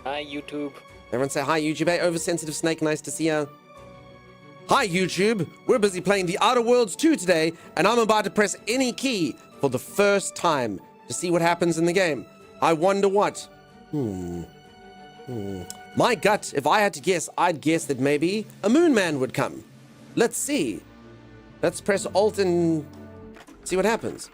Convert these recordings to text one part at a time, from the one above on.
Hi, YouTube. Everyone say hi, YouTube. Hey, oversensitive snake, nice to see ya. Hi, YouTube. We're busy playing The Outer Worlds 2 today, and I'm about to press any key for the first time to see what happens in the game. I wonder what. My gut, if I had to guess, I'd guess that maybe a Moon Man would come. Let's see. Let's press Alt and see what happens.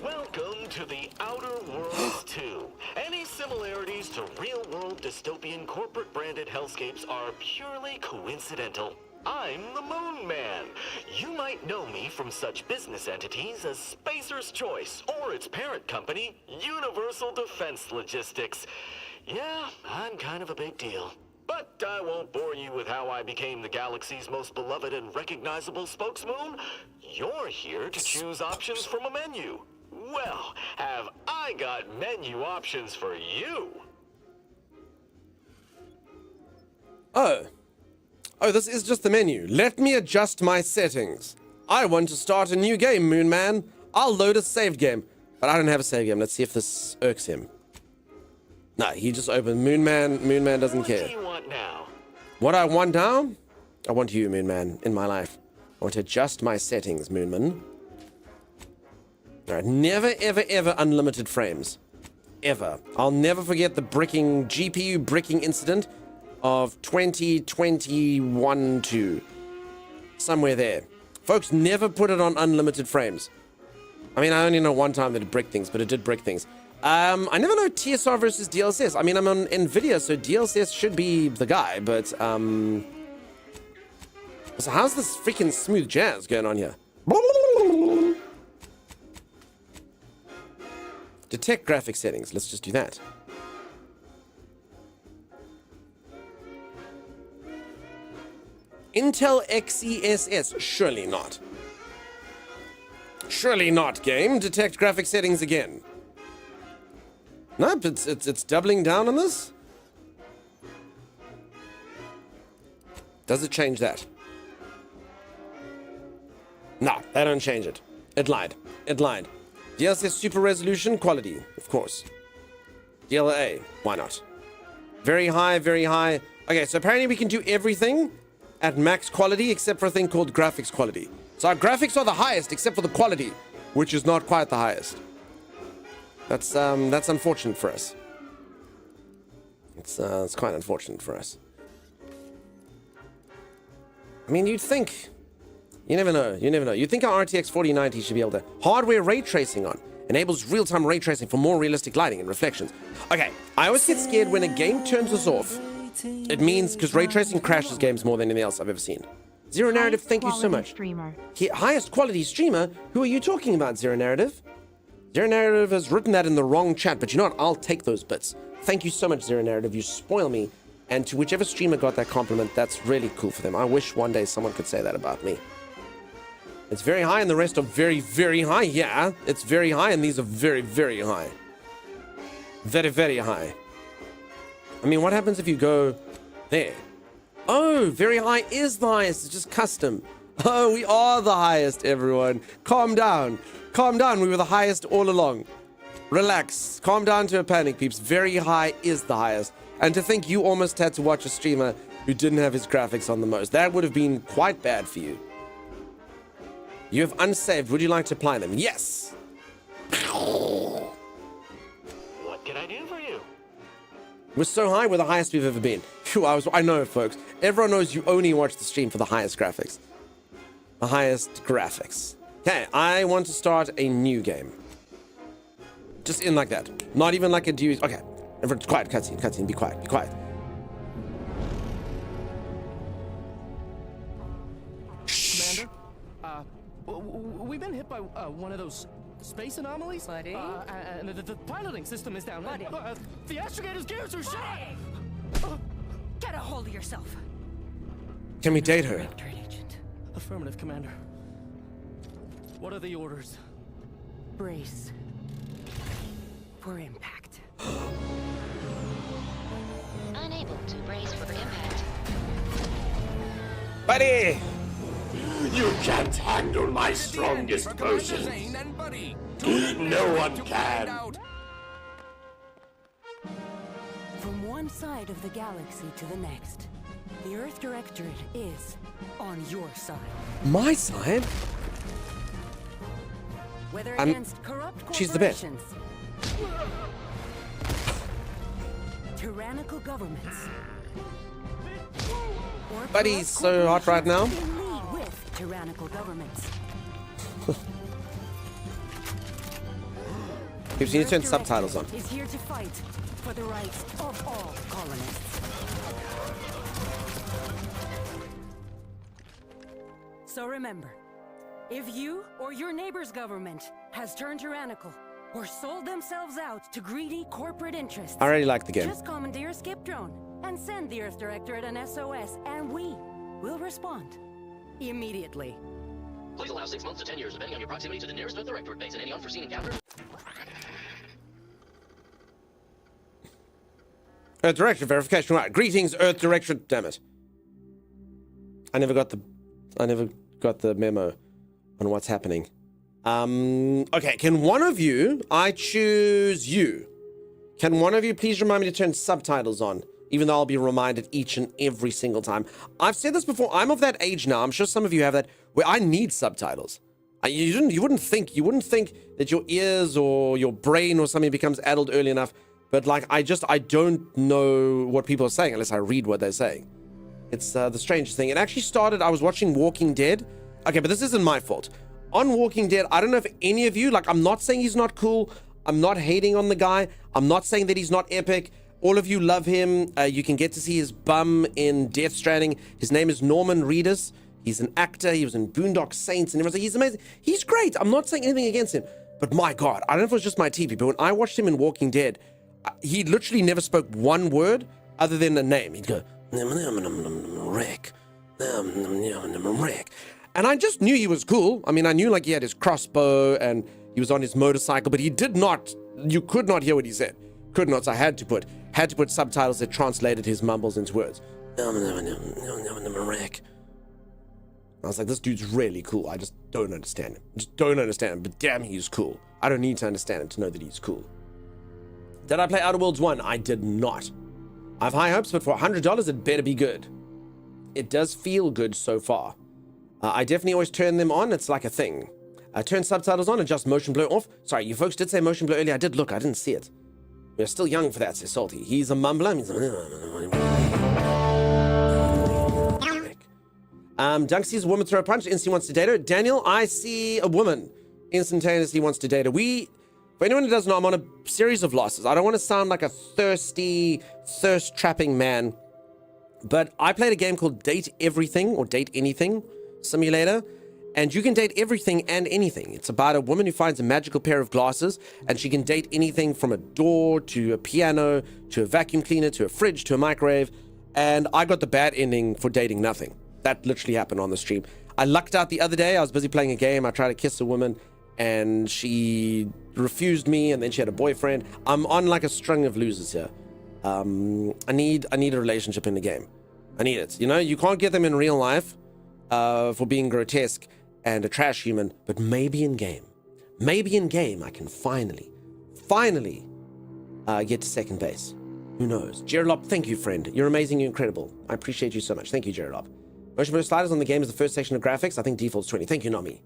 Welcome to The Outer Worlds 2. Any similarities to real-world dystopian corporate-branded hellscapes are purely coincidental. I'm the Moon Man. You might know me from such business entities as Spacer's Choice or its parent company, Universal Defense Logistics. Yeah, I'm kind of a big deal. But I won't bore you with how I became the galaxy's most beloved and recognizable spokesmoon. You're here to choose options from a menu. Well, have I got menu options for you? Oh, this is just the menu. Let me adjust my settings. I want to start a new game, Moon Man. I'll load a saved game. But I don't have a save game. Let's see if this irks him. Nah, he just opened Moon Man. Moon Man doesn't care. What do you want now? What I want now? I want you, Moon Man, in my life. I want to adjust my settings, Moon Man. Alright, never, ever, ever unlimited frames. Ever. I'll never forget the GPU bricking incident of 2021-2. Somewhere there. Folks, never put it on unlimited frames. I mean, I only know one time that it bricked things, but it did brick things. I never know TSR versus DLSS. I mean, I'm on NVIDIA, so DLSS should be the guy, but, so how's this freaking smooth jazz going on here? Detect graphic settings. Let's just do that. Intel XeSS. Surely not. Surely not, game. Detect graphic settings again. Nope, it's doubling down on this. Does it change that? No, they don't change it. It lied. It lied. DLSS super resolution quality, of course. DLA, why not? Very high, very high. Okay, so apparently we can do everything at max quality except for a thing called graphics quality. So our graphics are the highest except for the quality, which is not quite the highest. That's unfortunate for us. It's quite unfortunate for us. I mean, you'd think. You never know. You never know. You'd think our RTX 4090 should be able to hardware ray tracing on. Enables real-time ray tracing for more realistic lighting and reflections. Okay, I always get scared when a game turns us off. It means because ray tracing crashes games more than anything else I've ever seen. Zero Narrative, thank you so much. Streamer. Highest quality streamer? Who are you talking about, Zero Narrative? Zero Narrative has written that in the wrong chat, but you know what? I'll take those bits. Thank you so much, Zero Narrative. You spoil me. And to whichever streamer got that compliment, that's really cool for them. I wish one day someone could say that about me. It's very high and the rest are very, very high. Yeah, it's very high and these are very, very high. Very, very high. I mean, what happens if you go there? Oh, very high is the highest. It's just custom. Oh, we are the highest, everyone. Calm down. Calm down. We were the highest all along. Relax. Calm down to a panic, peeps. Very high is the highest. And to think you almost had to watch a streamer who didn't have his graphics on the most. That would have been quite bad for you. You have unsaved. Would you like to apply them? Yes. What can I do for you? We're so high. We're the highest we've ever been. Phew, I know, folks. Everyone knows you only watch the stream for the highest graphics. The highest graphics. Okay, I want to start a new game. Just in like that. Not even like a do. Okay. Everyone's quiet. Cutscene. Be quiet. Be quiet. Shh. Commander, we've been hit by one of those space anomalies. Buddy? And the piloting system is down. Buddy? The astrogator's gears are shot. Get a hold of yourself. Can we date her? Directorate agent. Affirmative, Commander. What are the orders? Brace. For impact. Unable to brace for impact. Buddy! You can't handle my strongest potions. No one can. From one side of the galaxy to the next, the Earth Directorate is on your side. My side? Whether I'm- against corrupt she's the best. corporations, tyrannical governments, or But he's so hot right now. corrupt corporations in league with tyrannical governments. Gives you need to turn Earth subtitles on. Directorate is here to fight for the rights of all colonists. So remember, if you or your neighbor's government has turned tyrannical or sold themselves out to greedy corporate interests, I already like the game. just commandeer a skip drone and send the Earth Directorate an SOS, and we will respond immediately. Please allow 6 months to 10 years, depending on your proximity to the nearest Earth Directorate base and any unforeseen encounters. Earth Directorate verification. Right. Greetings, Earth Directorate. Damn it. I never got the memo on what's happening. Okay, can one of you, I choose you. Can one of you please remind me to turn subtitles on? Even though I'll be reminded each and every single time. I've said this before, I'm of that age now, I'm sure some of you have that, where I need subtitles. You wouldn't think that your ears or your brain or something becomes addled early enough, but like, I don't know what people are saying unless I read what they're saying. It's the strangest thing. It actually started, I was watching Walking Dead. Okay, but this isn't my fault. On Walking Dead, I don't know if any of you, like, I'm not saying he's not cool. I'm not hating on the guy. I'm not saying that he's not epic. All of you love him. You can get to see his bum in Death Stranding. His name is Norman Reedus. He's an actor. He was in Boondock Saints and everything. He's amazing. He's great. I'm not saying anything against him. But my God, I don't know if it was just my TV, but when I watched him in Walking Dead, he literally never spoke one word other than a name. He'd go, Rick. Rick. And I just knew he was cool. I mean, I knew like he had his crossbow and he was on his motorcycle, but he did not, you could not hear what he said. Could not, so I had to put subtitles that translated his mumbles into words. Rick. I was like, this dude's really cool. I just don't understand him. Just don't understand him, but damn, he's cool. I don't need to understand him to know that he's cool. Did I play Outer Worlds 1? I did not. I have high hopes, but for $100, it better be good. It does feel good so far. I definitely always turn them on. It's like a thing. Turn subtitles on, adjust motion blur off. Sorry, you folks did say motion blur earlier. I did look. I didn't see it. We're still young for that, says Salty. He's a mumbler. Dunk sees a woman throw a punch. Instantly wants to date her. Daniel, I see a woman. Instantaneously wants to date her. For anyone who doesn't know, I'm on a series of losses. I don't want to sound like a thirsty, thirst-trapping man, but I played a game called Date Everything or Date Anything Simulator, and you can date everything and anything. It's about a woman who finds a magical pair of glasses, and she can date anything from a door to a piano to a vacuum cleaner to a fridge to a microwave, and I got the bad ending for dating nothing. That literally happened on the stream. I lucked out the other day. I was busy playing a game. I tried to kiss a woman, and she refused me, and then she had a boyfriend. I'm on like a string of losers here. I need a relationship in the game. I need it. You know, you can't get them in real life for being grotesque and a trash human, but maybe in game I can finally get to second base. Who knows? Geralop, thank you, friend. You're amazing. You're incredible. I appreciate you so much. Thank you, Geralop. Motion blur sliders on the game is the first section of graphics. I think default's 20. Thank you, Nami.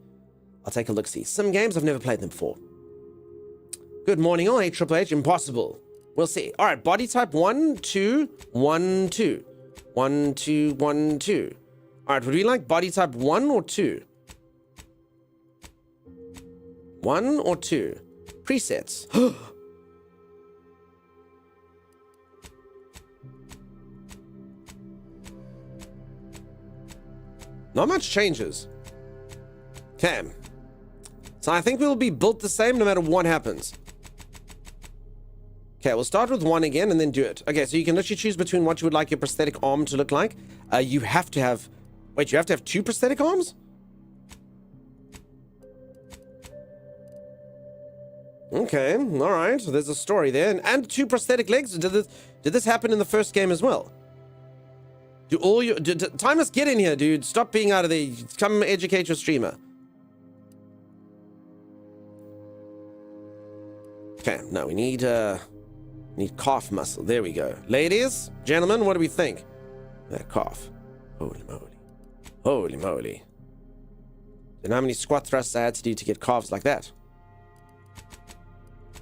I'll take a look-see. Some games, I've never played them before. Good morning, all. Hey, Triple H. Impossible. We'll see. All right, body type 1, 2, 1, 2. 1, 2, 1, 2. All right, would we like body type 1 or 2? 1 or 2? Presets. Not much changes. Okay. So I think we'll be built the same no matter what happens. Okay, we'll start with 1 again and then do it. Okay, so you can literally choose between what you would like your prosthetic arm to look like. You have to have... Wait, you have to have 2 prosthetic arms? Okay, all right. So there's a story there. And 2 prosthetic legs. Did this happen in the first game as well? Do all your... Timeless, get in here, dude. Stop being out of there. Come educate your streamer. Okay, no, we need Need calf muscle. There we go. Ladies, gentlemen, what do we think? That calf. Holy moly. Holy moly. Do you know how many squat thrusts I had to do to get calves like that?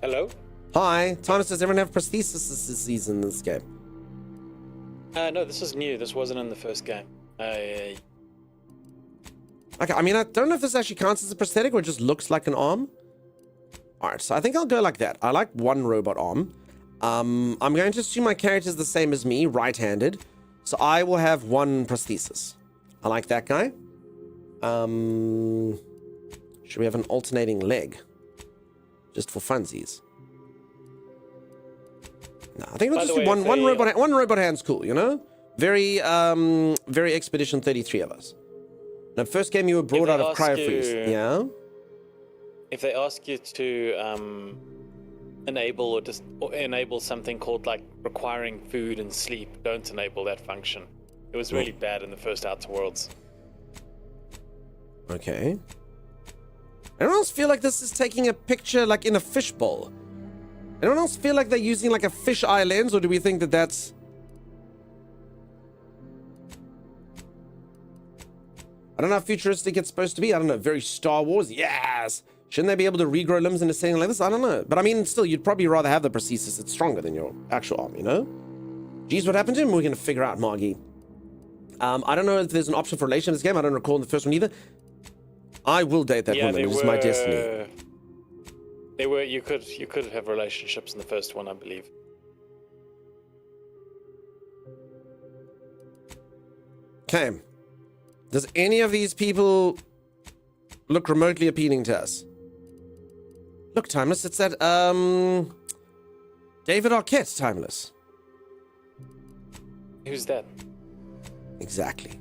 Hello? Hi. Thomas, does everyone have prosthesis in this game? No, this is new. This wasn't in the first game. Okay, I mean, I don't know if this actually counts as a prosthetic or it just looks like an arm. Alright, so I think I'll go like that. I like one robot arm. I'm going to assume my character is the same as me, right-handed. So I will have one prosthesis. I like that guy. Should we have an alternating leg? Just for funsies. No, I think we'll just do one robot hand's cool, you know? Very Expedition 33 of us. Now, first game you were brought out of Cryofreeze. Yeah? If they ask you to enable or enable something called like requiring food and sleep, don't enable that function. It was really bad in the first Outer Worlds. Okay. Anyone else feel like this is taking a picture like in a fishbowl? Anyone else feel like they're using like a fish eye lens, or do we think that that's... I don't know how futuristic it's supposed to be. I don't know. Very Star Wars? Yes! Shouldn't they be able to regrow limbs in a setting like this? I don't know. But I mean, still, you'd probably rather have the prosthesis. It's stronger than your actual arm, you know? Geez, what happened to him? We're going to figure out, Margie. I don't know if there's an option for relation in this game. I don't recall in the first one either. I will date that woman. It is my destiny. They were. You could have relationships in the first one, I believe. Okay. Does any of these people look remotely appealing to us? Look, Timeless, it's that, David Arquette, Timeless. Who's that? Exactly.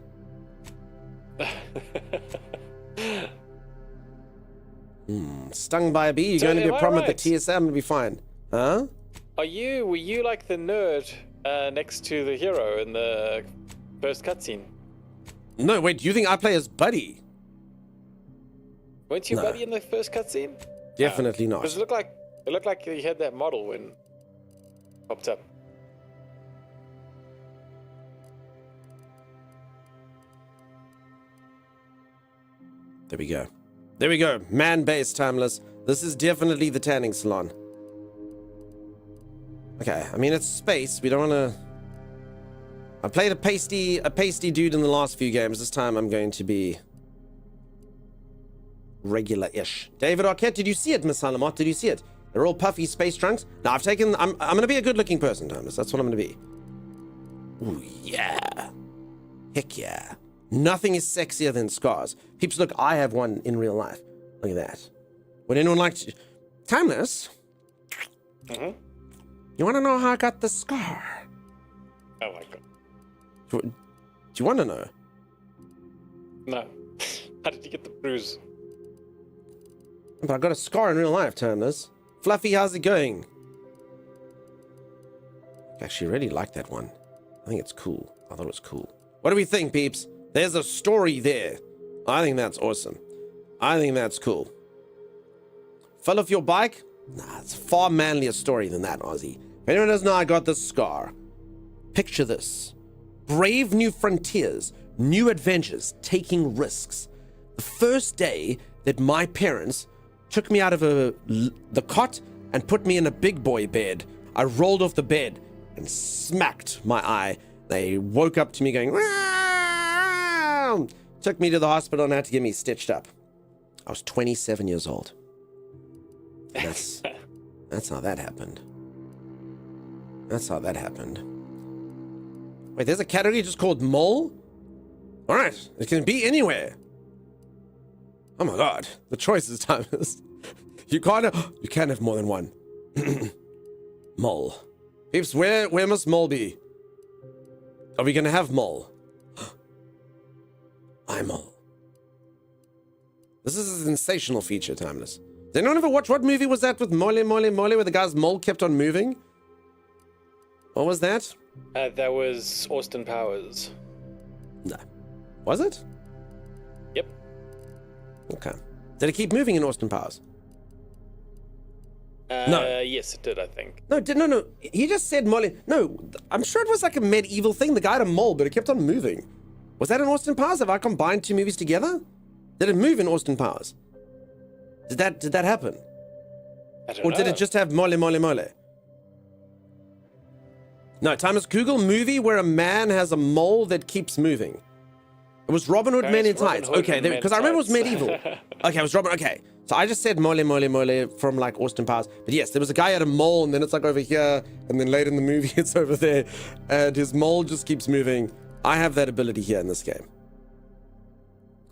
Stung by a bee, you're going to be a problem at the TSM, it'll be fine. Huh? Were you like the nerd next to the hero in the first cutscene? No, wait, you think I play as Buddy? Weren't you Buddy in the first cutscene? Definitely not. Because it looked like he had that model when it popped up. There we go. There we go. Man-based, Timeless. This is definitely the tanning salon. Okay, I mean, it's space. We don't want to... I played a pasty dude in the last few games. This time I'm going to be regular-ish. David Arquette, did you see it, Miss Halamot? Did you see it? They're all puffy space trunks. Now I'm going to be a good-looking person, Timeless. That's what I'm going to be. Ooh, yeah. Heck yeah. Nothing is sexier than scars. Peeps, look, I have one in real life. Look at that. Would anyone like to... Timeless? Mm-hmm. You want to know how I got the scar? Oh my god. Do you want to know? No. How did you get the bruise? But I got a scar in real life, Timeless. Fluffy, how's it going? I actually really like that one. I think it's cool. I thought it was cool. What do we think, peeps? There's a story there. I think that's awesome. I think that's cool. Fell off your bike? Nah, it's far manlier story than that, Ozzy. If anyone doesn't know I got this scar, picture this. Brave new frontiers, new adventures, taking risks. The first day that my parents took me out of the cot and put me in a big boy bed, I rolled off the bed and smacked my eye. They woke up to me going, "Meow!" Took me to the hospital and had to get me stitched up. I was 27 years old. That's how that happened. That's how that happened. Wait, there's a category just called mole? Alright, it can be anywhere. Oh my god, the choice is timeless. You can't have more than one. Mole. Peeps, where must mole be? Are we gonna have mole? I'm mole. This is a sensational feature, Timeless. Did anyone ever watch, what movie was that with Mole where the guy's mole kept on moving? What was that? That was Austin Powers. No. Was it? Yep. Okay. Did it keep moving in Austin Powers? No. Yes, it did, I think. No. He just said Molly. No, I'm sure it was like a medieval thing. The guy had a mole, but it kept on moving. Was that in Austin Powers? Have I combined two movies together? Did it move in Austin Powers? Did that happen? I don't Or know. did it just have mole? No, Thomas, Google movie where a man has a mole that keeps moving. It was Robin Hood Okay, Men in it's Robin Tights. Hood Okay, and Men because I remember it was Tights. medieval. Okay, it was Robin. Okay, so I just said mole from like Austin Powers. But yes, there was a guy had a mole, and then it's like over here, and then later in the movie it's over there, and his mole just keeps moving. I have that ability here in this game.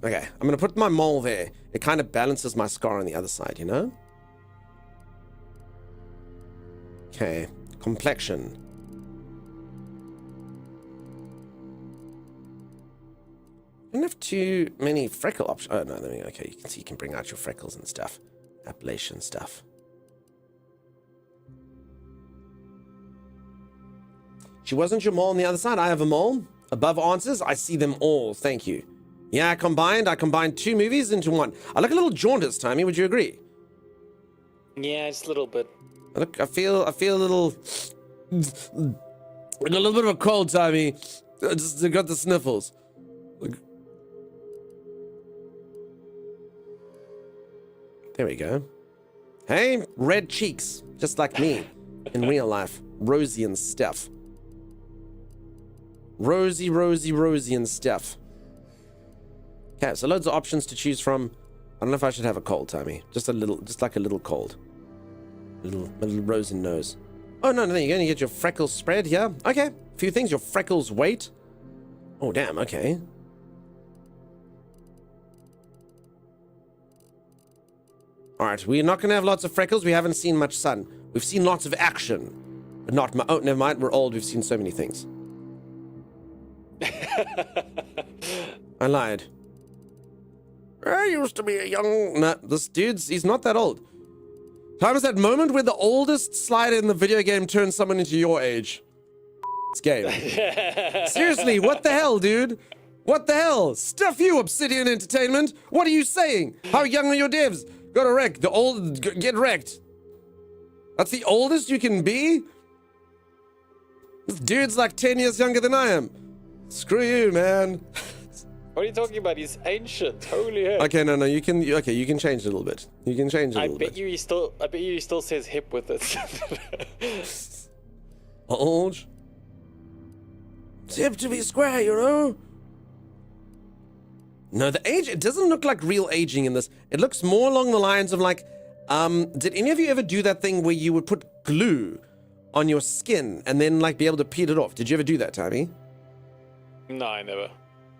Okay, I'm gonna put my mole there. It kind of balances my scar on the other side, you know? Okay, complexion. I don't have too many freckle options. Oh, no, there we go. Okay, you can see you can bring out your freckles and stuff. Appellation stuff. She wasn't your mole on the other side. I have a mole. Above answers, I see them all. Thank you. Yeah, I combined two movies into one. I look a little jaundiced, Tommy. Would you agree? Yeah, just a little bit. I feel a little... a little bit of a cold, Tommy. I got the sniffles. There we go. Hey, red cheeks, just like me in real life. Rosy and stuff. Rosy and stuff. Okay, so loads of options to choose from. I don't know if I should have a cold, Tommy. Just like a little cold. A little rosy nose. Oh, no, there you go. You get your freckles spread here. Okay, a few things. Your freckles weight. Oh, damn, okay. Alright, we're not going to have lots of freckles. We haven't seen much sun. We've seen lots of action. But not... Oh, never mind. We're old. We've seen so many things. I lied. I used to be a young... No, this dude's... He's not that old. Time is that moment where the oldest slider in the video game turns someone into your age. It's game. Seriously, what the hell, dude? What the hell? Stuff you, Obsidian Entertainment. What are you saying? How young are your devs? Gotta wreck. The old... Get wrecked. That's the oldest you can be? This dude's like 10 years younger than I am. Screw you, man. What are you talking about? He's ancient. Holy hell. Okay, no, you can... Okay, you can change it a little bit. You can change it a little bit. I bet you he still says hip with it. Old. It's hip to be square, you know? No, the age, it doesn't look like real aging in this. It looks more along the lines of like, did any of you ever do that thing where you would put glue on your skin and then like be able to peel it off? Did you ever do that, Tommy? No, I never.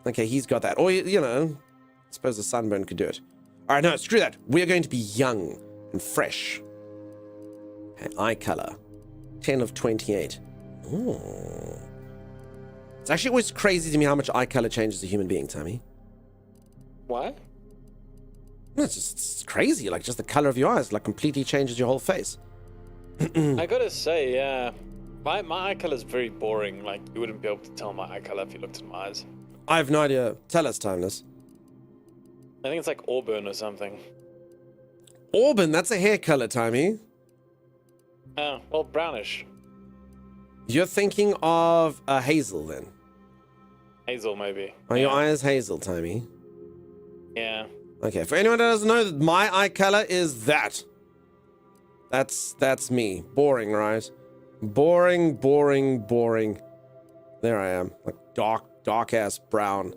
Okay, he's got that. Or, you know, I suppose a sunburn could do it. All right, no, screw that. We are going to be young and fresh. Okay, eye color. 10 of 28. Ooh. It's actually always crazy to me how much eye color changes a human being, Tommy. Why? No, it's crazy. Like, just the color of your eyes, like, completely changes your whole face. I gotta say, yeah. My eye color is very boring. Like, you wouldn't be able to tell my eye color if you looked in my eyes. I have no idea. Tell us, Timeless. I think it's like auburn or something. Auburn, that's a hair color, Tommy. Oh, well, brownish. You're thinking of hazel, then. Hazel, maybe. Are your eyes hazel, Tommy? Yeah. Okay, for anyone that doesn't know, my eye color is that. That's me. Boring, right? Boring. There I am. Like dark-ass brown.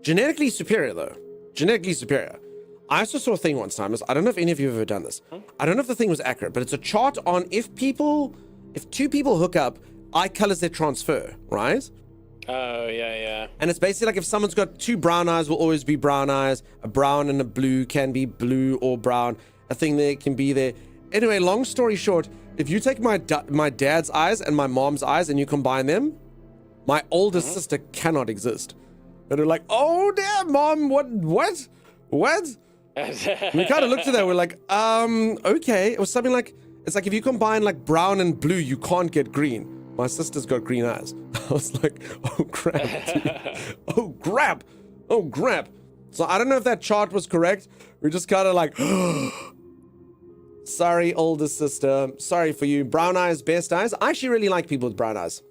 Genetically superior, though. Genetically superior. I also saw a thing once, Timers. I don't know if any of you have ever done this. I don't know if the thing was accurate, but it's a chart on if two people hook up, eye colors that transfer, right? Oh, yeah. And it's basically like if someone's got two brown eyes will always be brown eyes. A brown and a blue can be blue or brown. A thing there can be there. Anyway, long story short, if you take my dad's eyes and my mom's eyes and you combine them, my oldest sister cannot exist. And they're like, oh, damn, Mom, what? And we kind of looked at that, we're like, okay. It was something like, it's like if you combine like brown and blue, you can't get green. My sister's got green eyes. I was like, oh crap, dude. Oh crap. So I don't know if that chart was correct. We're just kind of like, Sorry, older sister. Sorry for you. Brown eyes, best eyes. I actually really like people with brown eyes.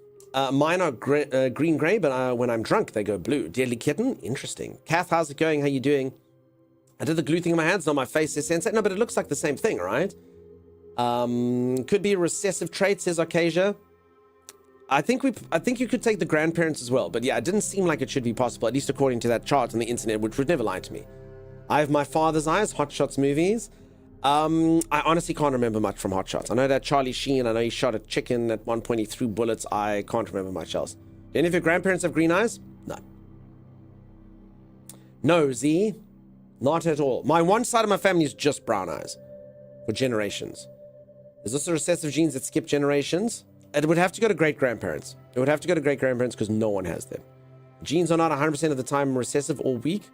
Mine are green-gray, but when I'm drunk, they go blue. Deadly Kitten? Interesting. Kath, how's it going? How you doing? I did the glue thing on my hands, not my face, says Sensei. No, but it looks like the same thing, right? Could be a recessive trait, says Arcasia. I think you could take the grandparents as well. But yeah, it didn't seem like it should be possible, at least according to that chart on the internet, which would never lie to me. I have my father's eyes, Hot Shots movies. I honestly can't remember much from Hot Shots. I know that Charlie Sheen, I know he shot a chicken at one point, he threw bullets. I can't remember much else. Do any of your grandparents have green eyes? No. No, Z. Not at all. My one side of my family is just brown eyes. For generations. There's also recessive genes that skip generations. It would have to go to great-grandparents. It would have to go to great-grandparents because no one has them. Genes are not 100% of the time recessive or weak.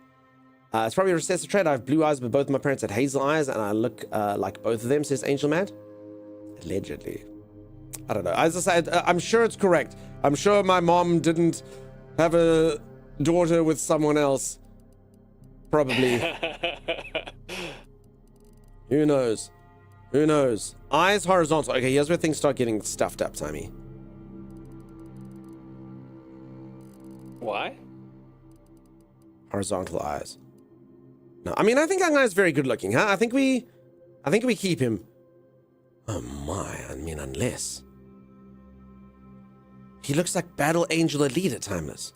It's probably a recessive trait. I have blue eyes, but both my parents had hazel eyes, and I look like both of them, says Angel Mad. Allegedly. I don't know. As I said, I'm sure it's correct. I'm sure my mom didn't have a daughter with someone else. Probably. Who knows? Who knows? Eyes horizontal. Okay, here's where things start getting stuffed up, Timey. Why? Horizontal eyes. No, I mean, I think Ang is very good looking, huh? I think we keep him. Oh my, I mean, unless. He looks like Battle Angel Elite at Timeless.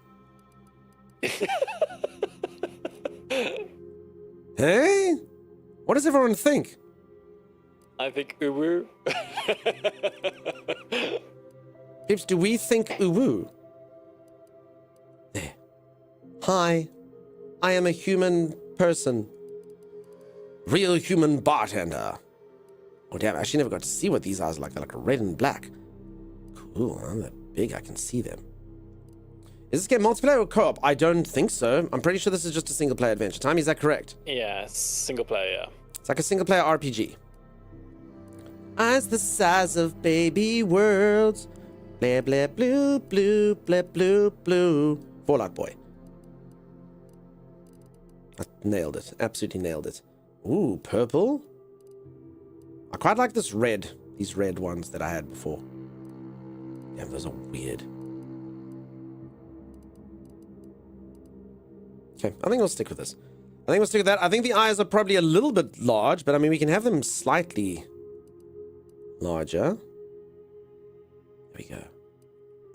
Hey? What does everyone think? I think Uwu. Pips, do we think Uwu? There. Hi. I am a human person. Real human bartender. Oh damn, I actually never got to see what these eyes are like. They're like red and black. Cool, huh? They're big, I can see them. Is this game multiplayer or co-op? I don't think so. I'm pretty sure this is just a single player adventure. Time, is that correct? Yeah, single player, yeah. It's like a single player RPG. Eyes the size of baby worlds. Blah blah blue, blue, blah blue, blue. Fallout Boy. I nailed it. Absolutely nailed it. Ooh, purple. I quite like this red. These red ones that I had before. Damn, those are weird. Okay, I think we'll stick with this. I think we'll stick with that. I think the eyes are probably a little bit large, but I mean, we can have them slightly larger. There we go.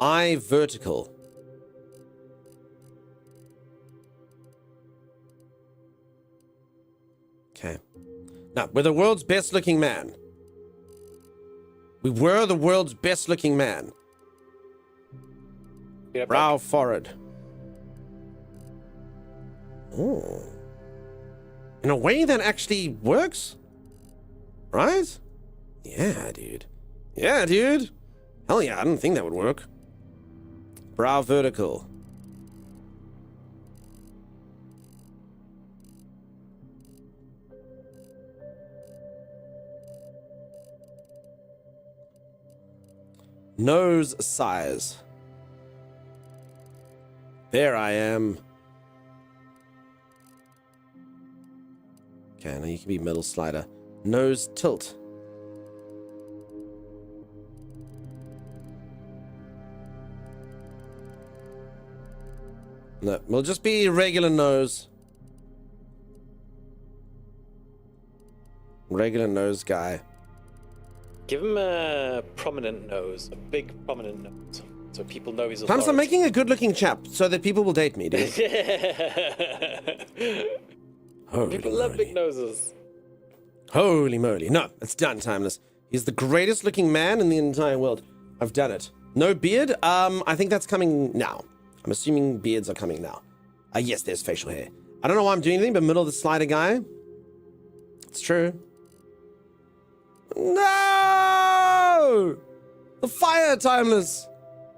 Eye vertical. Okay. Now, we're the world's best looking man. We were the world's best looking man. Yeah, Brow, forehead. Oh. In a way that actually works? Right? Yeah, dude. Yeah, dude. Hell yeah, I didn't think that would work. Brow vertical. Nose size. There I am. Okay, now you can be middle slider. Nose tilt. No, we'll just be regular nose. Regular nose guy. Give him a prominent nose, a big prominent nose, so people know he's a Times I'm making a good-looking chap so that people will date me, dude. Holy People love moly. big noses. Holy moly. No, it's done, Timeless. He's the greatest looking man in the entire world. I've done it. No beard? I think that's coming now. I'm assuming beards are coming now. Yes, there's facial hair. I don't know why I'm doing anything, but middle of the slider guy. It's true. No! The fire, Timeless!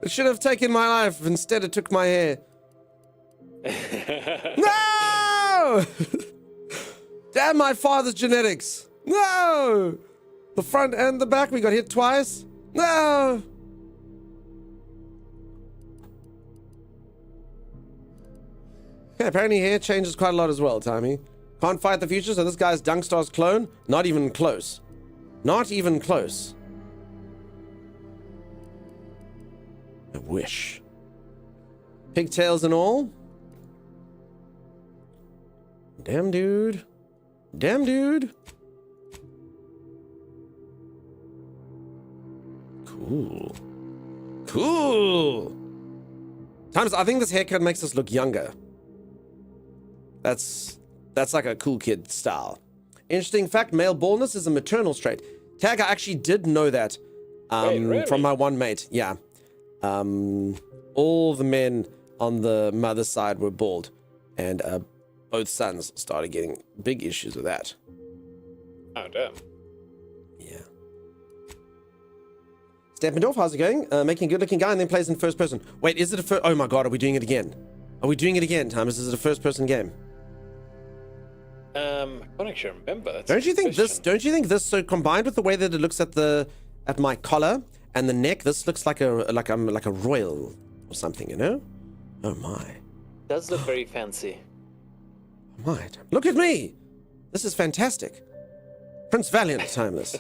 It should have taken my life. Instead, it took my hair. No! Damn my father's genetics. No! The front and the back, we got hit twice. No! Okay, apparently hair changes quite a lot as well, Timey. Can't fight the future, so this guy's Dunkstar's clone? Not even close. Not even close. I wish. Pigtails and all. Damn, dude. Damn, dude. Cool. Cool. Times, I think this haircut makes us look younger. That's like a cool kid style. Interesting fact, male baldness is a maternal trait. Tag, I actually did know that Really? from my one mate. Yeah. All the men on the mother's side were bald, and both sons started getting big issues with that. Oh, damn. Yeah. Steppendorf, how's it going? Making a good-looking guy and then plays in first person. Wait, is it a first... Oh my god, are we doing it again? Are we doing it again, Thomas? Is it a first-person game? I can't actually remember. That's Don't a you good think question. Don't you think this? So combined with the way that it looks at my collar and the neck, this looks like I'm like a royal or something, you know? Oh my. Does look very fancy. Right. Look at me! This is fantastic. Prince Valiant, Timeless.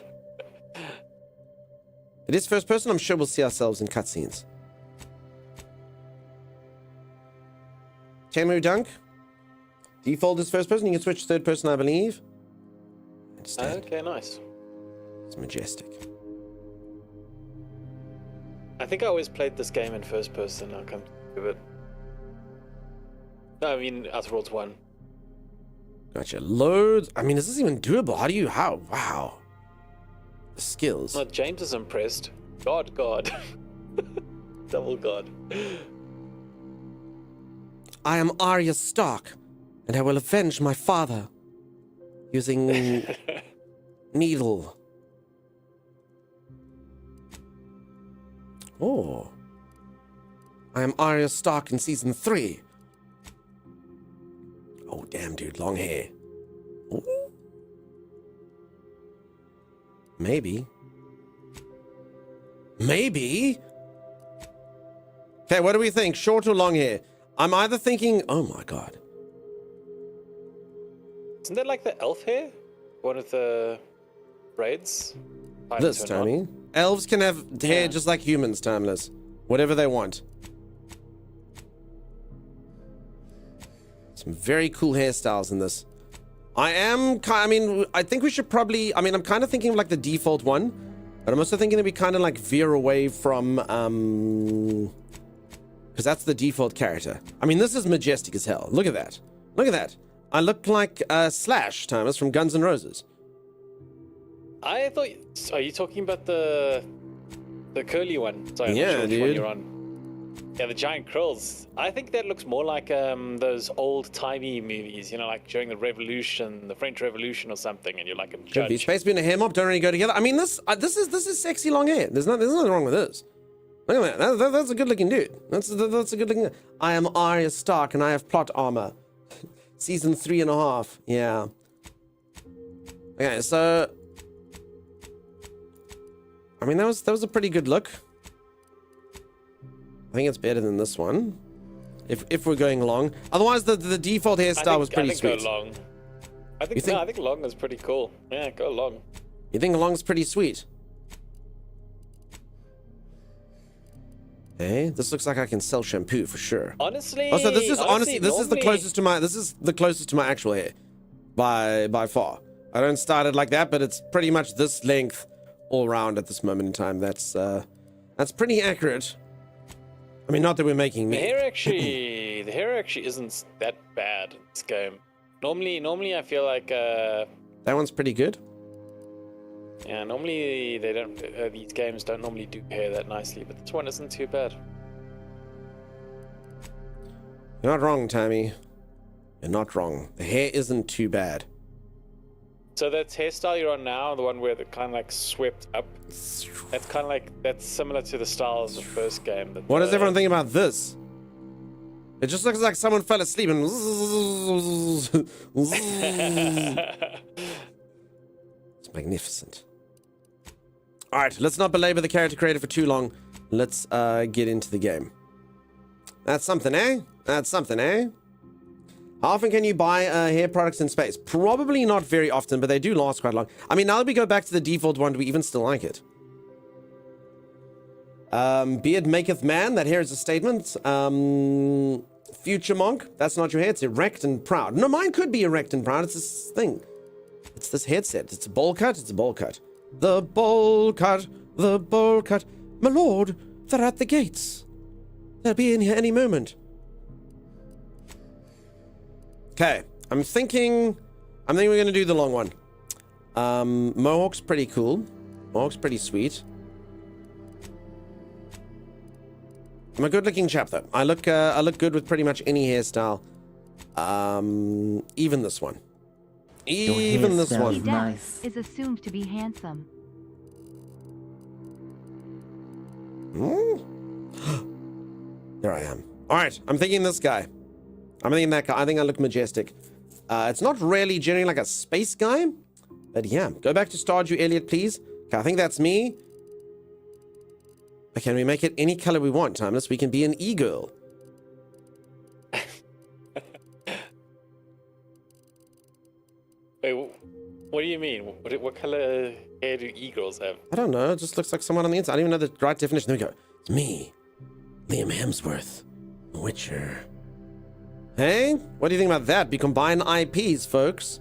It is first person. I'm sure we'll see ourselves in cutscenes. Temu Dunk. Default is first person. You can switch to third person, I believe. Understand. Okay, nice. It's majestic. I think I always played this game in first person. I'll come to think of it. No, I mean Outer Worlds 1. Gotcha. Loads. I mean, is this even doable? How? Wow. The skills. Well, James is impressed. God. Double God. I am Arya Stark, and I will avenge my father using needle. Oh. I am Arya Stark in season 3. Oh, damn, dude. Long hair. Ooh. Maybe. Maybe? Okay, what do we think? Short or long hair? I'm either thinking... Oh, my God. Isn't that like the elf hair? One of the braids? This, Tony. Elves can have hair just like humans, Timeless. Whatever they want. Some very cool hairstyles in this. I think we should probably... I'm kind of thinking of like the default one. But I'm also thinking that we kind of like veer away from... Because that's the default character. I mean, this is majestic as hell. Look at that. Look at that. I look like Slash, Thomas, from Guns N' Roses. I thought... Are you talking about the curly one? Sorry, I'm Yeah, not sure which one dude. you're on. Yeah, the giant curls. I think that looks more like those old-timey movies, you know, like during the Revolution, the French Revolution or something, and you're like a Could be. judge. Space being a hair mob don't really go together. I mean, this is sexy long hair. There's nothing wrong with this. Look at that. That's a good-looking dude. That's a good-looking... I am Arya Stark, and I have plot armor. Season 3.5. Yeah. Okay, so... I mean, that was a pretty good look. I think it's better than this one. If we're going long. Otherwise, the default hairstyle was pretty sweet. Go long. I You think- think long is pretty cool. Yeah, go long. You think long's pretty sweet? Hey, this looks like I can sell shampoo for sure. Honestly, Oh, so this is honestly this is the normally- closest to my actual hair by far. I don't start it like that, but it's pretty much this length all around at this moment in time. That's pretty accurate. I mean, not that we're making The me. hair actually isn't that bad in this game. Normally I feel like That one's pretty good. yeah, normally they don't these games don't normally do hair that nicely, but this one isn't too bad. You're not wrong, Tammy. You're not wrong. The hair isn't too bad. So that hairstyle you're on now, the one where the kind of like swept up, that's similar to the style of the first game. What does everyone think about this? It just looks like someone fell asleep and... It's magnificent. All right, let's not belabor the character creator for too long. Let's get into the game. That's something, eh? That's something, eh? How often can you buy hair products in space? Probably not very often, but they do last quite long. I mean, now that we go back to the default one, do we even still like it? Beard maketh man. That hair is a statement. Future monk. That's not your hair. It's erect and proud. No, mine could be erect and proud. It's this thing. It's this headset. It's a bowl cut. It's a bowl cut. The bowl cut. The bowl cut. My lord, they're at the gates. They'll be in here any moment. Okay, I'm thinking we're gonna do the long one. Mohawk's pretty cool. Mohawk's pretty sweet. I'm a good-looking chap, though. I look good with pretty much any hairstyle. Even this one. Even this one. Nice. Is assumed to be handsome. There I am. All right, I'm thinking this guy. I'm thinking that guy. I think I look majestic. It's not really generally like a space guy, but yeah. Go back to Stardew Elliott, please. Okay, I think that's me. But can we make it any color we want, Timeless? We can be an e-girl. Wait, what do you mean? What color hair do e-girls have? I don't know. It just looks like someone on the inside. I don't even know the right definition. There we go. It's me, Liam Hemsworth, Witcher. Hey, what do you think about that? We combine IPs, folks.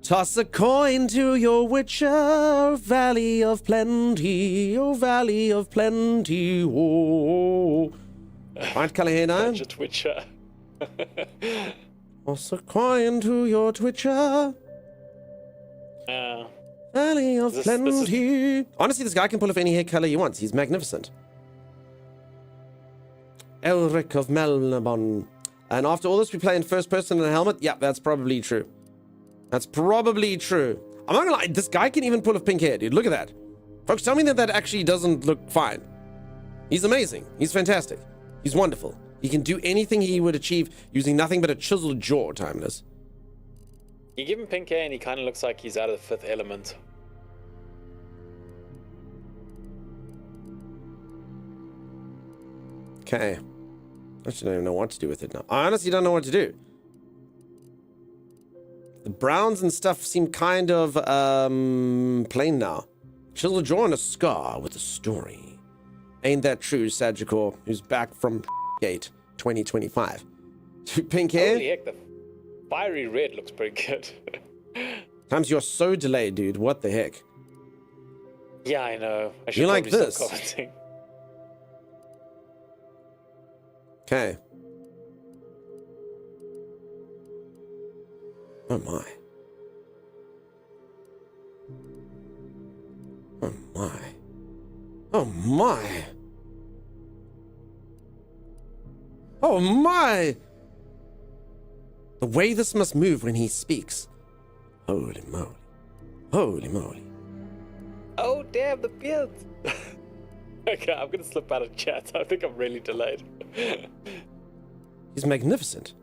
Toss a coin to your Witcher, Valley of Plenty, oh Valley of Plenty, oh. Right color here now. Such a Twitcher. Toss a coin to your Twitcher, Valley of Plenty. Honestly, this guy can pull off any hair color he wants. He's magnificent. Elric of Melnibon. And after all this, we play in first person in a helmet? Yeah, that's probably true. That's probably true. I'm not gonna lie, this guy can even pull off pink hair, dude. Look at that. Folks, tell me that that actually doesn't look fine. He's amazing. He's fantastic. He's wonderful. He can do anything he would achieve using nothing but a chiseled jaw, Timeless. You give him pink hair and he kind of looks like he's out of the Fifth Element. Okay. I actually don't even know what to do with it now. I honestly don't know what to do. The browns and stuff seem kind of plain now. Chiseled jaw and a scar with a story. Ain't that true, Sagicor, who's back from Gate 2025? Pink hair? Holy heck, the fiery red looks pretty good. Times you're so delayed, dude. What the heck? Yeah, I know. I should You like probably this? stop commenting. Okay. Oh my. Oh my. Oh my. Oh my. The way this must move when he speaks. Holy moly. Holy moly. Oh, damn, the beard. Okay, I'm gonna slip out of chat. I think I'm really delayed. He's magnificent.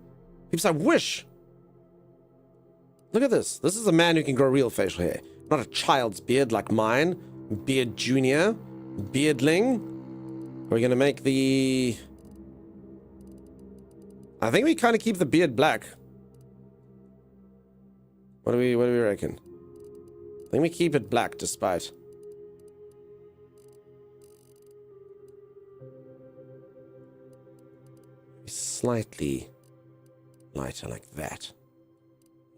Peeps, I wish. Look at this. This is a man who can grow real facial hair. Not a child's beard like mine. Beard Junior. Beardling. We're gonna make the... I think we kind of keep the beard black. What do we reckon? I think we keep it black despite. Slightly lighter like that.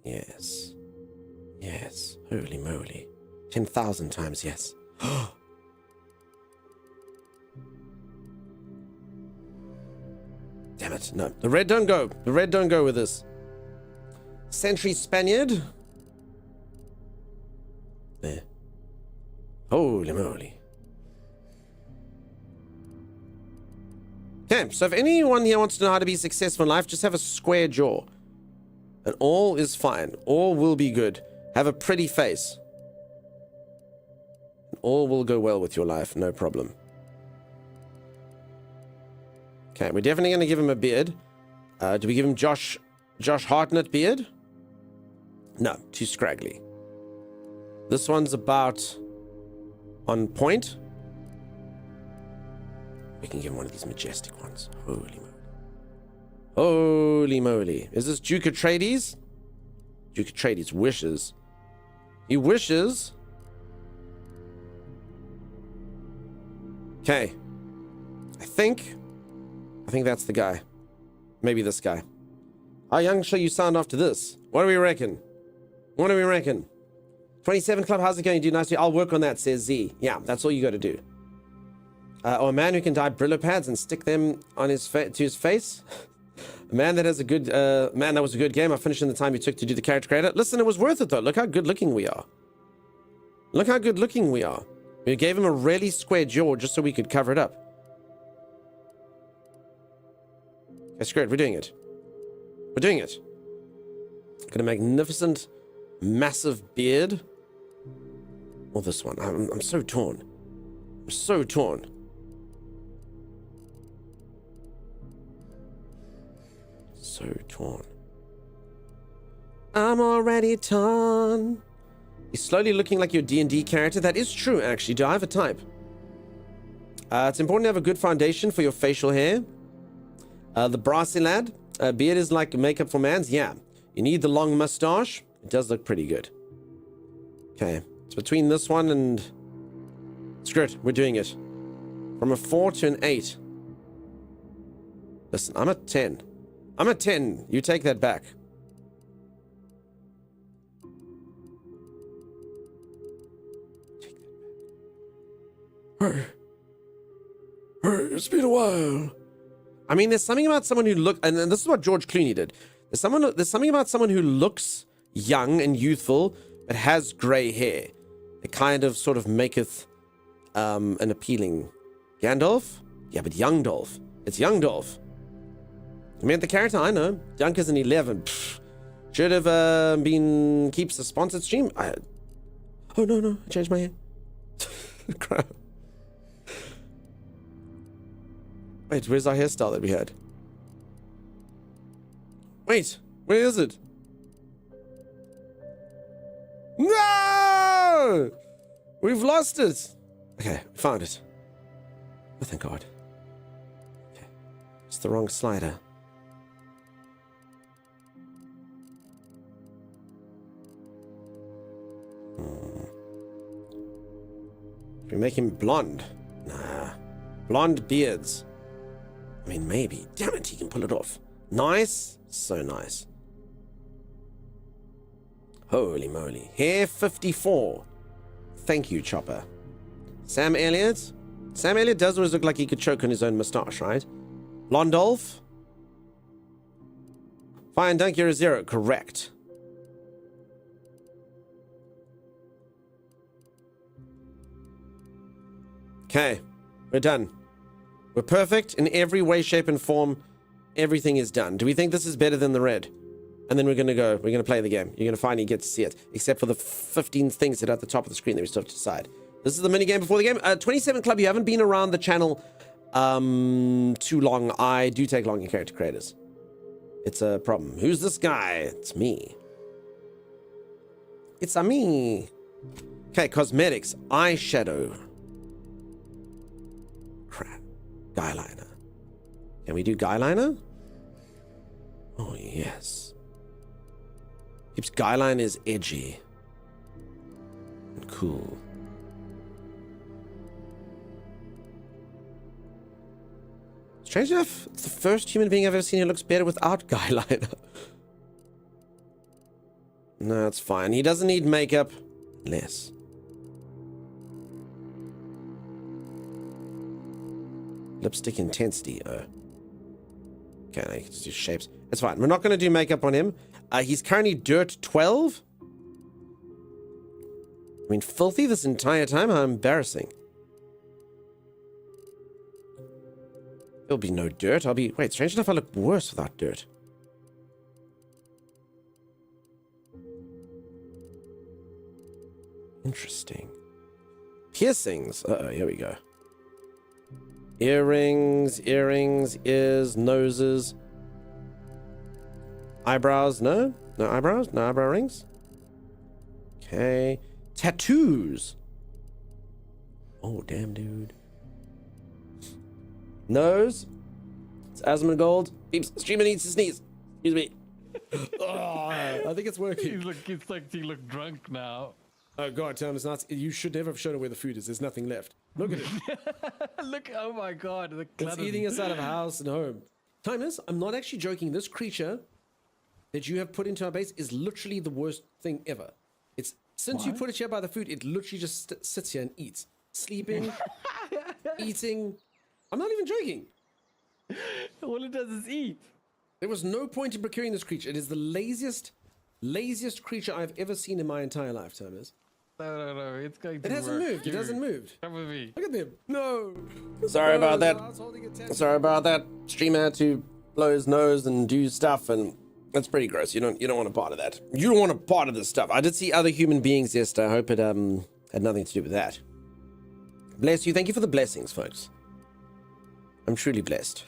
Yes. Yes. Holy moly. 10,000 times yes. Damn it. No. The red don't go. The red don't go with this. Century Spaniard. There. Holy moly. Okay, so if anyone here wants to know how to be successful in life, just have a square jaw. And all is fine. All will be good. Have a pretty face. All will go well with your life, no problem. Okay, we're definitely going to give him a beard. Do we give him Josh Hartnett beard? No, too scraggly. This one's about on point. We can give him one of these majestic ones. Holy moly. Holy moly. Is this Duke Atreides? Duke Atreides wishes. He wishes. Okay. I think that's the guy. Maybe this guy. How young shall you sound after this? What do we reckon? 27 Club, how's it going? You do nicely. I'll work on that, says Z. Yeah, that's all you got to do. Or a man who can dye Brillo pads and stick them on to his face. A man that has a good man, that was a good game. I finished in the time you took to do the character creator. Listen, it was worth it though. Look how good looking we are. We gave him a really square jaw just so we could cover it up. Okay, screw it. We're doing it. Got a magnificent, massive beard. Or this one. I'm so torn. I'm already torn. He's slowly looking like your D&D character. That is true, actually. Do I have a type? It's important to have a good foundation for your facial hair. The brassy lad. Beard is like makeup for mans. Yeah. You need the long mustache. It does look pretty good. Okay. It's between this one and... Screw it. We're doing it. From a 4 to an 8. Listen, I'm at 10. You take that back. Hey, it's been a while. I mean, there's something about someone who and this is what George Clooney did. There's something about someone who looks young and youthful, but has grey hair. It kind of sort of maketh an appealing Gandalf. Yeah, but young Dolph. It's young Dolph. I mean, the character, I know. Dunker's an 11. Pfft. Should have been keeps a sponsored stream. Oh, no. I changed my hair. Crap. Wait, where's our hairstyle that we had? Wait, where is it? No! We've lost it. Okay, we found it. Oh, thank God. Okay, it's the wrong slider. We make him blonde. Nah. Blonde beards. I mean, maybe. Damn it, he can pull it off. Nice. So nice. Holy moly. Hair 54. Thank you, Chopper. Sam Elliott. Sam Elliott does always look like he could choke on his own mustache, right? Blondolf. Fine, Dunk, you're a 0. Correct. Okay. We're done. We're perfect in every way, shape, and form. Everything is done. Do we think this is better than the red? And then we're going to play the game. You're going to finally get to see it. Except for the 15 things that are at the top of the screen that we still have to decide. This is the mini game before the game. 27 Club, you haven't been around the channel too long. I do take long in character creators. It's a problem. Who's this guy? It's me. It's a me. Okay, cosmetics. Eyeshadow. Crap. Guy liner. Can we do guy liner? Oh, yes. Keeps guy line is edgy. And cool. Strange enough, it's the first human being I've ever seen who looks better without guy liner. No, it's fine. He doesn't need makeup. Less. Lipstick intensity. Okay, now you can just do shapes. It's fine. We're not going to do makeup on him. He's currently dirt 12. I mean, filthy this entire time? How embarrassing. There'll be no dirt. Wait, strange enough, I look worse without dirt. Interesting. Piercings. Uh-oh, here we go. Earrings, ears, noses. Eyebrows, no? No eyebrows? No eyebrow rings? Okay. Tattoos. Oh, damn, dude. Nose. It's Asmongold. Peeps, streamer needs to sneeze. Excuse me. I think it's working. He look drunk now. Oh god, Thomas, you should never have shown her where the food is. There's nothing left. Look at it. Look, oh my god. The It's eating us out of house and home. Timeless, I'm not actually joking. This creature that you have put into our base is literally the worst thing ever. It's since you put it here by the food, it literally just sits here and eats. Sleeping, eating. I'm not even joking. All it does is eat. There was no point in procuring this creature. It is the laziest creature I've ever seen in my entire life, Timeless. No. It's going to It hasn't work. moved. It hasn't moved. Come with me. Look at them. No. Sorry about that. Sorry about that. Streamer had to blow his nose and do stuff, and that's pretty gross. You don't want a part of that. You don't want a part of this stuff. I did see other human beings yesterday. I hope it had nothing to do with that. Bless you. Thank you for the blessings, folks. I'm truly blessed.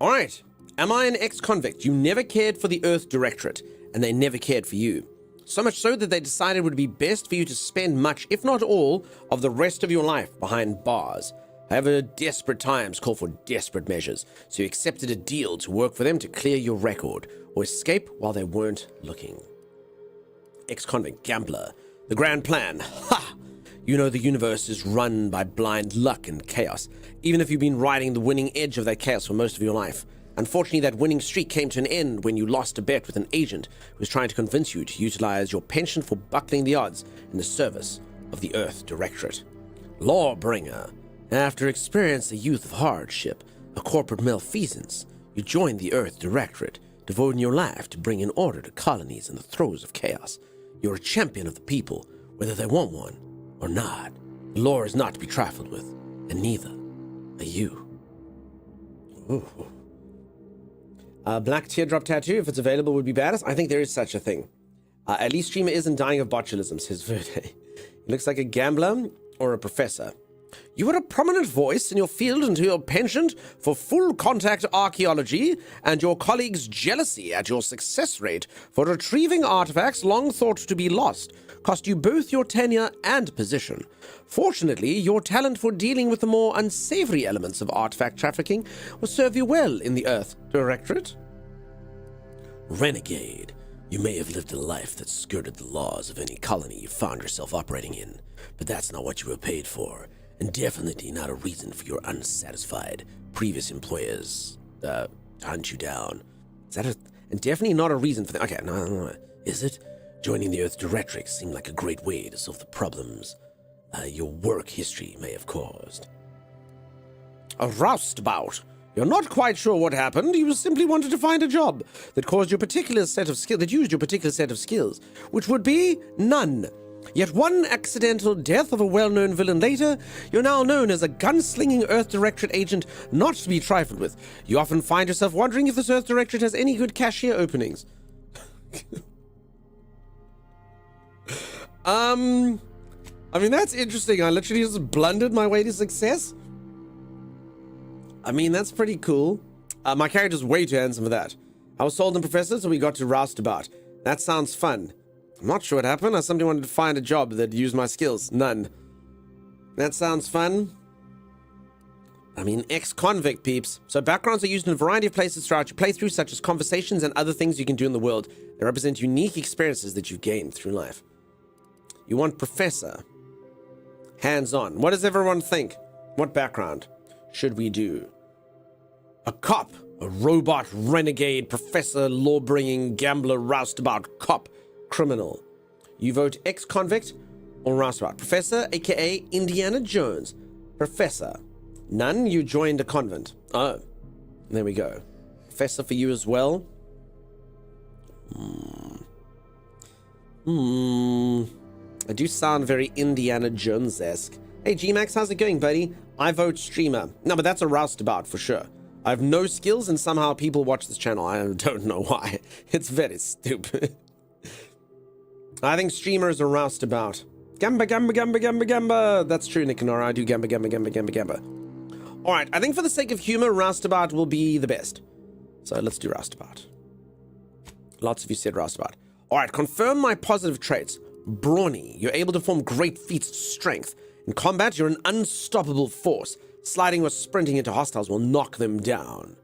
All right. Am I an ex-convict? You never cared for the Earth Directorate, and they never cared for you. So much so that they decided it would be best for you to spend much, if not all, of the rest of your life behind bars. However, desperate times call for desperate measures, so you accepted a deal to work for them to clear your record, or escape while they weren't looking. Ex-convict gambler. The grand plan. Ha! You know the universe is run by blind luck and chaos, even if you've been riding the winning edge of that chaos for most of your life. Unfortunately, that winning streak came to an end when you lost a bet with an agent who was trying to convince you to utilize your penchant for buckling the odds in the service of the Earth Directorate. Lawbringer. After experiencing a youth of hardship, a corporate malfeasance, you joined the Earth Directorate, devoting your life to bringing order to colonies in the throes of chaos. You're a champion of the people, whether they want one or not. The law is not to be trifled with, and neither are you. Ooh. Black teardrop tattoo, if it's available, would be badass. I think there is such a thing. At least streamer isn't dying of botulism, says Verde. He looks like a gambler or a professor. You were a prominent voice in your field until your penchant for full-contact archaeology and your colleagues' jealousy at your success rate for retrieving artifacts long thought to be lost cost you both your tenure and position. Fortunately, your talent for dealing with the more unsavory elements of artifact trafficking will serve you well in the Earth Directorate. Renegade. You may have lived a life that skirted the laws of any colony you found yourself operating in, but that's not what you were paid for, and definitely not a reason for your unsatisfied previous employers to hunt you down. And definitely not a reason for them. Okay, no. Is it? Joining the Earth Directorate seemed like a great way to solve the problems your work history may have caused. A roustabout. You're not quite sure what happened. You simply wanted to find a job that caused your particular set of skills, that used your particular set of skills, which would be none. Yet one accidental death of a well-known villain later, you're now known as a gunslinging Earth Directorate agent not to be trifled with. You often find yourself wondering if this Earth Directorate has any good cashier openings. I mean, that's interesting. I literally just blundered my way to success. I mean, that's pretty cool. My character's way too handsome for that. I was sold in Professor, so we got to roustabout. That sounds fun. I'm not sure what happened. I simply wanted to find a job that used my skills. None. That sounds fun. I mean, ex-convict, peeps. So backgrounds are used in a variety of places throughout your playthrough, such as conversations and other things you can do in the world. They represent unique experiences that you've gained through life. You want Professor. Hands-on. What does everyone think? What background should we do? A cop. A robot, renegade, professor, law-bringing, gambler, roustabout, cop, criminal. You vote ex-convict or roustabout. Professor, a.k.a. Indiana Jones. Professor. None, you joined a convent. Oh, there we go. Professor for you as well. I do sound very Indiana Jones-esque. Hey, G-Max, how's it going, buddy? I vote streamer. No, but that's a roustabout for sure. I have no skills, and somehow people watch this channel. I don't know why. It's very stupid. I think streamer is a roustabout. Gamba, gamba, gamba, gamba, gamba. That's true, Nicanora. I do gamba, gamba, gamba, gamba, gamba. All right, I think for the sake of humor, roustabout will be the best. So let's do roustabout. Lots of you said roustabout. All right, confirm my positive traits. Brawny. You're able to perform great feats of strength. In combat, you're an unstoppable force. Sliding or sprinting into hostiles will knock them down.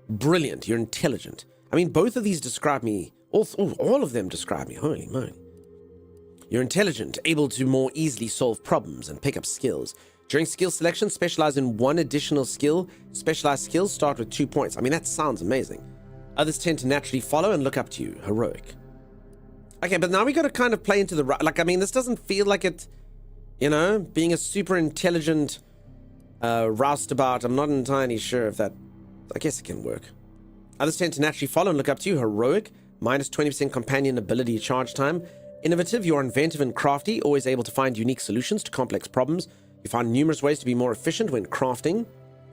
Brilliant. You're intelligent. I mean, both of these describe me. All of them describe me. Holy moly. You're intelligent, able to more easily solve problems and pick up skills. During skill selection, specialize in one additional skill. Specialized skills start with 2 points. I mean, that sounds amazing. Others tend to naturally follow and look up to you. Heroic. Okay, but now we got to kind of play into the... Like, I mean, this doesn't feel like it... You know, being a super intelligent roustabout, I'm not entirely sure if that... I guess it can work. Others tend to naturally follow and look up to you. Heroic. Minus 20% companion ability charge time. Innovative. You are inventive and crafty. Always able to find unique solutions to complex problems. You find numerous ways to be more efficient when crafting.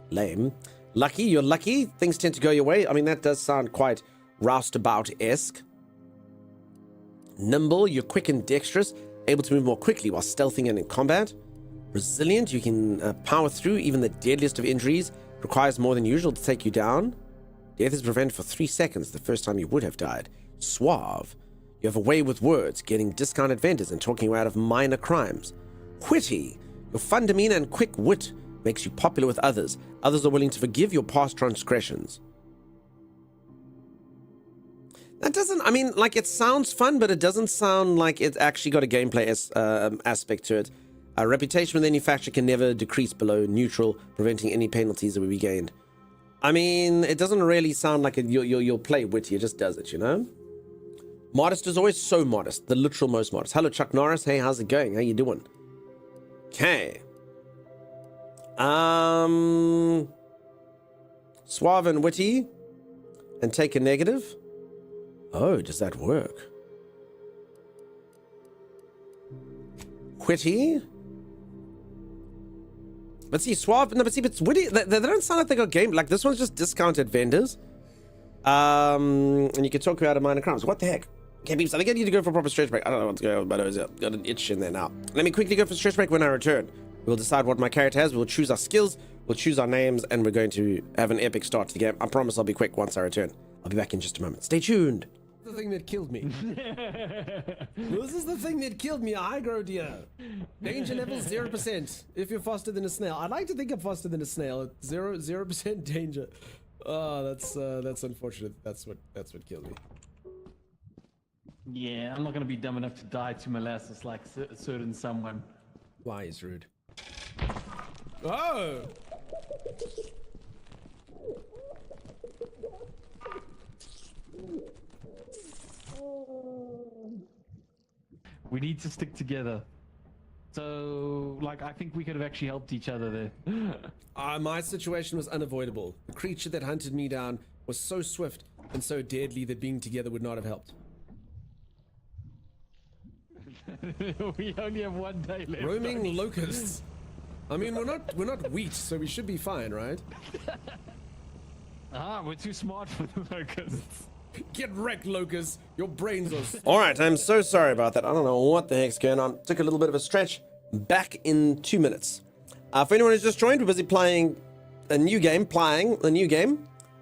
Lame. Lucky. You're lucky. Things tend to go your way. I mean, that does sound quite roustabout-esque. Nimble. You're quick and dexterous. Able to move more quickly while stealthing and in combat. Resilient. You can power through even the deadliest of injuries. Requires more than usual to take you down. Death is prevented for 3 seconds the first time you would have died. Suave. You have a way with words, getting discounted vendors and talking you out of minor crimes. Witty. Your fun demeanor and quick wit makes you popular with others. Others are willing to forgive your past transgressions. That doesn't, I mean, like, it sounds fun, but it doesn't sound like it's actually got a gameplay aspect to it. Reputation with manufacturer can never decrease below neutral, preventing any penalties that will be gained. I mean, it doesn't really sound like you'll play witty, it just does it, you know? Modest is always so modest, the literal most modest. Hello, Chuck Norris. Hey, how's it going? How you doing? Okay. Suave and witty. And take a negative. Oh, does that work? Witty. But see, suave, no, but see, but witty, they don't sound like they got game. Like, this one's just discounted vendors. And you can talk about a minor crimes. What the heck? Okay, peeps, I think I need to go for a proper stretch break. I don't know what's going on with my nose. Got an itch in there now. Let me quickly go for a stretch break. When I return, we'll decide what my character has. We'll choose our skills. We'll choose our names. And we're going to have an epic start to the game. I promise I'll be quick once I return. I'll be back in just a moment. Stay tuned. The thing that killed me. This is the thing that killed me. I grow deer. Danger level 0%. If you're faster than a snail. I'd like to think I'm faster than a snail. 0% danger. Oh, that's unfortunate. That's what killed me. Yeah, I'm not gonna be dumb enough to die to molasses like certain someone. Why is rude? Oh! We need to stick together. So, like, I think we could have actually helped each other there. My situation was unavoidable. The creature that hunted me down was so swift and so deadly that being together would not have helped. We only have 1 day left. Roaming locusts. I mean, we're not wheat, so we should be fine, right? We're too smart for the locusts. Get wrecked, locusts. Your brains are... All right, I'm so sorry about that. I don't know what the heck's going on. Took a little bit of a stretch. Back in 2 minutes. For anyone who's just joined, we're busy playing a new game.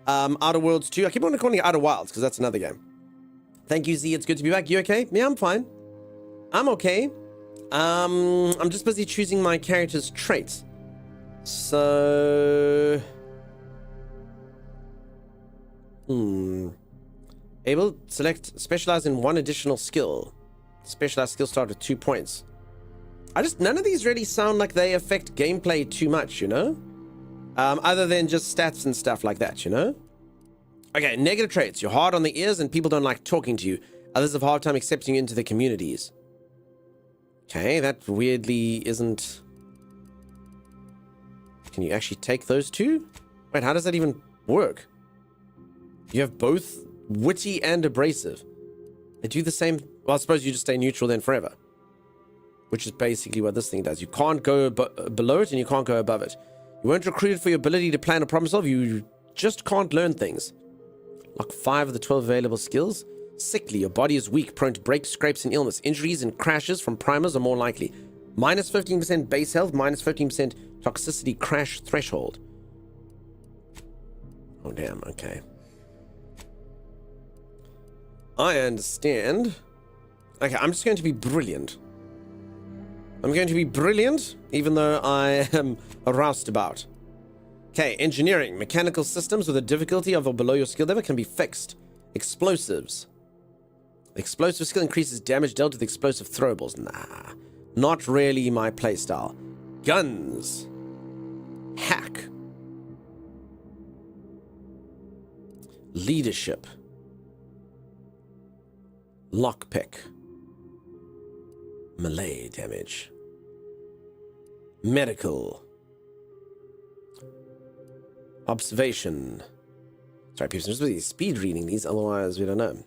Outer Worlds 2. I keep on calling it Outer Wilds because that's another game. Thank you, Z. It's good to be back. You okay? Yeah, I'm fine. I'm okay. I'm just busy choosing my character's traits. So... Able, select, specialize in one additional skill. Specialized skill start with 2 points. None of these really sound like they affect gameplay too much, you know? Other than just stats and stuff like that, you know? Okay, negative traits. You're hard on the ears and people don't like talking to you. Others have a hard time accepting you into their communities. Okay, that weirdly isn't... Can you actually take those two? Wait, how does that even work? You have both witty and abrasive. They do the same... Well, I suppose you just stay neutral then forever. Which is basically what this thing does. You can't go below it and you can't go above it. You weren't recruited for your ability to plan or problem solve. You just can't learn things. Like 5 of the 12 available skills. Sickly. Your body is weak, prone to breaks, scrapes, and illness. Injuries and crashes from primers are more likely. Minus 15% base health, minus 15% toxicity crash threshold. Oh, damn. Okay. I understand. Okay, I'm just going to be brilliant. I'm going to be brilliant, even though I am a roustabout. Okay, engineering. Mechanical systems with a difficulty of or below your skill level can be fixed. Explosives. Explosive skill increases damage dealt with explosive throwables. Nah, not really my playstyle. Guns. Hack. Leadership. Lockpick. Melee damage. Medical. Observation. Sorry, people, just really speed reading these, otherwise we don't know.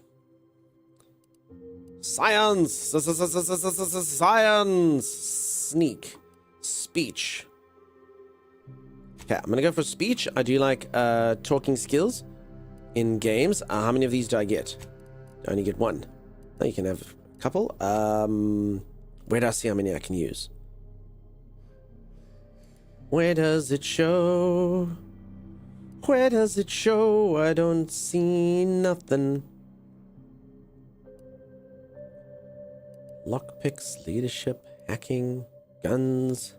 Science! Science! Sneak. Speech. Okay, I'm gonna go for speech. I do like talking skills in games. How many of these do I get? I only get one. No, you can have a couple. Where do I see how many I can use? Where does it show? Where does it show? I don't see nothing. Lockpicks, leadership, hacking, guns.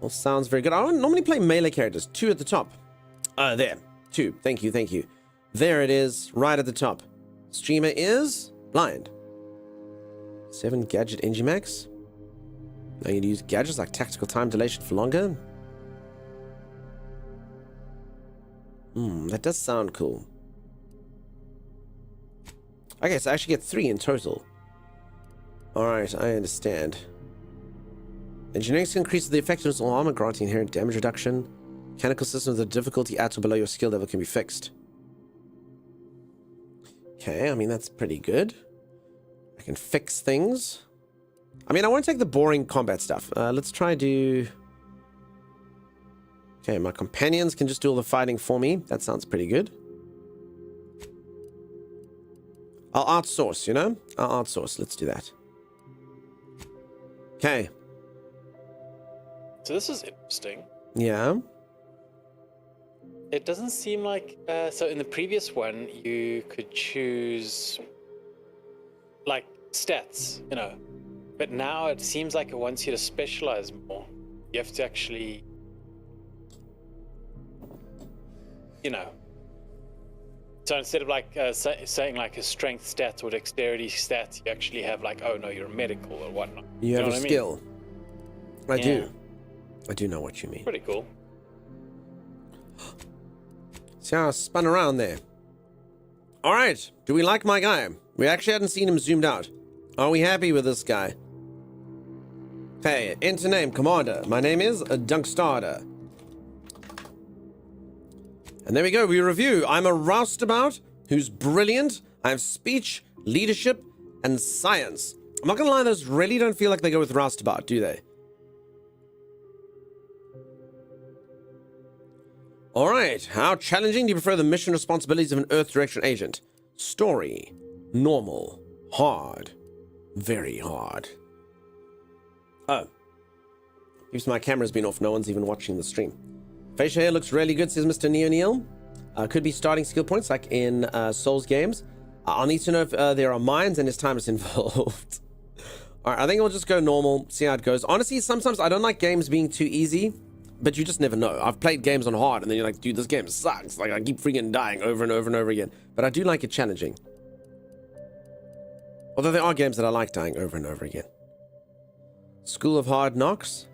All sounds very good. I don't normally play melee characters. 2 at the top. There. 2. Thank you, thank you. There it is, right at the top. Streamer is blind. 7 gadget Engimax. Now you'd use gadgets like tactical time dilation for longer. That does sound cool. Okay, so I actually get 3 in total. Alright, I understand. Engineering skill increases the effectiveness of armor, granting inherent damage reduction. Mechanical systems with a difficulty at or below your skill level can be fixed. Okay, I mean, that's pretty good. I can fix things. I mean, I want to take the boring combat stuff. Let's try do... Okay, my companions can just do all the fighting for me. That sounds pretty good. I'll outsource, you know? I'll outsource. Let's do that. Okay. So this is interesting. Yeah. It doesn't seem like... so in the previous one, you could choose... like, stats, you know. But now it seems like it wants you to specialize more. You have to actually... you know. So instead of like saying like a strength stat or dexterity stat, you actually have like, oh no, you're medical or whatnot. You have a skill. I Yeah. do. I do know what you mean. Pretty cool. See how I spun around there. Alright, do we like my guy? We actually hadn't seen him zoomed out. Are we happy with this guy? Hey, enter name, Commander. My name is Dunkstarter. And there we go, we review. I'm a roustabout who's brilliant. I have speech, leadership, and science. I'm not gonna lie, those really don't feel like they go with roustabout, do they? Alright, how challenging do you prefer the mission responsibilities of an Earth Direction agent? Story. Normal. Hard. Very hard. Oh. Keeps my camera's been off, no one's even watching the stream. Facial hair looks really good, says Mr. Neil. Could be starting skill points like in Souls games. I'll need to know if there are mines and his time is involved. Alright, I think we'll just go normal, see how it goes. Honestly, sometimes I don't like games being too easy, but you just never know. I've played games on hard and then you're like, dude, this game sucks. Like, I keep freaking dying over and over and over again. But I do like it challenging. Although there are games that I like dying over and over again. School of Hard Knocks.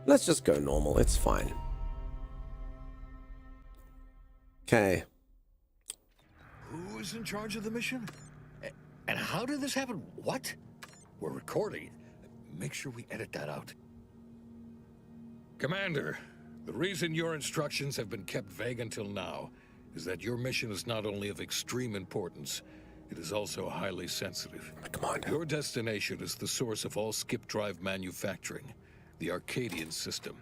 Let's just go normal. It's fine. Okay. Who is in charge of the mission? And how did this happen? What? We're recording. Make sure we edit that out. Commander, the reason your instructions have been kept vague until now is that your mission is not only of extreme importance, it is also highly sensitive. Commander. Your destination is the source of all skip drive manufacturing, the Arcadian system.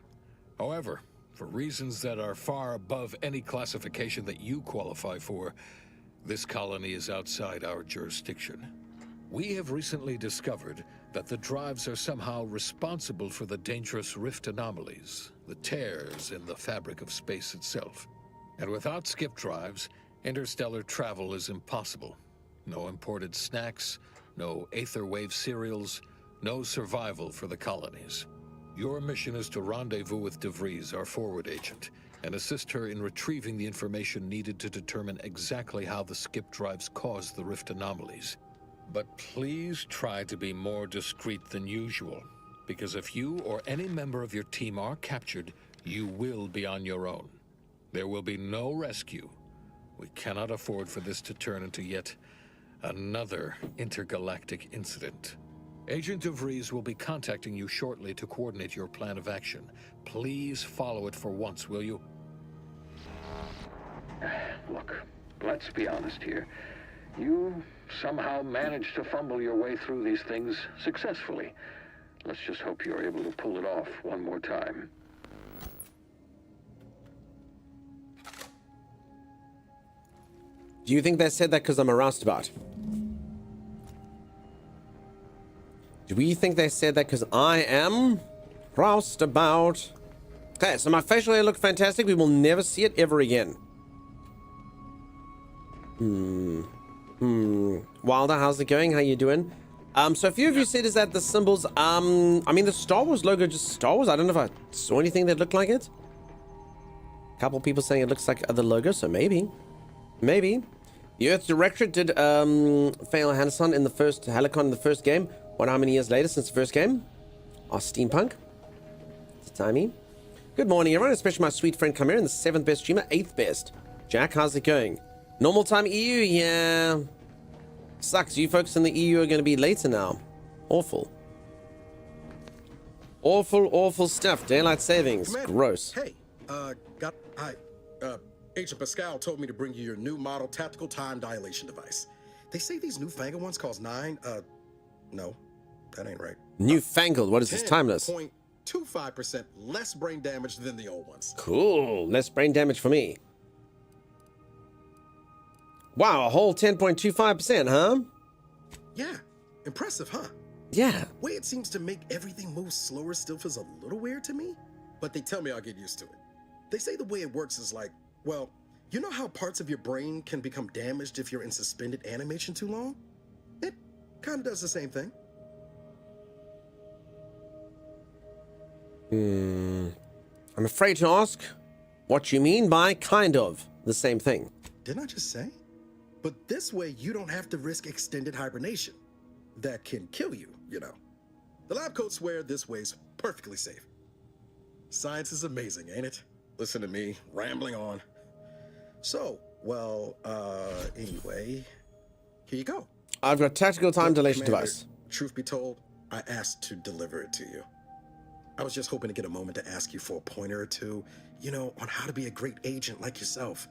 However, for reasons that are far above any classification that you qualify for, this colony is outside our jurisdiction. We have recently discovered that the drives are somehow responsible for the dangerous rift anomalies, the tears in the fabric of space itself. And without skip drives, interstellar travel is impossible. No imported snacks, no aether wave cereals, no survival for the colonies. Your mission is to rendezvous with DeVries, our forward agent, and assist her in retrieving the information needed to determine exactly how the skip drives caused the rift anomalies. But please try to be more discreet than usual, because if you or any member of your team are captured, you will be on your own. There will be no rescue. We cannot afford for this to turn into yet another intergalactic incident. Agent DeVries will be contacting you shortly to coordinate your plan of action. Please follow it for once, will you? Look, let's be honest here. You somehow managed to fumble your way through these things successfully. Let's just hope you're able to pull it off one more time. Do you think they said that because I'm a roustabout? Do we think they said that because I am roustabout? Okay, so my facial hair looked fantastic. We will never see it ever again. Wilder, how's it going? How you doing? So a few of you said is that the symbols, I mean the Star Wars logo, just Star Wars. I don't know if I saw anything that looked like it. A couple people saying it looks like other logo, so maybe. The Earth Directorate did fail Hanson in the first Helicon in the first game. What, how many years later since the first game? Oh, Steampunk. It's timey. Good morning, everyone, especially my sweet friend Kamir in the 7th best streamer, 8th best. Jack, how's it going? Normal time EU, yeah. Sucks, you folks in the EU are going to be later now. Awful. Awful stuff. Daylight savings. Commander, gross. Hey, Agent Pascal told me to bring you your new model tactical time dilation device. They say these newfangled ones cost 9, no, that ain't right. Newfangled, what is this, timeless? 0.25% less brain damage than the old ones. Cool, less brain damage for me. Wow, a whole 10.25%, huh? Yeah, impressive, huh? Yeah. The way it seems to make everything move slower still feels a little weird to me, but they tell me I'll get used to it. They say the way it works is like, well, you know how parts of your brain can become damaged if you're in suspended animation too long? It kind of does the same thing. I'm afraid to ask what you mean by kind of the same thing. Didn't I just say? But this way, you don't have to risk extended hibernation. That can kill you, you know. The lab coats swear this way's perfectly safe. Science is amazing, ain't it? Listen to me, rambling on. So, well, anyway, here you go. I've got tactical time dilation Commander, device. Truth be told, I asked to deliver it to you. I was just hoping to get a moment to ask you for a pointer or two, you know, on how to be a great agent like yourself.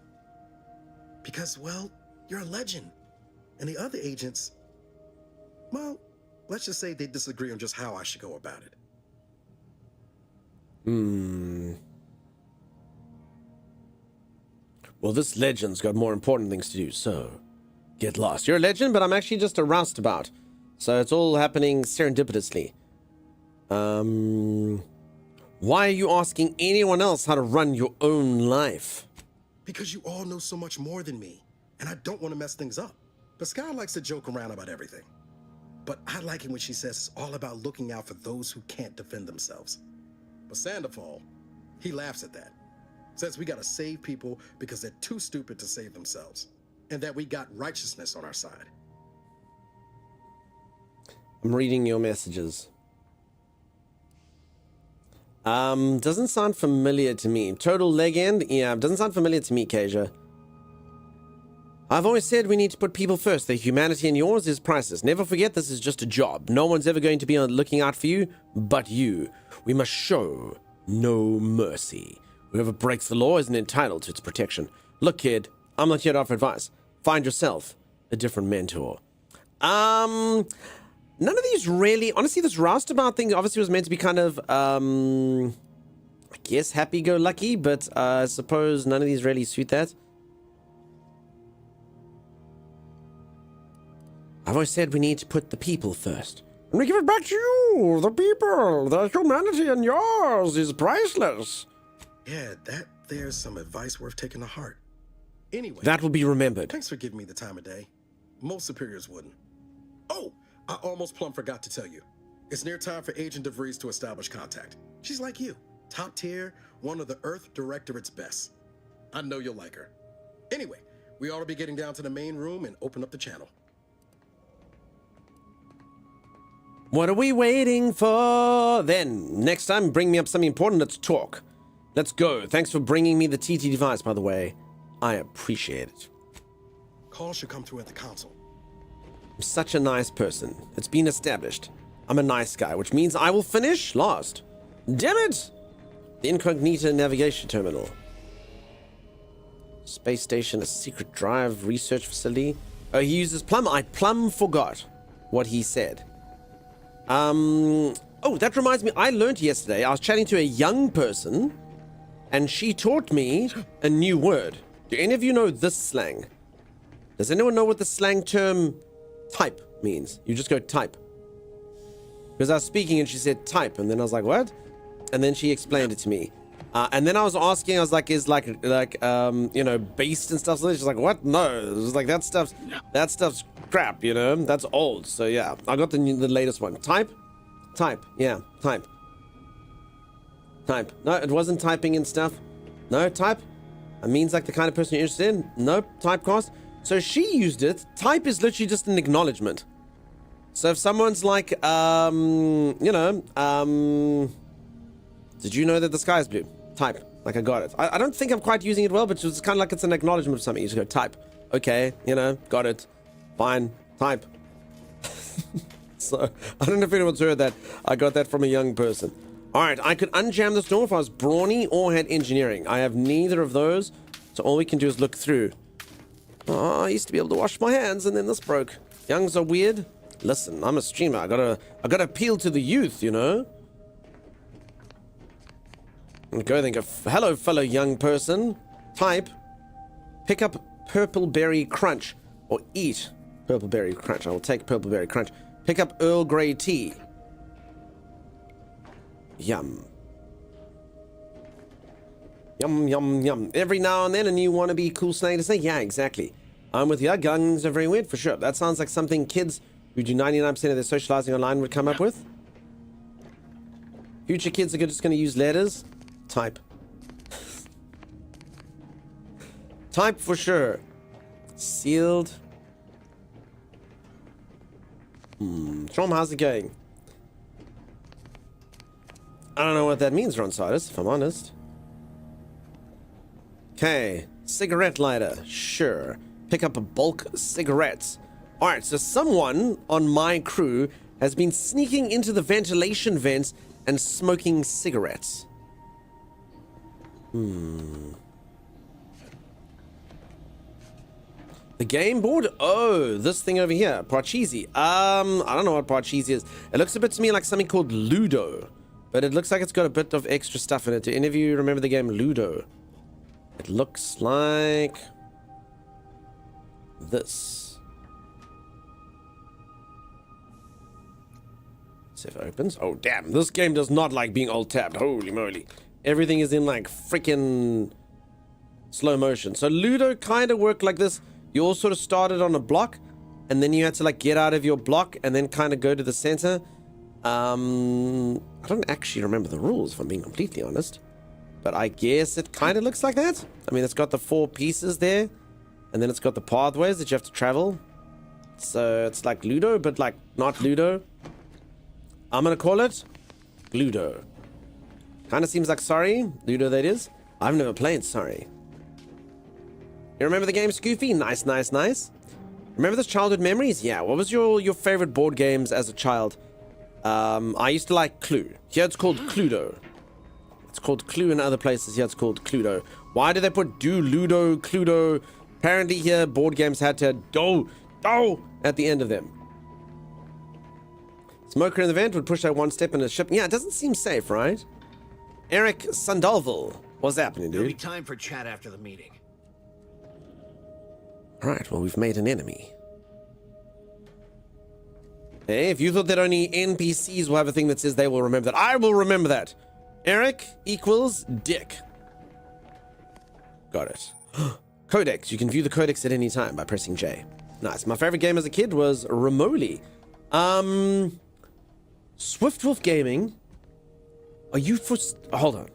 Because, well, you're a legend. And the other agents, well, let's just say they disagree on just how I should go about it. Well, this legend's got more important things to do, so get lost. You're a legend, but I'm actually just a roustabout. So it's all happening serendipitously. Why are you asking anyone else how to run your own life? Because you all know so much more than me, and I don't want to mess things up. Pascal likes to joke around about everything. But I like it when she says it's all about looking out for those who can't defend themselves. But Sandoval, he laughs at that. Says we gotta save people because they're too stupid to save themselves. And that we got righteousness on our side. I'm reading your messages. Doesn't sound familiar to me. Total leg end? Yeah, doesn't sound familiar to me, Kasia. I've always said we need to put people first. Their humanity in yours is priceless. Never forget this is just a job. No one's ever going to be looking out for you but you. We must show no mercy. Whoever breaks the law isn't entitled to its protection. Look, kid, I'm not here to offer advice. Find yourself a different mentor. None of these really... Honestly, this roustabout thing obviously was meant to be kind of, I guess happy-go-lucky, but I suppose none of these really suit that. I've always said we need to put the people first. And we give it back to you, the people. The humanity in yours is priceless. Yeah, there's some advice worth taking to heart. Anyway. That will be remembered. Thanks for giving me the time of day. Most superiors wouldn't. Oh, I almost plumb forgot to tell you. It's near time for Agent DeVries to establish contact. She's like you, top tier, one of the Earth Directorate's best. I know you'll like her. Anyway, we ought to be getting down to the main room and open up the channel. What are we waiting for? Then, next time, bring me up something important. Let's talk. Let's go. Thanks for bringing me the TT device, by the way. I appreciate it. Call should come through at the console. I'm such a nice person. It's been established. I'm a nice guy, which means I will finish last. Damn it! The incognito navigation terminal. Space station, a secret drive research facility. Oh, he uses Plum. I plumb forgot what he said. Oh, that reminds me. I learned yesterday. I was chatting to a young person, and she taught me a new word. Do any of you know this slang? Does anyone know what the slang term type means? You just go type. Because I was speaking and she said type, and then I was like, what? And then she explained it to me. And then I was asking, I was like, is like you know, based and stuff. So she's like, what? No, it was like that stuff's crap, you know, that's old. So yeah, I got the latest one. Type, yeah, type. No, it wasn't typing and stuff. No, type. It means like the kind of person you're interested in. Nope, typecast. So she used it. Type is literally just an acknowledgement. So if someone's like, you know, did you know that the sky is blue? Type. Like, I got it. I don't think I'm quite using it well, but it's kind of like it's an acknowledgement of something. You just go type. Okay, you know, got it. Fine. Type. So, I don't know if anyone's heard that. I got that from a young person. Alright, I could unjam this door if I was brawny or had engineering. I have neither of those, so all we can do is look through. Oh, I used to be able to wash my hands, and then this broke. Youngs are weird. Listen, I'm a streamer. I gotta appeal to the youth, you know? And go think of, hello, fellow young person. Type. Pick up Purple Berry Crunch. Or eat Purple Berry Crunch. I will take Purple Berry Crunch. Pick up Earl Grey tea. Yum. Yum, yum, yum. Every now and then a new wannabe cool slang to say. Yeah, exactly. I'm with you. Guns are very weird, for sure. That sounds like something kids who do 99% of their socializing online would come up with. Future kids are just going to use letters. Type. Type for sure. Sealed. Trom, how's it going? I don't know what that means, Ronsidus, if I'm honest. Okay. Cigarette lighter. Sure. Pick up a bulk cigarettes. Alright, so someone on my crew has been sneaking into the ventilation vents and smoking cigarettes. The game board? Oh, this thing over here. Parcheesi. I don't know what Parcheesi is. It looks a bit to me like something called Ludo. But it looks like it's got a bit of extra stuff in it. Do any of you remember the game Ludo? It looks like this. See if it opens. Oh, damn. This game does not like being alt-tabbed. Holy moly. Everything is in like freaking slow motion. So Ludo kind of worked like this. You all sort of started on a block, and then you had to like get out of your block and then kind of go to the center. I don't actually remember the rules, if I'm being completely honest. But I guess it kind of looks like that. I mean, it's got the 4 pieces there, and then it's got the pathways that you have to travel. So it's like Ludo, but like not Ludo. I'm gonna call it Ludo. Kind of seems like Sorry. Ludo, that is. I've never played Sorry. You remember the game Scoofy? Nice, nice, nice. Remember those childhood memories? Yeah. What was your favorite board games as a child? I used to like Clue. Here it's called Cluedo. It's called Clue in other places. Here it's called Cluedo. Why do they put Do, Ludo, Cluedo? Apparently here board games had to Do at the end of them. Smoker in the vent would push out one step in a ship. Yeah, it doesn't seem safe, right? Eric Sandalville. What's happening, dude? There'll be time for chat after the meeting. Alright, well, we've made an enemy. Hey, if you thought that only NPCs will have a thing that says they will remember that, I will remember that. Eric equals Dick. Got it. Codex. You can view the codex at any time by pressing J. Nice. My favorite game as a kid was Remoli. Swiftwolf Gaming, are you for... Hold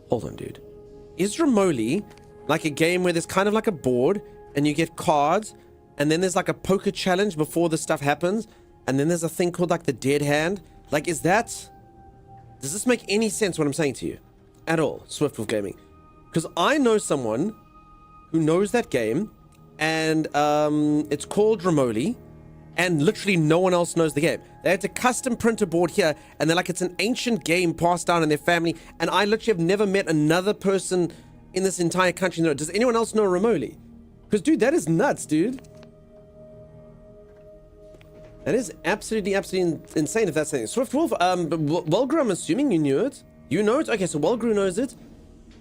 on, dude. Is Remoli like a game where there's kind of like a board and you get cards and then there's like a poker challenge before the stuff happens and then there's a thing called like the dead hand? Like, is that... Does this make any sense what I'm saying to you? At all, Swiftwolf Gaming? Because I know someone who knows that game, and it's called Remoli, and literally no one else knows the game. They had to custom print a board here, and they're like, it's an ancient game passed down in their family, and I literally have never met another person in this entire country know. Does anyone else know Remoli? Because, dude, that is nuts, dude. That is absolutely insane if that's something. Swiftwolf, Welgru, I'm assuming you knew it. You know it? Okay, so Welgru knows it.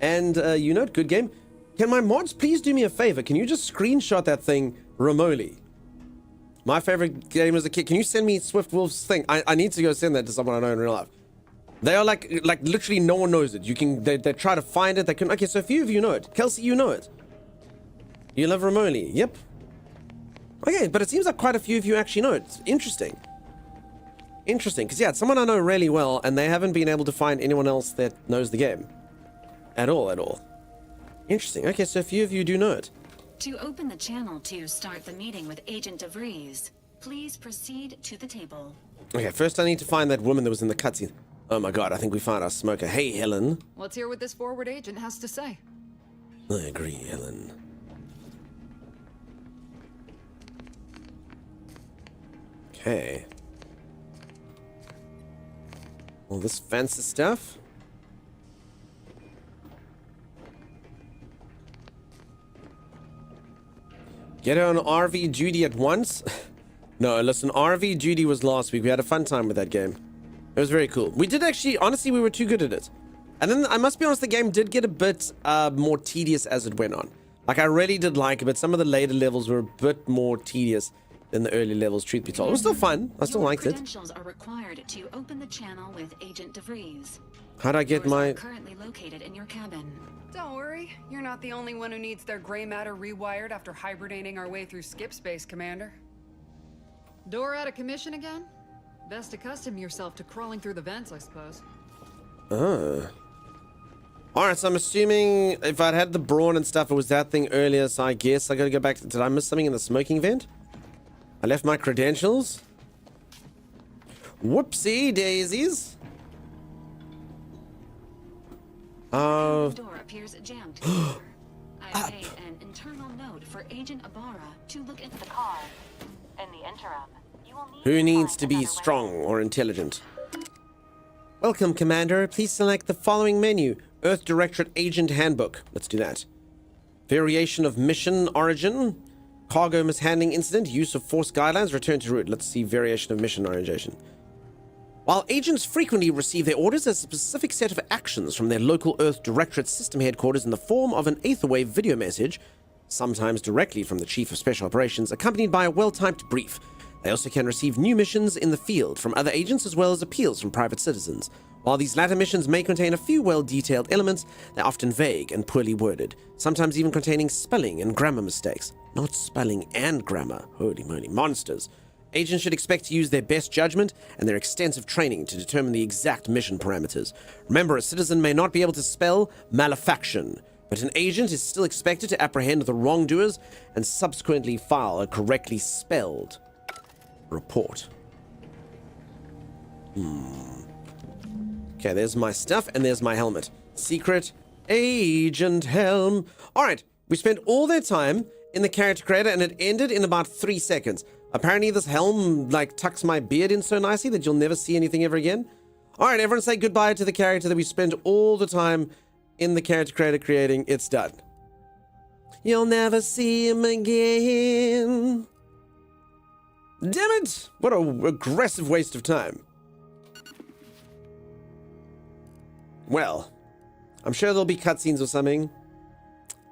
And you know it, good game. Can my mods please do me a favor? Can you just screenshot that thing, Remoli? My favorite game as a kid. Can you send me Swiftwolf's thing? I need to go send that to someone I know in real life. They are like literally no one knows it. You can, they try to find it. They can, okay, so a few of you know it. Kelsey, you know it. You love Remoli. Yep. Okay, but it seems like quite a few of you actually know it. It's interesting. Interesting, because yeah, it's someone I know really well, and they haven't been able to find anyone else that knows the game. At all. Interesting. Okay, so a few of you do know it. To open the channel to start the meeting with Agent DeVries, please proceed to the table. Okay, first I need to find that woman that was in the cutscene. Oh my god, I think we found our smoker. Hey, Helen. Let's hear what this forward agent has to say. I agree, Helen. Okay. All this fancy stuff. Get her on RV duty at once? No, listen, RV duty was last week. We had a fun time with that game. It was very cool. We did actually, honestly, we were too good at it. And then, I must be honest, the game did get a bit more tedious as it went on. Like, I really did like it, but some of the later levels were a bit more tedious than the early levels, truth be told. It was still fun. I still liked it. Credentials are required to open the channel with Agent DeVries. How'd I get my... Currently located in your cabin. Don't worry, you're not the only one who needs their gray matter rewired after hibernating our way through skip space, Commander. Door out of commission again? Best accustom yourself to crawling through the vents, I suppose. Alright, so I'm assuming if I'd had the brawn and stuff, it was that thing earlier, so I guess I gotta go back to... Did I miss something in the smoking vent? I left my credentials? Whoopsie daisies. The door appears jammed. I made an internal note for Agent Ibarra to look into the car. In the interim, you will need... Who needs to be strong or intelligent? Welcome, Commander. Please select the following menu. Earth Directorate Agent Handbook. Let's do that. Variation of mission origin. Cargo mishandling incident. Use of force guidelines. Return to route. Let's see variation of mission orientation. While agents frequently receive their orders as a specific set of actions from their local Earth Directorate system headquarters in the form of an Aetherwave video message, sometimes directly from the Chief of Special Operations, accompanied by a well-typed brief, they also can receive new missions in the field from other agents as well as appeals from private citizens. While these latter missions may contain a few well-detailed elements, they're often vague and poorly worded, sometimes even containing spelling and grammar mistakes. Not spelling and grammar. Holy moly, monsters. Agents should expect to use their best judgment and their extensive training to determine the exact mission parameters. Remember, a citizen may not be able to spell malefaction, but an agent is still expected to apprehend the wrongdoers and subsequently file a correctly spelled report. Okay, there's my stuff and there's my helmet. Secret Agent Helm. Alright, we spent all that time in the character creator and it ended in about 3 seconds. Apparently this helm like tucks my beard in so nicely that you'll never see anything ever again. Alright, everyone say goodbye to the character that we spent all the time in the character creator creating. It's done. You'll never see him again. Damn it! What a aggressive waste of time. Well, I'm sure there'll be cutscenes or something.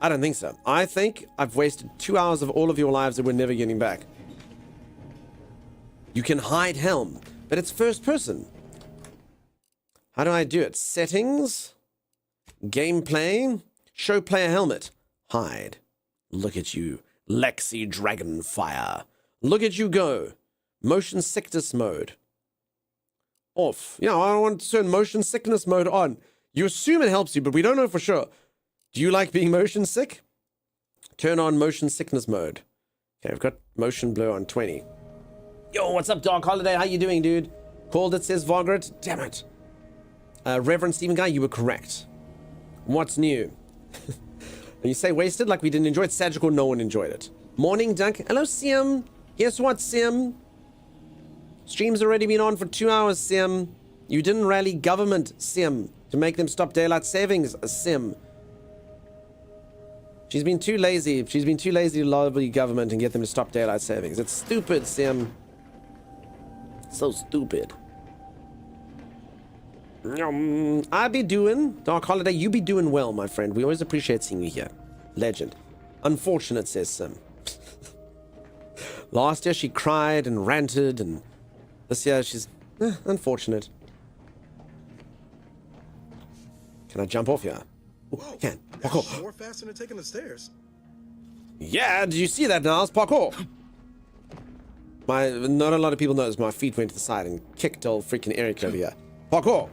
I don't think so. I think I've wasted 2 hours of all of your lives that we're never getting back. You can hide helm, but it's first person. How do I do it? Settings, gameplay, show player helmet, hide. Look at you, Lexi Dragonfire. Look at you go. Motion sickness mode. Off. Yeah, I want to turn motion sickness mode on. You assume it helps you, but we don't know for sure. Do you like being motion sick? Turn on motion sickness mode. Okay, I've got motion blur on 20. Yo, what's up, Dark Holiday? How you doing, dude? Called it, says Vargrit. Damn it. Reverend Stephen Guy, you were correct. What's new? And you say wasted like we didn't enjoy it. Sagittal, no one enjoyed it. Morning, Dunk. Hello, Sim. Guess what, Sim? Stream's already been on for 2 hours, Sim. You didn't rally government, Sim, to make them stop daylight savings, Sim. She's been too lazy. She's been too lazy to lobby government and get them to stop daylight savings. It's stupid, Sim. So stupid. I be doing, Dark Holiday, you be doing well, my friend. We always appreciate seeing you here. Legend. Unfortunate, says Sim. Last year she cried and ranted, and this year she's unfortunate. Can I jump off here? Ooh, I can. Parkour. More faster than taking the stairs. Yeah, did you see that, Niles? Parkour. Not a lot of people noticed my feet went to the side and kicked old freaking Eric over here. Parkour.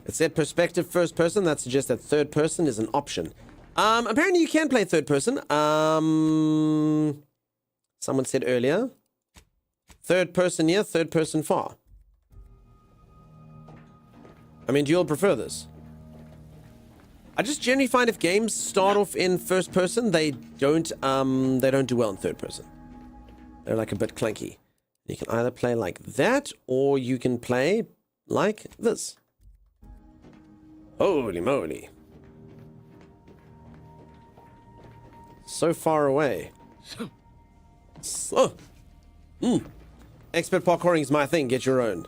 It said perspective first person. That suggests that third person is an option. Apparently you can play third person. Someone said earlier. Third person near, third person far. I mean, do you all prefer this? I just generally find if games start off in first person, they don't do well in third person. They're like a bit clunky. You can either play like that, or you can play like this. Holy moly. So far away. Expert parkouring is my thing. Get your own.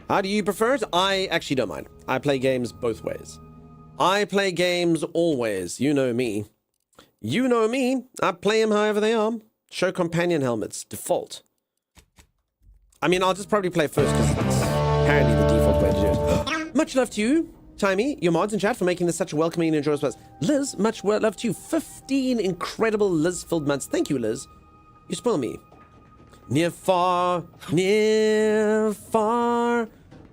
How do you prefer it? I actually don't mind. I play games both ways. I play games always. You know me. You know me. I play them however they are. Show companion helmets. Default. I mean, I'll just probably play first because it's apparently the default way to do it. Much love to you, Timey, your mods in chat, for making this such a welcoming and enjoyable place. Liz, much love to you. 15 incredible Liz-filled months. Thank you, Liz. You spoil me. Near, far,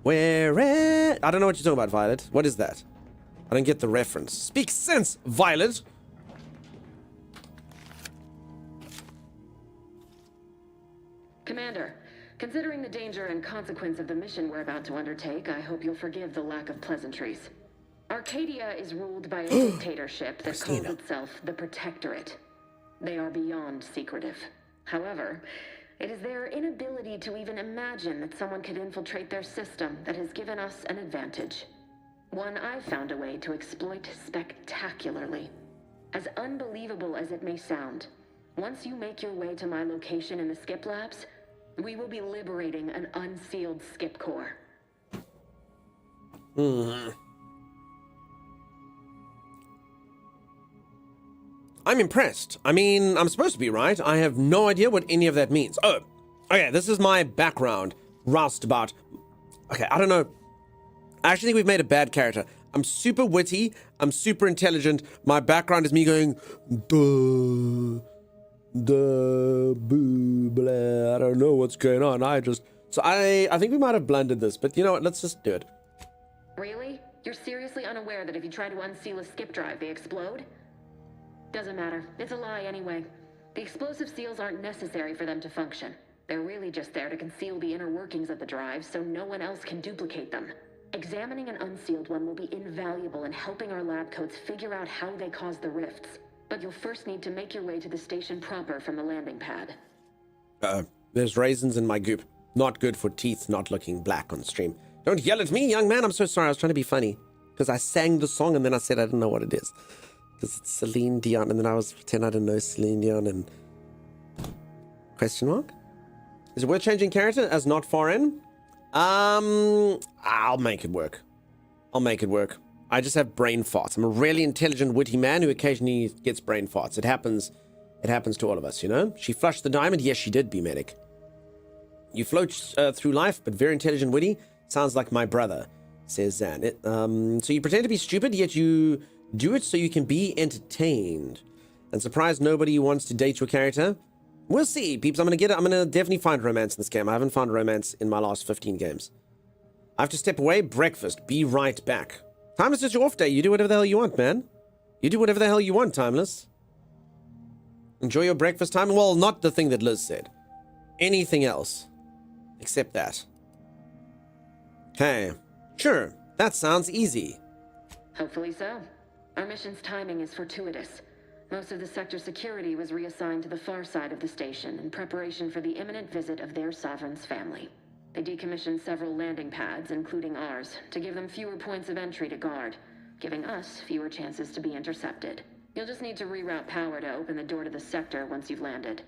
where... I don't know what you're talking about, Violet. What is that? I don't get the reference. Speak sense, Violet. Commander, considering the danger and consequence of the mission we're about to undertake, I hope you'll forgive the lack of pleasantries. Arcadia is ruled by a dictatorship that calls itself the Protectorate. They are beyond secretive. However, it is their inability to even imagine that someone could infiltrate their system that has given us an advantage. One I've found a way to exploit spectacularly. As unbelievable as it may sound, once you make your way to my location in the Skip Labs, we will be liberating an unsealed Skip core. I'm impressed. I mean, I'm supposed to be, right? I have no idea what any of that means. Oh, okay, this is my background. Roustabout. Okay, I don't know. I actually think we've made a bad character. I'm super witty. I'm super intelligent. My background is me going, duh, boo, blah. I don't know what's going on. So I think we might have blundered this, but you know what? Let's just do it. Really? You're seriously unaware that if you try to unseal a skip drive, they explode? Doesn't matter. It's a lie anyway. The explosive seals aren't necessary for them to function. They're really just there to conceal the inner workings of the drive so no one else can duplicate them. Examining an unsealed one will be invaluable in helping our lab coats figure out how they cause the rifts. But you'll first need to make your way to the station proper from the landing pad. There's raisins in my goop. Not good for teeth not looking black on stream. Don't yell at me, young man. I'm so sorry. I was trying to be funny. Because I sang the song and then I said I didn't know what it is. Because it's Celine Dion, and then I was pretending I didn't know Celine Dion and... Question mark? Is it worth changing character as not foreign? I'll make it work. I'll make it work. I just have brain farts. I'm a really intelligent, witty man who occasionally gets brain farts. It happens to all of us, you know? She flushed the diamond. Yes, she did, B-Medic. You float through life, but very intelligent, witty. Sounds like my brother, says Zan. So you pretend to be stupid, yet you do it so you can be entertained. And surprise nobody who wants to date your character. We'll see, peeps. I'm gonna definitely find romance in this game. I haven't found romance in my last 15 games. I have to step away. Breakfast. Be right back. Timeless, it's your off day. You do whatever the hell you want, man. You do whatever the hell you want, Timeless. Enjoy your breakfast time. Well, not the thing that Liz said. Anything else. Except that. Okay. Sure. That sounds easy. Hopefully so. Our mission's timing is fortuitous. Most of the sector security was reassigned to the far side of the station in preparation for the imminent visit of their sovereign's family. They decommissioned several landing pads, including ours, to give them fewer points of entry to guard, giving us fewer chances to be intercepted. You'll just need to reroute power to open the door to the sector once you've landed.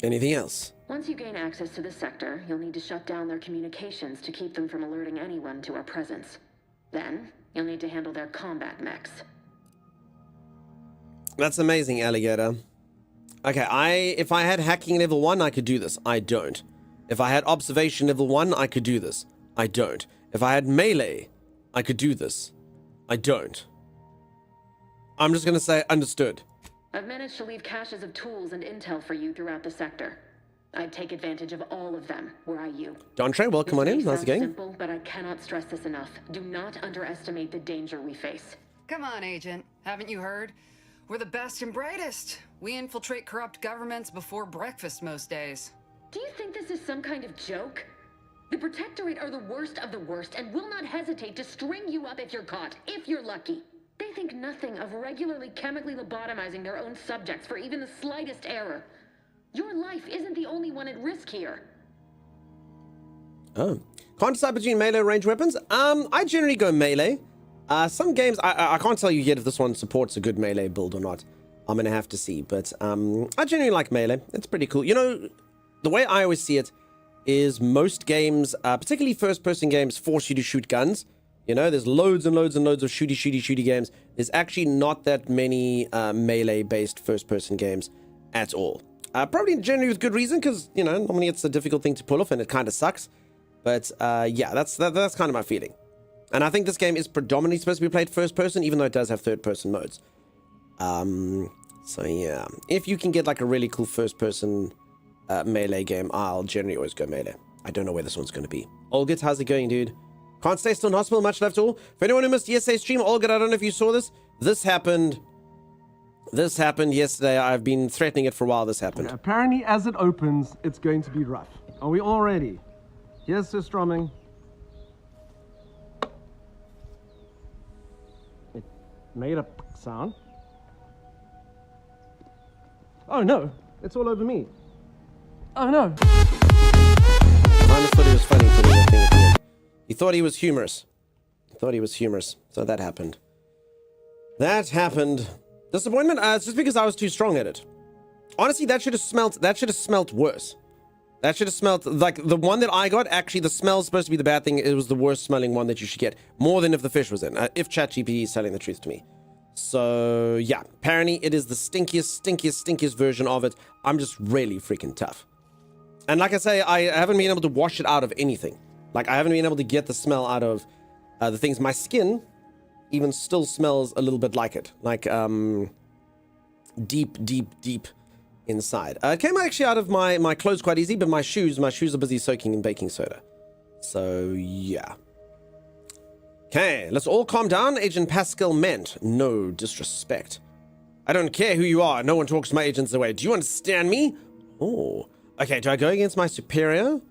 Anything else? Once you gain access to the sector, you'll need to shut down their communications to keep them from alerting anyone to our presence. Then, you'll need to handle their combat mechs. That's amazing, Alligator. Okay, if I had hacking level 1, I could do this. I don't. If I had observation level 1, I could do this. I don't. If I had melee, I could do this. I don't. I'm just gonna say understood. I've managed to leave caches of tools and intel for you throughout the sector. I'd take advantage of all of them, were I you. Dontre, welcome on in. How's it going? Simple, but I cannot stress this enough. Do not underestimate the danger we face. Come on, Agent. Haven't you heard? We're the best and brightest. We infiltrate corrupt governments before breakfast most days. Do you think this is some kind of joke? The Protectorate are the worst of the worst and will not hesitate to string you up if you're caught, if you're lucky. They think nothing of regularly chemically lobotomizing their own subjects for even the slightest error. Your life isn't the only one at risk here. Oh. Can't decide between melee and range weapons? I generally go melee. Some games, I can't tell you yet if this one supports a good melee build or not. I'm gonna have to see, but I generally like melee. It's pretty cool. You know, the way I always see it is most games, particularly first-person games, force you to shoot guns. You know, there's loads and loads and loads of shooty games. There's actually not that many melee-based first-person games at all. Probably generally with good reason, because, you know, normally it's a difficult thing to pull off and it kind of sucks. But yeah, that's kind of my feeling. And I think this game is predominantly supposed to be played first-person, even though it does have third-person modes. So yeah, if you can get like a really cool first-person melee game, I'll generally always go melee. I don't know where this one's going to be. Olgit, how's it going, dude? Can't stay still in hospital, much left all. For anyone who missed yesterday's stream, Olgit, I don't know if you saw this. This happened yesterday. I've been threatening it for a while. This happened. Okay, apparently, as it opens, it's going to be rough. Are we all ready? Here's Sir Strumming. It made a sound. Oh no, it's all over me. Oh no. I just thought he was funny for the thing at the end. He thought he was humorous. So that happened. Disappointment? It's just because I was too strong at it. Honestly, that should have smelt worse. That should have smelled like the one that I got. Actually, the smell's supposed to be the bad thing. It was the worst smelling one that you should get. More than if the fish was in. If ChatGPT is telling the truth to me. So yeah, apparently it is the stinkiest version of it. I'm just really freaking tough. And like I say, I haven't been able to wash it out of anything. Like I haven't been able to get the smell out of the things. My skin even still smells a little bit like it. Like deep inside. It came actually out of my clothes quite easy, but my shoes are busy soaking in baking soda. So yeah. Okay, let's all calm down. Agent Pascal meant no disrespect. I don't care who you are. No one talks to my agents that way. Do you understand me? Oh. Okay, do I go against my superior?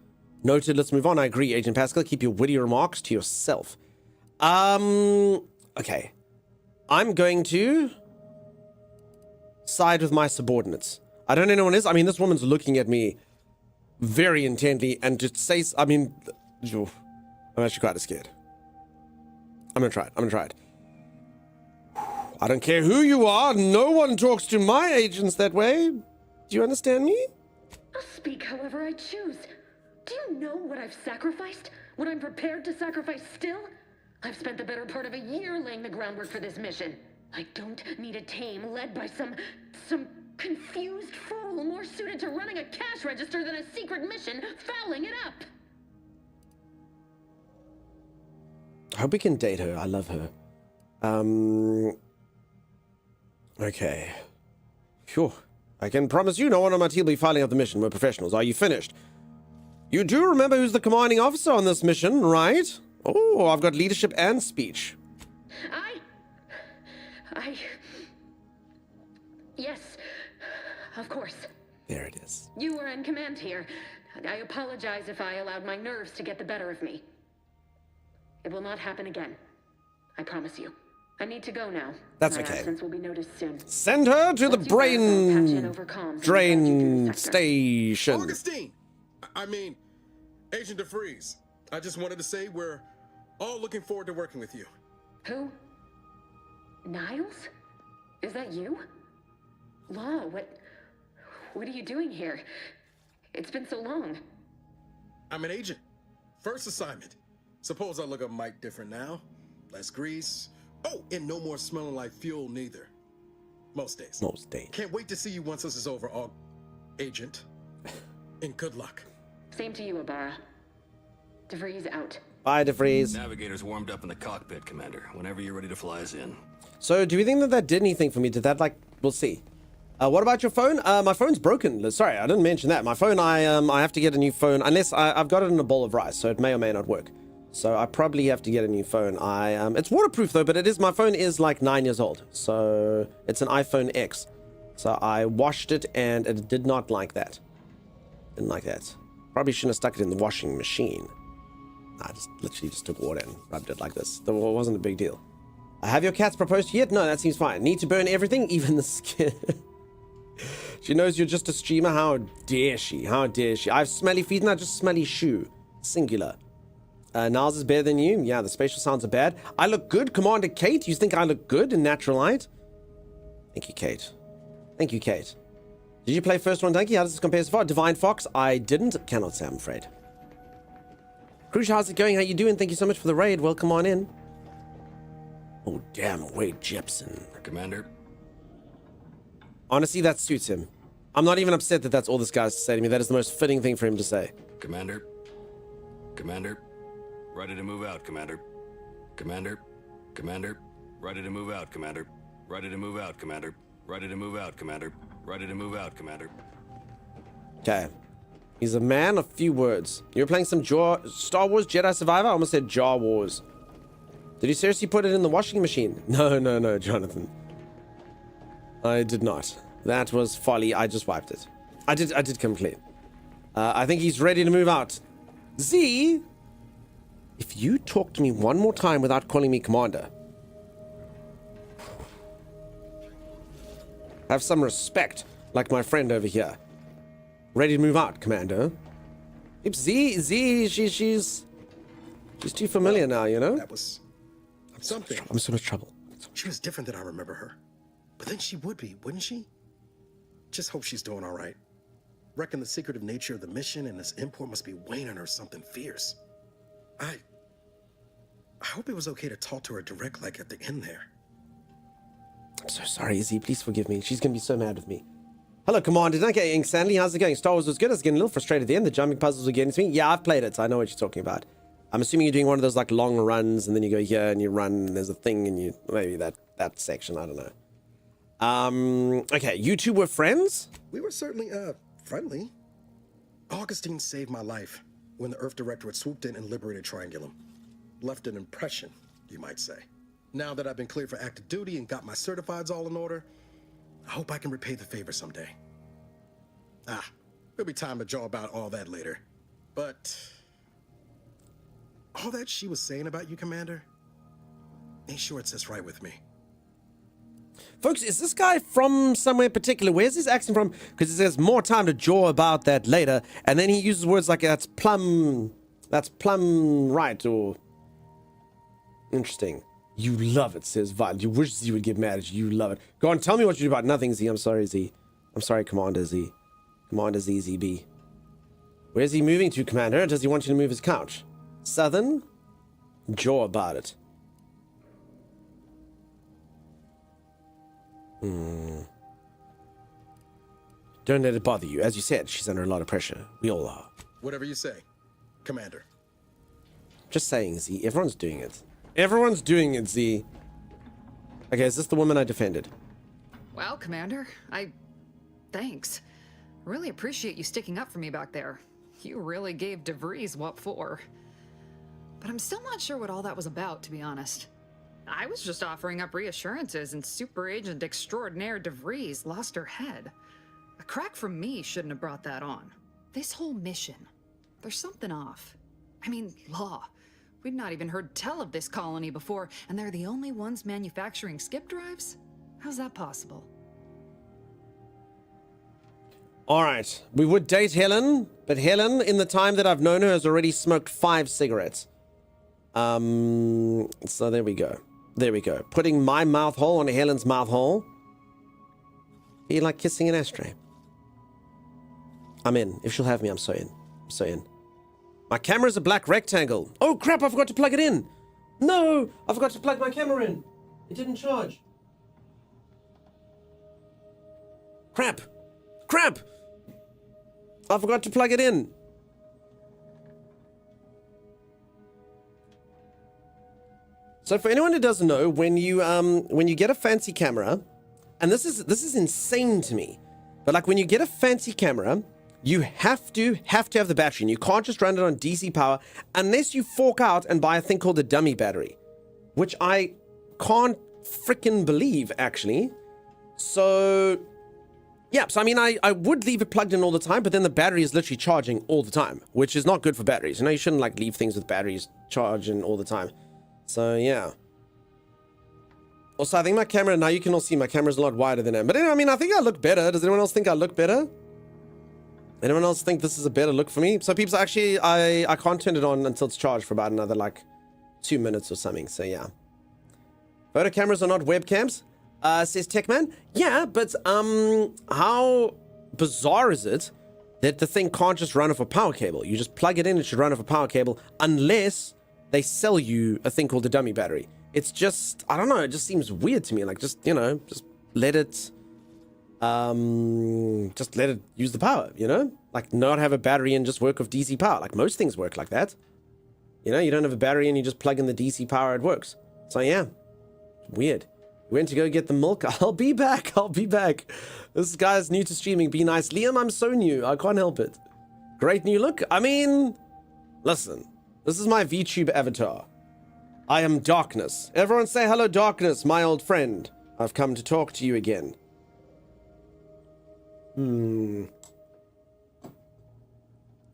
Noted, let's move on. I agree, Agent Pascal. Keep your witty remarks to yourself. Okay. I'm going to side with my subordinates. I don't know anyone is. I mean, this woman's looking at me very intently and just says, I mean, I'm actually quite scared. I'm gonna try it. I don't care who you are. No one talks to my agents that way. Do you understand me? I'll speak however I choose. Do you know what I've sacrificed? What I'm prepared to sacrifice still? I've spent the better part of a year laying the groundwork for this mission. I don't need a team led by some confused fool more suited to running a cash register than a secret mission fouling it up. I hope we can date her. I love her. Okay. Phew. I can promise you no one on my team will be filing out the mission. We're professionals. Are you finished? You do remember who's the commanding officer on this mission, right? Oh, I've got leadership and speech. Yes, of course. There it is. You were in command here. I apologize if I allowed my nerves to get the better of me. It will not happen again. I promise you. I need to go now. That's my okay. absence will be noticed soon. Send her to the brain drain sector. station. Augustine! Agent DeFreeze. I just wanted to say we're all looking forward to working with you. Who? Niles? Is that you? Law, what are you doing here? It's been so long. I'm an agent. First assignment. Suppose I look a mite different now. Less grease. Oh, and no more smelling like fuel neither. Most days. Most days. Can't wait to see you once this is over, Agent. And good luck. Same to you, Ibarra. DeVries out. Bye, DeVries. Navigator's warmed up in the cockpit, Commander. Whenever you're ready to fly us in. So, do you think that did anything for me? Did that, we'll see. What about your phone? My phone's broken. Sorry, I didn't mention that. My phone, I have to get a new phone, unless I've got it in a bowl of rice, so it may or may not work. So I probably have to get a new phone. It's waterproof though, but my phone is like 9 years old. So it's an iPhone X. So I washed it and it did not like that. Didn't like that. Probably shouldn't have stuck it in the washing machine. I just literally just took water and rubbed it like this. It wasn't a big deal. Have your cats proposed yet? No, that seems fine. Need to burn everything, even the skin. She knows you're just a streamer. How dare she? How dare she? I have smelly feet and I just smelly shoe. Singular. Niles is better than you. Yeah, the spatial sounds are bad. I look good, Commander Kate. You think I look good in natural light? Thank you, Kate. Thank you, Kate. Did you play First One Donkey? How does this compare so far? Divine Fox? I didn't. Cannot say, I'm afraid. Crush, how's it going? How you doing? Thank you so much for the raid. Welcome on in. Oh, damn. Wade Jepson. Commander. Honestly, that suits him. I'm not even upset that that's all this guy's to say to me. That is the most fitting thing for him to say. Commander. Commander. Ready to move out, Commander. Commander. Commander. Ready to move out, Commander. Ready to move out, Commander. Ready to move out, Commander. Ready to move out, Commander. Okay. He's a man of few words. You were playing some Star Wars Jedi Survivor? I almost said Jar Wars. Did you seriously put it in the washing machine? No, Jonathan. I did not. That was folly. I just wiped it. I did come clean. I think he's ready to move out. Z, if you talk to me one more time without calling me Commander, have some respect, like my friend over here. Ready to move out, Commander. Yep, Z, she's too familiar now, you know? That was something. I'm in so much trouble. She was different than I remember her. But then she would be, wouldn't she? Just hope she's doing all right. Reckon the secretive nature of the mission and this import must be weighing on her something fierce. I hope it was okay to talk to her direct like at the end there. I'm so sorry, Izzy. Please forgive me. She's going to be so mad with me. Hello, Commander. Okay, Ink Stanley, how's it going? Star Wars was good. I was getting a little frustrated at the end. The jumping puzzles were getting to me. Yeah, I've played it, so I know what you're talking about. I'm assuming you're doing one of those like long runs, and then you go here and you run, and there's a thing, and you maybe that section. I don't know. Okay, you two were friends? We were certainly, friendly. Augustine saved my life when the Earth Directorate swooped in and liberated Triangulum. Left an impression, you might say. Now that I've been cleared for active duty and got my certifieds all in order, I hope I can repay the favor someday. There'll be time to jaw about all that later. But all that she was saying about you, Commander, ain't sure it sits right with me. Folks, is this guy from somewhere particular? Where's his accent from? Because it says more time to jaw about that later, and then he uses words like that's plumb right, or interesting. You love it, says Violet. You wish Z would get mad at you. You love it. Go on, tell me what you do about nothing, Z. I'm sorry, Z. I'm sorry, Commander Z. Commander ZZB. Where's he moving to, Commander? Does he want you to move his couch? Southern? Jaw about it. Don't let it bother you. As you said, she's under a lot of pressure. We all are. Whatever you say, Commander. Just saying, Z. Everyone's doing it. Everyone's doing it, Z. Okay, is this the woman I defended? Wow, Commander. Thanks. Really appreciate you sticking up for me back there. You really gave DeVries what for. But I'm still not sure what all that was about, to be honest. I was just offering up reassurances, and Super Agent Extraordinaire DeVries lost her head. A crack from me shouldn't have brought that on. This whole mission, there's something off. I mean, law. We'd not even heard tell of this colony before, and they're the only ones manufacturing skip drives? How's that possible? All right, we would date Helen, but Helen, in the time that I've known her, has already smoked 5 cigarettes. So there we go. There we go. Putting my mouth hole on Helen's mouth hole. Be like kissing an ashtray. I'm in. If she'll have me, I'm so in. I'm so in. My camera's a black rectangle. Oh crap, I forgot to plug it in. No, I forgot to plug my camera in. It didn't charge. Crap. Crap. I forgot to plug it in. So for anyone who doesn't know, when you get a fancy camera, and this is insane to me, but like when you get a fancy camera, you have to have the battery, and you can't just run it on DC power unless you fork out and buy a thing called a dummy battery, which I can't freaking believe, actually. So yeah, so I mean, I would leave it plugged in all the time, but then the battery is literally charging all the time, which is not good for batteries. You know, you shouldn't like leave things with batteries charging all the time. So yeah. Also, I think my camera, now you can all see my camera's a lot wider than it. But anyway, I mean, I think I look better. Does anyone else think I look better? Anyone else think this is a better look for me? So people, actually, I can't turn it on until it's charged for about another like 2 minutes or something. So yeah. Photo cameras are not webcams. Says Techman. Yeah, but how bizarre is it that the thing can't just run off a power cable? You just plug it in, it should run off a power cable, unless they sell you a thing called a dummy battery. It's just, I don't know, it just seems weird to me. Like, just, you know, just let it use the power, you know? Like, not have a battery and just work with DC power. Like, most things work like that. You know, you don't have a battery and you just plug in the DC power, it works. So yeah, weird. Went to go get the milk. I'll be back. I'll be back. This guy's new to streaming. Be nice. Liam, I'm so new. I can't help it. Great new look. I mean, listen. This is my VTube avatar. I am Darkness. Everyone say hello, Darkness, my old friend. I've come to talk to you again.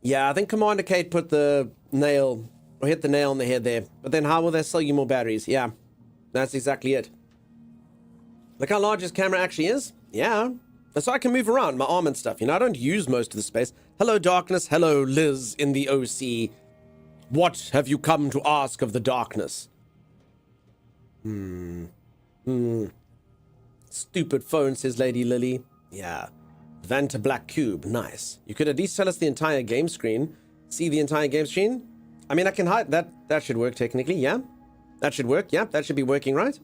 Yeah, I think Commander Kate put the nail, or hit the nail on the head there. But then how will they sell you more batteries? Yeah, that's exactly it. Look how large this camera actually is. Yeah. So I can move around my arm and stuff. You know, I don't use most of the space. Hello, Darkness. Hello, Liz in the OC. What have you come to ask of the Darkness? Stupid phone, says Lady Lily. Yeah. Vanta Black Cube. Nice. You could at least tell us the entire game screen. See the entire game screen? I mean, I can hide that. That should work technically, yeah? That should work, yeah? That should be working, right?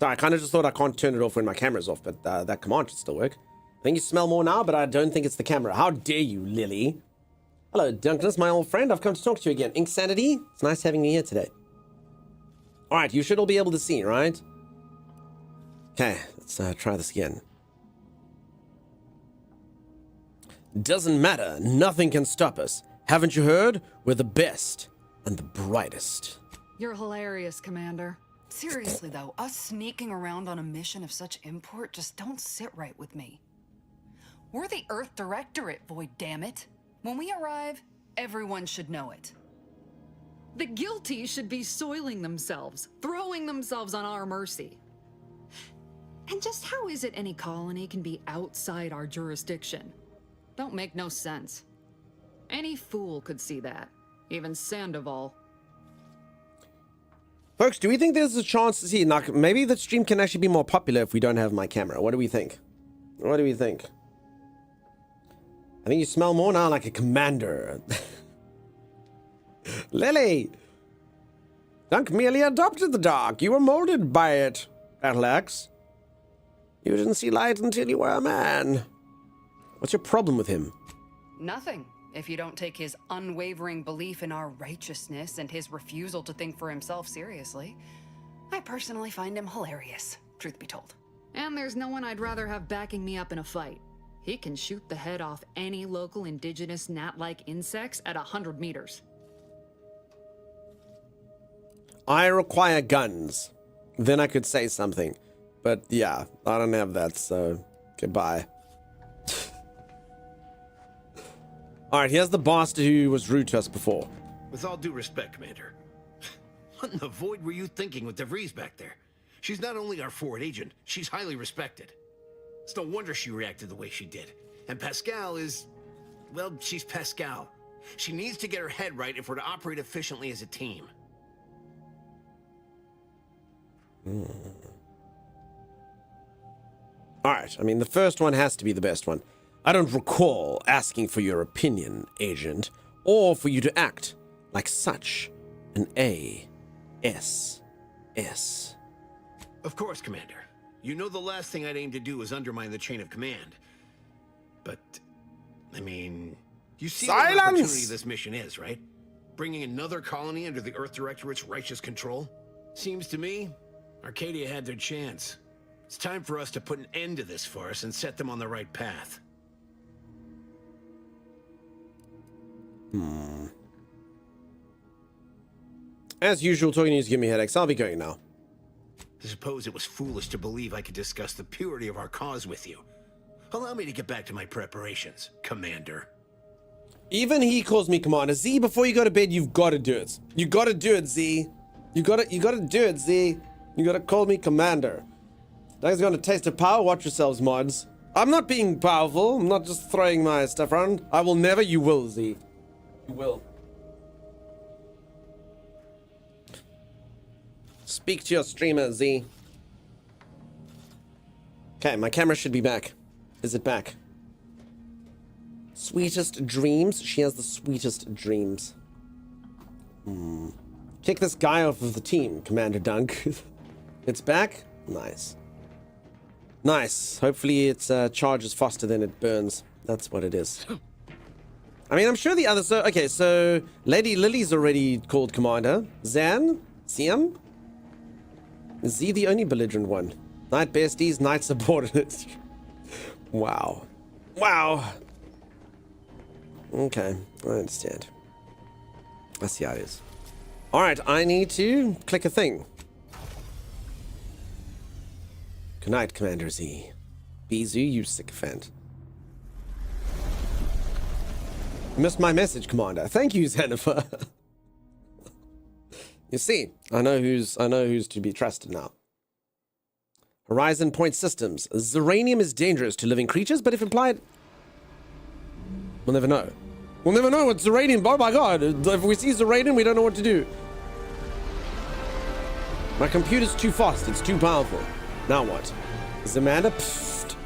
Sorry, I kind of just thought I can't turn it off when my camera's off, but that command should still work. I think you smell more now, but I don't think it's the camera. How dare you, Lily? Hello, Duncanus, my old friend. I've come to talk to you again. Ink Sanity, it's nice having you here today. All right, you should all be able to see, right? Okay, let's try this again. Doesn't matter. Nothing can stop us. Haven't you heard? We're the best and the brightest. You're hilarious, Commander. Seriously, though, us sneaking around on a mission of such import just don't sit right with me. We're the Earth Directorate, Void, damn it. When we arrive, everyone should know it. The guilty should be soiling themselves, throwing themselves on our mercy. And just how is it any colony can be outside our jurisdiction? Don't make no sense. Any fool could see that, even Sandoval. Folks, do we think there's a chance to see, like, maybe the stream can actually be more popular if we don't have my camera? What do we think? What do we think? I think you smell more now like a commander. Lily! Dunk merely adopted the dark. You were molded by it, Battleaxe. You didn't see light until you were a man. What's your problem with him? Nothing. If you don't take his unwavering belief in our righteousness and his refusal to think for himself seriously. I personally find him hilarious, truth be told. And there's no one I'd rather have backing me up in a fight. He can shoot the head off any local indigenous gnat-like insects at 100 meters. I require guns. Then I could say something. But yeah, I don't have that, so goodbye. Alright, here's the bastard who was rude to us before. With all due respect, Commander. What in the void were you thinking with DeVries back there? She's not only our forward agent, she's highly respected. It's no wonder she reacted the way she did. And Pascal is... well, she's Pascal. She needs to get her head right if we're to operate efficiently as a team. Alright, I mean, the first one has to be the best one. I don't recall asking for your opinion, Agent, or for you to act like such an ASS. Of course, Commander. You know the last thing I'd aim to do is undermine the chain of command. But, I mean, you see what an opportunity this mission is, right? Bringing another colony under the Earth Directorate's righteous control? Seems to me, Arcadia had their chance. It's time for us to put an end to this farce and set them on the right path. As usual, talking news give me headaches. I'll be going now. I suppose it was foolish to believe I could discuss the purity of our cause with you. Allow me to get back to my preparations, Commander. Even he calls me Commander. Z, before you go to bed, you've got to do it. You got to do it, Z. You got to do it, Z. You got to call me Commander. That's going to taste of power. Watch yourselves, mods. I'm not being powerful. I'm not just throwing my stuff around. I will never. You will, Z. You will. Speak to your streamer, Z. Okay, my camera should be back. Is it back? Sweetest dreams? She has the sweetest dreams. Kick this guy off of the team, Commander Dunk. It's back? Nice. Nice. Hopefully it charges faster than it burns. That's what it is. I mean, I'm sure the others... Okay, so Lady Lily's already called Commander. Zan? Siam? Is he the only belligerent one? Night besties, night subordinates. Wow. Wow. Okay, I understand. I see how it is. Alright, I need to click a thing. Good night, Commander Z. Bizu, you sycophant. Missed my message, Commander. Thank you, Xenifer. You see, I know who's to be trusted now. Horizon Point Systems. Zeranium is dangerous to living creatures, but if implied... We'll never know. We'll never know what's Zeranium. Oh my god. If we see Zeranium, we don't know what to do. My computer's too fast. It's too powerful. Now what? Is Amanda? Pfft.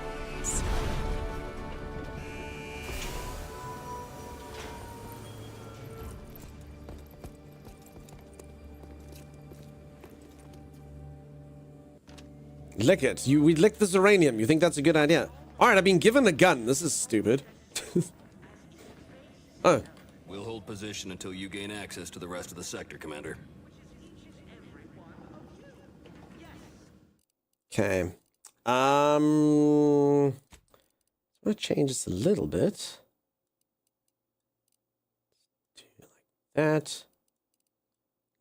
Lick it. We lick the Zeranium. You think that's a good idea? Alright, I've been given a gun. This is stupid. Oh. We'll hold position until you gain access to the rest of the sector, Commander. Okay. I'm gonna change this a little bit. Do like that.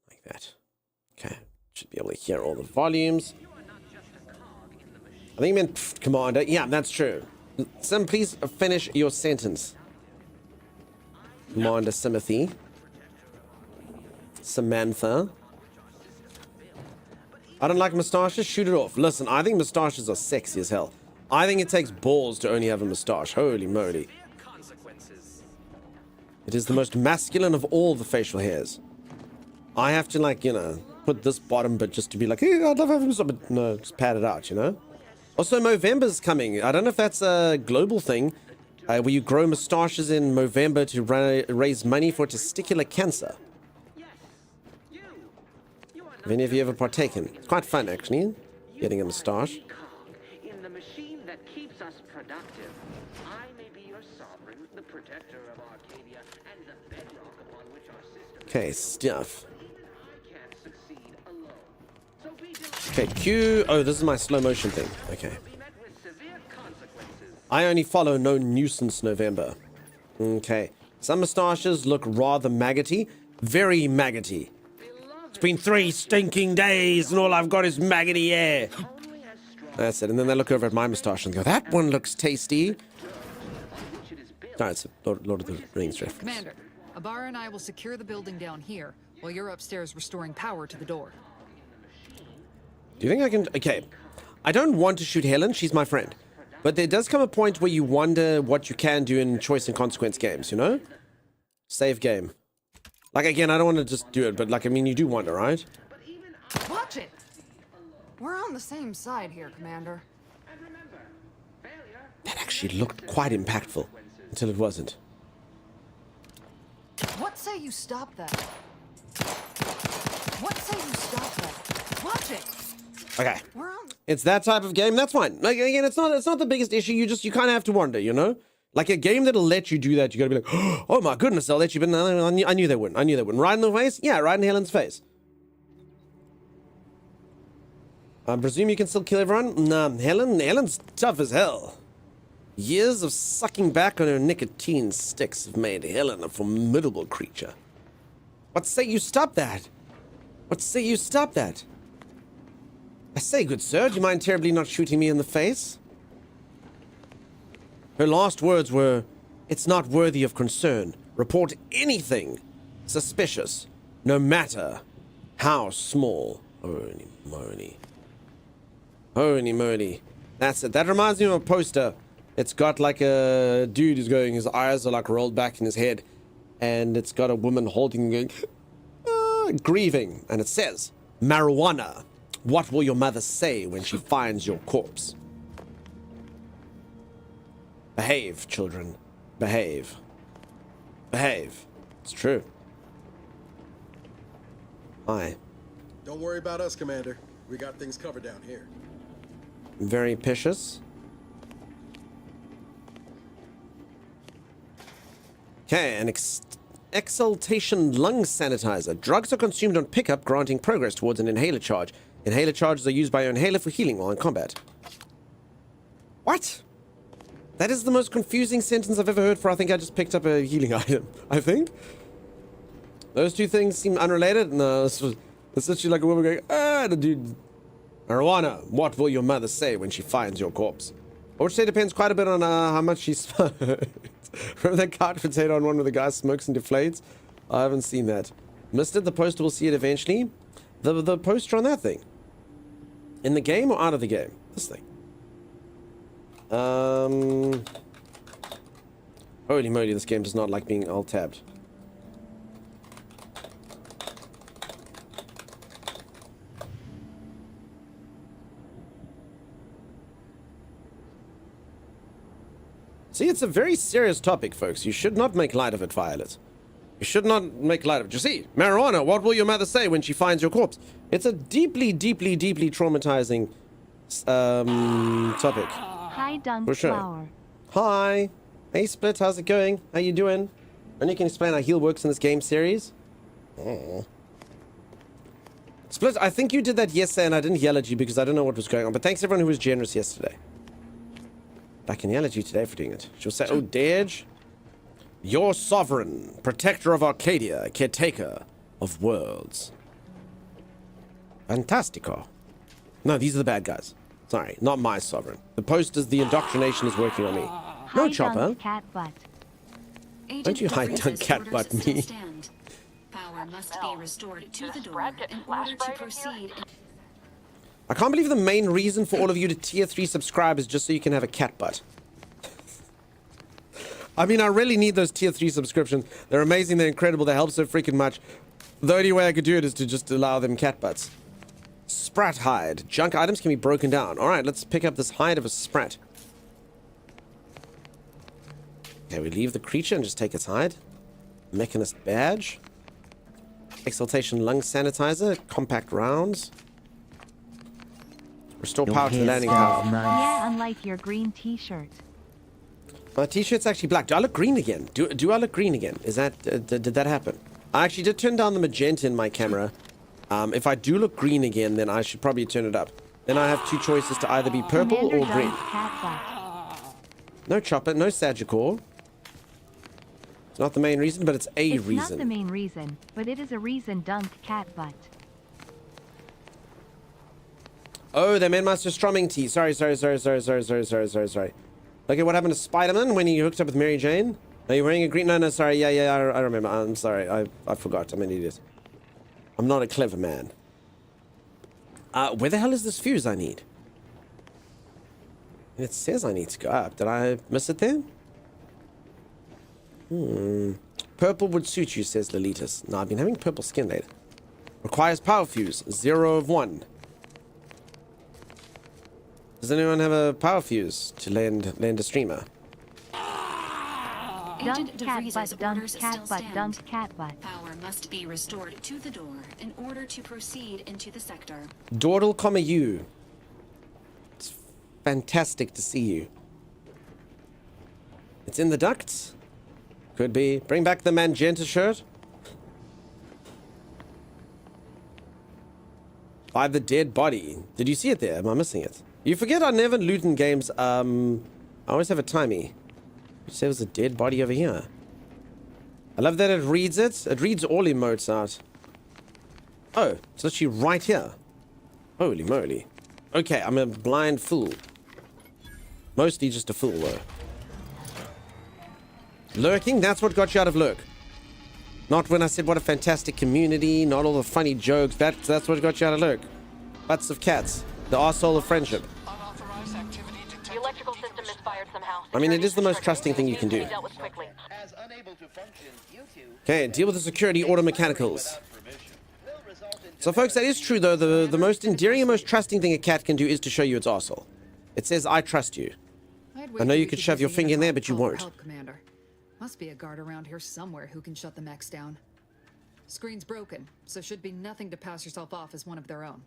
Like that. Okay. Should be able to hear all the volumes. I think you meant pfft, Commander. Yeah, that's true. Sim, please finish your sentence. Commander Simothy. Samantha. I don't like moustaches. Shoot it off. Listen, I think moustaches are sexy as hell. I think it takes balls to only have a moustache. Holy moly. It is the most masculine of all the facial hairs. I have to, like, you know, put this bottom bit just to be like, hey, I'd love having a moustache. But no, just pat it out, you know? Also, Movember's coming. I don't know if that's a global thing, where you grow moustaches in Movember to raise money for testicular cancer. Have any of you ever partaken? It's quite fun, actually, getting a moustache. In the machine that keeps us productive, I may be your sovereign, the protector of Arcadia, and the bedrock upon which our system... Okay, stuff. I can't succeed alone. Okay, Q. Oh, this is my slow motion thing. Okay. Be met with severe consequences. I only follow no nuisance November. Okay. Some moustaches look rather maggoty. Very maggoty. It's been 3 stinking days and all I've got is maggoty hair. That's it. And then they look over at my moustache and go, that one looks tasty. Alright, so Lord of the Rings reference. Commander, Abara and I will secure the building down here while you're upstairs restoring power to the door. Do you think I can... Okay. I don't want to shoot Helen. She's my friend. But there does come a point where you wonder what you can do in choice and consequence games, you know? Save game. Like, again, I don't want to just do it, but, like, I mean, you do wonder, right? Watch it! We're on the same side here, Commander. That actually looked quite impactful. Until it wasn't. What say you stop that? What say you stop that? Watch it! Okay. It's that type of game. That's fine. Like, again, it's not the biggest issue. You kind of have to wonder, you know? Like a game that'll let you do that, you gotta be like, oh my goodness, I'll let you. But no, I knew they wouldn't. I knew they wouldn't. Right in the face? Yeah, right in Helen's face. I presume you can still kill everyone? Nah, Helen's tough as hell. Years of sucking back on her nicotine sticks have made Helen a formidable creature. What say you stop that? What say you stop that? I say, good sir, do you mind terribly not shooting me in the face? Her last words were, it's not worthy of concern. Report anything suspicious, no matter how small. Holy moly. Holy moly. That's it. That reminds me of a poster. It's got like a dude who's going, his eyes are like rolled back in his head. And it's got a woman holding him going, grieving. And it says, marijuana. What will your mother say when she finds your corpse? Behave, children. Behave. Behave. It's true. Hi. Don't worry about us, Commander. We got things covered down here. Very picious. Okay, an exaltation lung sanitizer. Drugs are consumed on pickup, granting progress towards an inhaler charge. Inhaler charges are used by your inhaler for healing while in combat. What? That is the most confusing sentence I've ever heard for I think I just picked up a healing item. I think? Those two things seem unrelated? No, it's literally like a woman going, the dude... Marijuana, what will your mother say when she finds your corpse? I would say depends quite a bit on how much she smoked. Remember that couch potato on one where the guy smokes and deflates? I haven't seen that. Missed it, the poster will see it eventually. The poster on that thing. In the game or out of the game? This thing. Holy moly, this game does not like being alt-tabbed. See, it's a very serious topic, folks. You should not make light of it, Violet. You should not make light of it. You see, marijuana, what will your mother say when she finds your corpse? It's a deeply, deeply, deeply traumatizing topic. Hi, Dunk For sure. Flower. Hi. Hey, Split, how's it going? How you doing? And you can explain how heal works in this game series? Oh. Split, I think you did that yesterday and I didn't yell at you because I don't know what was going on. But thanks everyone who was generous yesterday. I can yell at you today for doing it. She'll say, oh, Dej, your sovereign, protector of Arcadia, caretaker of worlds. Fantastico. No, these are the bad guys. Sorry, not my sovereign. The posters, the indoctrination is working on me. No, Chopper. Cat butt. Don't you hide Dunk Cat butt me. Power must be restored to the door in order to proceed. I can't believe the main reason for all of you to tier 3 subscribe is just so you can have a cat butt. I mean, I really need those tier 3 subscriptions. They're amazing, they're incredible, they help so freaking much. The only way I could do it is to just allow them cat butts. Sprat hide. Junk items can be broken down. Alright, let's pick up this hide of a sprat. Okay, we leave the creature and just take its hide. Mechanist badge. Exaltation lung sanitizer. Compact rounds. Restore power to the landing power. Yeah, unlike your green t-shirt. My t-shirt's actually black. Do I look green again? Do I look green again? Is that did that happen? I actually did turn down the magenta in my camera. If I do look green again, then I should probably turn it up. Then I have two choices to either be purple or green. No chopper, no Sagicor. It's not the main reason, but it's a reason. It's not the main reason, but it is a reason. Dunk cat butt. Oh, they made Master Strumming tea. Sorry. Look at what happened to Spider-Man when he hooked up with Mary Jane. Are you wearing a green? No, sorry. Yeah, I remember. I'm sorry. I forgot. I'm an idiot. I'm not a clever man. Where the hell is this fuse I need? It says I need to go up. Did I miss it there? Purple would suit you, says Lolitas. No, I've been having purple skin lately. Requires power fuse. 0 of 1. Does anyone have a power fuse to land a streamer? Agent DeVries's orders still stand. Dunk cat butt. Power must be restored to the door in order to proceed into the sector. Dordal, you. It's fantastic to see you. It's in the ducts? Could be. Bring back the magenta shirt. By the dead body. Did you see it there? Am I missing it? You forget I never loot in games. I always have a timey. You say there's a dead body over here. I love that it reads it. It reads all emotes out. Oh, it's actually right here. Holy moly. Okay, I'm a blind fool. Mostly just a fool, though. Lurking? That's what got you out of lurk. Not when I said what a fantastic community, not all the funny jokes. That's what got you out of lurk. Butts of cats. The arsehole of friendship. The electrical system misfired somehow. I mean, it is the most trusting thing you can do. Okay, deal with the security auto mechanicals. So, folks, that is true, though. The most endearing and most trusting thing a cat can do is to show you its arsehole. It says, I trust you. I know you could shove your finger in there, but you won't. Help, Commander. Must be a guard around here somewhere who can shut the mechs down. Screen's broken, so should be nothing to pass yourself off as one of their own.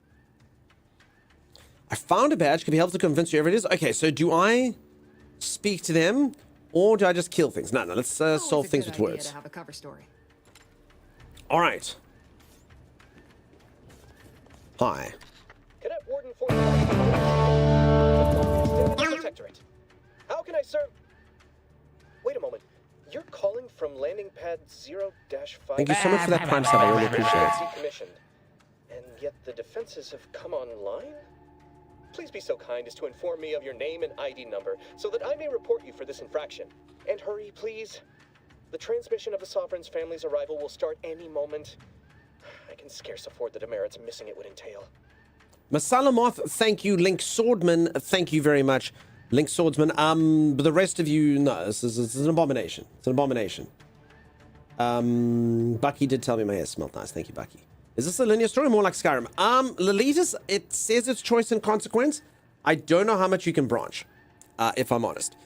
I found a badge. Could be helpful to convince you whoever it is. Okay, so do I speak to them, or do I just kill things? No, let's solve things with words. To have a cover story. All right. Hi. Cadet Warden 45. Protectorate. How can I serve? Wait a moment. You're calling from landing pad 0-5. Thank you so much for that prime sub. I really appreciate it. Decommissioned. And yet the defenses have come online? Please be so kind as to inform me of your name and ID number so that I may report you for this infraction. And hurry, please. The transmission of the Sovereign's family's arrival will start any moment. I can scarce afford the demerits missing it would entail. Masalamoth, thank you. Link Swordman, thank you very much. Link Swordsman, but the rest of you, no, this is an abomination. It's an abomination. Bucky did tell me my hair smelled nice. Thank you, Bucky. Is this a linear story or more like Skyrim? Lolitas, it says it's choice and consequence. I don't know how much you can branch, if I'm honest.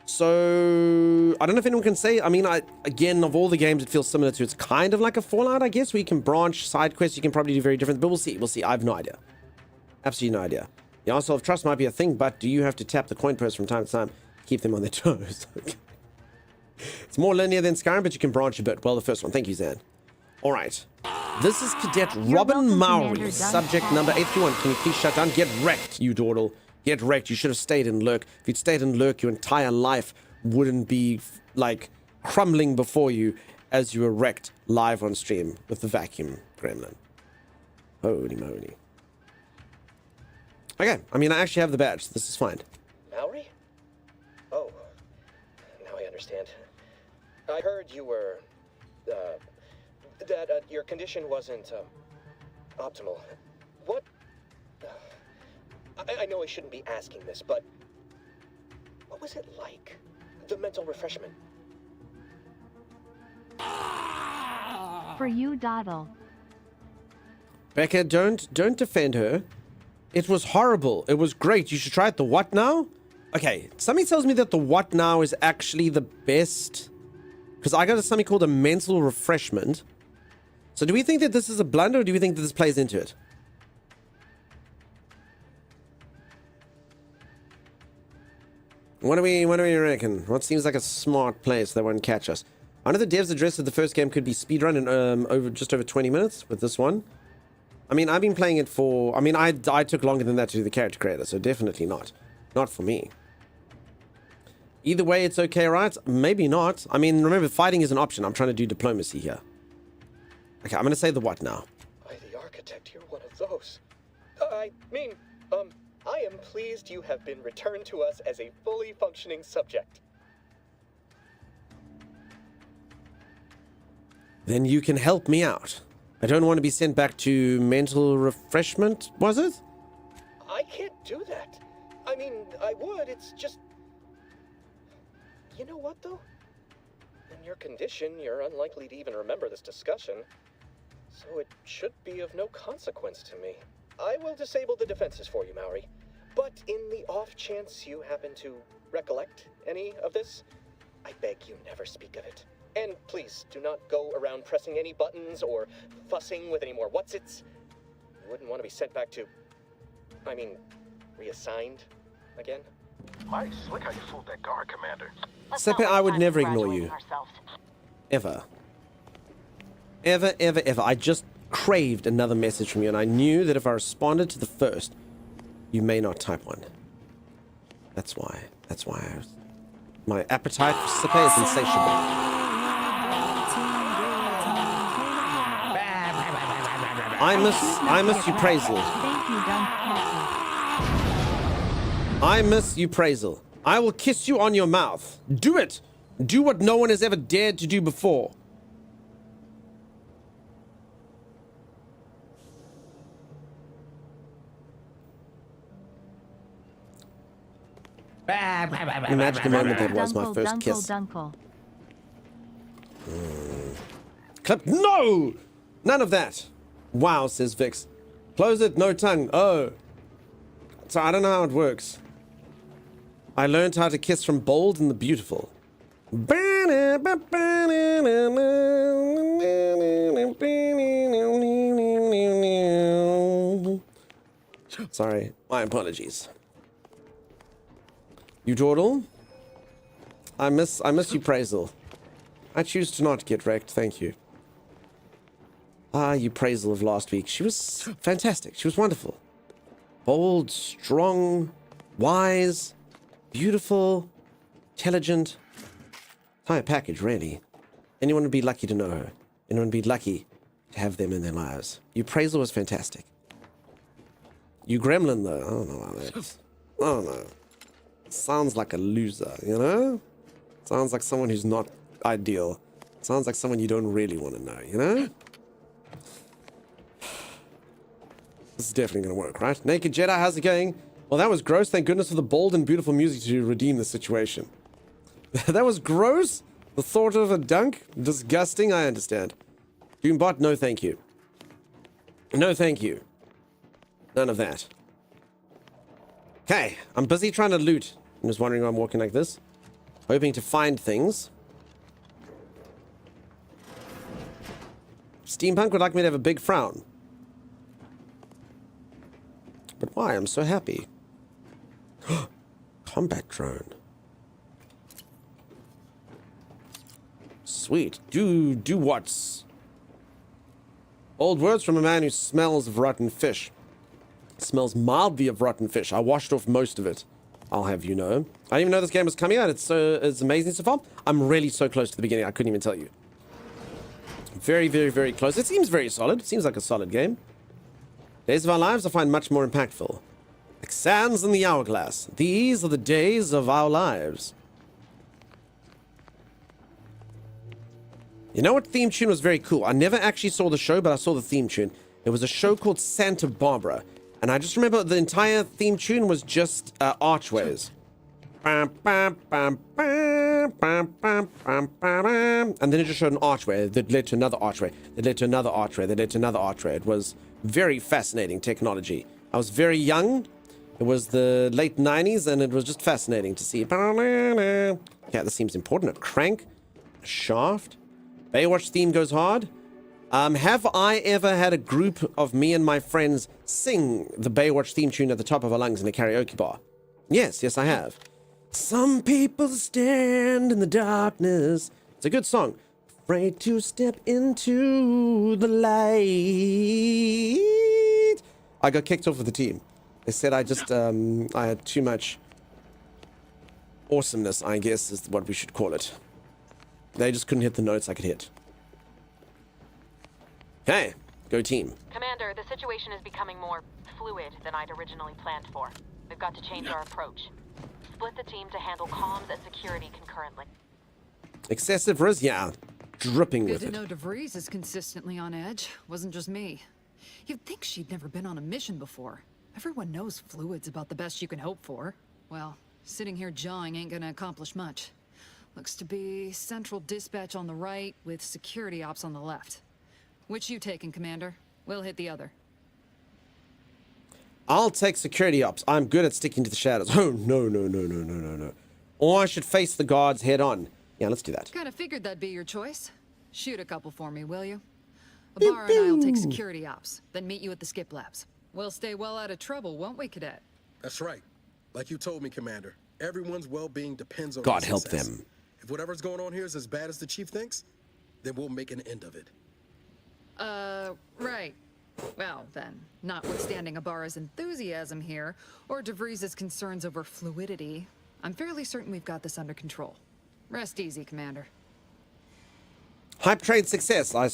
So, I don't know if anyone can say. I mean, again, of all the games, it feels similar to, it's kind of like a Fallout, I guess, where you can branch side quests. You can probably do very different, but we'll see. We'll see. I have no idea. Absolutely no idea. The arsehole of trust might be a thing, but do you have to tap the coin purse from time to time to keep them on their toes? It's more linear than Skyrim, but you can branch a bit. Well, the first one. Thank you, Zan. All right. This is Cadet Robin Mowry, subject number 821. Can you please shut down? Get wrecked, you dawdle. Get wrecked. You should have stayed in lurk. If you'd stayed in lurk, your entire life wouldn't be, like, crumbling before you as you were wrecked live on stream with the vacuum gremlin. Holy moly. Okay, I mean, I actually have the badge. This is fine. Mowry? Oh, now I understand. I heard you were, that your condition wasn't, optimal. What? I know I shouldn't be asking this, but what was it like? The mental refreshment? For you, Doddle. Becca, don't defend her. It was horrible. It was great. You should try it. The what now? Okay, somebody tells me that the what now is actually the best. Because I got something called a mental refreshment. So do we think that this is a blunder, or do we think that this plays into it? What do we reckon? What seems like a smart place that won't catch us? I know the devs addressed that the first game could be speedrun in just over 20 minutes with this one. I mean, I've been playing it for... I mean, I took longer than that to do the character creator, so definitely not. Not for me. Either way, it's okay, right? Maybe not. I mean, remember, fighting is an option. I'm trying to do diplomacy here. Okay, I'm going to say the what now? By the architect, you're one of those. I mean, I am pleased you have been returned to us as a fully functioning subject. Then you can help me out. I don't want to be sent back to mental refreshment, was it? I can't do that. I mean, I would, it's just... You know what, though? In your condition, you're unlikely to even remember this discussion. So it should be of no consequence to me. I will disable the defenses for you, Maori. But in the off chance you happen to recollect any of this, I beg you never speak of it. And please, do not go around pressing any buttons or fussing with any more whatsits. You wouldn't want to be sent back to... I mean, reassigned again? Nice. Look how you fooled that guard, Commander. Sepe, I would never ignore you. Ever. Ever, ever, ever. I just craved another message from you, and I knew that if I responded to the first, you may not type one. That's why. That's why I was... My appetite for Sepe is insatiable. I miss you, Prazel. Thank you, Dunk Catty. I miss you, Prazel. I will kiss you on your mouth. Do it. Do what no one has ever dared to do before. Imagine the moment that was my first kiss. Clip. No! None of that. Wow, says Vix. Close it, no tongue. Oh. So I don't know how it works. I learned how to kiss from Bold and the Beautiful. Sorry, my apologies. You dawdle? I miss you, Prazel. I choose to not get wrecked, thank you. Ah, you Prazel of last week. She was fantastic. She was wonderful. Bold, strong, wise, beautiful, intelligent. Entire package, really. Anyone would be lucky to know her. Anyone would be lucky to have them in their lives. You Prazel was fantastic. You Gremlin, though. I don't know about that. I don't know. Sounds like a loser, you know? Sounds like someone who's not ideal. Sounds like someone you don't really want to know, you know? This is definitely going to work, right? Naked Jedi, how's it going? Well, that was gross. Thank goodness for the bold and beautiful music to redeem the situation. That was gross? The thought of a dunk? Disgusting, I understand. Doombot, no thank you. No thank you. None of that. Okay, I'm busy trying to loot. I'm just wondering why I'm walking like this. Hoping to find things. Steampunk would like me to have a big frown. But why? I'm so happy. Combat drone. Sweet. Do what's? Old words from a man who smells of rotten fish. Smells mildly of rotten fish. I washed off most of it. I'll have you know. I didn't even know this game was coming out. It's amazing so far. I'm really so close to the beginning. I couldn't even tell you. Very, very, very close. It seems very solid. It seems like a solid game. Days of our lives I find much more impactful. Like sands in the hourglass. These are the days of our lives. You know what theme tune was very cool? I never actually saw the show, but I saw the theme tune. It was a show called Santa Barbara. And I just remember the entire theme tune was just archways. And then it just showed an archway that led to another archway, that led to another archway, that led to another archway. It was very fascinating technology. I was very young. It was the late 90s, and it was just fascinating to see. Yeah, this seems important. A crank, a shaft. Baywatch theme goes hard. Have I ever had a group of me and my friends sing the Baywatch theme tune at the top of our lungs in a karaoke bar? Yes, I have. Some people stand in the darkness. It's a good song. Afraid to step into the light. I got kicked off of the team. They said I just, I had too much awesomeness, I guess, is what we should call it. They just couldn't hit the notes I could hit. Okay, go team. Commander, the situation is becoming more fluid than I'd originally planned for. We've got to change our approach. Split the team to handle comms and security concurrently. Excessive risk? Yeah. Dripping with Good it. to know DeVries is consistently on edge. Wasn't just me. You'd think she'd never been on a mission before. Everyone knows fluid's about the best you can hope for. Well, sitting here jawing ain't gonna accomplish much. Looks to be central dispatch on the right with security ops on the left. Which you taking, Commander? We'll hit the other. I'll take security ops. I'm good at sticking to the shadows. Oh, no. Or I should face the guards head on. Yeah, let's do that. Kinda figured that'd be your choice. Shoot a couple for me, will you? Ibarra and I'll take security ops, then meet you at the skip labs. We'll stay well out of trouble, won't we, Cadet? That's right. Like you told me, Commander. Everyone's well-being depends on God our help success. them. If whatever's going on here is as bad as the Chief thinks, then we'll make an end of it. Right. Well, then, notwithstanding Ibarra's enthusiasm here, or DeVries' concerns over fluidity, I'm fairly certain we've got this under control. Rest easy, Commander. Hype train success. I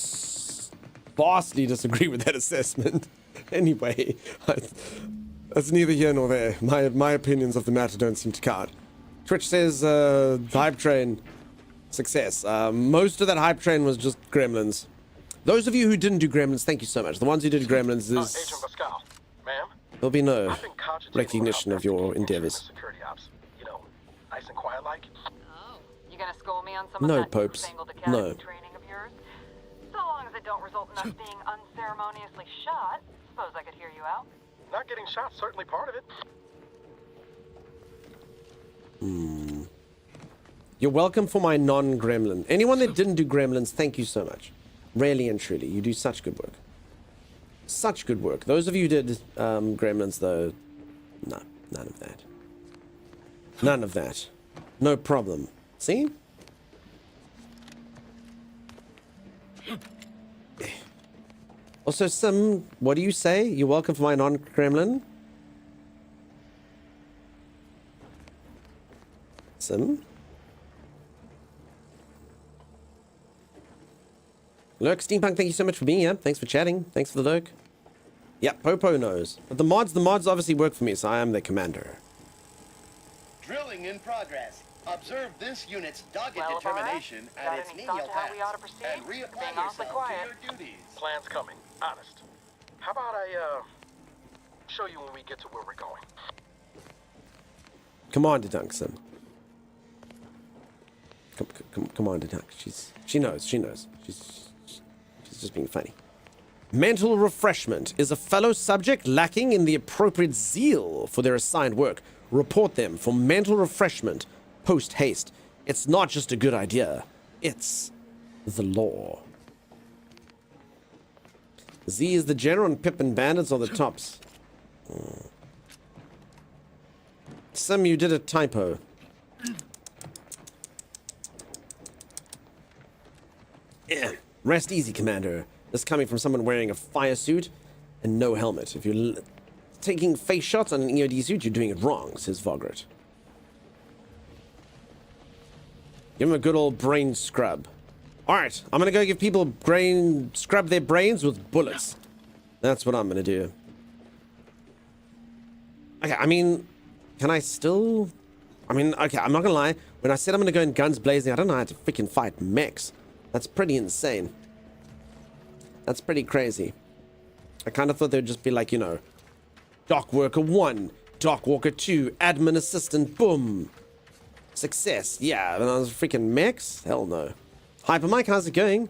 vastly disagree with that assessment. Anyway, that's neither here nor there. My opinions of the matter don't seem to count. Twitch says hype train success. Most of that hype train was just gremlins. Those of you who didn't do gremlins, thank you so much. The ones who did gremlins is... Agent Pascal, ma'am? There'll be no I've been cogitating recognition about of your investigation endeavors. into Security ops. You know, nice and quiet like. Oh, you gonna school me on some No, of that Popes. newfangled academy No. training of yours? So long as it don't result in us being unceremoniously shot, suppose I could hear you out. Not getting shot, certainly part of it. You're welcome for my non-gremlin. Anyone that didn't do gremlins, thank you so much. Really and truly, you do such good work. Such good work. Those of you who did gremlins, though, no, none of that. None of that. No problem. See? Also, Sim, what do you say? You're welcome for my non-gremlin? Sim? Lurk, Steampunk, thank you so much for being here. Thanks for chatting. Thanks for the lurk. Yeah, Popo knows. But the mods obviously work for me, so I am the commander. Drilling in progress. Observe this unit's dogged determination at its menial tasks and reapply yourself to your duties. Plan's coming. Honest. How about I, show you when we get to where we're going? Commander Dunkson. Commander Dunk. She knows. She's just being funny. Mental refreshment is a fellow subject lacking in the appropriate zeal for their assigned work. Report them for mental refreshment post haste. It's not just a good idea. It's the law. Z is the general and Pip and Bandits are the tops. Sim, you did a typo. Rest easy, Commander. This is coming from someone wearing a fire suit and no helmet. If you're taking face shots on an EOD suit, you're doing it wrong, says Vogert. Give him a good old brain scrub. Alright, I'm gonna go give people scrub their brains with bullets. That's what I'm gonna do. Okay, I mean, can I still... okay, I'm not gonna lie. When I said I'm gonna go in guns blazing, I don't know how to freaking fight mechs. That's pretty insane. That's pretty crazy. I kind of thought they'd just be like, you know, Dock Worker 1, Dock Walker 2, Admin Assistant, boom. Success. Yeah, and I was freaking mechs? Hell no. Hyper Mike, how's it going?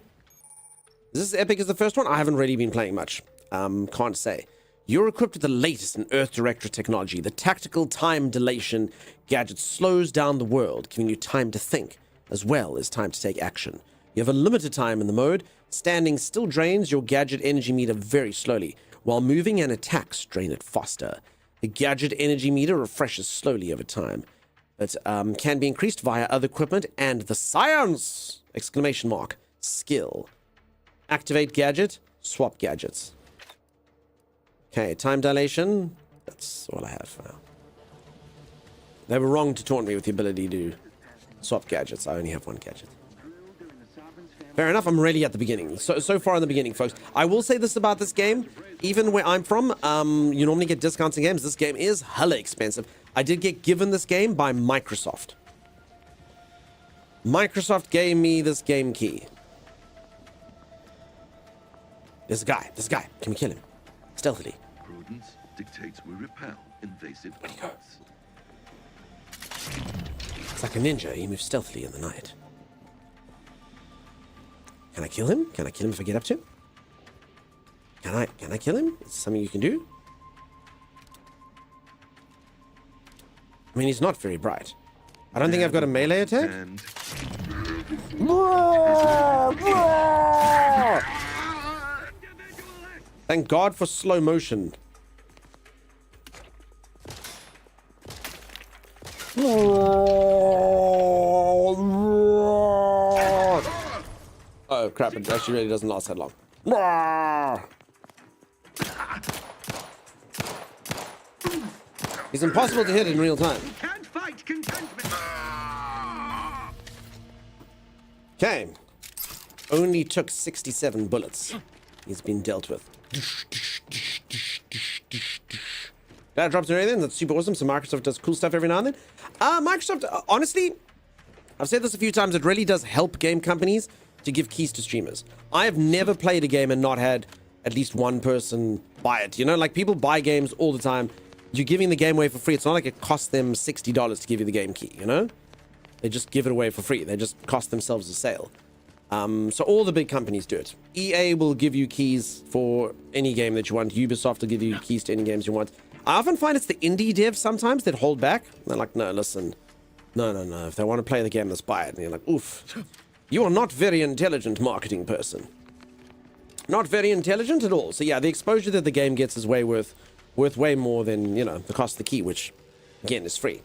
Is this epic as the first one? I haven't really been playing much. Can't say. You're equipped with the latest in Earth Director technology. The tactical time dilation gadget slows down the world, giving you time to think, as well as time to take action. You have a limited time in the mode. Standing still drains your gadget energy meter very slowly, while moving and attacks drain it faster. The gadget energy meter refreshes slowly over time, but can be increased via other equipment and the science! Exclamation mark. Skill. Activate gadget. Swap gadgets. Okay, time dilation. That's all I have for now. They were wrong to taunt me with the ability to swap gadgets. I only have one gadget. Fair enough, I'm really at the beginning. So far in the beginning, folks. I will say this about this game. Even where I'm from, you normally get discounts in games. This game is hella expensive. I did get given this game by Microsoft. Microsoft gave me this game key. This guy. Can we kill him? Stealthily. Prudence dictates we repel invasive elements. It's like a ninja. He moves stealthily in the night. Can I kill him? Can I kill him if I get up to him? Can I kill him? Is this something you can do? I mean, he's not very bright. I don't think I've got a melee attack. Thank God for slow motion. Oh crap, it actually really doesn't last that long. He's impossible to hit in real time. Okay. Only took 67 bullets. He's been dealt with. That drops or anything. That's super awesome. So Microsoft does cool stuff every now and then. Microsoft, honestly, I've said this a few times. It really does help game companies to give keys to streamers. I have never played a game and not had at least one person buy it. You know, like people buy games all the time. You're giving the game away for free. It's not like it costs them $60 to give you the game key, you know? They just give it away for free. They just cost themselves a sale. So all the big companies do it. EA will give you keys for any game that you want. Ubisoft will give you keys to any games you want. I often find it's the indie devs sometimes that hold back. They're like, no, listen. No. If they want to play the game, let's buy it. And you're like, oof. You are not very intelligent marketing person. Not very intelligent at all. So yeah, the exposure that the game gets is worth way more than, you know, the cost of the key, which, again, is free.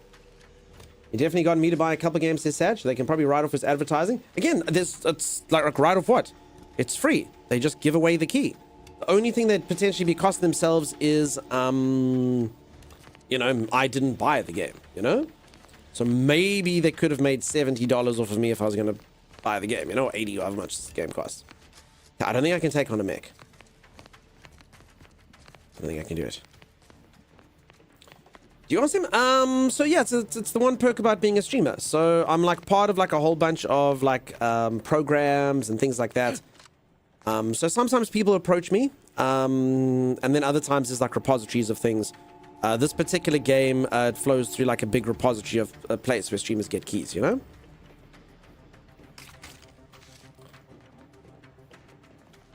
You definitely got me to buy a couple games this Sag. They can probably write off as advertising. Again, it's like write off what? It's free. They just give away the key. The only thing that potentially be costing themselves is, you know, I didn't buy the game, you know? So maybe they could have made $70 off of me if I was going to buy the game, you know, 80 or how much this game costs. I don't think I can take on a mech. I don't think I can do it. Do you ask him? So yeah, it's the one perk about being a streamer. So I'm like part of like a whole bunch of like programs and things like that. So sometimes people approach me, and then other times there's like repositories of things. This particular game, it flows through like a big repository of a place where streamers get keys, you know?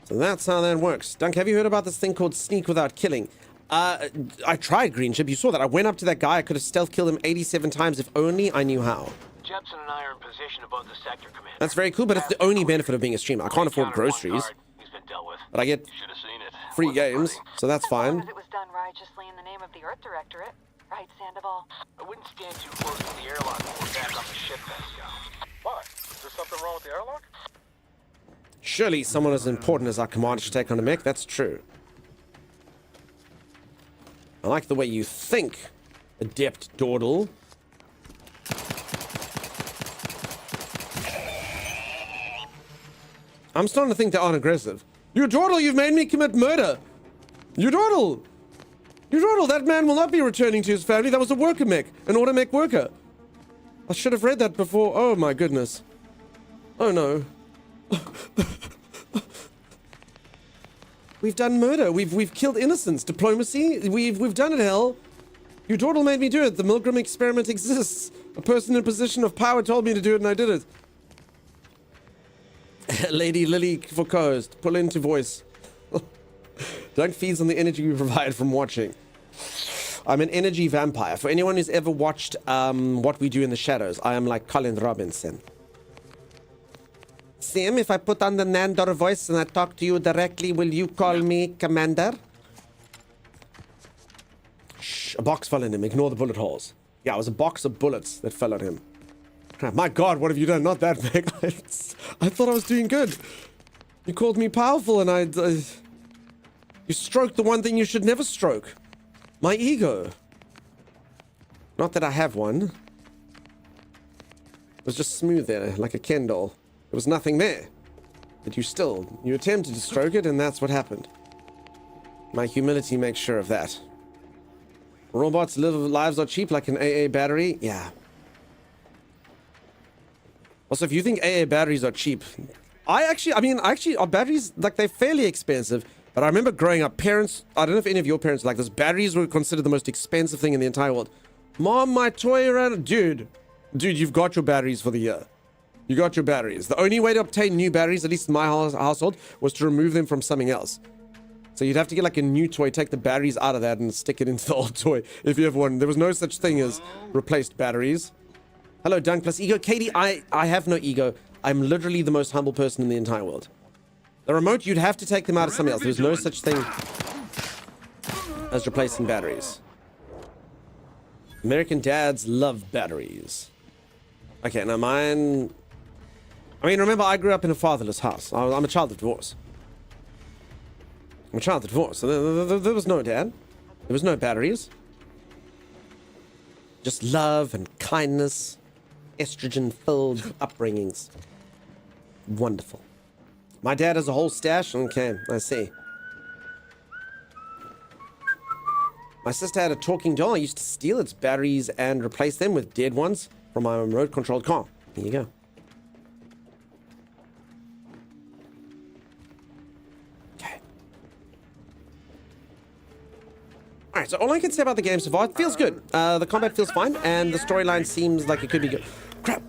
So that's how that works. Dunk, have you heard about this thing called sneak without killing? I tried, Green Chip. You saw that. I went up to that guy. I could have stealth killed him 87 times if only I knew how. Jepson and I are in position above the sector, Commander. That's very cool, but it's the only benefit of being a streamer. I can't afford groceries, but I get free games, so that's fine. It was done righteously in the name of the Earth Directorate, right, Sandoval? I wouldn't stand too close to the airlock when we're back on the ship, Pascal. Why? Is there something wrong with the airlock? Surely someone as important as our commander should take on a mech. That's true. I like the way you think, Adept Dawdle. I'm starting to think they aren't aggressive. You Dawdle, you've made me commit murder. You Dawdle. You Dawdle, that man will not be returning to his family. That was a worker mech, an auto mech worker. I should have read that before. Oh my goodness. Oh no. We've done murder. We've killed innocents. Diplomacy. We've done it, hell. You Dawdle made me do it. The Milgram experiment exists. A person in a position of power told me to do it, and I did it. Lady Lily Foucault, pull into voice. Dunk feeds on the energy we provide from watching. I'm an energy vampire. For anyone who's ever watched What We Do in the Shadows, I am like Colin Robinson. Sim, if I put on the Nandor voice and I talk to you directly, will you call me Commander? Shh, a box fell on him. Ignore the bullet holes. Yeah, it was a box of bullets that fell on him. My God, what have you done? Not that big. I thought I was doing good. You called me powerful and you stroked the one thing you should never stroke. My ego. Not that I have one. It was just smooth there, like a Kendall. There was nothing there. But you attempted to stroke it, and that's what happened. My humility makes sure of that. Robots lives are cheap like an AA battery. Yeah. Also, if you think AA batteries are cheap, our batteries, like, they're fairly expensive. But I remember growing up, parents, I don't know if any of your parents like this, batteries were considered the most expensive thing in the entire world. Mom, my toy ran, dude, you've got your batteries for the year. You got your batteries. The only way to obtain new batteries, at least in my household, was to remove them from something else. So you'd have to get like a new toy, take the batteries out of that and stick it into the old toy if you have one. There was no such thing as replaced batteries. Hello, Dunk plus ego. Katie, I have no ego. I'm literally the most humble person in the entire world. The remote, you'd have to take them out of something else. There's no such thing as replacing batteries. American dads love batteries. Okay, now mine... I mean, remember, I grew up in a fatherless house. I'm a child of divorce. I'm a child of divorce. So there was no dad. There was no batteries. Just love and kindness. Estrogen-filled upbringings. Wonderful. My dad has a whole stash. Okay, I see. My sister had a talking doll. I used to steal its batteries and replace them with dead ones from my remote-controlled car. Here you go. Okay. Alright, so all I can say about the game so far, it feels good. The combat feels fine, and the storyline seems like it could be good. Crap!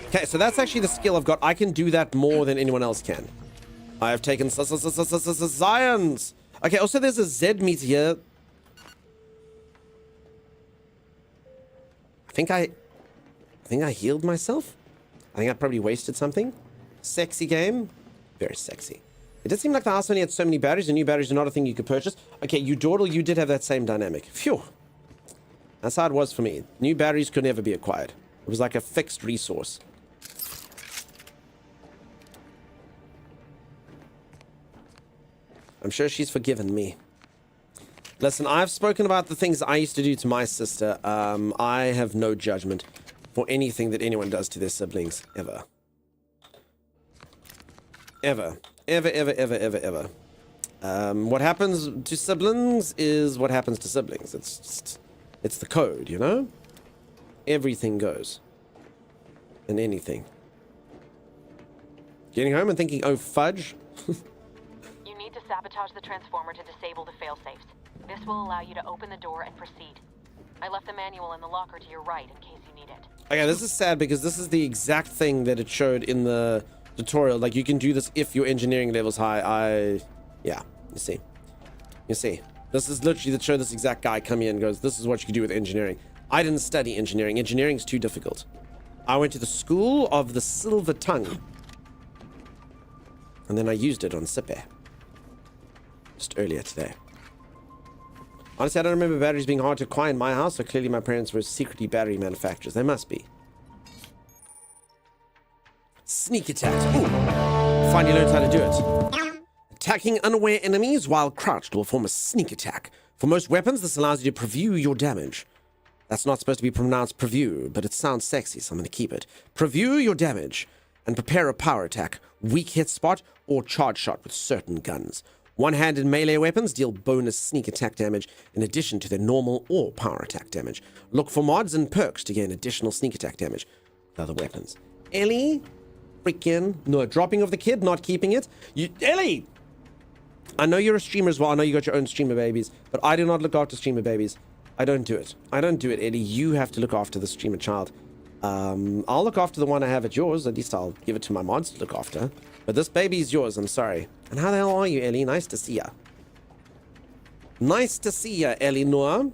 Okay, so that's actually the skill I've got. I can do that more than anyone else can. I have taken science. Okay, also there's a Z meter here. I think I healed myself. I think I probably wasted something. Sexy game. Very sexy. It did seem like the house only had so many batteries, and new batteries are not a thing you could purchase. Okay, you Dawdle, you did have that same dynamic. Phew. That's how it was for me. New batteries could never be acquired. It was like a fixed resource. I'm sure she's forgiven me. Listen, I've spoken about the things I used to do to my sister. I have no judgment for anything that anyone does to their siblings. Ever. Ever. Ever, ever, ever, ever, ever. What happens to siblings is what happens to siblings. It's the code, you know? Everything goes. And anything. Getting home and thinking, oh, fudge. You need to sabotage the transformer to disable the failsafes. This will allow you to open the door and proceed. I left the manual in the locker to your right in case you need it. Okay, this is sad because this is the exact thing that it showed in the tutorial. Like, you can do this if your engineering level's high. Yeah, you see. You see. This is literally that show this exact guy come in and goes, this is what you can do with engineering. I didn't study engineering. Engineering's too difficult. I went to the School of the Silver Tongue. And then I used it on Sipe. Just earlier today. Honestly, I don't remember batteries being hard to acquire in my house, so clearly my parents were secretly battery manufacturers. They must be. Sneak attack. Ooh. Finally learned how to do it. Attacking unaware enemies while crouched will form a sneak attack. For most weapons, this allows you to preview your damage. That's not supposed to be pronounced preview, but it sounds sexy, so I'm going to keep it. Preview your damage and prepare a power attack, weak hit spot, or charge shot with certain guns. One-handed melee weapons deal bonus sneak attack damage in addition to their normal or power attack damage. Look for mods and perks to gain additional sneak attack damage with other weapons. Ellie, freaking no, dropping of the kid, not keeping it. Ellie, I know you're a streamer as well. I know you got your own streamer babies, but I do not look after streamer babies. I don't do it. I don't do it, Ellie. You have to look after the streamer child. I'll look after the one I have at yours. At least I'll give it to my mods to look after. But this baby is yours, I'm sorry. And how the hell are you, Ellie? Nice to see ya. Nice to see ya, Eleanor.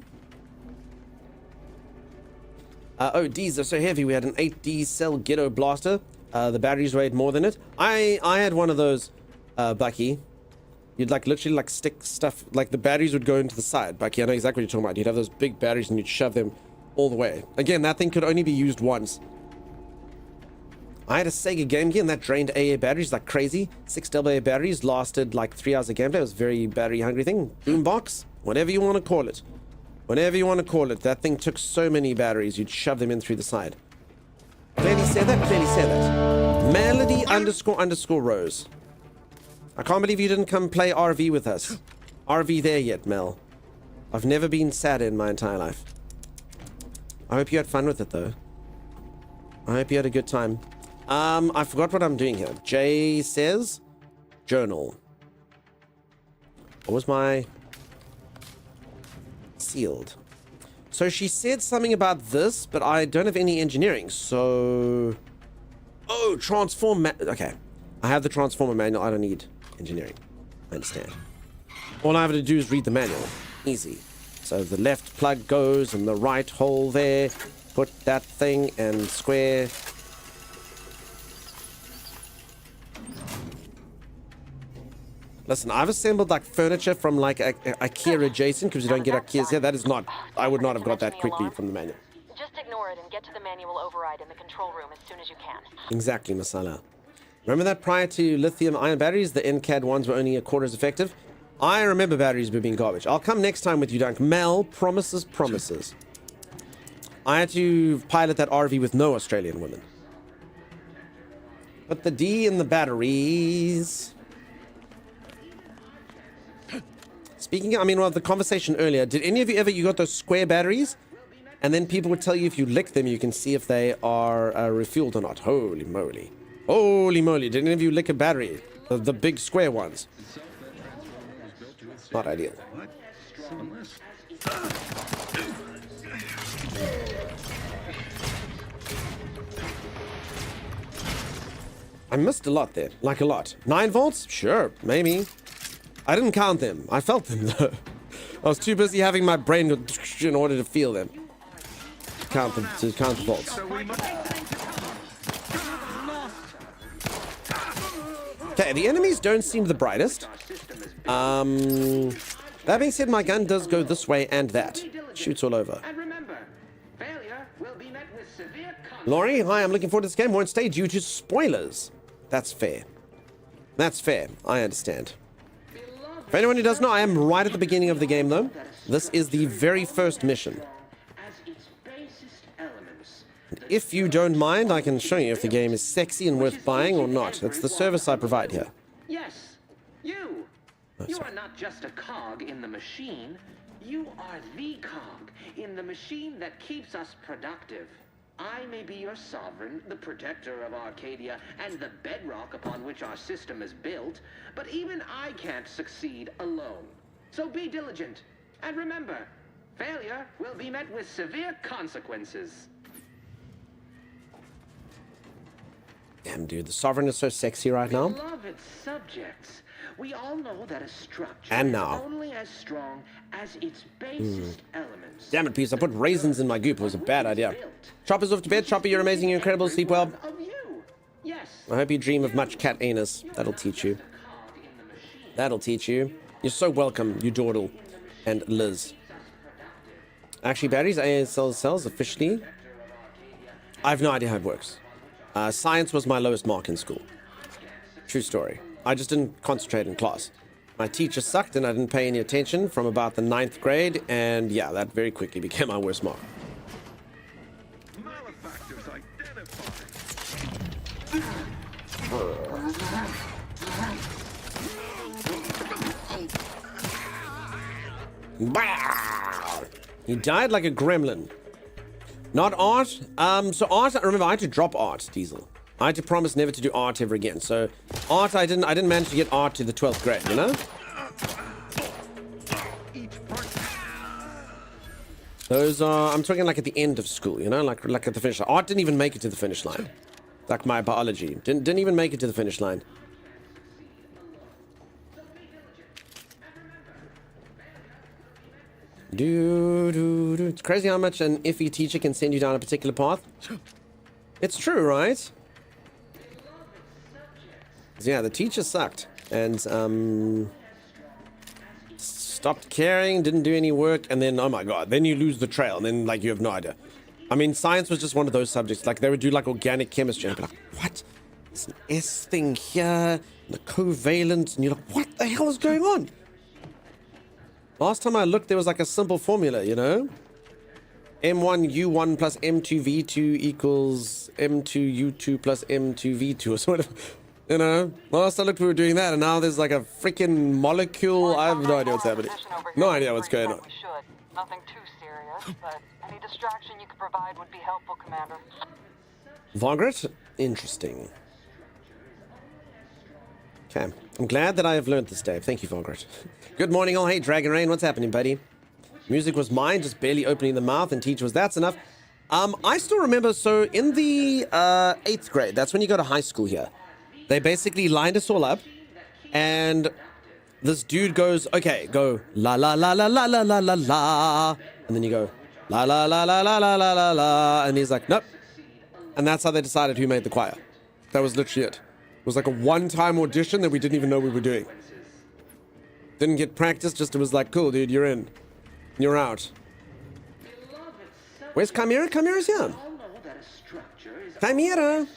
Oh, Ds are so heavy. We had an 8D cell ghetto blaster. The batteries weighed more than it. I had one of those, Bucky. You'd like literally like stick stuff, like the batteries would go into the side. Bucky, I know exactly what you're talking about. You'd have those big batteries and you'd shove them all the way. Again, that thing could only be used once. I had a Sega Game Gear and that drained AA batteries like crazy. 6 AA batteries lasted like 3 hours of gameplay. It was a very battery hungry thing. Boombox, whatever you want to call it. Whatever you want to call it. That thing took so many batteries, you'd shove them in through the side. Clearly said that, clearly said that. Melody _ Rose. I can't believe you didn't come play RV with us. RV there yet, Mel. I've never been sadder in my entire life. I hope you had fun with it though. I hope you had a good time. I forgot what I'm doing here. Jay says, journal. What was my sealed? So she said something about this, but I don't have any engineering. So, oh, transform. Okay, I have the transformer manual. I don't need engineering. I understand. All I have to do is read the manual. Easy. So the left plug goes and the right hole there. Put that thing and square. Listen, I've assembled like furniture from like IKEA adjacent because you don't get IKEAs here. That is not, I would not have got that quickly from the manual. Just ignore it and get to the manual override in the control room as soon as you can. Exactly, Masala. Remember that prior to lithium-ion batteries, the NCAD ones were only a quarter as effective? I remember batteries being garbage. I'll come next time with you, Dunk. Mel, promises. I had to pilot that RV with no Australian women. Put the D in the batteries. Speaking of, well, the conversation earlier, did any of you ever, you got those square batteries? And then people would tell you if you lick them, you can see if they are refueled or not. Holy moly. Holy moly. Did any of you lick a battery? The big square ones. Not ideal. I missed a lot there. Like a lot. 9 volts? Sure, maybe. I didn't count them. I felt them though. I was too busy having my brain go in order to feel them. Count the volts. Okay, the enemies don't seem the brightest. That being said, my gun does go this way and that. Shoots all over. Laurie, hi, I'm looking forward to this game. Won't stay due to spoilers. That's fair. That's fair. I understand. For anyone who doesn't know, I am right at the beginning of the game, though. This is the very first mission. And if you don't mind, I can show you if the game is sexy and worth buying or not. It's the service I provide here. Yes, you. You are not just a cog in the machine. You are the cog in the machine that keeps us productive. I may be your sovereign, the protector of Arcadia, and the bedrock upon which our system is built, but even I can't succeed alone. So be diligent, and remember, failure will be met with severe consequences. Damn, dude, the sovereign is so sexy right now. Beloved subjects, we all know that a structure And now. is only as strong as its basest elements. Damn it, Peace. I put raisins in my goop. It was a bad idea. Chopper's off to bed. Chopper, you're amazing. You're incredible. Sleep well. I hope you dream of much cat anus. That'll teach you. That'll teach you. You're so welcome, you Dordle and Liz. Actually, batteries, ASL cells officially. I have no idea how it works. Science was my lowest mark in school. True story. I just didn't concentrate in class. My teacher sucked and I didn't pay any attention from about the 9th grade, and yeah, that very quickly became my worst mark. He died like a gremlin. Not art. So art, remember, I had to drop art, Diesel. I had to promise never to do art ever again. So art, I didn't manage to get art to the 12th grade, you know? Those are, I'm talking like at the end of school, you know, like at the finish line. Art didn't even make it to the finish line. Like my biology. Didn't even make it to the finish line. It's crazy how much an iffy teacher can send you down a particular path. It's true, right? Yeah, the teacher sucked. And, stopped caring, didn't do any work, and then, oh my god, then you lose the trail, and then, like, you have no idea. I mean, science was just one of those subjects. Like, they would do, like, organic chemistry. And I'd be like, what? There's an S thing here, the covalent. And you're like, what the hell is going on? Last time I looked, there was, like, a simple formula, you know? M1U1 plus M2V2 equals M2U2 plus M2V2 or sort of, you know? Last I looked, we were doing that, and now there's, like, a freaking molecule. I have no idea what's happening. No idea what's going on. Nothing too serious, but any distraction you could provide would be helpful, Commander. Vogret? Interesting. Okay. I'm glad that I have learned this, Dave. Thank you, Vogret. Good morning, all. Hey, Dragon Rain. What's happening, buddy? Music was mine, just barely opening the mouth, and teacher was, that's enough. I still remember, so in the 8th grade, that's when you go to high school here. They basically lined us all up, and this dude goes, okay, go la la la la la la la la la, and then you go la la la la la la la la la, and he's like, nope. And that's how they decided who made the choir. That was literally it. It was like a one-time audition that we didn't even know we were doing. Didn't get practice, just it was like, cool, dude, you're in. You're out. Where's Chimera? Chimera's here. Chimera!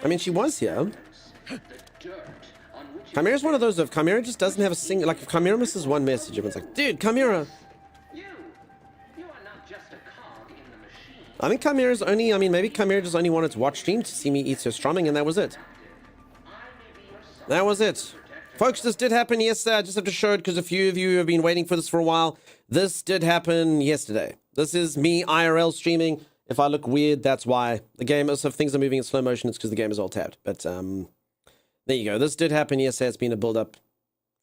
I mean, she was here. Chimera's one of those, if Chimera just doesn't have a single, like, if Chimera misses one message, everyone's like, dude, Chimera! I think Chimera's only, I mean, maybe Chimera just only wanted to watch stream to see me eat her strumming, and that was it. That was it. Folks, this did happen yesterday. I just have to show it because a few of you have been waiting for this for a while. This did happen yesterday. This is me IRL streaming. If I look weird, that's why. The game, if things are moving in slow motion, it's because the game is all tabbed. But there you go. This did happen yesterday. It's been a build-up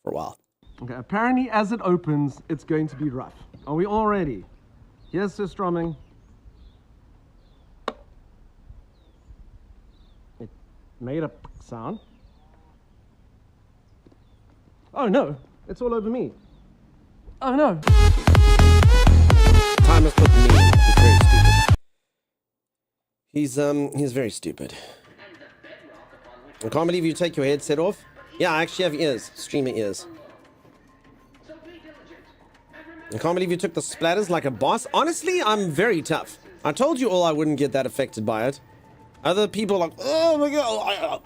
for a while. Okay, apparently as it opens, it's going to be rough. Are we all ready? Here's the strumming. It made a sound. Oh no, it's all over me. Oh no. Time has put me. He's very stupid. He's very stupid. I can't believe you take your headset off. Yeah, I actually have ears. Streamer ears. I can't believe you took the splatters like a boss. Honestly, I'm very tough. I told you all I wouldn't get that affected by it. Other people are like, oh my god.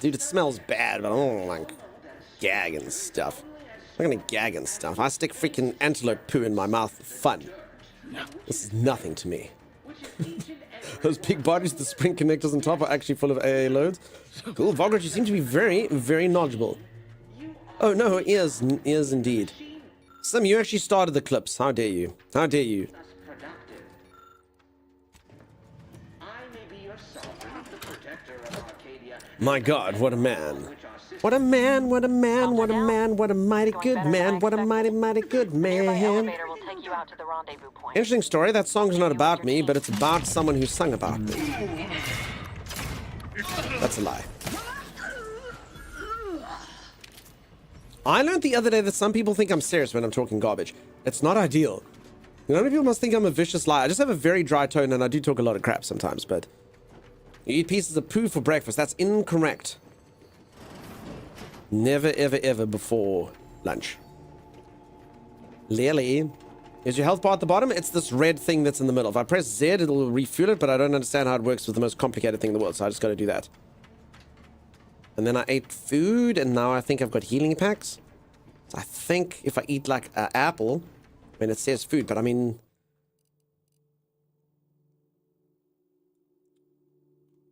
Dude, it smells bad, but I don't like gag and stuff. I'm not gonna gag and stuff. I stick freaking antelope poo in my mouth for fun. This is nothing to me. Those big bodies, the spring connectors on top are actually full of AA loads. Cool, Vogret, you seem to be very, very knowledgeable. Oh no, ears indeed. Sim, you actually started the clips. How dare you? How dare you? My god, what a man. What a man, what a man, what a man, what a mighty good man, what a mighty, mighty good man. Interesting story, that song's not about me, but it's about someone who sung about me. That's a lie. I learned the other day that some people think I'm serious when I'm talking garbage. It's not ideal. You know, people must think I'm a vicious liar. I just have a very dry tone and I do talk a lot of crap sometimes, but... You eat pieces of poo for breakfast. That's incorrect. Never, ever, ever before lunch. Lily. Is your health bar at the bottom? It's this red thing that's in the middle. If I press Z, it'll refuel it, but I don't understand how it works with the most complicated thing in the world, so I just gotta do that. And then I ate food, and now I think I've got healing packs. So I think if I eat, like, an apple, when it says food, but I mean...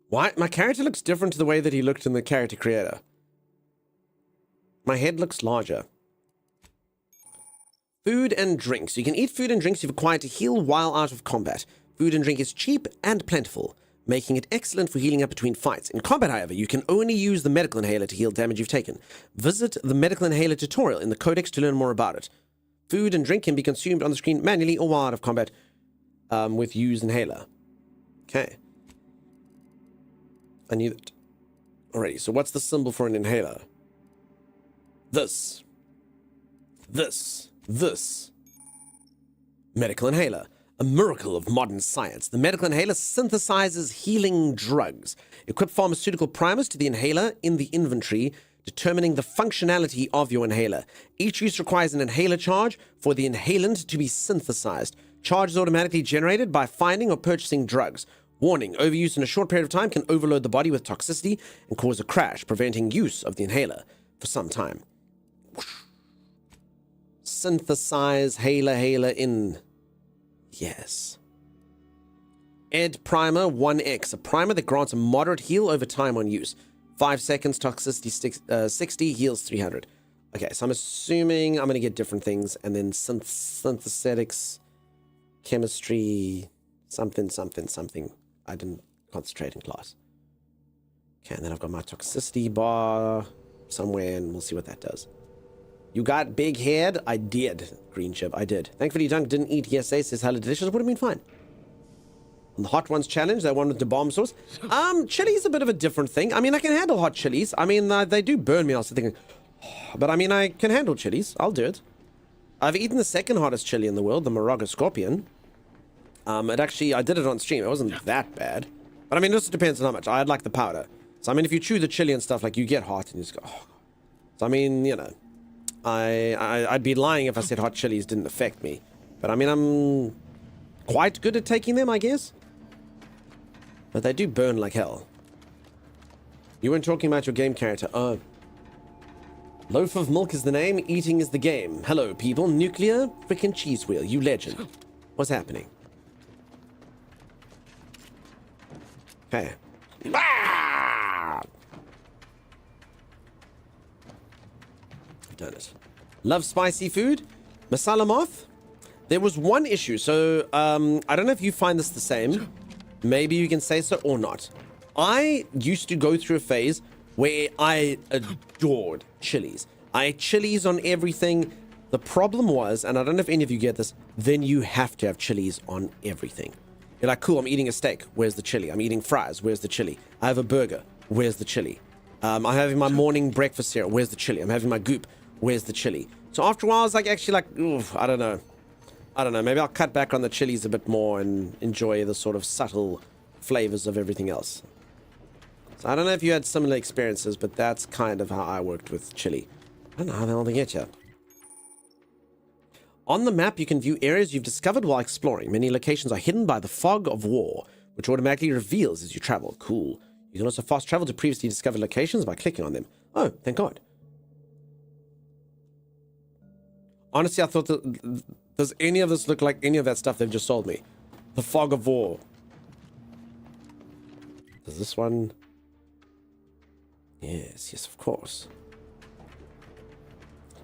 Why? My character looks different to the way that he looked in the character creator. My head looks larger. Food and drinks. You can eat food and drinks you've acquired to heal while out of combat. Food and drink is cheap and plentiful, making it excellent for healing up between fights. In combat, however, you can only use the medical inhaler to heal damage you've taken. Visit the medical inhaler tutorial in the codex to learn more about it. Food and drink can be consumed on the screen manually or while out of combat with use inhaler. Okay. I knew that. Alrighty, so what's the symbol for an inhaler? This. Medical inhaler. A miracle of modern science. The medical inhaler synthesizes healing drugs. Equip pharmaceutical primers to the inhaler in the inventory, determining the functionality of your inhaler. Each use requires an inhaler charge for the inhalant to be synthesized. Charge is automatically generated by finding or purchasing drugs. Warning, overuse in a short period of time can overload the body with toxicity and cause a crash, preventing use of the inhaler for some time. Synthesize Haler in. Yes. Ed Primer 1X, a primer that grants a moderate heal over time on use. 5 seconds, toxicity 60, heals 300. Okay, so I'm assuming I'm going to get different things, and then synthetics, chemistry, something. I didn't concentrate in class. Okay, and then I've got my toxicity bar somewhere, and we'll see what that does. You got big head? I did, Green Chip, I did. Thankfully, Dunk didn't eat yesterday, says hello delicious. Would have been fine. On the hot ones challenge, that one with the bomb sauce. Chili's a bit of a different thing. I mean, I can handle hot chilies. I mean, they do burn me. I was thinking, but I mean, I can handle chilies. I'll do it. I've eaten the second hottest chili in the world, the Moraga Scorpion. It actually, I did it on stream. It wasn't that bad. But I mean, it just depends on how much. I had like the powder. So I mean, if you chew the chili and stuff, like you get hot and you just go, oh. So I mean, you know, I'd be lying if I said hot chilies didn't affect me. But I mean, I'm quite good at taking them, I guess. But they do burn like hell. You weren't talking about your game character. Oh. Loaf of milk is the name, eating is the game. Hello, people. Nuclear frickin' cheese wheel, you legend. What's happening? Okay. Ah! I've done it. Love spicy food. Masala moth. There was one issue. So, I don't know if you find this the same. Maybe you can say so or not. I used to go through a phase where I adored chilies. I ate chilies on everything. The problem was, and I don't know if any of you get this, then you have to have chilies on everything. You're like, cool, I'm eating a steak. Where's the chili? I'm eating fries. Where's the chili? I have a burger. Where's the chili? I'm having my morning breakfast here. Where's the chili? I'm having my goop. Where's the chili? So after a while, I was like, actually like, oof, I don't know. Maybe I'll cut back on the chilies a bit more and enjoy the sort of subtle flavors of everything else. So I don't know if you had similar experiences, but that's kind of how I worked with chili. I don't know how the hell they get you. On the map, you can view areas you've discovered while exploring. Many locations are hidden by the fog of war, which automatically reveals as you travel. Cool. You can also fast travel to previously discovered locations by clicking on them. Oh, thank God. Honestly, I thought that... Does any of this look like any of that stuff they've just sold me? The fog of war. Does this one... Yes, of course.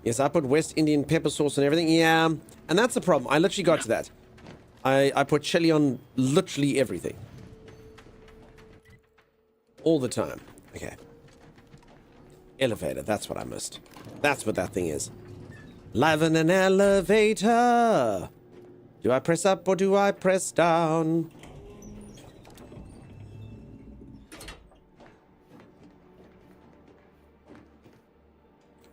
Yes, I put West Indian pepper sauce and everything. Yeah, and that's the problem. I literally got to that. I put chili on literally everything. All the time. Okay. Elevator, that's what I missed. That's what that thing is. Live in an elevator. Do I press up or do I press down?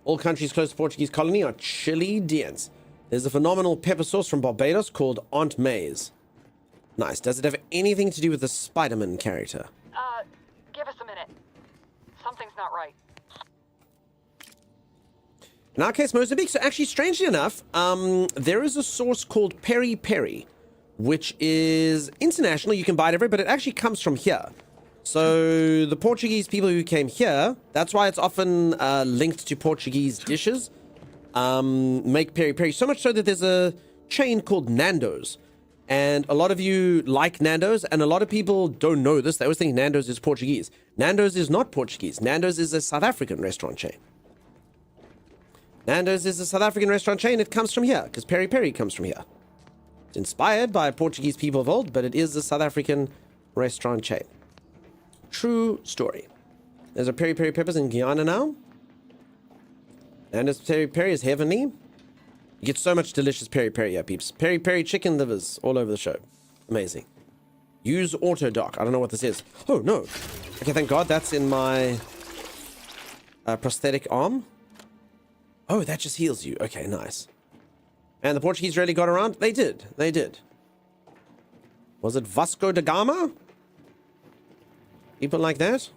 All countries close to Portuguese colony are Chileans. There's a phenomenal pepper sauce from Barbados called Aunt May's. Nice. Does it have anything to do with the Spider-Man character? Give us a minute. Something's not right. In our case, Mozambique. So actually, strangely enough, there is a sauce called Peri Peri, which is international. You can buy it everywhere, but it actually comes from here. So the Portuguese people who came here, that's why it's often linked to Portuguese dishes, make peri peri. So much so that there's a chain called Nando's. And a lot of you like Nando's, and a lot of people don't know this. They always think Nando's is Portuguese. Nando's is not Portuguese. Nando's is a South African restaurant chain. Nando's is a South African restaurant chain. It comes from here, because peri peri comes from here. It's inspired by Portuguese people of old, but it is a South African restaurant chain. True story. There's a peri peri peppers in Guyana now. And this peri peri is heavenly. You get so much delicious peri peri, yeah, peeps. Peri peri chicken livers all over the show. Amazing. Use auto dock. I don't know what this is. Oh, no. Okay, thank God that's in my prosthetic arm. Oh, that just heals you. Okay, nice. And the Portuguese really got around? They did. They did. Was it Vasco da Gama? People like that?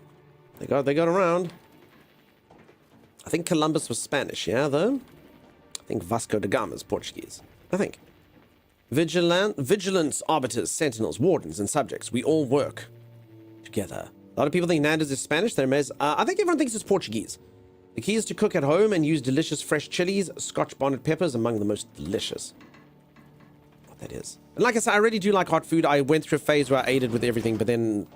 They got around. I think Columbus was Spanish, yeah, though? I think Vasco da Gama is Portuguese. I think. Vigilance arbiters, sentinels, wardens, and subjects. We all work together. A lot of people think Nando's is Spanish. They're I think everyone thinks it's Portuguese. The key is to cook at home and use delicious fresh chilies. Scotch bonnet peppers among the most delicious. What that is. And like I said, I really do like hot food. I went through a phase where I ate it with everything, but then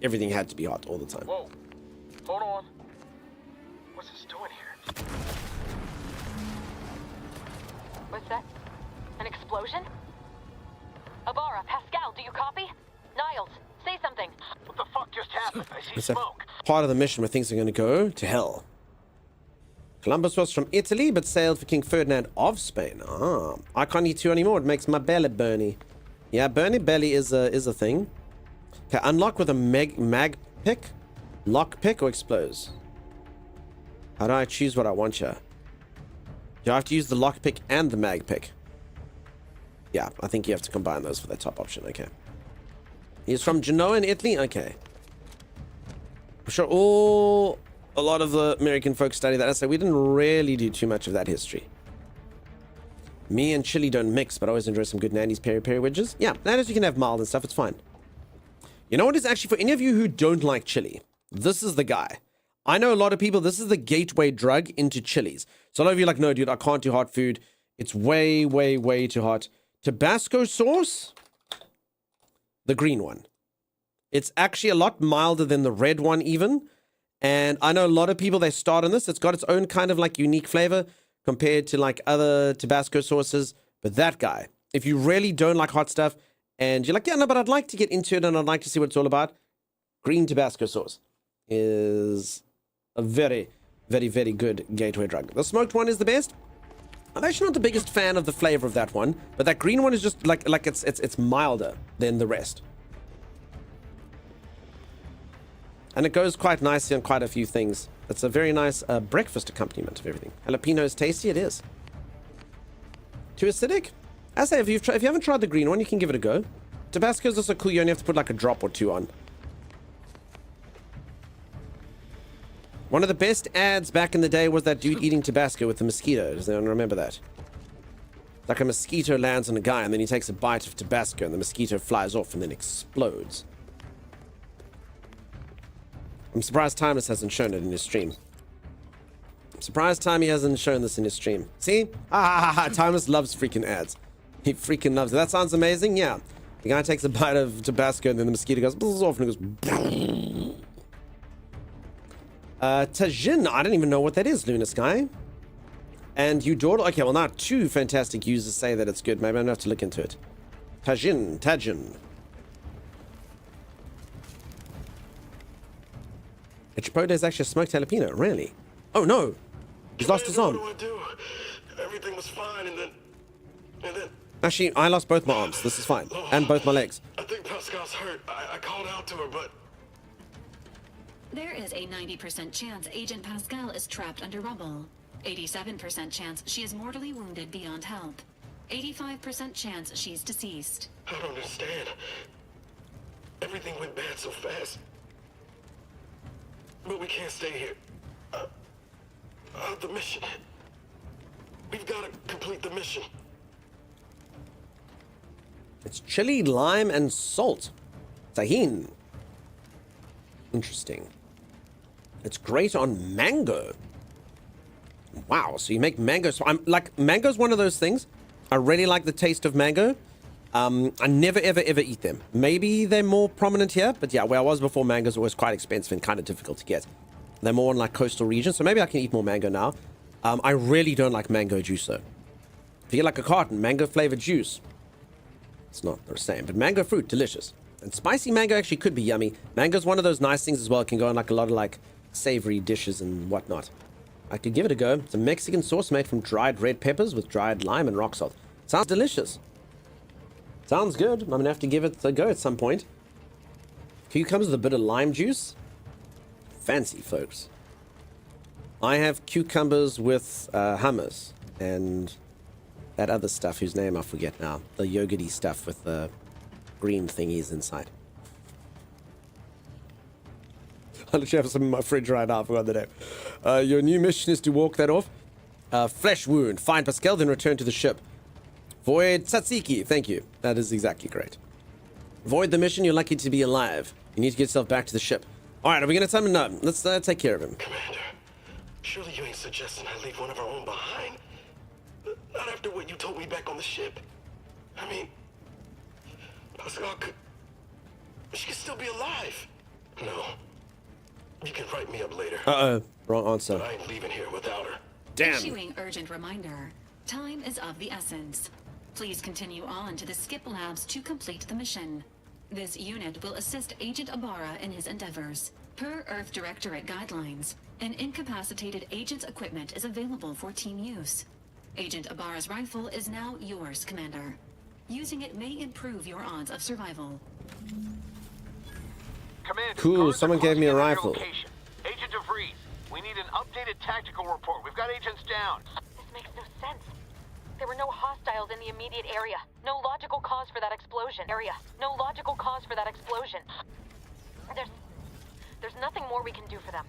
everything had to be hot all the time. Whoa, hold on. What's this doing here? What's that? An explosion? Abara, Pascal, do you copy? Niles, say something. What the fuck just happened? I see It's a smoke. part of the mission where things are going to go to hell. Columbus was from Italy, but sailed for King Ferdinand of Spain. Ah, I can't eat two anymore. It makes my belly burny. Yeah, burny belly is a thing. Okay, unlock with a mag pick, lock pick, or explodes. How do I choose what I want here? Do I have to use the lock pick and the mag pick? Yeah, I think you have to combine those for the top option. Okay. He's from Genoa in Italy. Okay. I'm sure a lot of the American folks study that. I say we didn't really do too much of that history. Me and chili don't mix, but I always enjoy some good Nandy's peri-peri wedges. Yeah, Nandy's you can have mild and stuff. It's fine. You know what is actually, for any of you who don't like chili, this is the guy. I know a lot of people, this is the gateway drug into chilies. So a lot of you are like, no, dude, I can't do hot food. It's way, way, way too hot. Tabasco sauce, the green one. It's actually a lot milder than the red one even. And I know a lot of people, they start on this. It's got its own kind of like unique flavor compared to like other Tabasco sauces. But that guy, if you really don't like hot stuff and you're like, yeah, no, but I'd like to get into it and I'd like to see what it's all about. Green Tabasco sauce is a very, very, very good gateway drug. The smoked one is the best. I'm actually not the biggest fan of the flavor of that one, but that green one is just like it's milder than the rest. And it goes quite nicely on quite a few things. It's a very nice breakfast accompaniment of everything. Jalapeno is tasty, it is. Too acidic? I say, if you haven't tried the green one, you can give it a go. Tabasco is also cool. You only have to put like a drop or two on. One of the best ads back in the day was that dude eating Tabasco with the mosquito. Does anyone remember that? Like a mosquito lands on a guy and then he takes a bite of Tabasco and the mosquito flies off and then explodes. I'm surprised Timeless hasn't shown it in his stream. I'm surprised Timey hasn't shown this in his stream. See? Timeless loves freaking ads. He freaking loves it. That sounds amazing? Yeah. The guy takes a bite of Tabasco and then the mosquito goes off and it goes... Tajin, I don't even know what that is, Lunar Sky. And Eudora, okay, well now two fantastic users say that it's good. Maybe I'm gonna have to look into it. Tajin. A chipotle is actually a smoked jalapeno, really? Oh no! He's lost his arm. What do I do? Everything was fine and then... Actually, I lost both my arms. This is fine. And both my legs. I think Pascal's hurt. I called out to her, but... There is a 90% chance Agent Pascal is trapped under rubble. 87% chance she is mortally wounded beyond help. 85% chance she's deceased. I don't understand. Everything went bad so fast. But we can't stay here. The mission. We've got to complete the mission. It's chili, lime, and salt. Tahin. Interesting. It's great on mango. Wow, so you make mango. So I'm like, mango's one of those things. I really like the taste of mango. I never, ever, ever eat them. Maybe they're more prominent here, but yeah, where I was before, mangoes were always quite expensive and kind of difficult to get. They're more in like coastal regions, so maybe I can eat more mango now. I really don't like mango juice though. If you get like a carton, mango flavored juice, it's not the same, but mango fruit, delicious. And spicy mango actually could be yummy. Mango's one of those nice things as well. It can go in like a lot of like savory dishes and whatnot. I could give it a go. It's a Mexican sauce made from dried red peppers with dried lime and rock salt. Sounds delicious. Sounds good. I'm gonna have to give it a go at some point. Cucumbers with a bit of lime juice. Fancy, folks. I have cucumbers with hummus and that other stuff whose name I forget now. The yogurty stuff with the green thingies inside. I literally have some in my fridge right now. I forgot the name. Your new mission is to walk that off. Flesh wound. Find Pascal, then return to the ship. Void Tsatsiki, thank you. That is exactly correct. Void the mission, you're lucky to be alive. You need to get yourself back to the ship. Alright, are we gonna tell him? No, let's take care of him. Commander, surely you ain't suggesting I leave one of our own behind? Not after what you told me back on the ship. I mean, Pascal could... She could still be alive. No. You can write me up later. Uh-oh, wrong answer. But I ain't leaving here without her. Damn. Issuing urgent reminder. Time is of the essence. Please continue on to the Skip Labs to complete the mission. This unit will assist Agent Ibarra in his endeavors. Per Earth Directorate guidelines, an incapacitated agent's equipment is available for team use. Agent Ibarra's rifle is now yours, Commander. Using it may improve your odds of survival. Commander, cool, someone gave me a rifle. Agent DeVries, we need an updated tactical report. We've got agents down. This makes no sense. There were no hostiles in the immediate area. No logical cause for that explosion. No logical cause for that explosion. There's nothing more we can do for them.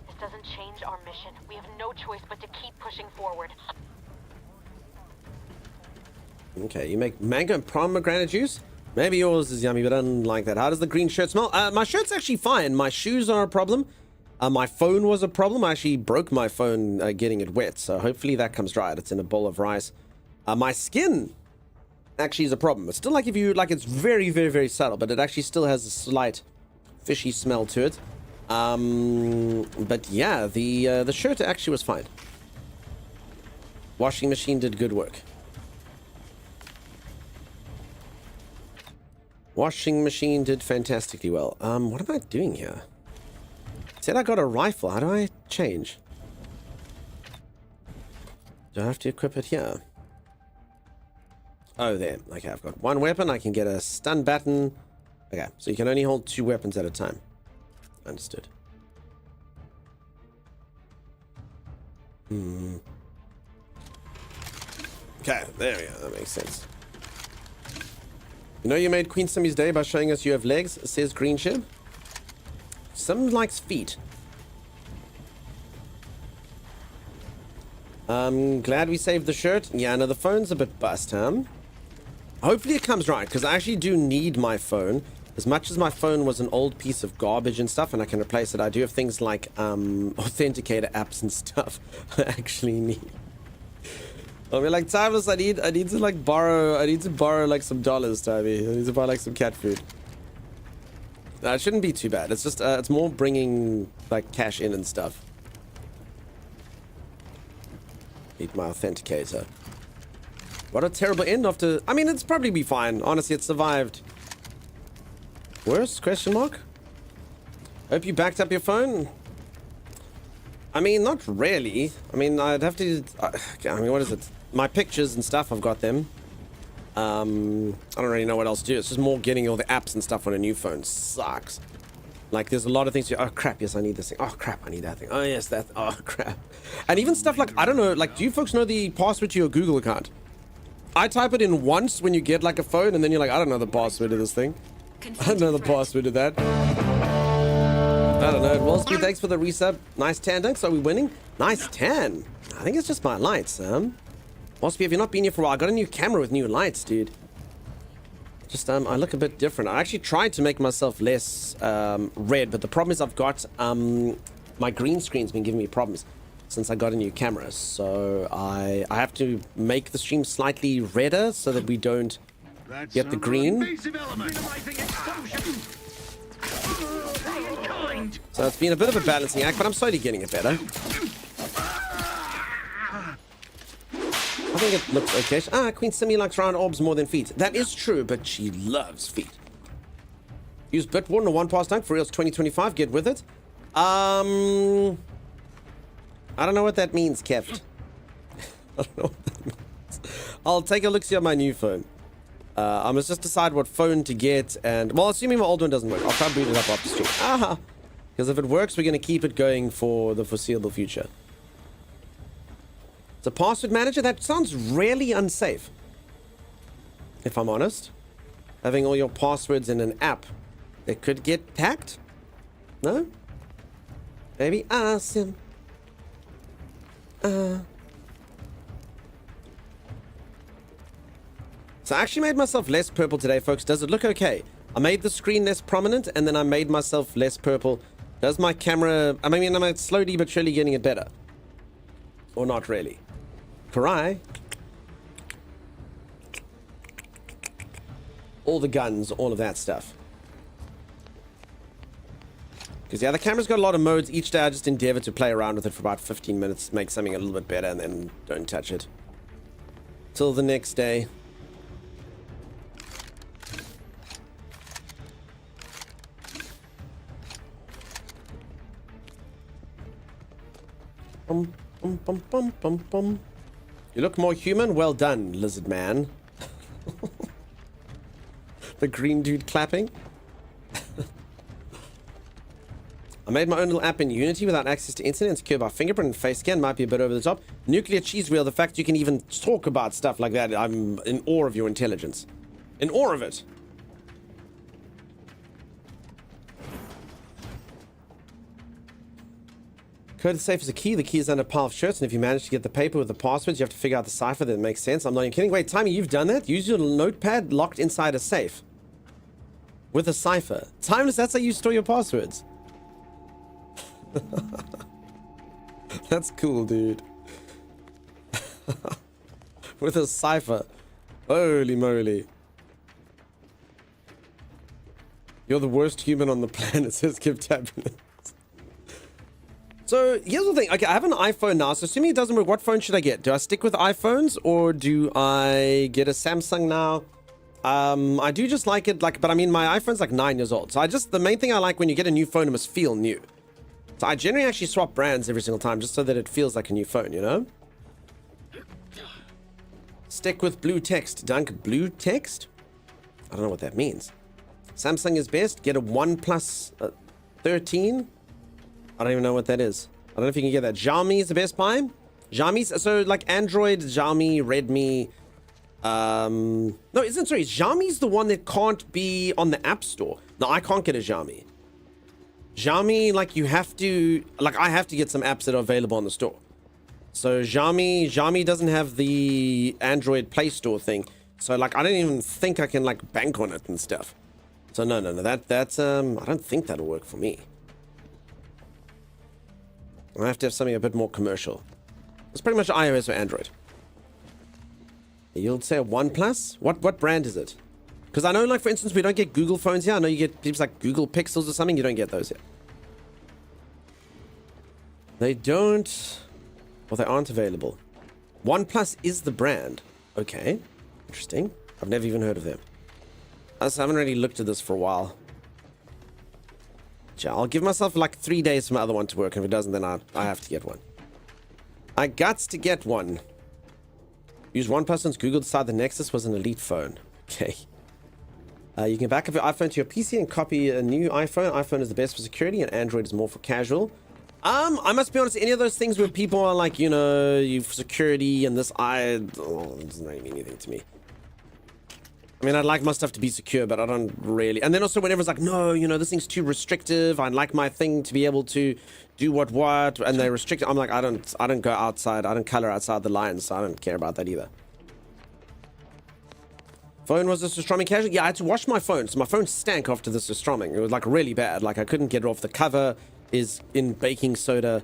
This doesn't change our mission. We have no choice but to keep pushing forward. Okay, you make mango and pomegranate juice? Maybe yours is yummy, but I don't like that. How does the green shirt smell? My shirt's actually fine. My shoes are a problem. My phone was a problem. I actually broke my phone getting it wet, so hopefully that comes dry. It's in a bowl of rice. My skin actually is a problem. It's still like if you, like, it's very, very, very subtle, but it actually still has a slight fishy smell to it. But yeah, the shirt actually was fine. Washing machine did good work. Washing machine did fantastically well. What am I doing here? Said I got a rifle. How do I change? Do I have to equip it here? Oh, there. Okay, I've got one weapon. I can get a stun baton. Okay, so you can only hold 2 weapons at a time. Understood. Okay, there we go. That makes sense. You know you made Queen Simmy's day by showing us you have legs, says Green Shib. Some likes feet. Glad we saved the shirt. Yeah, no, the phone's a bit bust, huh? Hopefully it comes right, because I actually do need my phone. As much as my phone was an old piece of garbage and stuff, and I can replace it, I do have things like authenticator apps and stuff I actually need. I mean, like, Timeless, I need to like borrow like some dollars, Tabby. I need to buy like some cat food. It shouldn't be too bad. It's just it's more bringing like cash in and stuff. Need my authenticator. What a terrible end after. I mean, it's probably be fine. Honestly, it survived. Worse? Question mark. Hope you backed up your phone. I mean, not really. I mean, I'd have to. I mean, what is it? My pictures and stuff. I've got them. I don't really know what else to do. It's just more getting all the apps and stuff on a new phone. Sucks. Like, there's a lot of things. Oh crap! Yes, I need this thing. Oh crap! I need that thing. Oh yes, that. Oh crap! And even stuff like, I don't know. Like, do you folks know the password to your Google account? I type it in once when you get like a phone, and then you're like, I don't know the password to this thing. I don't know the password to that. I don't know. Wolsby, thanks for the resub. Nice tan, Dunks. Are we winning? Nice tan. I think it's just my lights, Wolsby, have you not been here for a while? I got a new camera with new lights, dude. Just, I look a bit different. I actually tried to make myself less, red, but the problem is I've got, my green screen's been giving me problems since I got a new camera. So I have to make the stream slightly redder so that we don't get the green. So it's been a bit of a balancing act, but I'm slowly getting it better. I think it looks okay. Queen Simmy likes round orbs more than feet. That is true, but she loves feet. Use Bitwarden or One Pass Dunk for Reals 2025. Get with it. I don't know what that means, Kev. I don't know what that means. I'll take a look-see on my new phone. I must just decide what phone to get, and well, assuming my old one doesn't work, I'll try and boot it up after stream. Because if it works, we're going to keep it going for the foreseeable future. It's a password manager? That sounds really unsafe, if I'm honest. Having all your passwords in an app that could get hacked? No? Maybe ask him. So I actually made myself less purple today, folks. Does it look okay? I made the screen less prominent, and then I made myself less purple. Does my camera... I mean, I'm slowly but surely getting it better. Or not really. Karai. All the guns, all of that stuff. Because, yeah, the camera's got a lot of modes. Each day I just endeavor to play around with it for about 15 minutes, make something a little bit better, and then don't touch it. Till the next day. Bum, bum, bum, bum, bum, bum. You look more human. Well done, lizard man. The green dude clapping. I made my own little app in Unity without access to internet and secure by fingerprint and face scan. Might be a bit over the top. Nuclear cheese wheel. The fact you can even talk about stuff like that. I'm in awe of your intelligence. In awe of it. Code safe is a key. The key is under a pile of shirts, and if you manage to get the paper with the passwords, you have to figure out the cipher. That makes sense. I'm not even kidding. Wait, Timey, you've done that? Use your notepad locked inside a safe. With a cipher. Timeless, that's how you store your passwords. That's cool, dude. With a cipher. Holy moly. You're the worst human on the planet, says Give Tablet. So here's the thing. Okay, I have an iPhone now, so assuming it doesn't work, what phone should I get? Do I stick with iPhones or do I get a Samsung now? I do just like it, but I mean, my iPhone's like 9 years old. So the main thing I like when you get a new phone, it must feel new. So I generally actually swap brands every single time just so that it feels like a new phone, you know? Stick with blue text. Dunk, blue text? I don't know what that means. Samsung is best. Get a OnePlus 13. I don't even know what that is. I don't know if you can get that. Xiaomi is the best buy. Xiaomi's, so like Android, Xiaomi, Redmi. No, isn't, sorry, Xiaomi's the one that can't be on the App Store. No, I can't get a Xiaomi. Xiaomi, like you have to, like I have to get some apps that are available on the store. So Xiaomi doesn't have the Android Play Store thing. So like I don't even think I can like bank on it and stuff. So no, that's I don't think that'll work for me. I have to have something a bit more commercial. It's pretty much iOS or Android. You'll say a OnePlus? What brand is it? Because I know, like, for instance, we don't get Google phones here. I know you get things like Google Pixels or something. You don't get those here. They don't... Well, they aren't available. OnePlus is the brand. Okay. Interesting. I've never even heard of them. I haven't really looked at this for a while. I'll give myself like 3 days for my other one to work. And if it doesn't, then I have to get one. I got to get one. Use OnePlus since Google decided the Nexus was an elite phone. Okay. You can back up your iPhone to your PC and copy a new iPhone. iPhone is the best for security and Android is more for casual. I must be honest, any of those things where people are like, you know, you security and this, it doesn't really mean anything to me. I mean, I'd like my stuff to be secure, but I don't really. And then also when everyone's like, no, you know, this thing's too restrictive. I'd like my thing to be able to do what, and they restrict it. I'm like, I don't go outside. I don't color outside the lines, so I don't care about that either. Phone was a Sustromi casual? Yeah, I had to wash my phone. So my phone stank after the Sustroming. It was like really bad. Like I couldn't get it off. The cover is in baking soda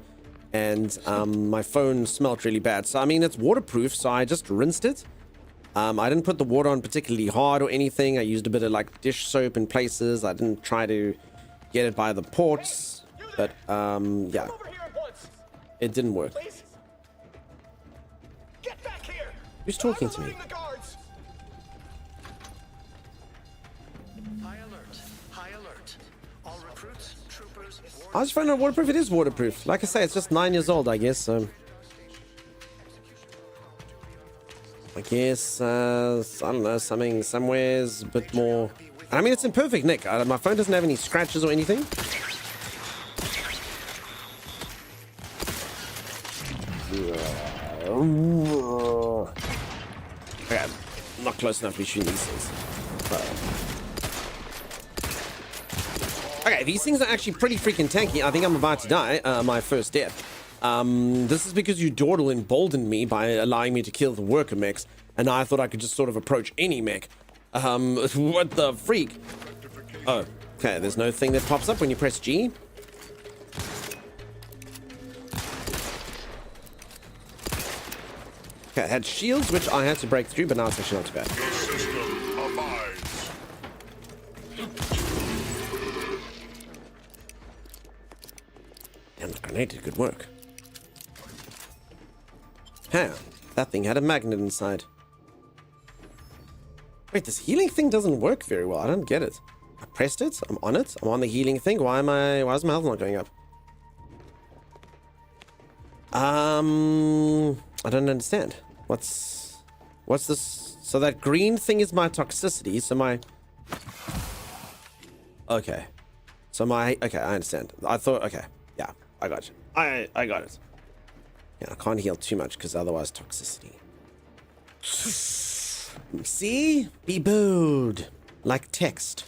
and my phone smelled really bad. So I mean, it's waterproof, so I just rinsed it. I didn't put the water on particularly hard or anything. I used a bit of like dish soap in places. I didn't try to get it by the ports, but yeah, it didn't work. Who's talking to me? I just found out waterproof. It is waterproof. Like I say, it's just 9 years old, I guess. So I guess I don't know, somewhere's a bit more. I mean, it's in perfect nick. My phone doesn't have any scratches or anything. Okay, I'm not close enough to be shooting these things. Okay, these things are actually pretty freaking tanky. I think I'm about to die, my first death. This is because you Dordle emboldened me by allowing me to kill the worker mechs. And now I thought I could just sort of approach any mech. What the freak? Oh, okay, there's no thing that pops up when you press G. Okay, it had shields, which I had to break through, but now it's actually not too bad. The system abides. And the grenade did good work. Huh, that thing had a magnet inside. Wait, this healing thing doesn't work very well. I don't get it. I pressed it. I'm on it. I'm on the healing thing. Why is my health not going up? I don't understand. What's this? So that green thing is my toxicity. So my... Okay. So my... Okay, I understand. I thought... Okay. Yeah, I got you. I got it. Yeah, I can't heal too much because otherwise toxicity. See? Be bold. Like text.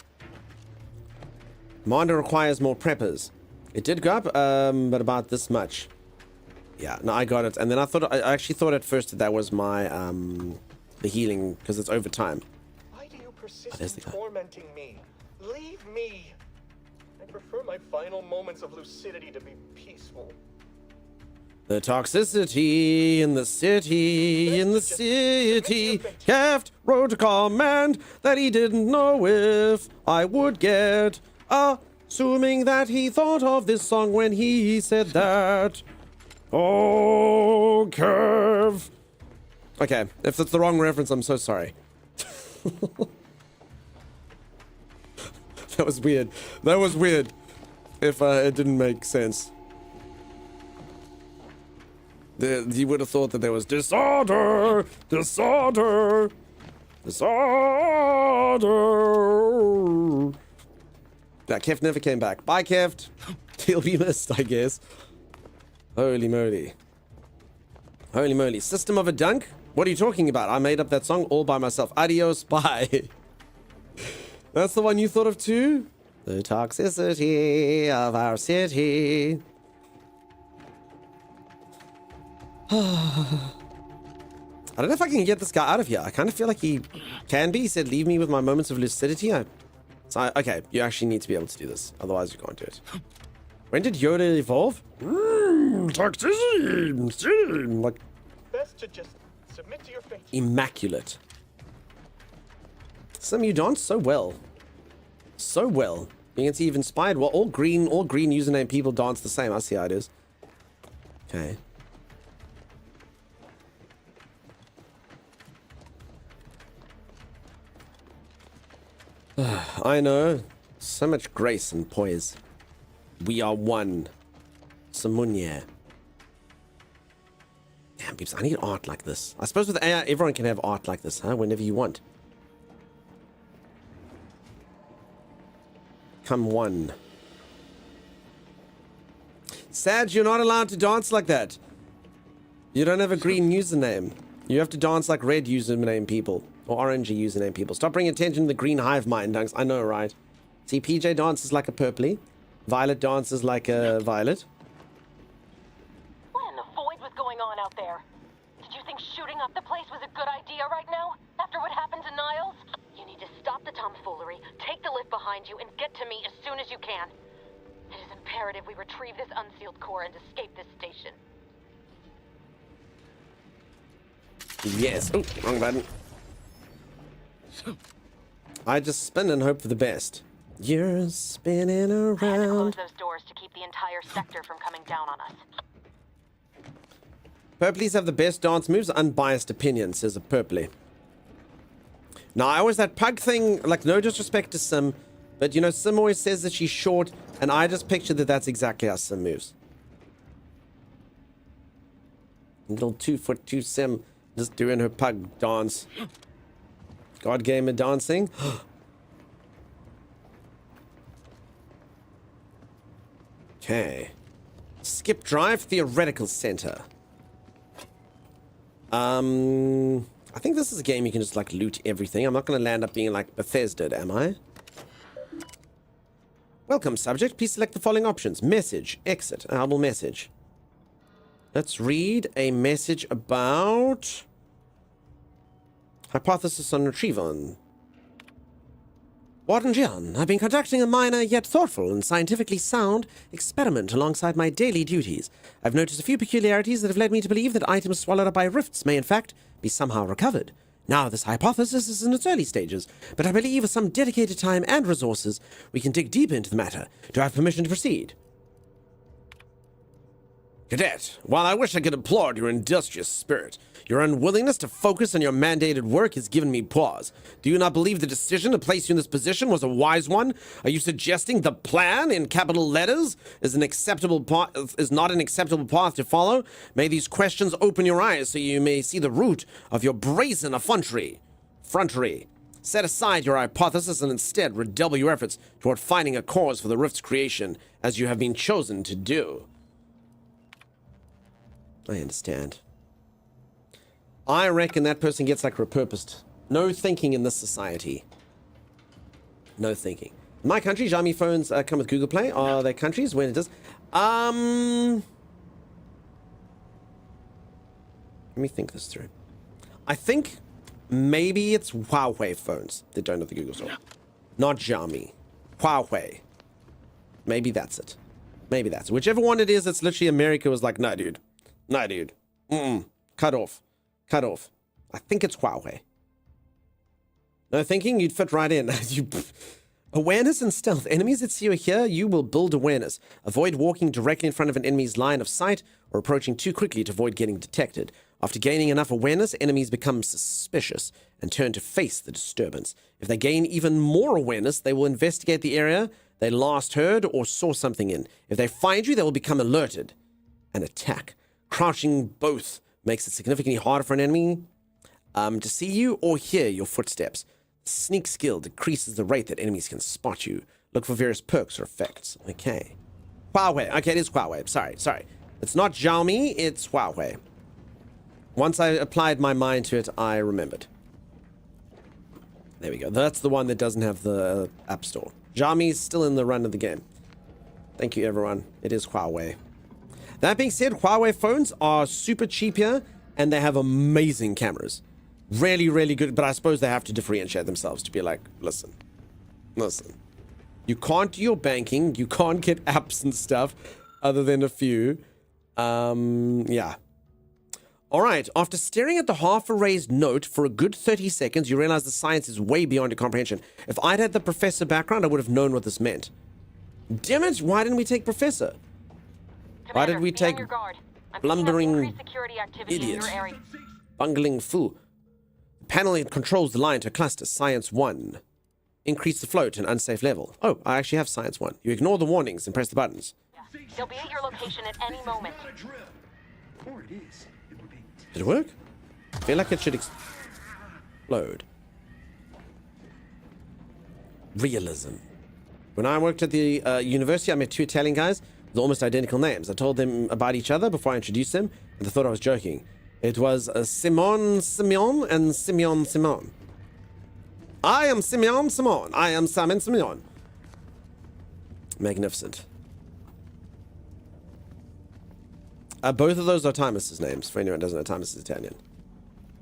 Commander requires more preppers. It did go up, but about this much. Yeah, no, I got it. And then I actually thought at first that was my, the healing, because it's over time. Why do you persist in tormenting me? Leave me. I prefer my final moments of lucidity to be peaceful. The toxicity in the city, Keft wrote a command that he didn't know if I would get, assuming that he thought of this song when he said that. Oh, Curve. Okay, if that's the wrong reference, I'm so sorry. That was weird. That was weird. If it didn't make sense. You would have thought that there was disorder, disorder, disorder. That Keft never came back. Bye, Keft. He'll be missed, I guess. Holy moly. Holy moly. System of a Dunk? What are you talking about? I made up that song all by myself. Adios, bye. That's the one you thought of too? The toxicity of our city. I don't know if I can get this guy out of here. I kind of feel like he can be. He said, leave me with my moments of lucidity. Okay, you actually need to be able to do this. Otherwise, you can't do it. When did Yoda evolve? Toxicity. Like, best to just submit to your fate. Immaculate. Some you dance so well. So well. You can see you've inspired. Well, all green username people dance the same. I see how it is. Okay. I know. So much grace and poise. We are one. Samunya. Damn, peeps, I need art like this. I suppose with AI, everyone can have art like this, huh? Whenever you want. Come one. Sad, you're not allowed to dance like that. You don't have a green username. You have to dance like red username people. Or orange username people. Stop bringing attention to the green hive mind, dunks. I know, right? See, PJ dances like a purpley. Violet dances like a violet. What in the void was going on out there? Did you think shooting up the place was a good idea right now? After what happened to Niles? You need to stop the tomfoolery, take the lift behind you, and get to me as soon as you can. It is imperative we retrieve this unsealed core and escape this station. Yes. Oh, wrong button. I just spin and hope for the best. You're spinning around. I had to close those doors to keep the entire sector from coming down on us. Purplies have the best dance moves. Unbiased opinion, says a purpley. Now, I always that pug thing, like, no disrespect to Sim, but, you know, Sim always says that she's short, and I just picture that that's exactly how Sim moves. Little 2'2" Sim just doing her pug dance. God Gamer dancing. Okay. Skip Drive Theoretical Center. I think this is a game you can just like loot everything. I'm not going to land up being like Bethesda, am I? Welcome, subject. Please select the following options. Message. Exit. Enable message. Let's read a message about... Hypothesis on retrieval. Warden Jian, I've been conducting a minor yet thoughtful and scientifically sound experiment alongside my daily duties. I've noticed a few peculiarities that have led me to believe that items swallowed up by rifts may in fact be somehow recovered. Now, this hypothesis is in its early stages, but I believe with some dedicated time and resources, we can dig deeper into the matter. Do I have permission to proceed? Cadet, while I wish I could applaud your industrious spirit, your unwillingness to focus on your mandated work has given me pause. Do you not believe the decision to place you in this position was a wise one? Are you suggesting the plan, in capital letters, is not an acceptable path to follow? May these questions open your eyes so you may see the root of your brazen effrontery. Set aside your hypothesis and instead redouble your efforts toward finding a cause for the rift's creation, as you have been chosen to do. I understand. I reckon that person gets like repurposed. No thinking in this society. No thinking. In my country, Xiaomi phones come with Google Play. Are there countries when it does? Let me think this through. I think maybe it's Huawei phones that don't have the Google Store. Not Xiaomi. Huawei. Maybe that's it. Maybe that's it. Whichever one it is, it's literally America was like, no, dude. No, dude. Cut off. Cut off. I think it's Huawei. No thinking, you'd fit right in. Awareness and stealth. Enemies that see you here, you will build awareness. Avoid walking directly in front of an enemy's line of sight or approaching too quickly to avoid getting detected. After gaining enough awareness, enemies become suspicious and turn to face the disturbance. If they gain even more awareness, they will investigate the area they last heard or saw something in. If they find you, they will become alerted and attack. Crouching both makes it significantly harder for an enemy to see you or hear your footsteps. Sneak skill decreases the rate that enemies can spot you. Look for various perks or effects. Okay. Huawei. Okay, it is Huawei. Sorry. It's not Xiaomi, it's Huawei. Once I applied my mind to it, I remembered. There we go. That's the one that doesn't have the App Store. Xiaomi's still in the run of the game. Thank you, everyone. It is Huawei. That being said, Huawei phones are super cheap here, and they have amazing cameras. Really, really good, but I suppose they have to differentiate themselves to be like, listen. You can't do your banking, you can't get apps and stuff, other than a few. Yeah. Alright, after staring at the half-erased note for a good 30 seconds, you realize the science is way beyond your comprehension. If I'd had the professor background, I would have known what this meant. Damn it, why didn't we take professor? Why did we take blundering idiot? Bungling fool. Panel controls the line to a cluster. Science 1. Increase the flow to an unsafe level. Oh, I actually have Science 1. You ignore the warnings and press the buttons. They'll be at your location at any moment. Did it work? I feel like it should explode. Realism. When I worked at the university, I met two Italian guys with almost identical names. I told them about each other before I introduced them, and they thought I was joking. It was Simon Simeon and Simeon Simon. I am Simeon Simon. I am Simon Simeon. Magnificent. Both of those are Timus's names, for anyone who doesn't know. Timus is Italian.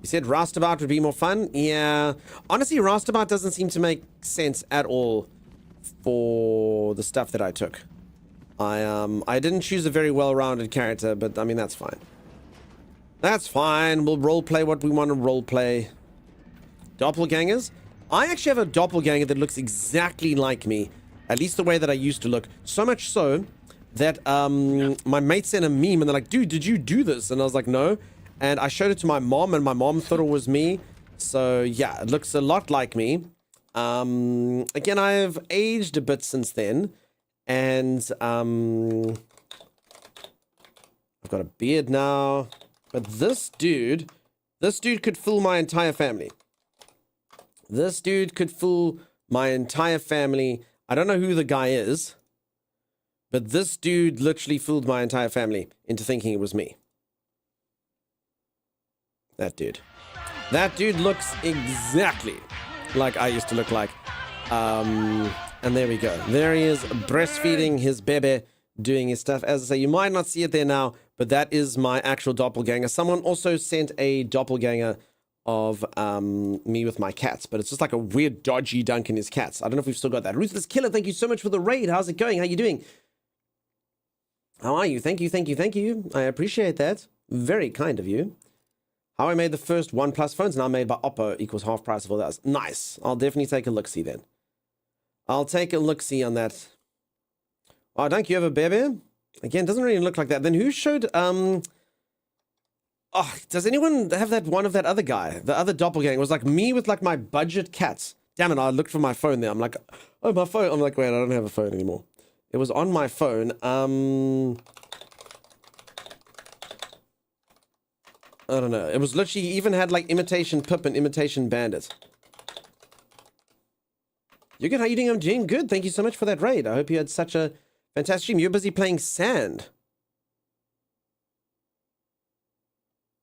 You said Roustabout would be more fun? Yeah. Honestly, Roustabout doesn't seem to make sense at all for the stuff that I took. I didn't choose a very well-rounded character, but I mean, that's fine. That's fine. We'll roleplay what we want to roleplay. Doppelgangers? I actually have a doppelganger that looks exactly like me. At least the way that I used to look. So much so that my mate sent a meme and they're like, dude, did you do this? And I was like, no. And I showed it to my mom and my mom thought it was me. So yeah, it looks a lot like me. Again, I've aged a bit since then. And I've got a beard now. But this dude could fool my entire family. This dude could fool my entire family. I don't know who the guy is, but this dude literally fooled my entire family into thinking it was me. That dude. That dude looks exactly like I used to look like. And there we go. There he is, breastfeeding his baby, doing his stuff. As I say, you might not see it there now, but that is my actual doppelganger. Someone also sent a doppelganger of me with my cats, but it's just like a weird dodgy dunk in his cats. I don't know if we've still got that. Ruthless Killer, thank you so much for the raid. How's it going? How you doing? How are you? Thank you, thank you, thank you. I appreciate that. Very kind of you. How I made the first OnePlus phones, now made by Oppo, equals half price of all that. Nice. I'll definitely take a look-see then. I'll take a look-see on that. Oh, don't you have a baby? Again, doesn't really look like that. Then who showed, oh, does anyone have that one of that other guy? The other doppelganger. It was like me with like my budget cats. Damn it, I looked for my phone there. I'm like, oh, my phone. I'm like, wait, I don't have a phone anymore. It was on my phone. I don't know. It was literally even had like Imitation Pip and Imitation Bandit. You good? How you doing? I'm doing good. Thank you so much for that raid. I hope you had such a fantastic stream. You're busy playing Sand.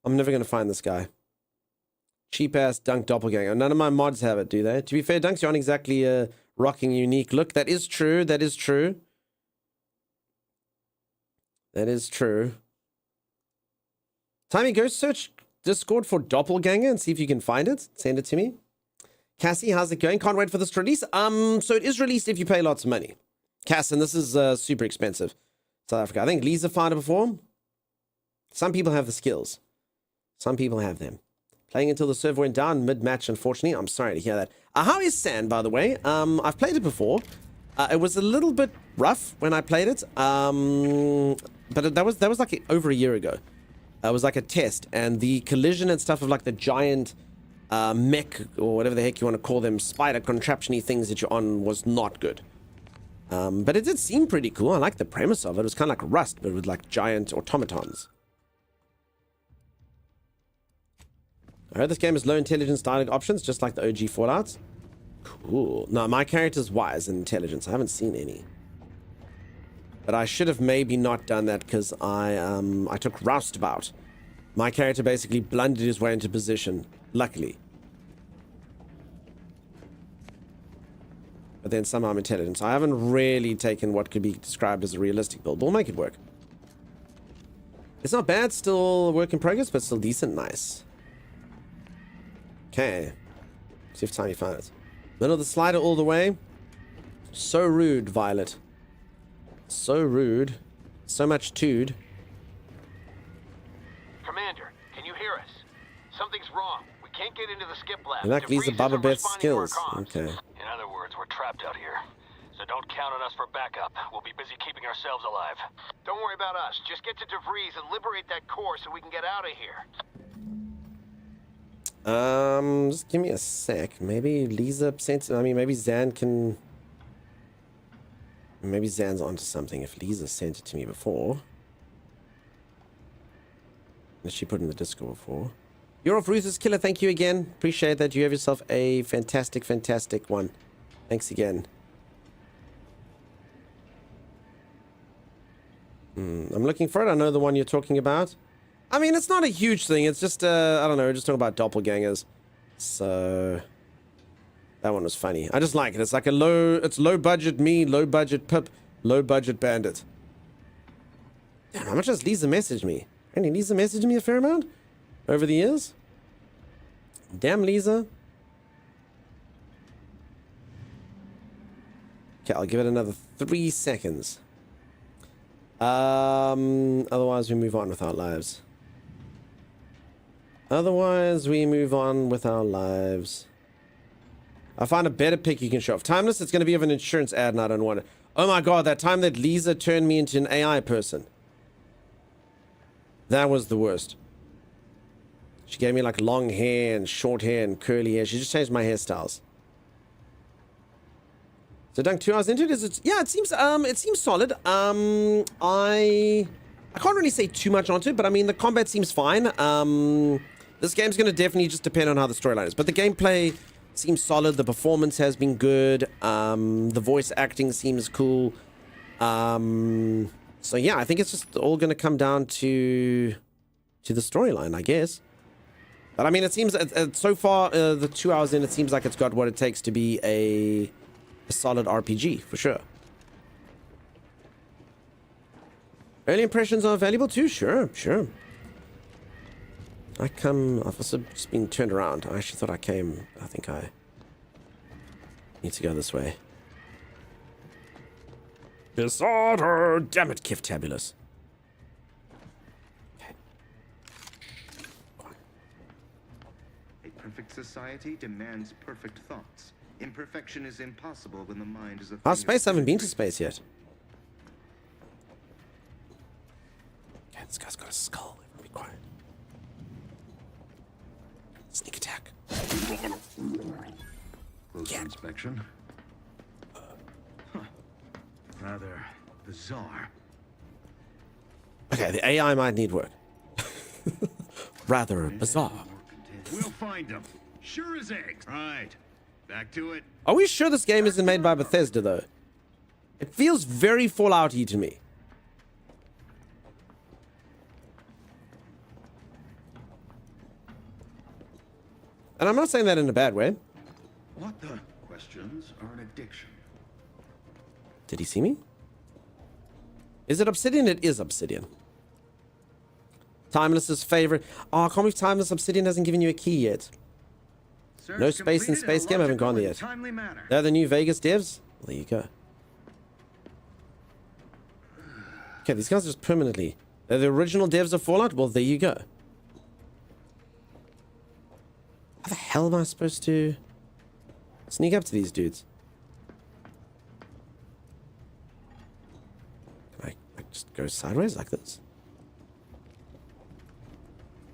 I'm never going to find this guy. Cheap-ass Dunk Doppelganger. None of my mods have it, do they? To be fair, Dunks, you aren't exactly a rocking unique look. That is true. That is true. That is true. Timmy, go search Discord for Doppelganger and see if you can find it. Send it to me. Cassie, how's it going? Can't wait for this to release. So it is released if you pay lots of money. Cass, and this is super expensive. South Africa. I think Lisa found it before. Some people have the skills. Some people have them. Playing until the server went down mid-match, unfortunately. I'm sorry to hear that. How is Sand, by the way? I've played it before. It was a little bit rough when I played it. But that was like over a year ago. It was like a test, and the collision and stuff of like the giant mech, or whatever the heck you want to call them, spider contraption-y things that you're on was not good. But it did seem pretty cool. I like the premise of it. It was kind of like Rust, but with like giant automatons. I heard this game has low intelligence dialogue options, just like the OG Fallout. Cool. No, my character's wise and intelligence. I haven't seen any. But I should have maybe not done that because I took Roustabout. My character basically blundered his way into position, luckily. But then somehow I'm intelligent. So I haven't really taken what could be described as a realistic build. We'll make it work. It's not bad, still a work in progress, but still decent. Nice. Okay. See if Tiny found it. Middle of the slider all the way. So rude, Violet. So rude. So much tood. Commander, can you hear us? Something's wrong. We can't get into the skip lab. You like Lisa Baba Beth's skills. Okay. In other words, we're trapped out here. So don't count on us for backup. We'll be busy keeping ourselves alive. Don't worry about us. Just get to DeVries and liberate that core so we can get out of here. Just give me a sec. Maybe Lisa sent. I mean, maybe Zan can. Maybe Zan's onto something. If Lisa sent it to me before, that she put in the Discord before. You're off, Ruthless Killer. Thank you again. Appreciate that. You have yourself a fantastic, fantastic one. Thanks again. I'm looking for it. I know the one you're talking about. I mean, it's not a huge thing. It's just, I don't know, we're just talking about doppelgangers. So, that one was funny. I just like it. It's like it's low budget me, low budget Pip, low budget Bandit. Damn, how much has Lisa messaged me? Apparently Lisa messaged me a fair amount over the years. Damn, Lisa. Okay, I'll give it another 3 seconds. Otherwise we move on with our lives. Otherwise, we move on with our lives. I find a better pick you can show off. Timeless, it's going to be of an insurance ad and I don't want it. Oh my god, that time that Lisa turned me into an AI person. That was the worst. She gave me like long hair and short hair and curly hair. She just changed my hairstyles. So Dunk, 2 hours into it, is it? Yeah, it seems solid. I can't really say too much onto it, but I mean the combat seems fine. This game's going to definitely just depend on how the storyline is. But the gameplay seems solid. The performance has been good. The voice acting seems cool. So yeah, I think it's just all going to come down to the storyline, I guess. But I mean, it seems so far, the 2 hours in, it seems like it's got what it takes to be a solid RPG, for sure. Early impressions are valuable too? Sure, sure. I've also just been turned around. I actually thought I came. I think I need to go this way. Disorder! Damn it, Kiftabulous. A perfect society demands perfect thoughts. Imperfection is impossible when the mind is a Oh, space? I haven't been to space yet. Okay, this guy's got a skull. Be quiet. Sneak attack. Closer inspection. Rather bizarre. Okay, the AI might need work. Rather bizarre. We'll find them. Sure as eggs. Right. Back to it. Are we sure this game isn't made by Bethesda, though? It feels very Fallout-y to me. And I'm not saying that in a bad way. What the? Questions are an addiction. Did he see me? Is it Obsidian? It is Obsidian. Timeless's favorite. Oh, I can't believe Timeless Obsidian hasn't given you a key yet. Search No space in completed Space a Game. I haven't gone logical there and yet. timely manner. They're the new Vegas devs. Well, there you go. Okay, these guys are just permanently. They're the original devs of Fallout. Well, there you go. How the hell am I supposed to sneak up to these dudes? Can I just go sideways like this?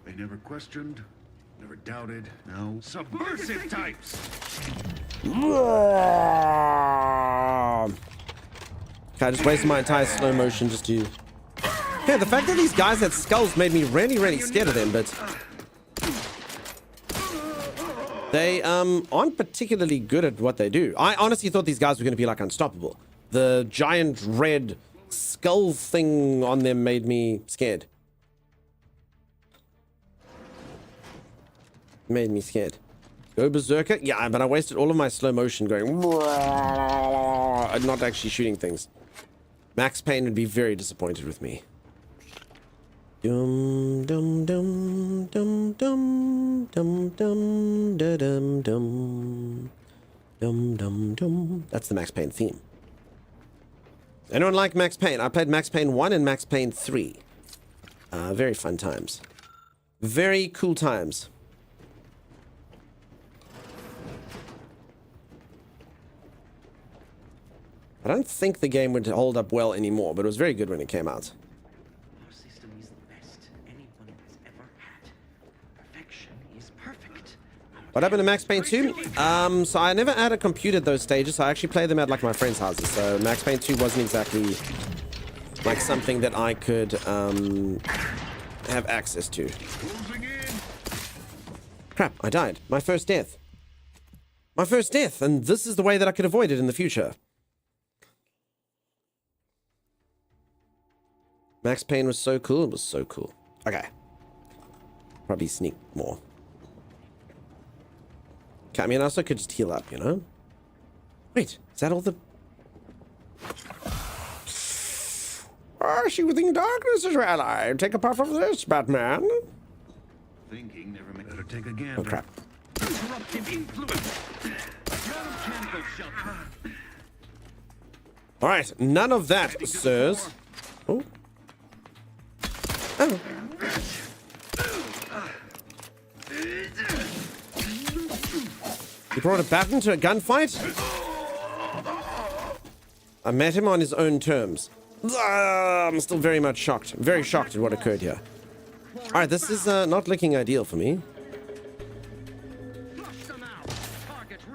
They never questioned, never doubted. Now subversive types. Okay, I just wasted my entire slow motion just to... Yeah, the fact that these guys had skulls made me really, really scared of them, but... They aren't particularly good at what they do. I honestly thought these guys were going to be like unstoppable. The giant red skull thing on them made me scared. Made me scared. Go berserker? Yeah, but I wasted all of my slow motion going... and not actually shooting things. Max Payne would be very disappointed with me. Dum dum dum dum dum dum dum da dum dum dum dum dum. That's the Max Payne theme. Anyone like Max Payne? I played Max Payne 1 and Max Payne 3. Very fun times. Very cool times. I don't think the game would hold up well anymore, but it was very good when it came out. Our system is the best anyone has ever had. Perfection is perfect. What happened to Max Payne 2? So I never had a computer at those stages, so I actually played them at like my friends' houses. So Max Payne 2 wasn't exactly like something that I could have access to. Crap, I died. My first death. My first death, and this is the way that I could avoid it in the future. Max Payne was so cool. It was so cool. Okay. Probably sneak more. Okay, I mean, I also could just heal up, you know? Wait, is that all the... she within darkness is your ally. Take a puff of this, Batman. Thinking never made. Better take a gander. Oh, crap. Disruptive influence. Mechanical shelter. Alright, none of that, sirs. Oh. Oh. He brought a baton to a gunfight? I met him on his own terms. I'm still very much shocked. Very shocked at what occurred here. Alright, this is not looking ideal for me.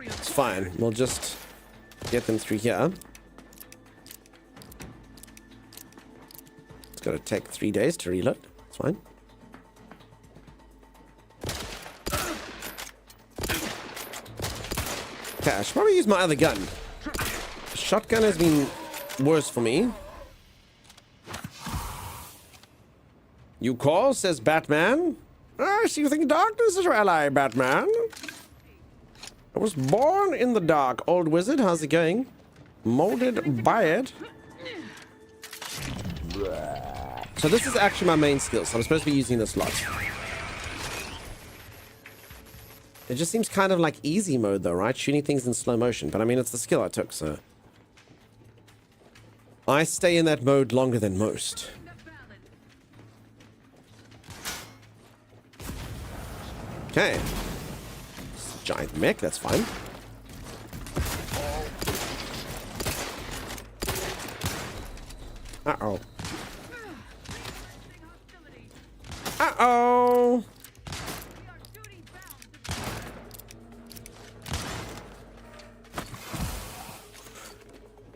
It's fine. We'll just get them through here. It's gonna take 3 days to reload. It's fine. Okay, I should probably use my other gun. Shotgun has been worse for me. You call, says Batman. So you think darkness is your ally, Batman? I was born in the dark, old wizard. How's it going? Molded by it. So this is actually my main skill, so I'm supposed to be using this a lot. It just seems kind of like easy mode though, right? Shooting things in slow motion. But I mean, it's the skill I took, so... I stay in that mode longer than most. Okay. It's a giant mech, that's fine. Uh-oh. Uh-oh!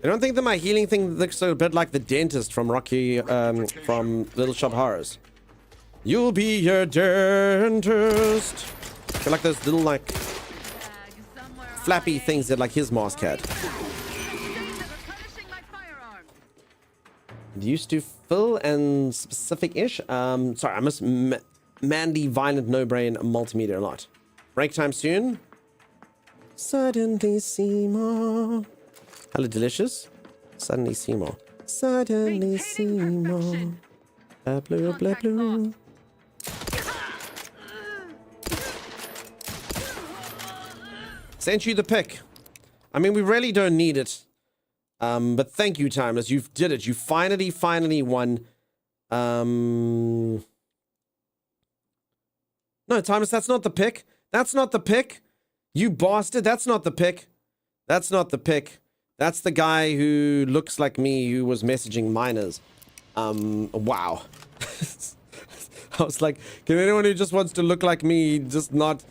I don't think that my healing thing looks a bit like the dentist from Rocky, from Little Shop Horrors. You'll be your dentist. I feel like those little, like, flappy things that, like, his mask had. Used to full and specific-ish. Sorry, I miss Mandy, Violent, No Brain, Multimedia a lot. Break time soon. Suddenly see more. Hello, delicious. Suddenly see more. Suddenly see more. Blah, blah, blah, blah. Sent you the pick. I mean, we really don't need it. But thank you, Timeless. You did it. You finally won. No, Timeless, that's not the pick. That's not the pick. You bastard. That's not the pick. That's not the pick. That's the guy who looks like me who was messaging minors. Wow. I was like, can anyone who just wants to look like me just not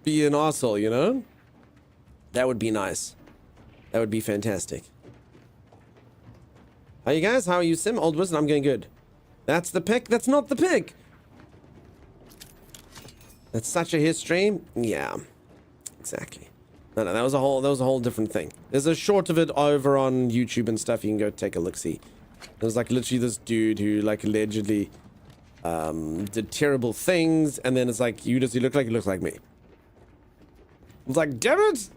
be an arsehole, you know? That would be nice. That would be fantastic. How you guys? How are you, Sim? Old Wizard, I'm going good. That's the pick? That's not the pick! That's such a history? Yeah. Exactly. No, that was a whole different thing. There's a short of it over on YouTube and stuff. You can go take a look-see. There's like literally this dude who like allegedly did terrible things, and then it's like, you look like me. I was like, damn it!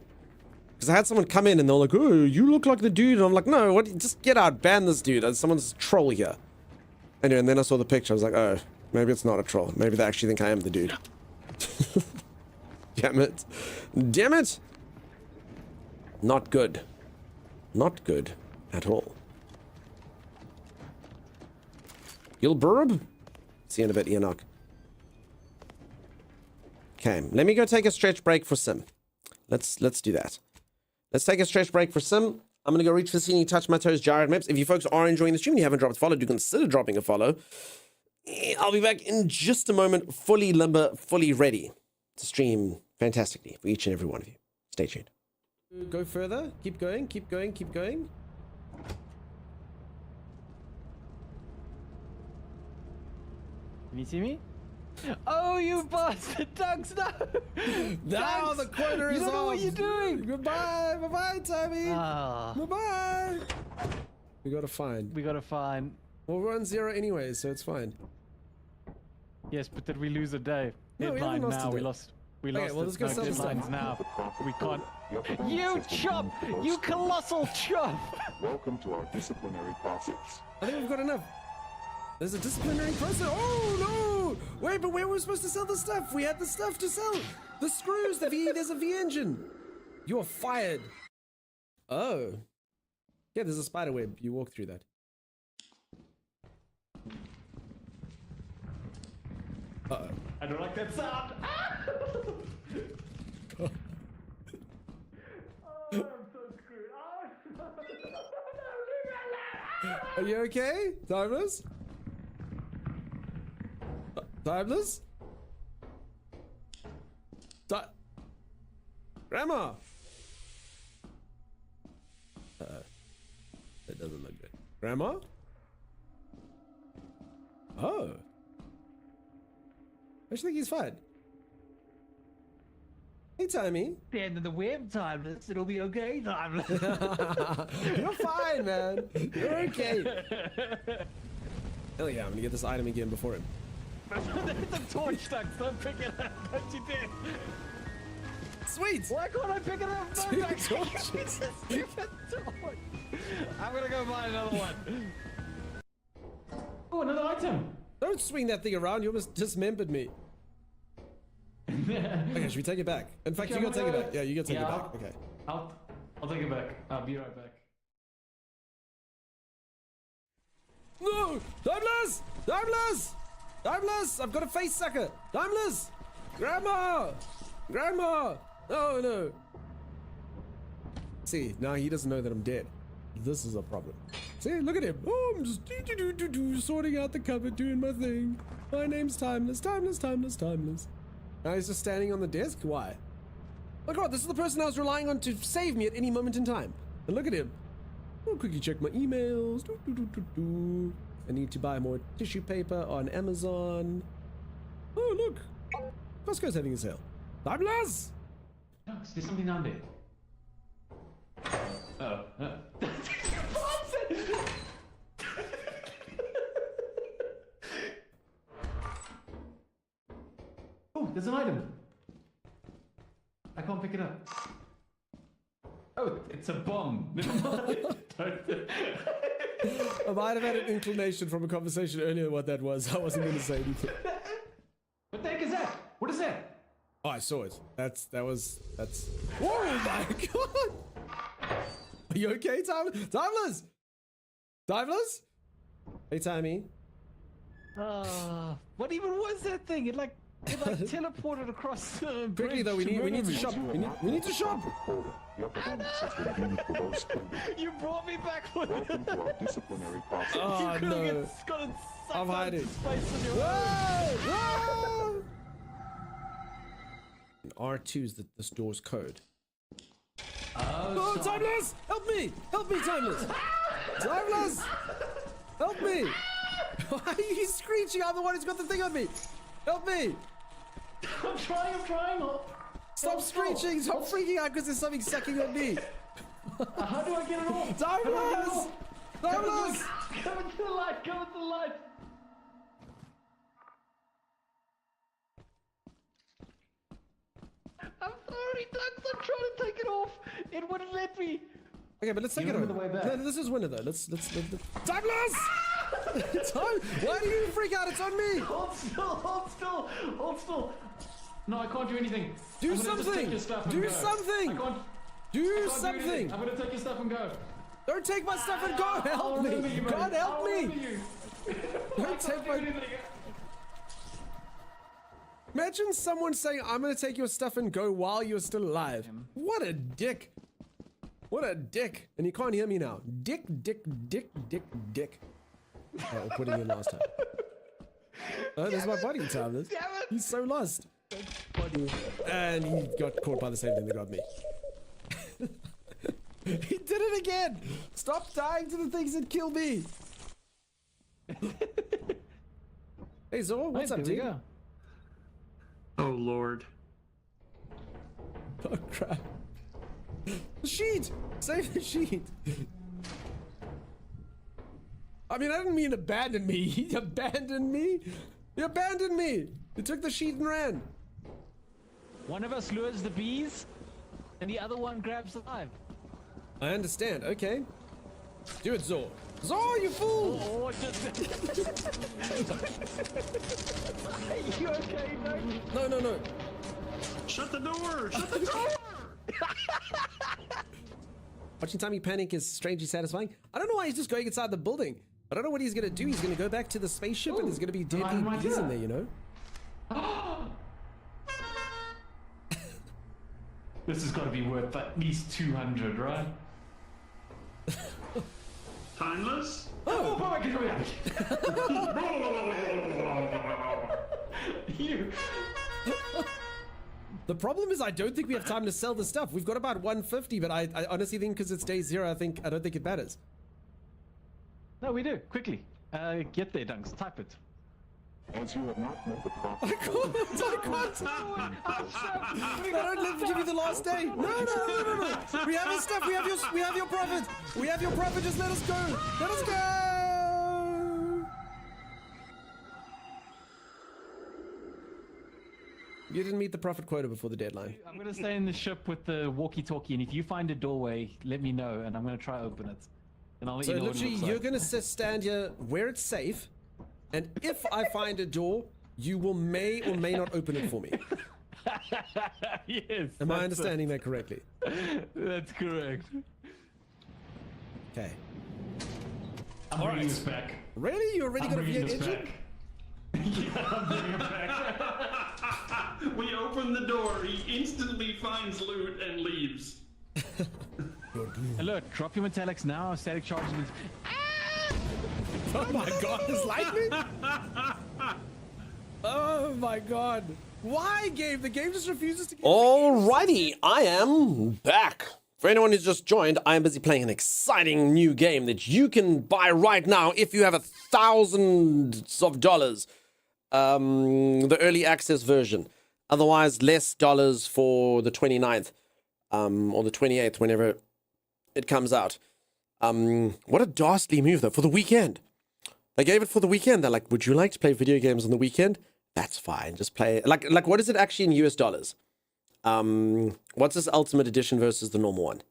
Because I had someone come in and they're like, oh, you look like the dude. And I'm like, no, what? Just get out, ban this dude. Someone's a troll here. Anyway, and then I saw the picture. I was like, oh, maybe it's not a troll. Maybe they actually think I am the dude. Damn it. Damn it! Not good. Not good at all. Gilburb? See you in a bit, Enoch. Okay, let me go take a stretch break for Sim. Let's do that. Let's take a stretch break for Sim. I'm going to go reach for Sini, touch my toes, Jared Maps. If you folks are enjoying the stream and you haven't dropped a follow, do consider dropping a follow. I'll be back in just a moment, fully limber, fully ready to stream fantastically for each and every one of you. Stay tuned. Go further. Keep going. Keep going. Keep going. Can you see me? Oh, you bastard, Dugs, no! Now the corner is off! You don't know what you're doing! Goodbye! Bye-bye, Tommy! Ah. Bye-bye! We gotta find. Well, we're on 0 anyway, so it's fine. Yes, but did we lose a day? No, we haven't lost a day. We Okay, lost well, let's go sell the stuff. now. We can't... You chump! You colossal chump! Welcome to our disciplinary process. I think we've got enough. There's a disciplinary process. Oh, no! Wait, but where were we supposed to sell the stuff? We had the stuff to sell. The screws, the V, there's a V engine. You're fired. Oh. Yeah, there's a spider web. You walk through that. Uh-oh. I don't like that sound. Oh, I'm so screwed. Are you okay, Timeless? Timeless? Grandma! That doesn't look good. Grandma? Oh. I just think he's fine. Hey, Timmy. The end of the web, Timeless. It'll be okay, Timeless. You're fine, man. You're okay. Hell yeah, I'm gonna get this item again before him. There's a torch, Ducks. Don't pick it up. Don't you dare. Sweet. Why can't I pick it up? No, Ducks. I'm gonna go buy another one. Oh, another item. Don't swing that thing around. You almost dismembered me. Okay, should we take it back? In fact, you gotta take it back. Yeah, you gotta take it back. Okay. I'll take it back. I'll be right back. No! Timeless! Timeless! Timeless! I've got a face sucker! Timeless! Grandma! Grandma! Oh no! See, now he doesn't know that I'm dead. This is a problem. See, look at him. Oh, I'm just sorting out the cupboard, doing my thing. My name's Timeless, Timeless, Timeless, Timeless. Now he's just standing on the desk? Why? Oh god, this is the person I was relying on to save me at any moment in time. And look at him. I'll quickly check my emails. I need to buy more tissue paper on Amazon. Oh, look. Costco's having a sale. Timeless! Ducks, there's something down there. Oh. Oh, there's an item. I can't pick it up. Oh, it's a bomb. Never mind. I might have had an inclination from a conversation earlier what that was. I wasn't going to say anything. What the heck is that? What is that? Oh, I saw it. That's. Oh my god! Are you okay, Timeless? Timeless? Hey, Timey. What even was that thing? It like teleported across the bridge. Quickly though, we need to shop. We need to shop. You brought me back with Welcome to our disciplinary process. Oh no! I'm hiding. Whoa! R2 is this door's code. Oh, Timeless! Help me! Help me, Timeless! Timeless! Help me! Why are you screeching? I'm the one who's got the thing on me! Help me! I'm trying. Stop screeching! Stop freaking out because there's something sucking on me! How do I get it off? Timeless! Timeless! Come into the light! Come into the light! I'm sorry, Ducks. I'm trying to take it off. It wouldn't let me. Okay, but let's take it on over. the way back. No, this is winner though. Let's Timeless! Why do you freak out? It's on me! Hold still. No, I can't do anything. Do I'm gonna just something! take your stuff and Do go. something! I can't Do do something! anything. I'm gonna take your stuff and go. Don't take my stuff and go! Help me! God help me! Don't take my... Imagine someone saying, I'm gonna take your stuff and go while you're still alive. What a dick. What a dick. And you can't hear me now. Dick. Oh, we'll put it in last time. Oh, there's my body, Timeless. He's so lost. And he got caught by the same thing that got me. He did it again! Stop dying to the things that kill me! Hey Zor, what's up, dude? Oh lord. Oh crap. The sheet! Save the sheet! I mean, I didn't mean abandon me. He abandoned me? He abandoned me! He took the sheet and ran. One of us lures the bees, and the other one grabs the hive. I understand, okay. Do it, Zor. Zor, you fool! Oh, you okay, Doug? No. Shut the door! Shut the door! Watching Tommy panic is strangely satisfying. I don't know why he's just going inside the building. I don't know what he's gonna do. He's gonna go back to the spaceship and there's gonna be deadly bees in there, you know? This has got to be worth at least 200, right? Timeless? Oh, Baba, get away! You. The problem is I don't think we have time to sell the stuff. We've got about 150, but I honestly think because it's day 0, I don't think it matters. No, we do. Quickly. Get there, Dunks. Type it. As you have not met the proper... I can't! I don't live to give you the last day! No! We have your stuff, we have your profit! We have your profit, just let us go! Let us go! You didn't meet the profit quota before the deadline. I'm gonna stay in the ship with the walkie-talkie, and if you find a doorway, let me know, and I'm gonna try open it. And I'll let you know what it looks like. You're gonna stand here where it's safe, and if I find a door, you will may or may not open it for me. Yes. Am I understanding that correctly? That's correct. Okay. I'm bringing this back. Really? You already got a V8 engine? Yeah, I'm bringing it back. We open the door, he instantly finds loot and leaves. Alert, drop your metallics now, static charges. Oh my god, it's lightning? Oh my god. Why, game? The game just refuses to give Alrighty, I am back. For anyone who's just joined, I am busy playing an exciting new game that you can buy right now if you have $1,000s. The early access version. Otherwise, less dollars for the 29th. Or the 28th, whenever it comes out. What a dastardly move, though, for the weekend. They gave it for the weekend. They're like, would you like to play video games on the weekend? That's fine. Just play. Like, what is it actually in US dollars? What's this Ultimate Edition versus the normal one?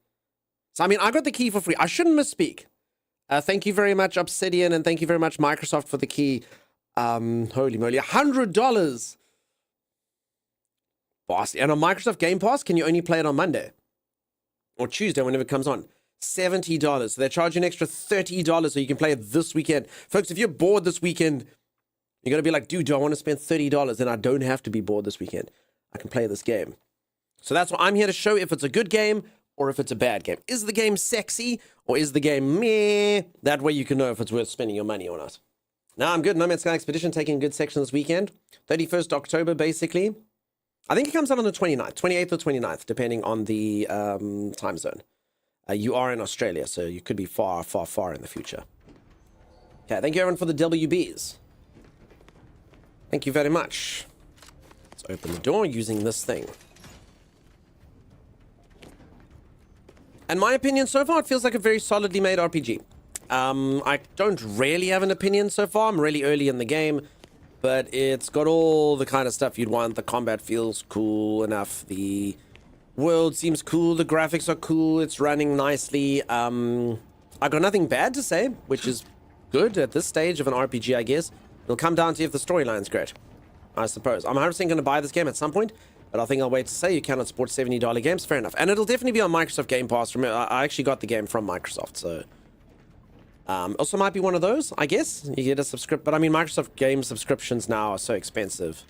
So, I mean, I got the key for free. I shouldn't misspeak. Thank you very much, Obsidian, and thank you very much, Microsoft, for the key. Holy moly, $100. Boss. And on Microsoft Game Pass, can you only play it on Monday? Or Tuesday, whenever it comes on. $70. So they charge you an extra $30 so you can play it this weekend. Folks, if you're bored this weekend, you're going to be like, dude, do I want to spend $30? Then I don't have to be bored this weekend. I can play this game. So that's what I'm here to show, if it's a good game or if it's a bad game. Is the game sexy or is the game meh? That way you can know if it's worth spending your money or not. Now I'm good. No Man's Sky Expedition taking a good section this weekend. 31st October, basically. I think it comes out on the 29th, 28th or 29th, depending on the time zone. You are in Australia, so you could be far, far, far in the future. Okay, thank you everyone for the WBs. Thank you very much. Let's open the door using this thing. In my opinion, so far, it feels like a very solidly made RPG. I don't really have an opinion so far. I'm really early in the game. But it's got all the kind of stuff you'd want. The combat feels cool enough. The world seems cool. The graphics are cool. It's running nicely. I got nothing bad to say, which is good at this stage of an RPG, I guess. It'll come down to if the storyline's great, I suppose. I'm 100% going to buy this game at some point, but I think I'll wait to say you cannot support $70 games. Fair enough. And it'll definitely be on Microsoft Game Pass. Remember, I actually got the game from Microsoft, so... also might be one of those, I guess. You get a subscription, but I mean, Microsoft game subscriptions now are so expensive.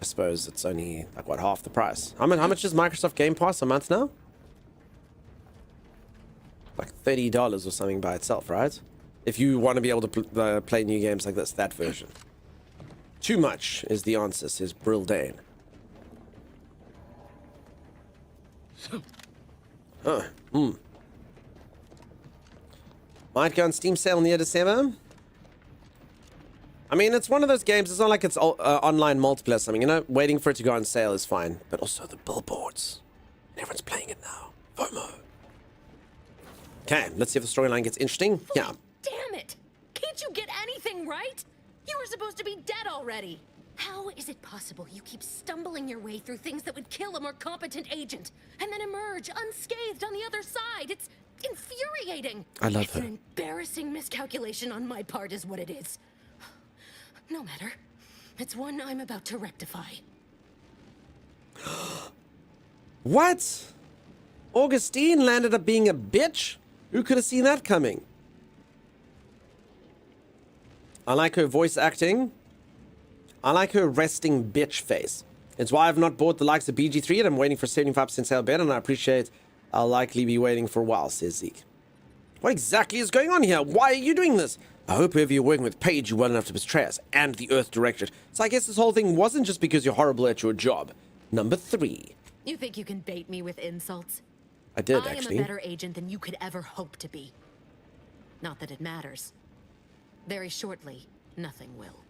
I suppose it's only, like, what, half the price. How much is Microsoft Game Pass a month now? Like $30 or something by itself, right? If you want to be able to play new games like this, that version. Too much is the answer, says Brildane. Huh. Might go on Steam sale near December. I mean, it's one of those games. It's not like it's online multiplayer or something. You know, waiting for it to go on sale is fine. But also the billboards. Everyone's playing it now. FOMO. Okay, let's see if the storyline gets interesting. Yeah. Damn it! Can't you get anything right? You were supposed to be dead already. How is it possible you keep stumbling your way through things that would kill a more competent agent, and then emerge unscathed on the other side? It's infuriating. I love it's her. An embarrassing miscalculation on my part is what it is. No matter. It's one I'm about to rectify. What? Augustine landed up being a bitch? Who could have seen that coming? I like her voice acting. I like her resting bitch face. It's why I've not bought the likes of BG3 and I'm waiting for 75% sale bet, and I appreciate I'll likely be waiting for a while, says Zeke. What exactly is going on here? Why are you doing this? I hope whoever you're working with paid you well enough to betray us, and the Earth Directorate. So I guess this whole thing wasn't just because you're horrible at your job. Number 3. You think you can bait me with insults? I did, actually. I am a better agent than you could ever hope to be. Not that it matters. Very shortly, nothing will.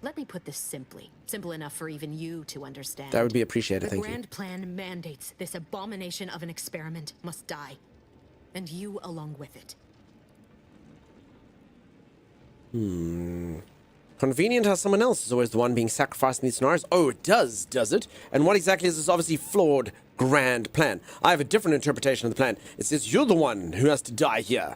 Let me put this simply. Simple enough for even you to understand. That would be appreciated, thank you. The Grand Plan mandates this abomination of an experiment must die. And you along with it. Convenient how someone else is always the one being sacrificed in these scenarios. Oh, it does it? And what exactly is this obviously flawed grand plan? I have a different interpretation of the plan. It says you're the one who has to die here.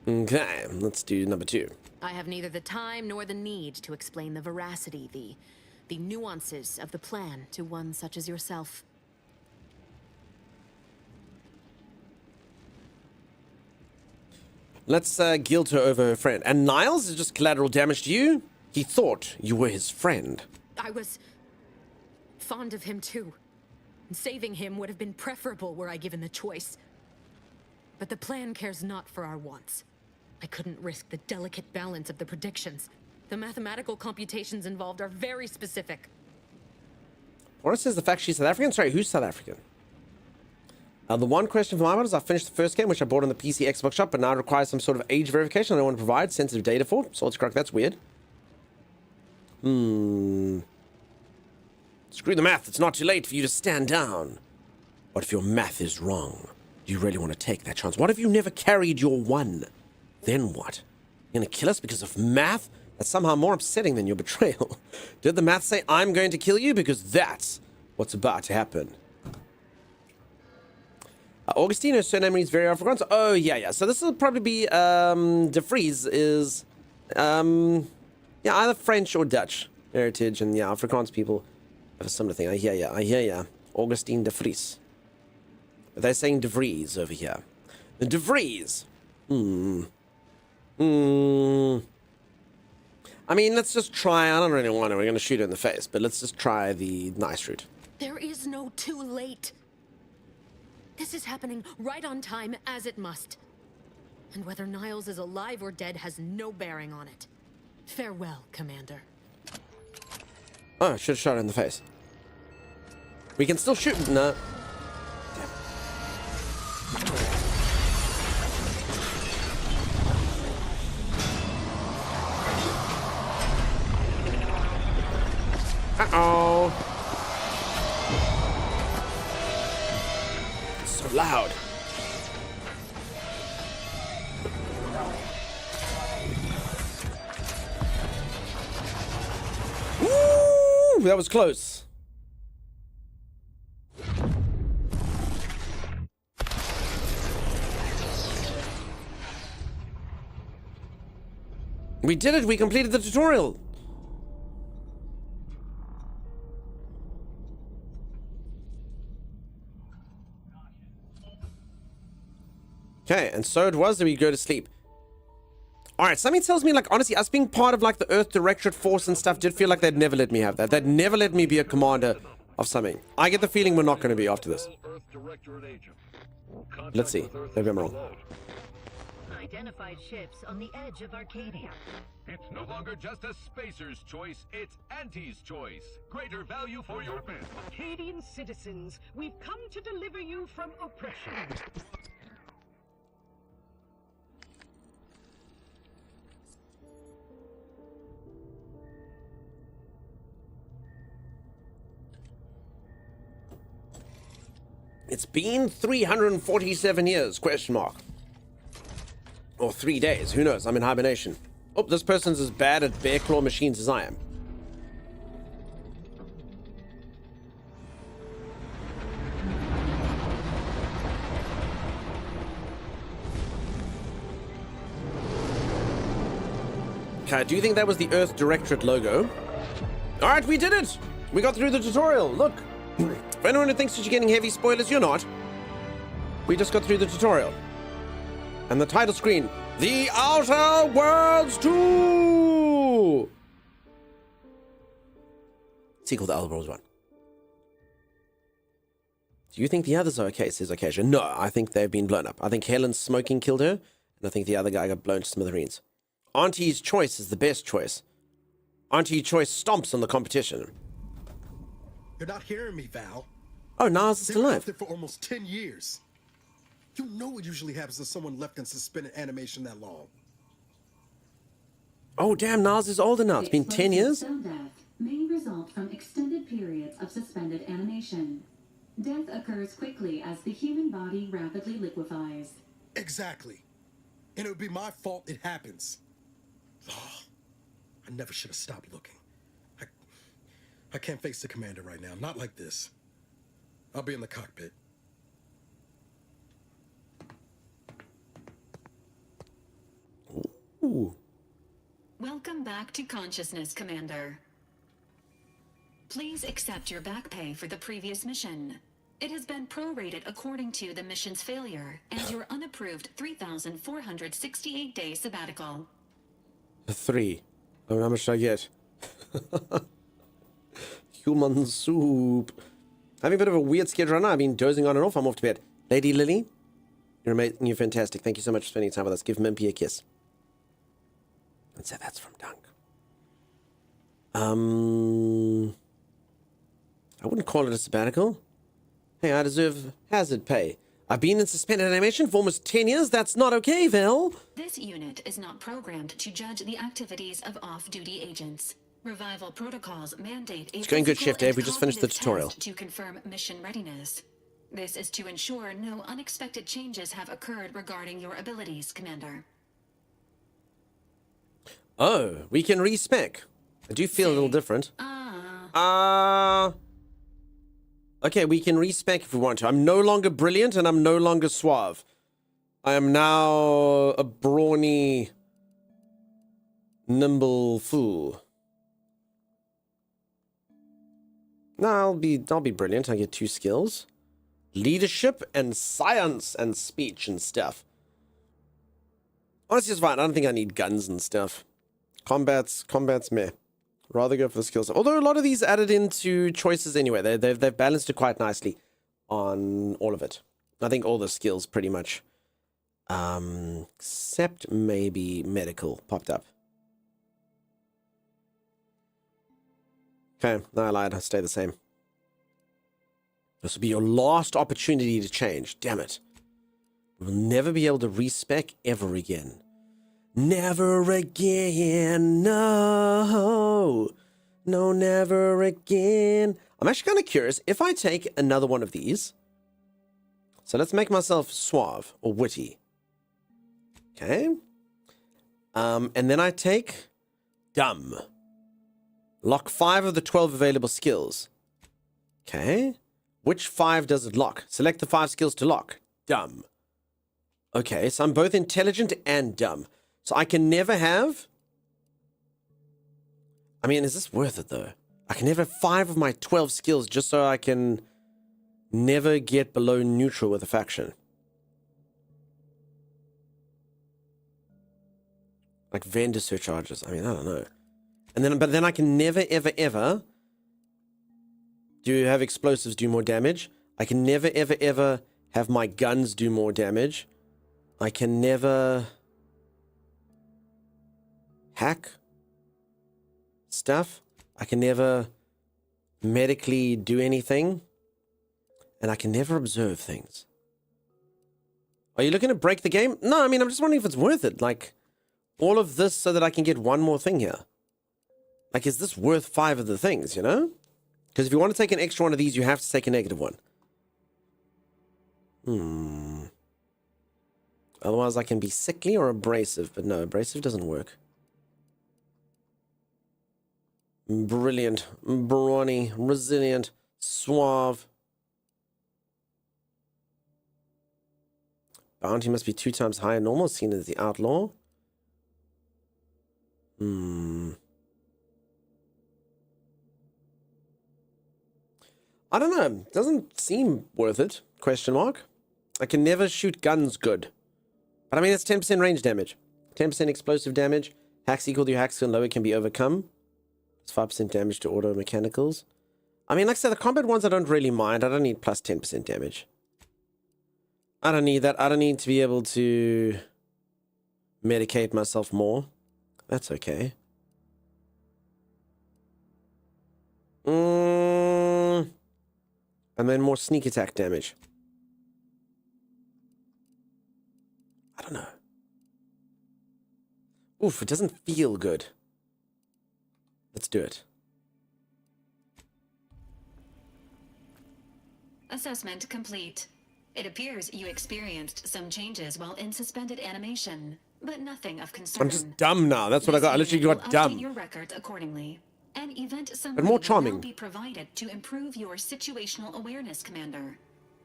Okay, let's do number 2. I have neither the time nor the need to explain the veracity, the nuances of the plan to one such as yourself. Let's guilt her over her friend. And Niles is just collateral damage to you? He thought you were his friend. I was fond of him too. Saving him would have been preferable were I given the choice. But the plan cares not for our wants. I couldn't risk the delicate balance of the predictions. The mathematical computations involved are very specific. Laura says the fact she's South African? Sorry, who's South African? The one question for my part is I finished the first game, which I bought on the PC Xbox shop, but now it requires some sort of age verification I don't want to provide sensitive data for. Salty Croc, that's weird. Screw the math, it's not too late for you to stand down. What if your math is wrong? Do you really want to take that chance? What if you never carried your one? Then what? You're gonna kill us because of math? That's somehow more upsetting than your betrayal. Did the math say I'm going to kill you? Because that's what's about to happen. Augustino's surname reads very Afrikaans. Oh, yeah. So this will probably be, De Vries is, yeah, either French or Dutch heritage. And yeah, Afrikaans people have a similar thing. I hear ya. Augustine De Vries. They're saying De Vries over here. De Vries. I mean, let's just try. I don't really want to. We're going to shoot her in the face, but let's just try the nice route. There is no too late. This is happening right on time, as it must. And whether Niles is alive or dead has no bearing on it. Farewell, Commander. Oh, I should have shot her in the face. We can still shoot. No. Uh-oh. It's so loud. Woo! That was close. We did it! We completed the tutorial! Okay, and so it was that we go to sleep. Alright, something tells me, like, honestly, us being part of, like, the Earth Directorate Force and stuff did feel like they'd never let me have that. They'd never let me be a commander of something. I get the feeling we're not going to be after this. Let's see. Maybe I'm wrong. Identified ships on the edge of Arcadia. It's no longer just a spacer's choice, it's Auntie's choice. Greater value for your men. Arcadian citizens, we've come to deliver you from oppression. It's been 347 years, question mark. Or 3 days, who knows? I'm in hibernation. Oh, this person's as bad at bear claw machines as I am. Okay, do you think that was the Earth Directorate logo? Alright, we did it! We got through the tutorial, look! For anyone who thinks that you're getting heavy spoilers, you're not. We just got through the tutorial. And the title screen, The Outer Worlds 2! Sequel to Outer Worlds 1. Do you think the others are okay, says Acacia? No, I think they've been blown up. I think Helen's smoking killed her, and I think the other guy got blown to smithereens. Auntie's choice is the best choice. Auntie's choice stomps on the competition. You're not hearing me, Val. Oh, Niles is still alive. They've been for almost 10 years. You know what usually happens to someone left in suspended animation that long. Oh, damn, Niles is older now. It's been 10 years? Cell death may result from extended periods of suspended animation. Death occurs quickly as the human body rapidly liquefies. Exactly. And it would be my fault it happens. Oh, I never should have stopped looking. I can't face the commander right now. Not like this. I'll be in the cockpit. Ooh. Welcome back to consciousness, Commander. Please accept your back pay for the previous mission. It has been prorated according to the mission's failure and your unapproved 3,468-day sabbatical. 3. Oh, how much did I get? Human soup. Having a bit of a weird schedule right now. I've been dozing on and off. I'm off to bed. Lady Lily, you're amazing. You're fantastic. Thank you so much for spending time with us. Give Mimpy a kiss. And so that's from Dunk. I wouldn't call it a sabbatical. Hey, I deserve hazard pay. I've been in suspended animation for almost 10 years. That's not okay, Val. This unit is not programmed to judge the activities of off-duty agents. Revival protocols mandate a It's going good, physical Chef Dave. and We just finished the cognitive tutorial. test to confirm mission readiness. This is to ensure no unexpected changes have occurred regarding your abilities, Commander. Oh, we can respec. I do feel a little different. Okay, we can respec if we want to. I'm no longer brilliant and I'm no longer suave. I am now a brawny, nimble fool. No, I'll be brilliant. I get 2 skills. Leadership and science and speech and stuff. Honestly, it's fine. I don't think I need guns and stuff. Combat's meh. Rather go for the skills. Although a lot of these added into choices anyway. They've balanced it quite nicely on all of it. I think all the skills pretty much. Except maybe medical popped up. Okay, no, I lied. I stay the same. This will be your last opportunity to change. Damn it. We'll never be able to respec ever again. Never again. No. No, never again. I'm actually kind of curious. If I take another one of these. So let's make myself suave or witty. Okay. And then I take dumb. Lock 5 of the 12 available skills. Okay. Which 5 does it lock? Select the 5 skills to lock. Dumb. Okay, so I'm both intelligent and dumb. So I can never have... I mean, is this worth it, though? I can never have 5 of my 12 skills just so I can never get below neutral with a faction. Like vendor surcharges. I mean, I don't know. And then, but then I can never, ever, ever have explosives do more damage. I can never, ever, ever have my guns do more damage. I can never hack stuff. I can never medically do anything. And I can never observe things. Are you looking to break the game? No, I mean, I'm just wondering if it's worth it. Like, all of this so that I can get one more thing here. Like, is this worth 5 of the things, you know? Because if you want to take an extra one of these, you have to take a negative one. Otherwise, I can be sickly or abrasive. But no, abrasive doesn't work. Brilliant. Brawny. Resilient. Suave. Bounty must be 2 times higher normal, seen as the outlaw. I don't know. Doesn't seem worth it. Question mark. I can never shoot guns good. But I mean, it's 10% range damage. 10% explosive damage. Hacks equal to your hacks and lower can be overcome. It's 5% damage to auto mechanicals. I mean, like I said, the combat ones I don't really mind. I don't need plus 10% damage. I don't need that. I don't need to be able to medicate myself more. That's okay. And then more sneak attack damage. I don't know. Oof, it doesn't feel good. Let's do it. Assessment complete. It appears you experienced some changes while in suspended animation, but nothing of concern. I'm just dumb now. That's what I got. I literally got dumb. Your records accordingly. An event summary But more charming. will now be provided to improve your situational awareness, Commander.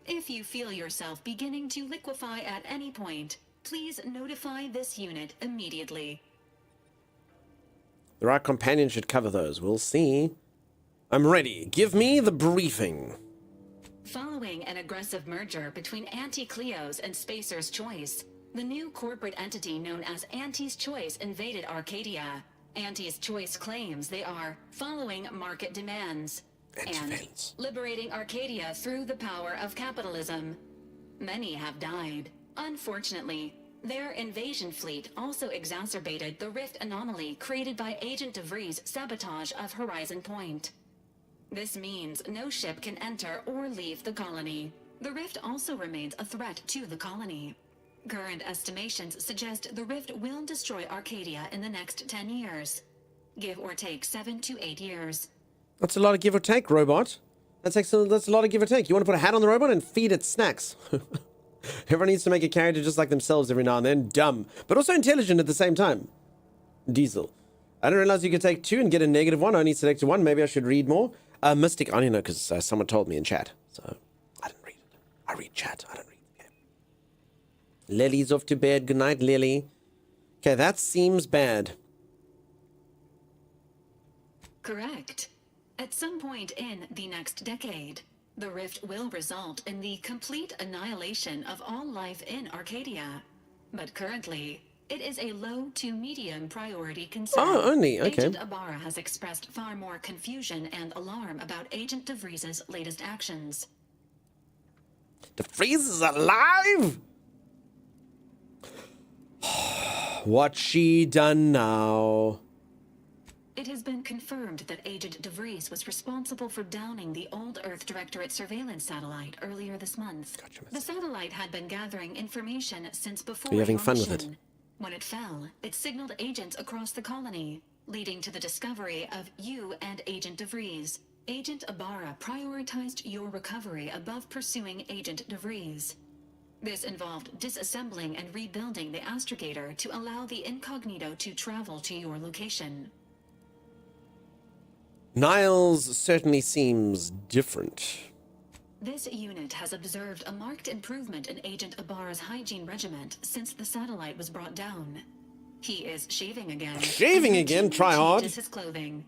If you feel yourself beginning to liquefy at any point, please notify this unit immediately. The right companion should cover those. We'll see. I'm ready. Give me the briefing. Following an aggressive merger between Anti-Cleo's and Spacer's Choice, the new corporate entity known as Anti's Choice invaded Arcadia. Anti's Choice claims they are following market demands and liberating Arcadia through the power of capitalism. Many have died. Unfortunately, their invasion fleet also exacerbated the rift anomaly created by Agent DeVries' sabotage of Horizon Point. This means no ship can enter or leave the colony. The rift also remains a threat to the colony. Current estimations suggest the rift will destroy Arcadia in the next 10 years. Give or take 7 to 8 years. That's a lot of give or take, robot. That's a lot of give or take. You want to put a hat on the robot and feed it snacks. Everyone needs to make a character just like themselves every now and then. Dumb, but also intelligent at the same time. Diesel. I didn't realize you could take 2 and get a -1. I only selected 1. Maybe I should read more. Mystic, I only know because someone told me in chat. So, I didn't read it. I read chat. I don't read the game. Lily's off to bed. Good night, Lily. Okay, that seems bad. Correct. At some point in the next decade, the rift will result in the complete annihilation of all life in Arcadia. But currently, it is a low to medium priority concern. Oh, only, okay. Agent Ibarra has expressed far more confusion and alarm about Agent DeVries' latest actions. DeVries is alive? What's she done now? It has been confirmed that Agent DeVries was responsible for downing the Old Earth Directorate surveillance satellite earlier this month. Gotcha, the satellite had been gathering information since before. Are you having fun with launching. it? When it fell, it signaled agents across the colony, leading to the discovery of you and Agent DeVries. Agent Ibarra prioritized your recovery above pursuing Agent DeVries. This involved disassembling and rebuilding the astrogator to allow the incognito to travel to your location. Niles certainly seems different. This unit has observed a marked improvement in Agent Ibarra's hygiene regiment since the satellite was brought down. He is shaving again. Shaving again? Try hard. His clothing.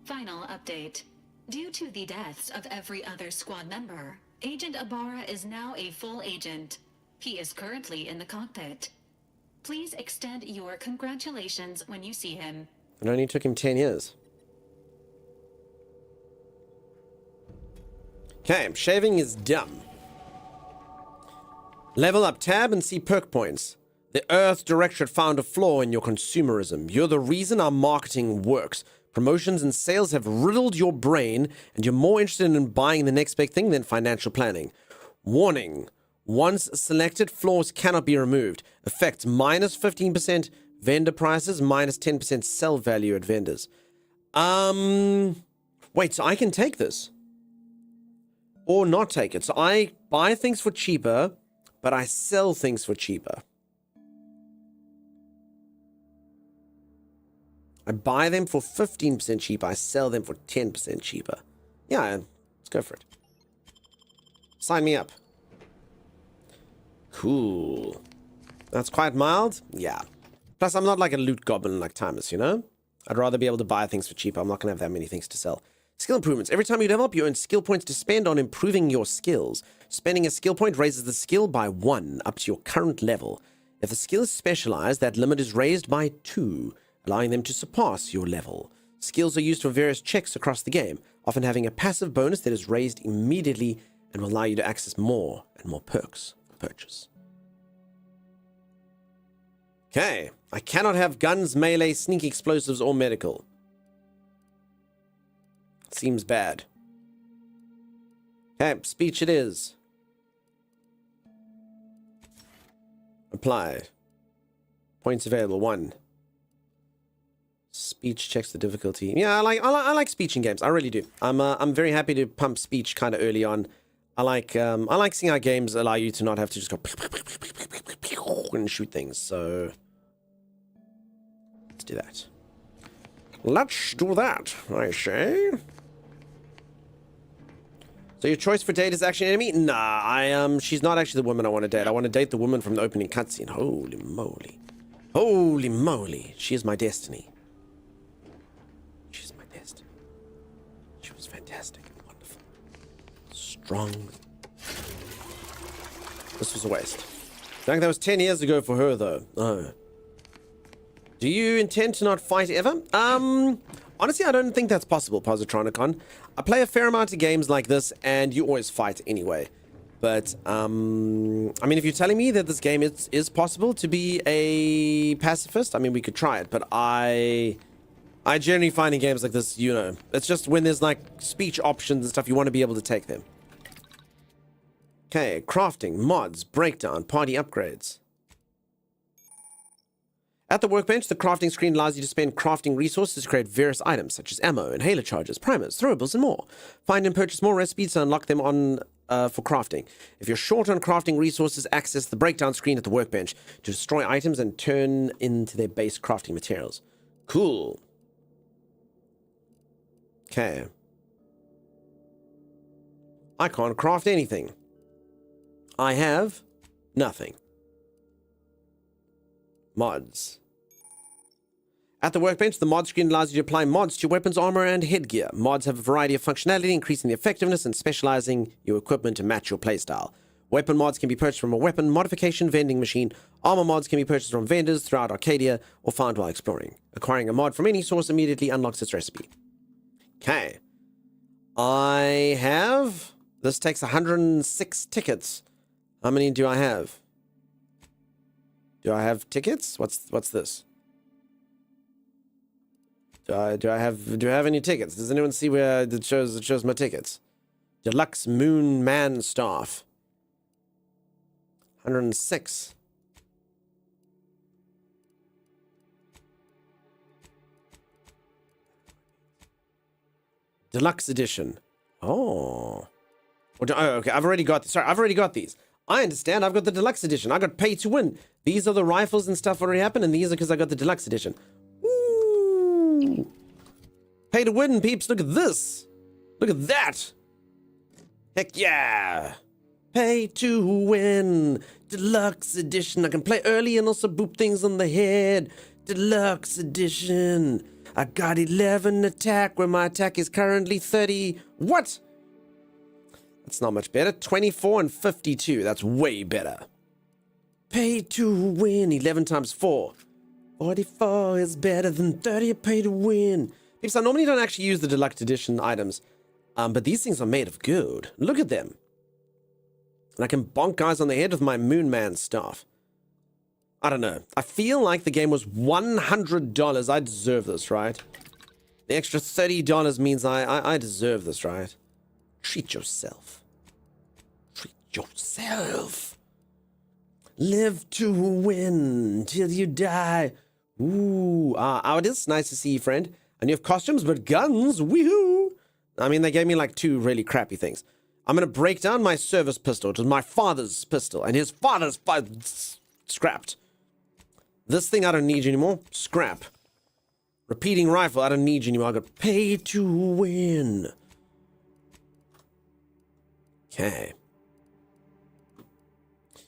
Final update. Due to the deaths of every other squad member, Agent Ibarra is now a full agent. He is currently in the cockpit. Please extend your congratulations when you see him. It only took him 10 years. Okay, shaving is dumb. Level up tab and see perk points. The Earth Directorate found a flaw in your consumerism. You're the reason our marketing works. Promotions and sales have riddled your brain, and you're more interested in buying the next big thing than financial planning. Warning. Once selected, flaws cannot be removed. Effects -15%, vendor prices, -10% sell value at vendors. Wait, so I can take this? Or not take it. So I buy things for cheaper, but I sell things for cheaper. I buy them for 15% cheaper. I sell them for 10% cheaper. Yeah, let's go for it. Sign me up. Cool. That's quite mild. Yeah. Plus, I'm not like a loot goblin like Timus, you know? I'd rather be able to buy things for cheaper. I'm not going to have that many things to sell. Skill improvements. Every time you level up, you earn skill points to spend on improving your skills. Spending a skill point raises the skill by 1 up to your current level. If the skill is specialized, that limit is raised by 2, allowing them to surpass your level. Skills are used for various checks across the game, often having a passive bonus that is raised immediately and will allow you to access more and more perks for purchase. Okay. I cannot have guns, melee, sneak explosives, or medical. Seems bad. Okay, speech it is. Apply. Points available, 1. Speech checks the difficulty. Yeah, I like speech in games. I really do. I'm very happy to pump speech kind of early on. I like seeing how games allow you to not have to just go and shoot things. So let's do that. Let's do that, I say. So your choice for date is actually an enemy? Nah, she's not actually the woman I want to date. I want to date the woman from the opening cutscene. Holy moly. Holy moly. She is my destiny. Fantastic. Wonderful. Strong. This was a waste. I think that was 10 years ago for her, though. Oh. Do you intend to not fight ever? Honestly, I don't think that's possible, Positronicon. I play a fair amount of games like this, and you always fight anyway. But, I mean, if you're telling me that this game is possible to be a pacifist, I mean, we could try it. But I generally find in games like this, you know, it's just when there's, like, speech options and stuff, you want to be able to take them. Okay, crafting, mods, breakdown, party upgrades. At the workbench, the crafting screen allows you to spend crafting resources to create various items, such as ammo, inhaler charges, primers, throwables, and more. Find and purchase more recipes to unlock them on for crafting. If you're short on crafting resources, access the breakdown screen at the workbench to destroy items and turn into their base crafting materials. Cool. Okay. I can't craft anything. I have nothing. Mods. At the workbench, the mod screen allows you to apply mods to your weapons, armor, and headgear. Mods have a variety of functionality, increasing the effectiveness and specializing your equipment to match your playstyle. Weapon mods can be purchased from a weapon modification vending machine. Armor mods can be purchased from vendors throughout Arcadia or found while exploring. Acquiring a mod from any source immediately unlocks its recipe. Okay. I have... This takes 106 tickets. How many do I have? Do I have tickets? What's this? Do I have any tickets? Does anyone see where it shows my tickets? Deluxe Moon Man Staff. 106. Deluxe edition. Oh. Okay. I've already got these. I understand. I've got the deluxe edition. I got pay to win. These are the rifles and stuff already happened, and these are because I got the deluxe edition. Ooh. Pay to win, peeps. Look at this. Look at that. Heck yeah. Pay to win. Deluxe edition. I can play early and also boop things on the head. Deluxe edition. I got 11 attack where my attack is currently 30. What? That's not much better. 24 and 52. That's way better. Pay to win. 11 times 4. 44 is better than 30. Pay to win. Peeps, I normally don't actually use the deluxe edition items. But these things are made of gold. Look at them. And I can bonk guys on the head with my Moon Man staff. I don't know. I feel like the game was $100. I deserve this, right? The extra $30 means I deserve this, right? Treat yourself. Treat yourself. Live to win till you die. Ooh. It is nice to see you, friend. And you have costumes, but guns. Woohoo. I mean, they gave me like 2 really crappy things. I'm going to break down my service pistol, which is my father's pistol, and his father's scrapped. This thing I don't need anymore. Scrap. Repeating rifle, I don't need you anymore. I got pay to win. Okay.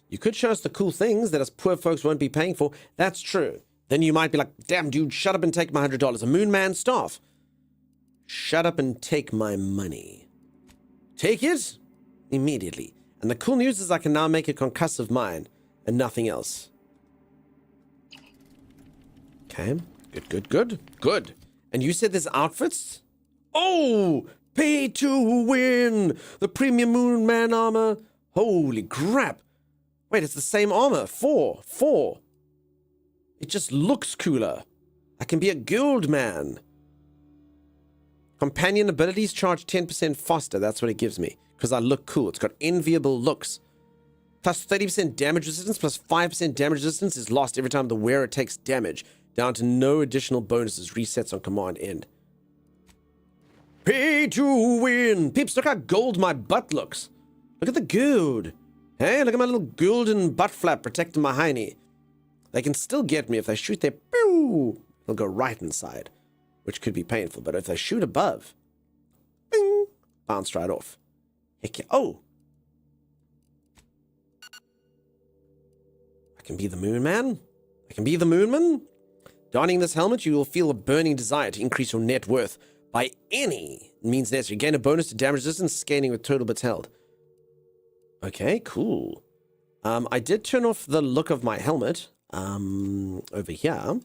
You could show us the cool things that us poor folks won't be paying for. That's true. Then you might be like, damn, dude, shut up and take my $100. A Moon Man staff. Shut up and take my money. Take it immediately. And the cool news is I can now make a concussive mine and nothing else. Okay. Good. And you said there's outfits? Oh! Pay to win! The premium Moon Man armor. Holy crap. Wait, it's the same armor. 4. It just looks cooler. I can be a gold man. Companion abilities charge 10% faster. That's what it gives me. Because I look cool. It's got enviable looks. Plus 30% damage resistance, plus 5% damage resistance is lost every time the wearer takes damage. Down to no additional bonuses. Resets on command end. Pay to win! Peeps, look how gold my butt looks. Look at the gold. Hey, look at my little golden butt flap protecting my hiney. They can still get me if they shoot their pew. They'll go right inside, which could be painful. But if they shoot above, bing, bounce right off. Heck yeah. Oh! I can be the Moon Man. I can be the Moonman. Donning this helmet, you will feel a burning desire to increase your net worth. By any means necessary. Gain a bonus to damage resistance scaling with total bits held. Okay, cool. I did turn off the look of my helmet. Over here.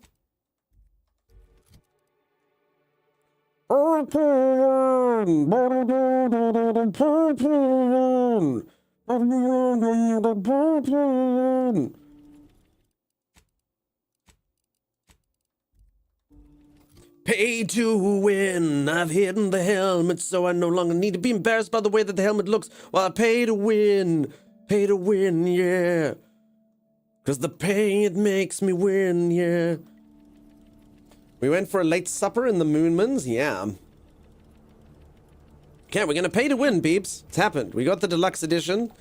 Pay to win. I've hidden the helmet so I no longer need to be embarrassed by the way that the helmet looks while I pay to win. Pay to win, yeah. Cause the pay, it makes me win, yeah. We went for a late supper in the Moonmans, yeah. Okay, we're gonna pay to win, peeps. It's happened. We got the deluxe edition.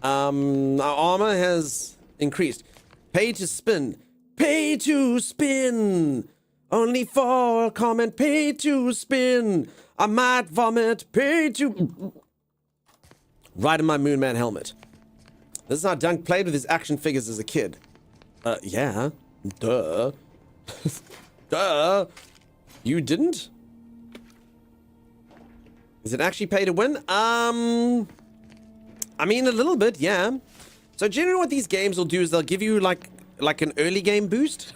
Our armor has increased. Pay to spin. Pay to spin. Only for a comment. Pay to spin. I might vomit. Pay to... Right in my Moonman helmet. This is how Dunk played with his action figures as a kid. Yeah. Duh. Duh. You didn't? Is it actually pay to win? I mean, a little bit, yeah. So generally what these games will do is they'll give you like an early game boost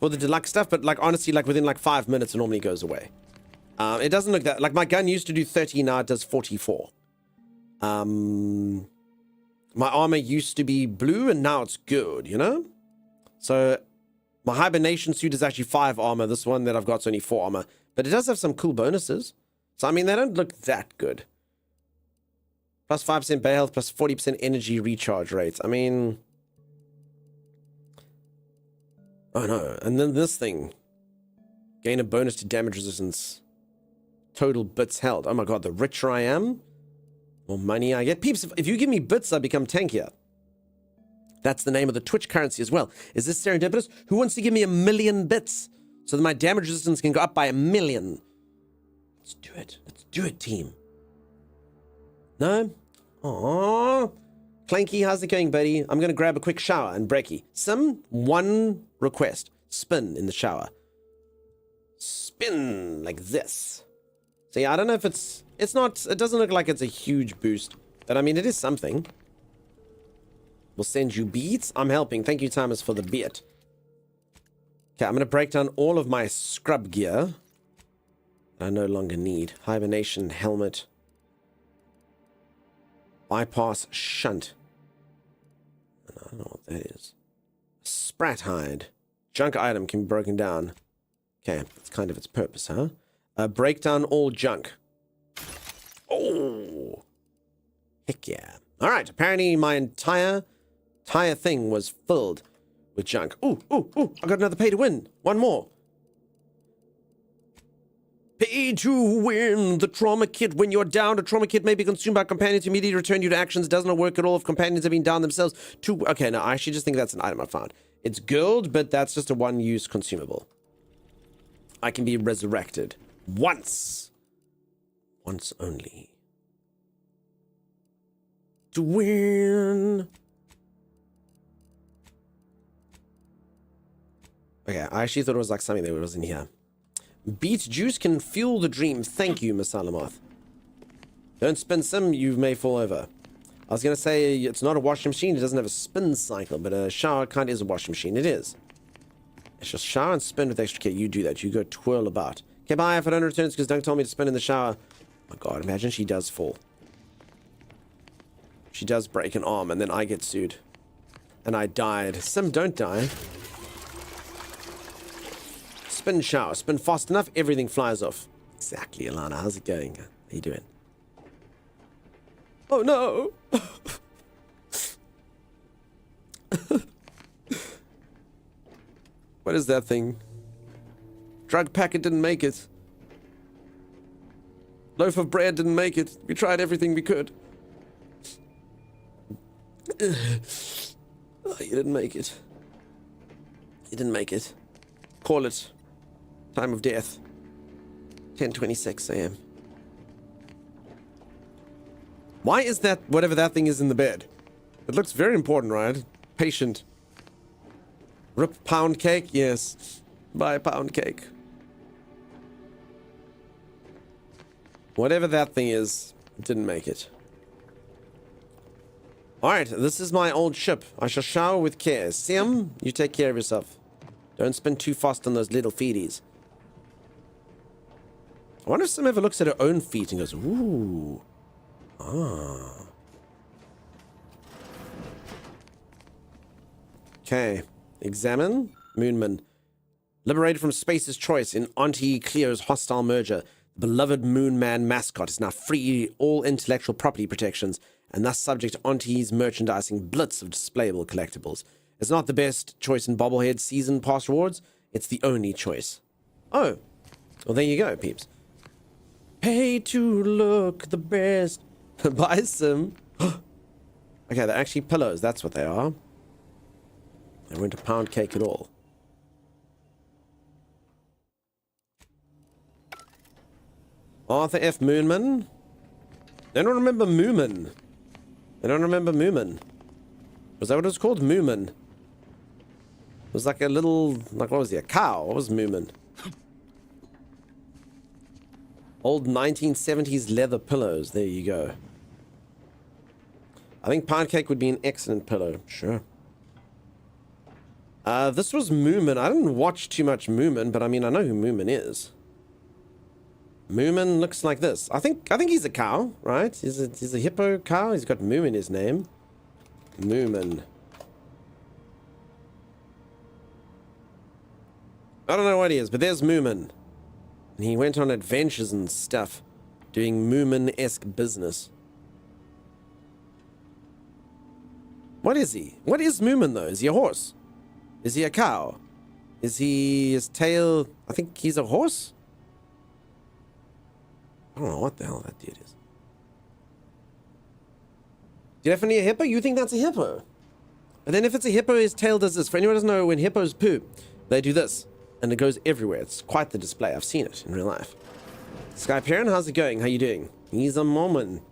for the deluxe stuff, but like honestly, like within like 5 minutes it normally goes away. It doesn't look that, like my gun used to do 30, now it does 44. My armor used to be blue and now it's good, you know? So my hibernation suit is actually 5 armor. This one that I've got is only 4 armor, but it does have some cool bonuses. So, I mean, they don't look that good. Plus 5% bay health, plus 40% energy recharge rates. I mean... Oh, no. And then this thing. Gain a bonus to damage resistance. Total bits held. Oh, my God. The richer I am, more money I get. Peeps, if you give me bits, I become tankier. That's the name of the Twitch currency as well. Is this serendipitous? Who wants to give me 1,000,000 bits so that my damage resistance can go up by 1,000,000? Let's do it. Let's do it, team. No? Aww. Clanky, how's it going, buddy? I'm going to grab a quick shower and brekkie. One request. Spin in the shower. Spin like this. So yeah, I don't know if it doesn't look like it's a huge boost. But I mean, it is something. We'll send you beats. I'm helping. Thank you, Thomas, for the beat. Okay, I'm going to break down all of my scrub gear. I no longer need. Hibernation helmet. Bypass shunt. I don't know what that is. Sprat hide. Junk item can be broken down. Okay, that's kind of its purpose, huh? Break down all junk. Oh! Heck yeah. Alright, apparently my entire thing was filled with junk. Ooh, I got another pay to win. One more. Pay to win the trauma kit. When you're down, a trauma kit may be consumed by companions to immediately return you to actions. Does not work at all if companions have been down themselves. Okay, no, I actually just think that's an item I found. It's gold, but that's just a one-use consumable. I can be resurrected. Once. Once only. To win. Okay, I actually thought it was like something that was in here. Beet juice can fuel the dream. Thank you, Miss Alamoth. Don't spin sim, you may fall over. I was going to say it's not a washing machine. It doesn't have a spin cycle, but a shower kind of is a washing machine. It is. It's just shower and spin with extra care. You do that. You go twirl about. Okay, bye. If I don't return, it's because Dunk told me to spin in the shower. Oh my God, imagine she does fall. She does break an arm, and then I get sued. And I died. Sim, don't die. Spin shower. Spin fast enough, everything flies off. Exactly, Alana. How's it going? How you doing? Oh, no. What is that thing? Drug packet didn't make it. Loaf of bread didn't make it. We tried everything we could. Oh, you didn't make it. You didn't make it. Call it. Time of death. 10:26 a.m. Why is that, whatever that thing is in the bed? It looks very important, right? Patient. Rip pound cake? Yes. Buy a pound cake. Whatever that thing is, it didn't make it. Alright, this is my old ship. I shall shower with care. Sim, you take care of yourself. Don't spin too fast on those little feeties. I wonder if Sim ever looks at her own feet and goes, ooh. Ah. Okay. Examine. Moonman. Liberated from Space's choice in Auntie Cleo's hostile merger, the beloved Moonman mascot is now free all intellectual property protections and thus subject to Auntie's merchandising blitz of displayable collectibles. It's not the best choice in Bobblehead season pass rewards. It's the only choice. Oh. Well, there you go, peeps. Pay to look the best. Buy some. Okay, they're actually pillows. That's what they are. They weren't a pound cake at all. Arthur F. Moonman. They don't remember Moomin. They don't remember Moomin. Was that what it was called? Moomin. It was like a little, like, what was he? A cow? What was Moomin? Old 1970s leather pillows. There you go. I think pound cake would be an excellent pillow. Sure. This was Moomin. I didn't watch too much Moomin, but I mean, I know who Moomin is. Moomin looks like this. I think he's a cow, right? He's a hippo cow. He's got Moo in his name. Moomin. I don't know what he is, but there's Moomin. And he went on adventures and stuff, doing Moomin-esque business. What is he? What is Moomin, though? Is he a horse? Is he a cow? Is he his tail? I think he's a horse? I don't know what the hell that dude is. Definitely a hippo? You think that's a hippo? And then if it's a hippo, his tail does this. For anyone who doesn't know, when hippos poop, they do this. And it goes everywhere. It's quite the display. I've seen it in real life. Skyparian, how's it going? How you doing? He's a Mormon.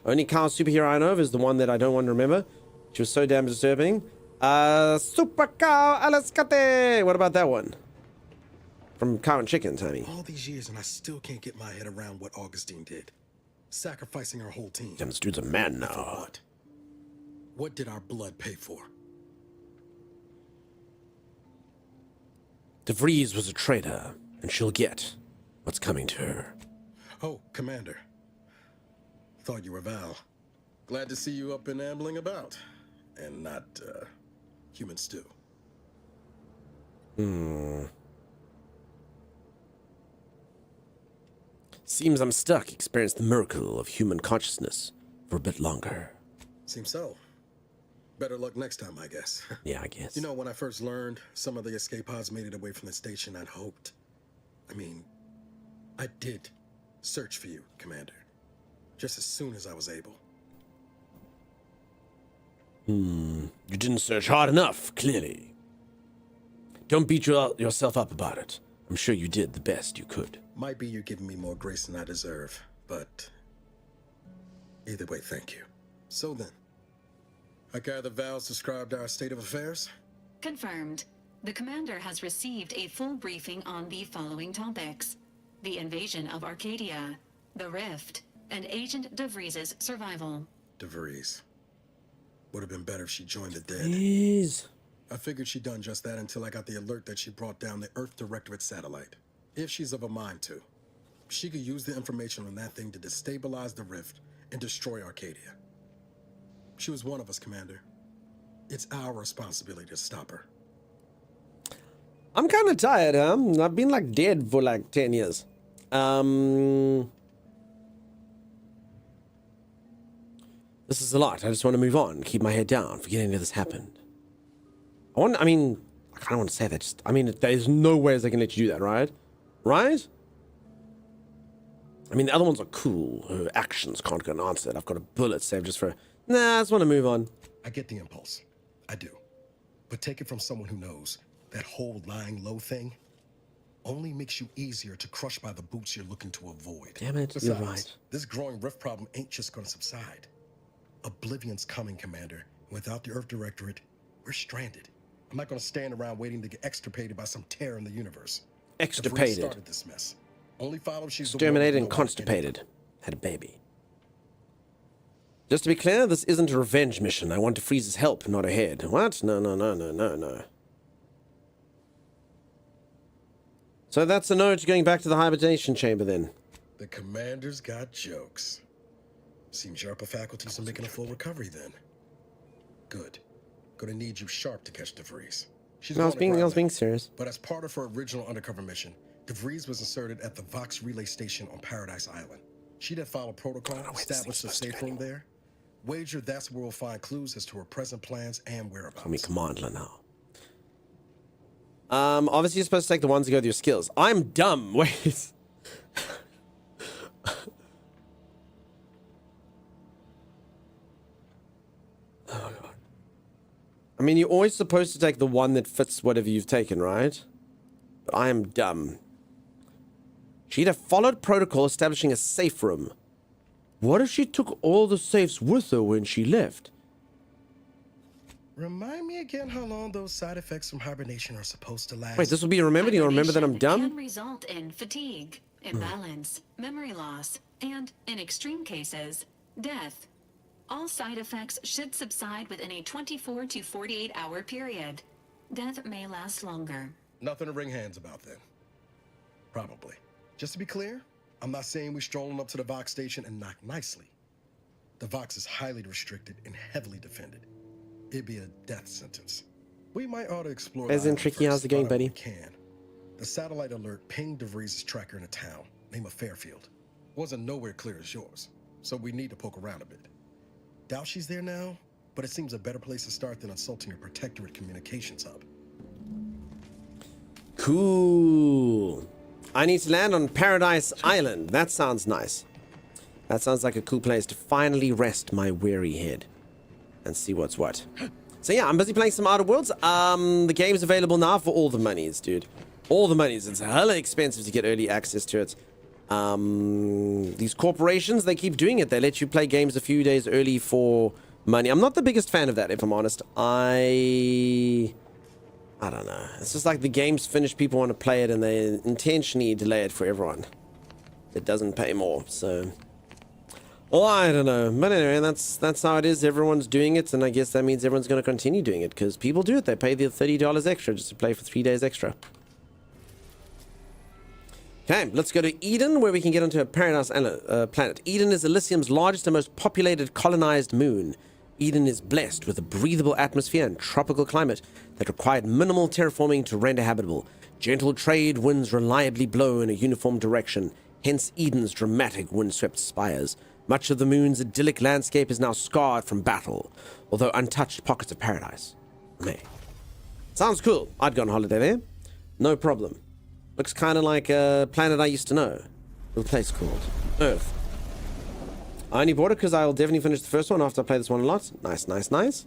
Only cow superhero I know of is the one that I don't want to remember. She was so damn disturbing. Super Cow Alaskate! What about that one? From Cow and Chicken, Tommy. All these years and I still can't get my head around what Augustine did. Sacrificing her whole team. Damn, this dude's a man now. For what? What did our blood pay for? DeVries was a traitor, and she'll get what's coming to her. Oh, Commander. Thought you were Val. Glad to see you up and ambling about. And not, human stew. Seems I'm stuck experiencing the miracle of human consciousness for a bit longer. Seems so. Better luck next time, I guess. Yeah, I guess. You know, when I first learned some of the escape pods made it away from the station, I'd hoped. I mean, I did search for you, Commander. Just as soon as I was able. You didn't search hard enough, clearly. Don't beat yourself up about it. I'm sure you did the best you could. Might be you're giving me more grace than I deserve, but either way, thank you. So then, I gather Val's described our state of affairs? Confirmed. The commander has received a full briefing on the following topics: the invasion of Arcadia, the Rift, and Agent DeVries' survival. DeVries. Would have been better if she joined the dead. Jeez. I figured she'd done just that until I got the alert that she brought down the Earth Directorate satellite. If she's of a mind to, she could use the information on that thing to destabilize the Rift and destroy Arcadia. She was one of us, Commander. It's our responsibility to stop her. I'm kind of tired, huh? I've been like dead for like 10 years. This is a lot. I just want to move on, keep my head down, forget any of this happened. I kind of want to say that. There's no ways they can let you do that, right? Right? I mean, the other ones are cool. Her actions can't go unanswered. I've got a bullet saved just for... Nah, I just want to move on. I get the impulse. I do. But take it from someone who knows that whole lying low thing only makes you easier to crush by the boots you're looking to avoid. Damn it, Besides, you're right. This growing rift problem ain't just going to subside. Oblivion's coming, Commander. Without the Earth Directorate, we're stranded. I'm not going to stand around waiting to get extirpated by some tear in the universe. Extirpated. DeVries started this mess. Only follow she's Exterminated and constipated. had a baby. Just to be clear, this isn't a revenge mission. I want to freeze his help, not her head. What? No, no, no, no, no, no. So that's a no to going back to the hibernation chamber then. The commander's got jokes. Seems your upper faculties are making a full recovery then. Good. Gonna need you sharp to catch DeVries. She's I was going to being serious. But as part of her original undercover mission, DeVries was inserted at the Vox relay station on Paradise Island. She did follow protocol, established a safe room there. Wager that's where we'll find clues as to her present plans and whereabouts. Call me Commander now. Obviously you're supposed to take the ones that go with your skills. I'm dumb. Wait. Oh, God. I mean, you're always supposed to take the one that fits whatever you've taken, right? But I am dumb. She'd have followed protocol establishing a safe room. What if she took all the safes with her when she left? Remind me again how long those side effects from hibernation are supposed to last. Wait, this will be remembered? You'll remember that I'm dumb? Can result in fatigue, imbalance, memory loss, and, in extreme cases, death. All side effects should subside within a 24 to 48 hour period. Death may last longer. Nothing to wring hands about then. Probably. Just to be clear, I'm not saying we strolling up to the Vox station and knock nicely. The Vox is highly restricted and heavily defended. It'd be a death sentence. We might ought to explore. As in Tricky, how's it going, buddy? Can. The satellite alert pinged DeVries' tracker in a town named Fairfield. Wasn't nowhere clear as yours, so we need to poke around a bit. Doubt she's there now, but it seems a better place to start than insulting your protectorate communications hub. Cool. I need to land on Paradise Island. That sounds nice. That sounds like a cool place to finally rest my weary head and see what's what. So yeah, I'm busy playing some Outer Worlds. The game's available now for all the monies, dude. All the monies. It's hella expensive to get early access to it. These corporations, they keep doing it. They let you play games a few days early for money. I'm not the biggest fan of that, if I'm honest. I don't know. It's just like the game's finished, people want to play it, and they intentionally delay it for everyone. It doesn't pay more, so... Well, I don't know. But anyway, that's how it is. Everyone's doing it, and I guess that means everyone's going to continue doing it, because people do it. They pay the $30 extra just to play for 3 days extra. Okay, let's go to Eden, where we can get onto a Paradise planet. Eden is Elysium's largest and most populated colonized moon. Eden is blessed with a breathable atmosphere and tropical climate that required minimal terraforming to render habitable. Gentle trade winds reliably blow in a uniform direction, hence Eden's dramatic windswept spires. Much of the moon's idyllic landscape is now scarred from battle, although untouched pockets of paradise remain. Sounds cool. I'd go on holiday there. No problem. Looks kind of like a planet I used to know. Little place called Earth. I only bought it because I'll definitely finish the first one after I play this one a lot. Nice, nice, nice.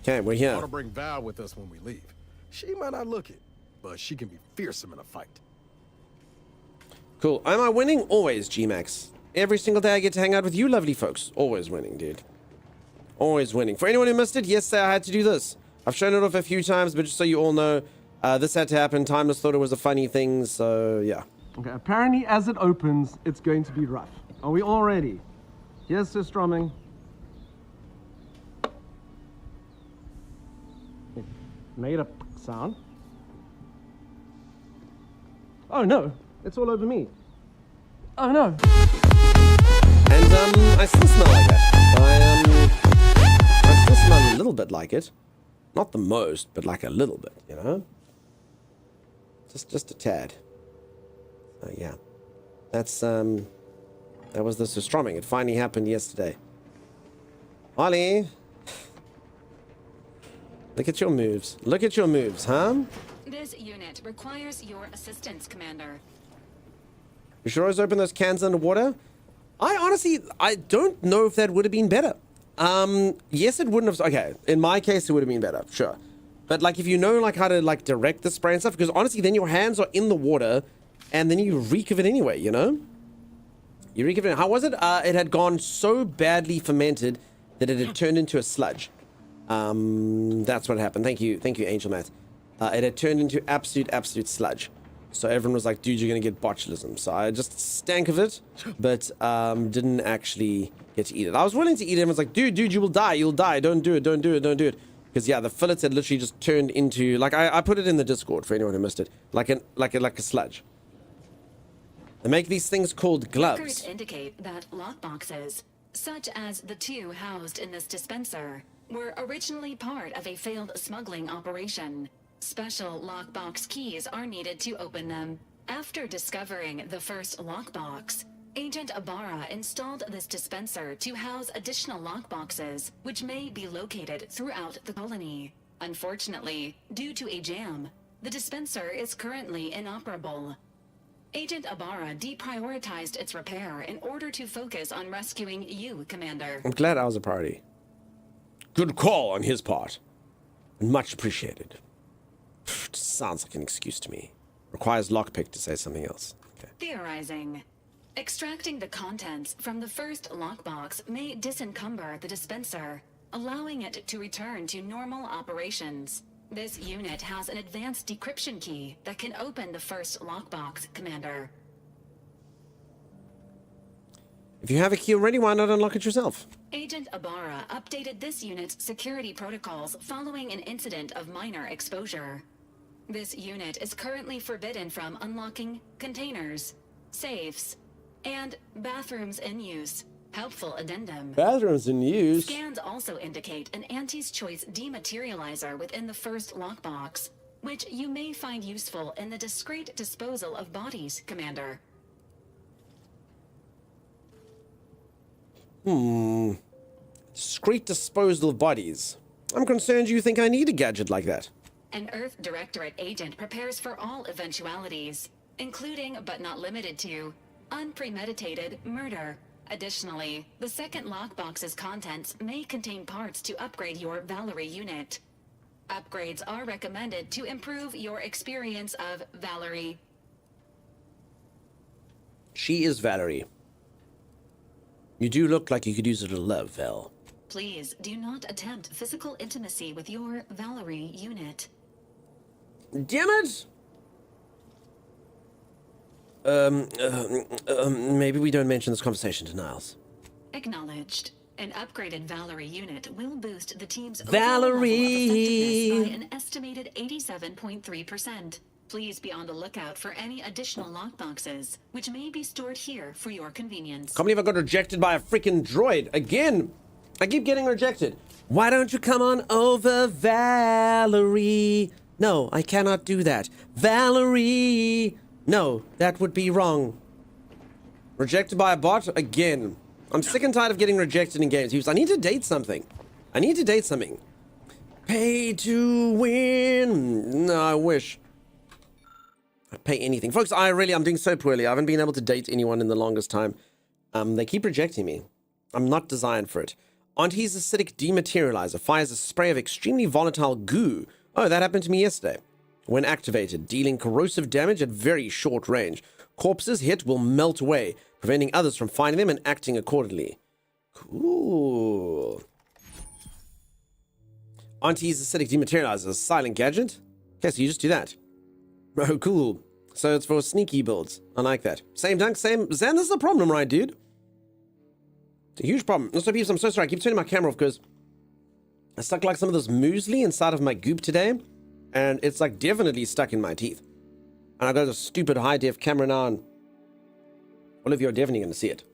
Okay, we're here. Ought to bring Val with us when we leave. She might not look it, but she can be fearsome in a fight. Cool. Am I winning? Always, G-Max. Every single day I get to hang out with you lovely folks. Always winning, dude. Always winning. For anyone who missed it, yesterday I had to do this. I've shown it off a few times, but just so you all know, this had to happen. Timeless thought it was a funny thing, so yeah. Okay, apparently as it opens, it's going to be rough. Are we all ready? Here's the strumming. It made a sound. Oh no, it's all over me. Oh no. And I still smell like that. I still smell a little bit like it. Not the most, but like a little bit, you know? Just a tad. So yeah. That's that was the surstroming. It finally happened yesterday. Ollie. Look at your moves. Look at your moves, huh? This unit requires your assistance, Commander. You should always open those cans underwater. I don't know if that would have been better. Yes, it wouldn't have. Okay, in my case, it would have been better, sure. But like, if you know like how to like direct the spray and stuff, because honestly, then your hands are in the water, and then you reek of it anyway. You know. You reek of it. How was it? It had gone so badly fermented that it had turned into a sludge. That's what happened. Thank you, Angel Matt. it had turned into absolute sludge. So everyone was like, dude, you're going to get botulism. So I just stank of it, but didn't actually get to eat it. I was willing to eat it. Everyone's like, dude, you will die. You'll die. Don't do it. Don't do it. Don't do it. Because, yeah, the fillets had literally just turned into, like, I put it in the Discord for anyone who missed it, like a sludge. They make these things called gloves. Records indicate that lockboxes, such as the 2 housed in this dispenser, were originally part of a failed smuggling operation. Special lockbox keys are needed to open them. After discovering the first lockbox, Agent Ibarra installed this dispenser to house additional lockboxes, which may be located throughout the colony. Unfortunately, due to a jam, the dispenser is currently inoperable. Agent Ibarra deprioritized its repair in order to focus on rescuing you, Commander. I'm glad I was a party. Good call on his part. Much appreciated. Sounds like an excuse to me. Requires lockpick to say something else. Okay. Theorizing. Extracting the contents from the first lockbox may disencumber the dispenser, allowing it to return to normal operations. This unit has an advanced decryption key that can open the first lockbox, Commander. If you have a key already, why not unlock it yourself? Agent Ibarra updated this unit's security protocols following an incident of minor exposure. This unit is currently forbidden from unlocking containers, safes, and bathrooms in use. Helpful addendum. Bathrooms in use? Scans also indicate an Auntie's Choice dematerializer within the first lockbox, which you may find useful in the discreet disposal of bodies, Commander. Discreet disposal of bodies. I'm concerned you think I need a gadget like that. An Earth Directorate agent prepares for all eventualities, including but not limited to unpremeditated murder. Additionally, the second lockbox's contents may contain parts to upgrade your Valerie unit. Upgrades are recommended to improve your experience of Valerie. She is Valerie. You do look like you could use a little love, Val. Please do not attempt physical intimacy with your Valerie unit. Damn it! Maybe we don't mention this conversation to Niles. Acknowledged. An upgraded Valerie unit will boost the team's Valerie! overall level of effectiveness by an estimated 87.3%. Please be on the lookout for any additional lockboxes, which may be stored here for your convenience. Can't believe I got rejected by a freaking droid again. I keep getting rejected. Why don't you come on over, Valerie? No, I cannot do that. Valerie! No, that would be wrong. Rejected by a bot again. I'm sick and tired of getting rejected in games. He was, I need to date something. I need to date something. Pay to win. No, I wish. I'd pay anything. Folks, I'm doing so poorly. I haven't been able to date anyone in the longest time. They keep rejecting me. I'm not designed for it. Auntie's acidic dematerializer fires a spray of extremely volatile goo. Oh, that happened to me yesterday. When activated, dealing corrosive damage at very short range. Corpses hit will melt away, preventing others from finding them and acting accordingly. Cool. Auntie's acidic dematerializer is a silent gadget? Okay, so you just do that. Oh, cool. So it's for sneaky builds. I like that. Same dunk, same... Zan, this is a problem, right, dude? It's a huge problem. Also, peeps, I'm so sorry. I keep turning my camera off because I stuck like some of this muesli inside of my goop today. And it's like definitely stuck in my teeth. And I got a stupid high-def camera now, and all of you are definitely going to see it.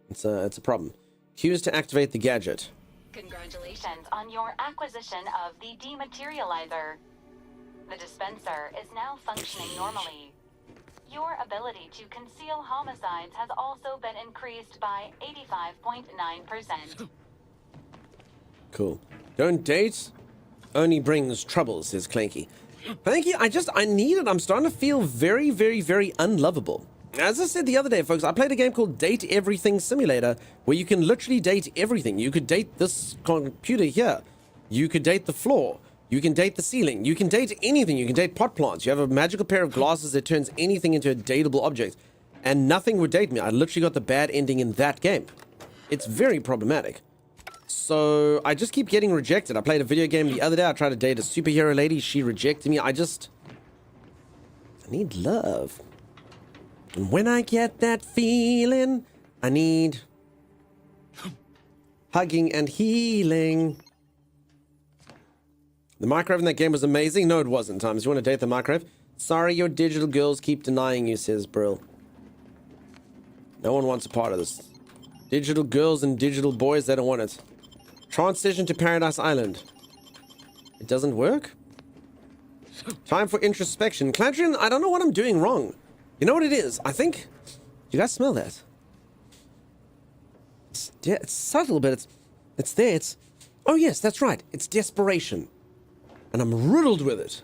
It's a problem. Cues to activate the gadget. Congratulations on your acquisition of the dematerializer. The dispenser is now functioning normally. Your ability to conceal homicides has also been increased by 85.9%. Cool. Don't date. Only brings trouble, says Clanky. Clanky, I need it. I'm starting to feel very, very, very unlovable. As I said the other day, folks, I played a game called Date Everything Simulator, where you can literally date everything. You could date this computer here. You could date the floor. You can date the ceiling. You can date anything. You can date pot plants. You have a magical pair of glasses that turns anything into a dateable object. And nothing would date me. I literally got the bad ending in that game. It's very problematic. So I just keep getting rejected. I played a video game the other day. I tried to date a superhero lady. She rejected me. I need love. And when I get that feeling, I need hugging and healing. The microwave in that game was amazing. No, it wasn't, Thomas. You want to date the microwave? Sorry, your digital girls keep denying you, says Brill. No one wants a part of this. Digital girls and digital boys, they don't want it. Transition to Paradise Island. It doesn't work? Time for introspection. Cladrian, I don't know what I'm doing wrong. You know what it is? I think... You guys smell that? It's subtle, but it's there. Oh, yes, that's right. It's desperation. And I'm riddled with it.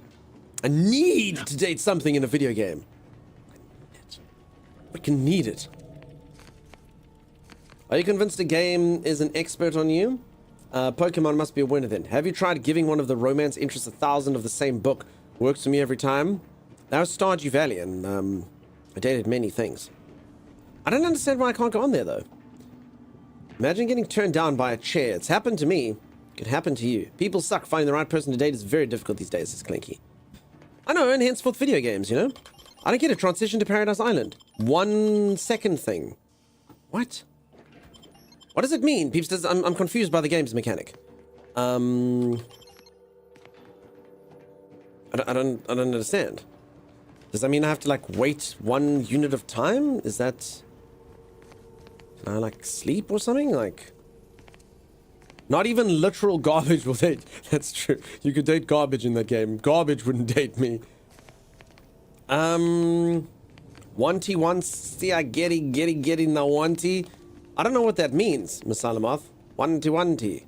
I need to date something in a video game. I can need it. Are you convinced a game is an expert on you? Pokemon must be a winner then. Have you tried giving one of the romance interests 1,000 of the same book? Works for me every time. That was Stardew Valley, and I dated many things. I don't understand why I can't go on there, though. Imagine getting turned down by a chair. It's happened to me. It could happen to you. People suck. Finding the right person to date is very difficult these days, says Clinky. I know, and henceforth video games, you know? I don't get a transition to Paradise Island. 1 second thing. What? What does it mean? Peeps, I'm confused by the game's mechanic. I don't understand. Does that mean I have to, like, wait 1 unit of time? Is that... Can I, like, sleep or something? Like... Not even literal garbage will date. That's true. You could date garbage in that game. Garbage wouldn't date me. 1T1C, I getty now 1T. I don't know what that means, Miss Salamoth. 1T1T.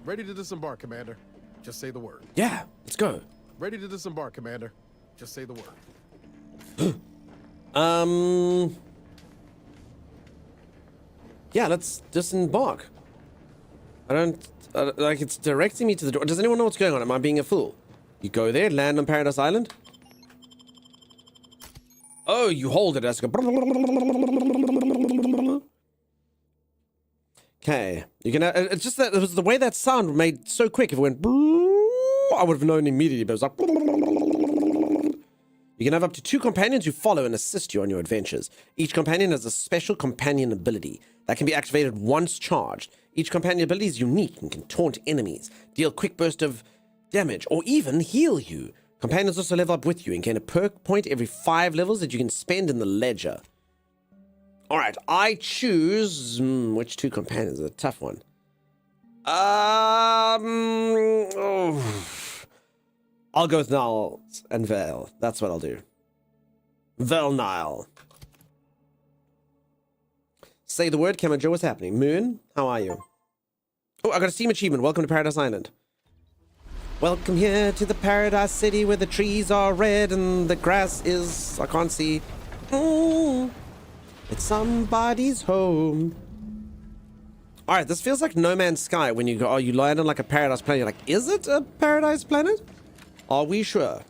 Ready to disembark, Commander. Just say the word. Yeah, let's go. Ready to disembark, Commander. Just say the word. Yeah, let's disembark. I don't... like, it's directing me to the door. Does anyone know what's going on? Am I being a fool? You go there, land on Paradise Island. Oh, you hold it as... Okay. You can... it's just that it was the way that sound made so quick. If it went... I would have known immediately, but it was like... You can have up to 2 companions who follow and assist you on your adventures. Each companion has a special companion ability that can be activated once charged. Each companion ability is unique and can taunt enemies, deal quick burst of damage, or even heal you. Companions also level up with you and gain a perk point every 5 levels that you can spend in the ledger. Alright, I choose... which 2 companions? It's a tough one. I'll go with Niles and Vale. That's what I'll do. Vale Nile. Say the word, Kamajo, what's happening? Moon, how are you? Oh, I got a Steam achievement. Welcome to Paradise Island. Welcome here to the Paradise City where the trees are red and the grass is... I can't see. It's somebody's home. Alright, this feels like No Man's Sky when you go, oh, you land on like a paradise planet. You're like, is it a paradise planet? Are we sure?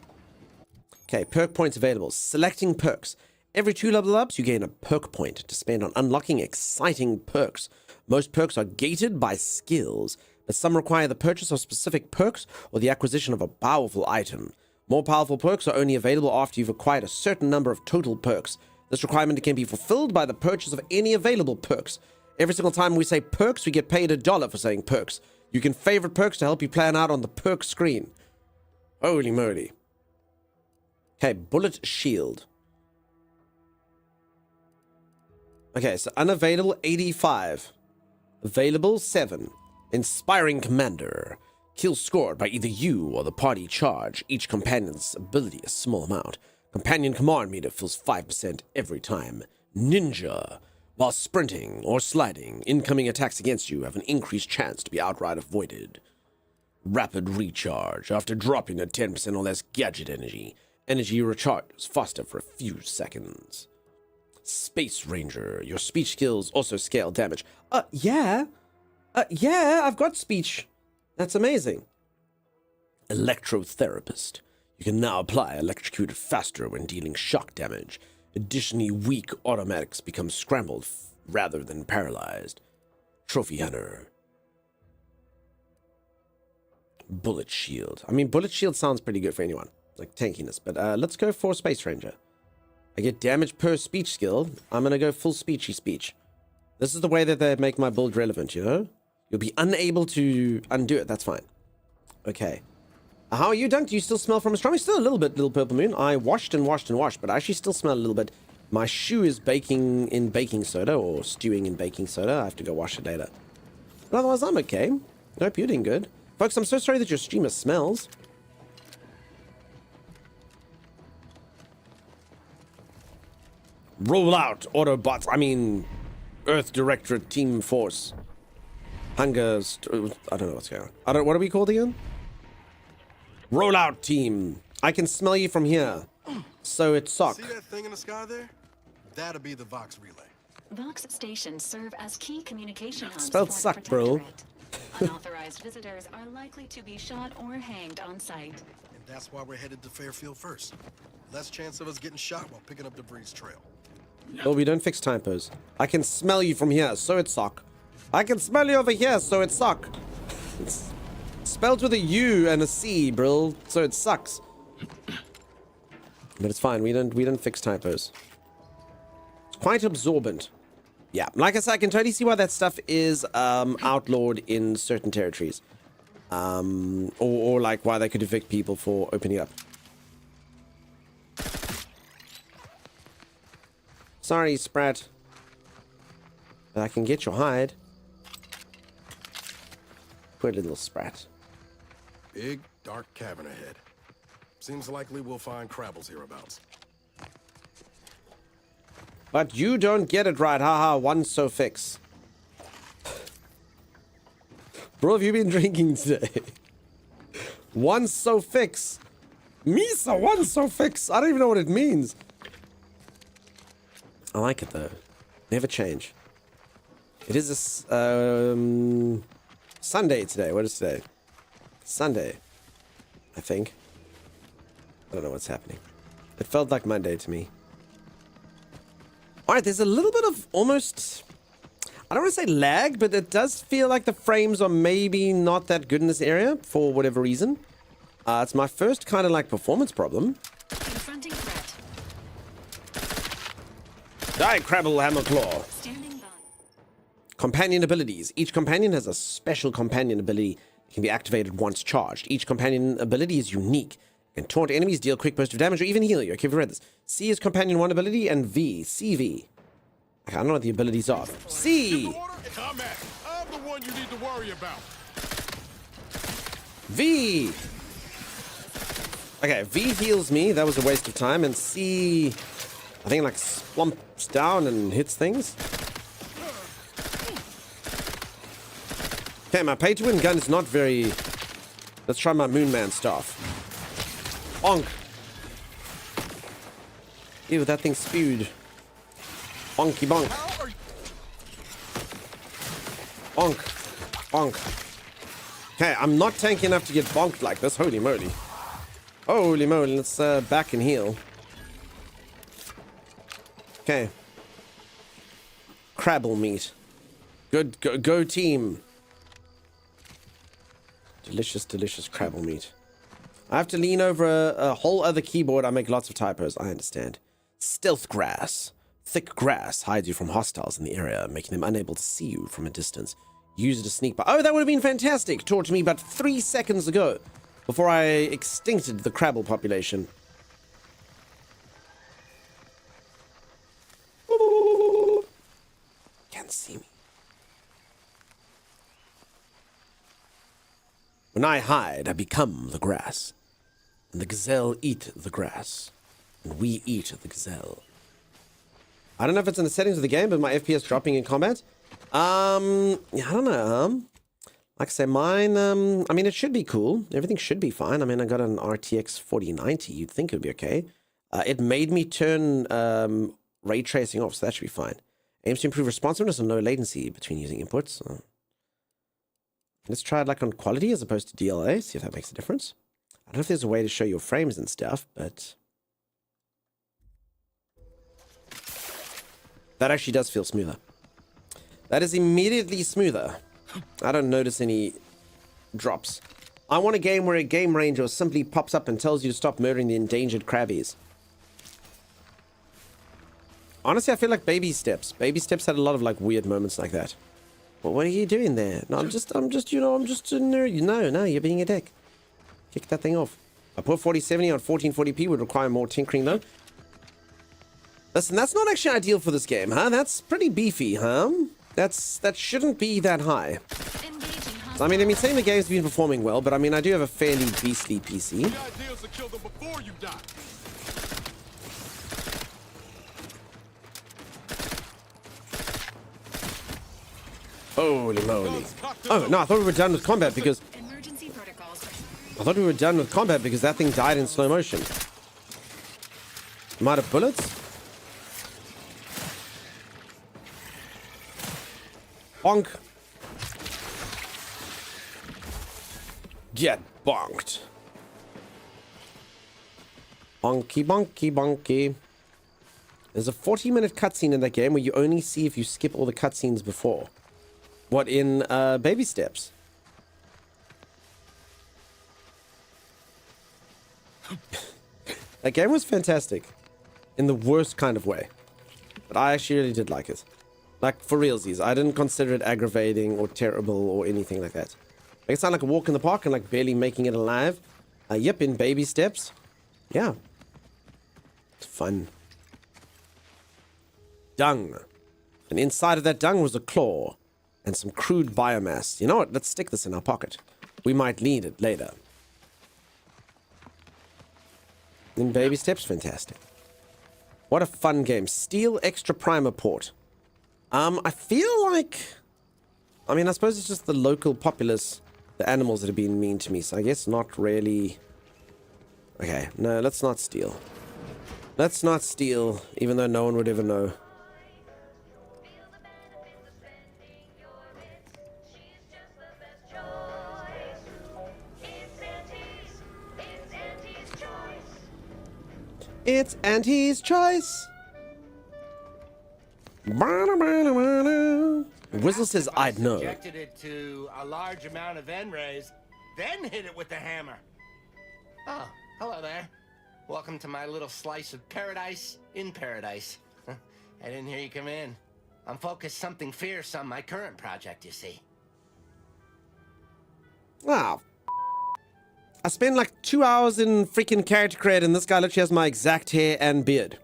Okay, perk points available. Selecting perks. Every 2 level ups, you gain a perk point to spend on unlocking exciting perks. Most perks are gated by skills, but some require the purchase of specific perks or the acquisition of a powerful item. More powerful perks are only available after you've acquired a certain number of total perks. This requirement can be fulfilled by the purchase of any available perks. Every single time we say perks, we get paid $1 for saying perks. You can favorite perks to help you plan out on the perk screen. Holy moly. Okay, bullet shield. Okay, so unavailable 85. Available 7. Inspiring Commander. Kills scored by either you or the party charge. Each companion's ability a small amount. Companion command meter fills 5% every time. Ninja. While sprinting or sliding, incoming attacks against you have an increased chance to be outright avoided. Rapid recharge. After dropping at 10% or less gadget energy, energy recharges faster for a few seconds. Space Ranger. Your speech skills also scale damage. Yeah, I've got speech. That's amazing. Electrotherapist. You can now apply electrocuted faster when dealing shock damage. Additionally, weak automatics become scrambled rather than paralyzed. Trophy hunter. Bullet shield. I mean, bullet shield sounds pretty good for anyone. Like tankiness. But let's go for Space Ranger. I get damage per speech skill. I'm going to go full speechy speech. This is the way that they make my build relevant, you know? You'll be unable to undo it. That's fine. Okay. How are you, Dunk? Do you still smell from astronomy? Still a little bit, little purple moon. I washed and washed and washed, but I actually still smell a little bit. My shoe is baking in baking soda or stewing in baking soda. I have to go wash it later. But otherwise, I'm okay. Hope you're doing good. Folks, I'm so sorry that your streamer smells. Roll out, Autobots. I mean, Earth Directorate Team Force. Hunger... I don't know what's going on. What are we called again? Roll out, team. I can smell you from here. So it's sock. See that thing in the sky there? That'll be the Vox relay. Vox stations serve as key communication hubs. Spelled suck, bro. Unauthorized visitors are likely to be shot or hanged on sight. And that's why we're headed to Fairfield first. Less chance of us getting shot while picking up debris trail. Well, we don't fix typos. I can smell you from here, so it's sock. I can smell you over here, so it's sock. It's spelled with a U and a C, bro, so it sucks. But it's fine. We don't fix typos. It's quite absorbent. Yeah, like I said, I can totally see why that stuff is outlawed in certain territories. Or like why they could evict people for opening up. Sorry, Sprat. But I can get your hide. Poor little Sprat. Big, dark cavern ahead. Seems likely we'll find Crabbles hereabouts. But you don't get it right, haha, one so fix. Bro, have you been drinking today? One so fix. Misa, one so fix. I don't even know what it means. I like it though. Never change. It is a Sunday today. What is today? Sunday, I think. I don't know what's happening. It felt like Monday to me. Alright, there's a little bit of almost... I don't want to say lag, but it does feel like the frames are maybe not that good in this area for whatever reason. It's my first kind of like performance problem. Confronting threat. Die, Crabble Hammerclaw. Companion abilities. Each companion has a special companion ability that can be activated once charged. Each companion ability is unique. Can taunt enemies, deal quick burst of damage, or even heal you. Okay, we've read this. C is companion 1 ability, and V, CV. Okay, I don't know what the abilities are. C! I'm the one you need to worry about. V! Okay, V heals me. That was a waste of time. And C, I think, like, slumps down and hits things. Okay, my pay-to-win gun is not very... Let's try my Moonman staff. Bonk. Ew, that thing spewed. Bonky bonk. Bonk. Bonk. Okay, I'm not tanky enough to get bonked like this. Holy moly. Holy moly, let's back and heal. Okay. Crabble meat. Good, go team. Delicious, delicious Crabble meat. I have to lean over a whole other keyboard. I make lots of typos. I understand. Stealth grass. Thick grass hides you from hostiles in the area, making them unable to see you from a distance. Use it to sneak by. Oh, that would have been fantastic. Taught to me about 3 seconds ago, before I extincted the Crabble population. Can't see me. When I hide, I become the grass. And the gazelle eat the grass. And we eat the gazelle. I don't know if it's in the settings of the game, but my FPS dropping in combat. Yeah, I don't know. Like I say, mine, I mean, it should be cool. Everything should be fine. I mean, I got an RTX 4090. You'd think it would be okay. It made me turn ray tracing off, so that should be fine. Aims to improve responsiveness and low latency between using inputs. Let's try it like on quality as opposed to DLA, see if that makes a difference. I don't know if there's a way to show your frames and stuff, but... That actually does feel smoother. That is immediately smoother. I don't notice any drops. I want a game where a game ranger simply pops up and tells you to stop murdering the endangered crabbies. Honestly, I feel like Baby Steps. Baby Steps had a lot of like weird moments like that. Well, what are you doing there? No, I'm just, you know, I'm just a nerd. No, you're being a dick. Kick that thing off. A poor 4070 on 1440p would require more tinkering though. Listen, that's not actually ideal for this game, huh? That's pretty beefy, huh? That shouldn't be that high. I mean, I've been saying the game's been performing well, but I mean, I do have a fairly beastly PC. The idea is to kill them before you die. Holy moly. Oh, no, I thought we were done with combat because... I thought we were done with combat because that thing died in slow motion. Am I out of bullets? Bonk. Get bonked. Bonky, bonky, bonky. There's a 40-minute cutscene in that game where you only see if you skip all the cutscenes before. What, in Baby Steps? That game was fantastic. In the worst kind of way. But I actually really did like it. Like, for realsies. I didn't consider it aggravating or terrible or anything like that. Like, it sounded like a walk in the park and like barely making it alive. Yep, in Baby Steps. Yeah. It's fun. Dung. And inside of that dung was a claw. And some crude biomass. You know what? Let's stick this in our pocket. We might need it later. In Baby Steps, fantastic. What a fun game. Steel Extra Primer Port. I feel like... I mean, I suppose it's just the local populace, the animals that have been mean to me, so I guess not really... Okay, no, let's not steal. Let's not steal, even though no one would ever know. It's Auntie's choice. Whistle says I'd know. Subjected it to a large amount of N-rays, then hit it with the hammer. Oh, hello there. Welcome to my little slice of paradise in paradise. I didn't hear you come in. I'm focused something fierce on my current project, you see. Wow. I spend like 2 hours in freaking character create and this guy literally has my exact hair and beard.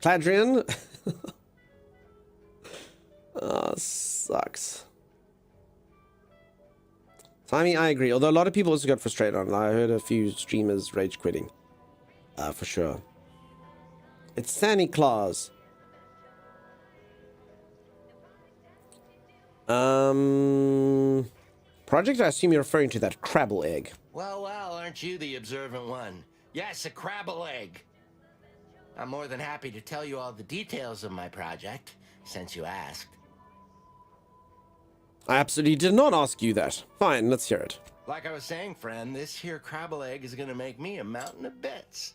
Cladrian. Oh, sucks. Timey, I agree. Although a lot of people also got frustrated on it. I heard a few streamers rage quitting. For sure. It's Santa Claus. Project, I assume you're referring to that Crabble egg. Well, aren't you the observant one? Yes, a Crabble egg. I'm more than happy to tell you all the details of my project, since you asked. I absolutely did not ask you that. Fine, let's hear it. Like I was saying, friend, this here Crabble egg is gonna make me a mountain of bits.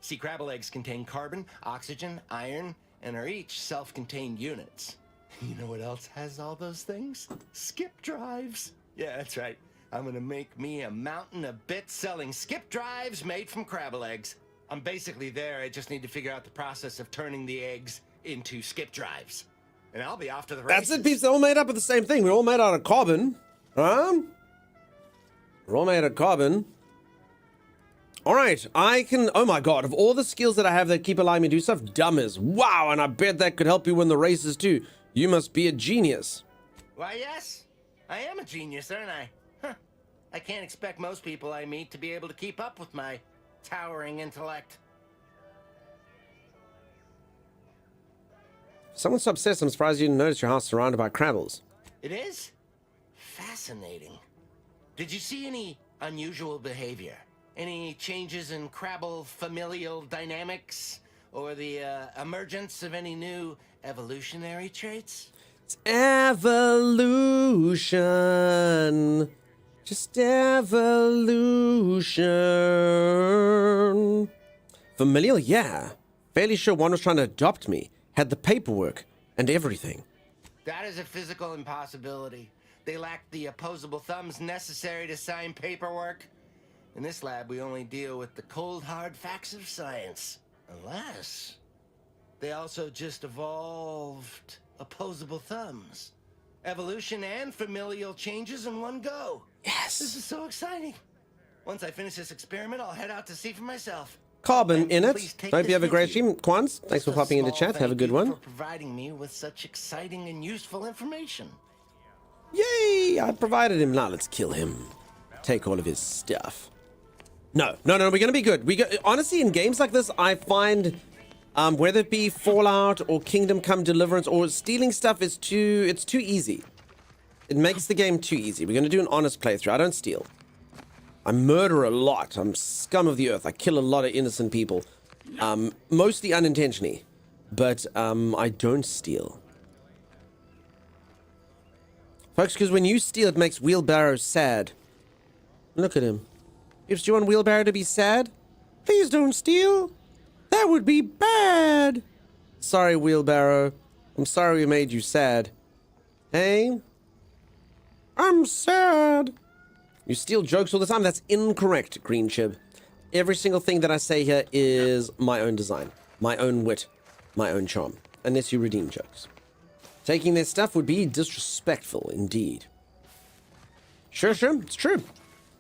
See, Crabble eggs contain carbon, oxygen, iron, and are each self-contained units. You know what else has all those things? Skip drives. Yeah, that's right. I'm gonna make me a mountain of bits selling skip drives made from Crabble eggs. I'm basically there. I just need to figure out the process of turning the eggs into skip drives. And I'll be off to the races. That's it, peeps. They're all made up of the same thing. We're all made out of carbon. We're all made out of carbon. All right, I can... Oh my god, of all the skills that I have that keep allowing me to do stuff, dumb is... Wow, and I bet that could help you win the races too. You must be a genius. Why, yes. I am a genius, aren't I? Huh. I can't expect most people I meet to be able to keep up with my towering intellect. Someone's so obsessed, I'm surprised you didn't notice your house surrounded by Crabbles. It is? Fascinating. Did you see any unusual behavior? Any changes in Crabble familial dynamics? Or the emergence of any new evolutionary traits? It's evolution. Just evolution. Familial, yeah. Fairly sure one was trying to adopt me. Had the paperwork and everything. That is a physical impossibility. They lack the opposable thumbs necessary to sign paperwork. In this lab, we only deal with the cold, hard facts of science. Unless they also just evolved opposable thumbs. Evolution and familial changes in one go. Yes. This is so exciting. Once I finish this experiment, I'll head out to see for myself. Carbon in it. Please take Hope you this have a with great you. stream. Quans, thanks for Just a popping into small chat. Have a thank good you one. for providing me with such exciting and useful information. Yay! I provided him. Now let's kill him. Take all of his stuff. No. We're gonna be good. Honestly, in games like this, I find, whether it be Fallout or Kingdom Come Deliverance or stealing stuff, it's too easy. It makes the game too easy. We're gonna do an honest playthrough. I don't steal. I murder a lot. I'm scum of the earth. I kill a lot of innocent people, mostly unintentionally, but I don't steal. Folks, because when you steal, it makes Wheelbarrow sad. Look at him. Do you want Wheelbarrow to be sad? Please don't steal. That would be bad. Sorry, Wheelbarrow. I'm sorry we made you sad. Hey? I'm sad. You steal jokes all the time? That's incorrect, Green Chib. Every single thing that I say here is my own design, my own wit, my own charm. Unless you redeem jokes. Taking their stuff would be disrespectful indeed. Sure, it's true.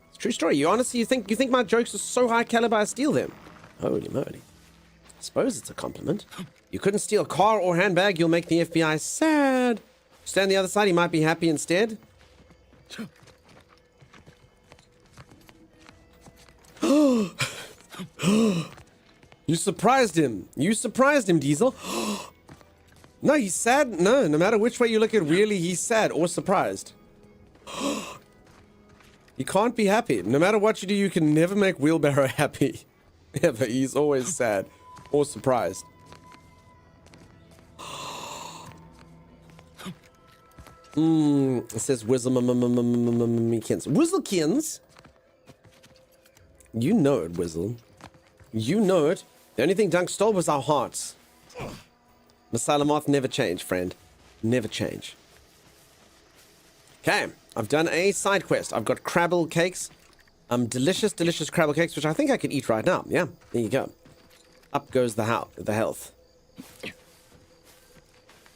It's a true story. You honestly think my jokes are so high caliber I steal them? Holy moly. I suppose it's a compliment. You couldn't steal a car or handbag, you'll make the FBI sad. Stand on the other side, he might be happy instead. You surprised him. Diesel. No, he's sad. No matter which way you look at, really, he's sad or surprised. You can't be happy. No matter what you do, you can never make Wheelbarrow happy. Ever. He's always sad or surprised. It says Whizzlemikins. Whizzlekins? You know it, Whizzle. You know it. The only thing Dunk stole was our hearts. Masalamoth never change, friend. Never change. Okay, I've done a side quest. I've got Crabble cakes. Delicious Crabble cakes, which I think I could eat right now. Yeah, there you go. Up goes the health. Okay,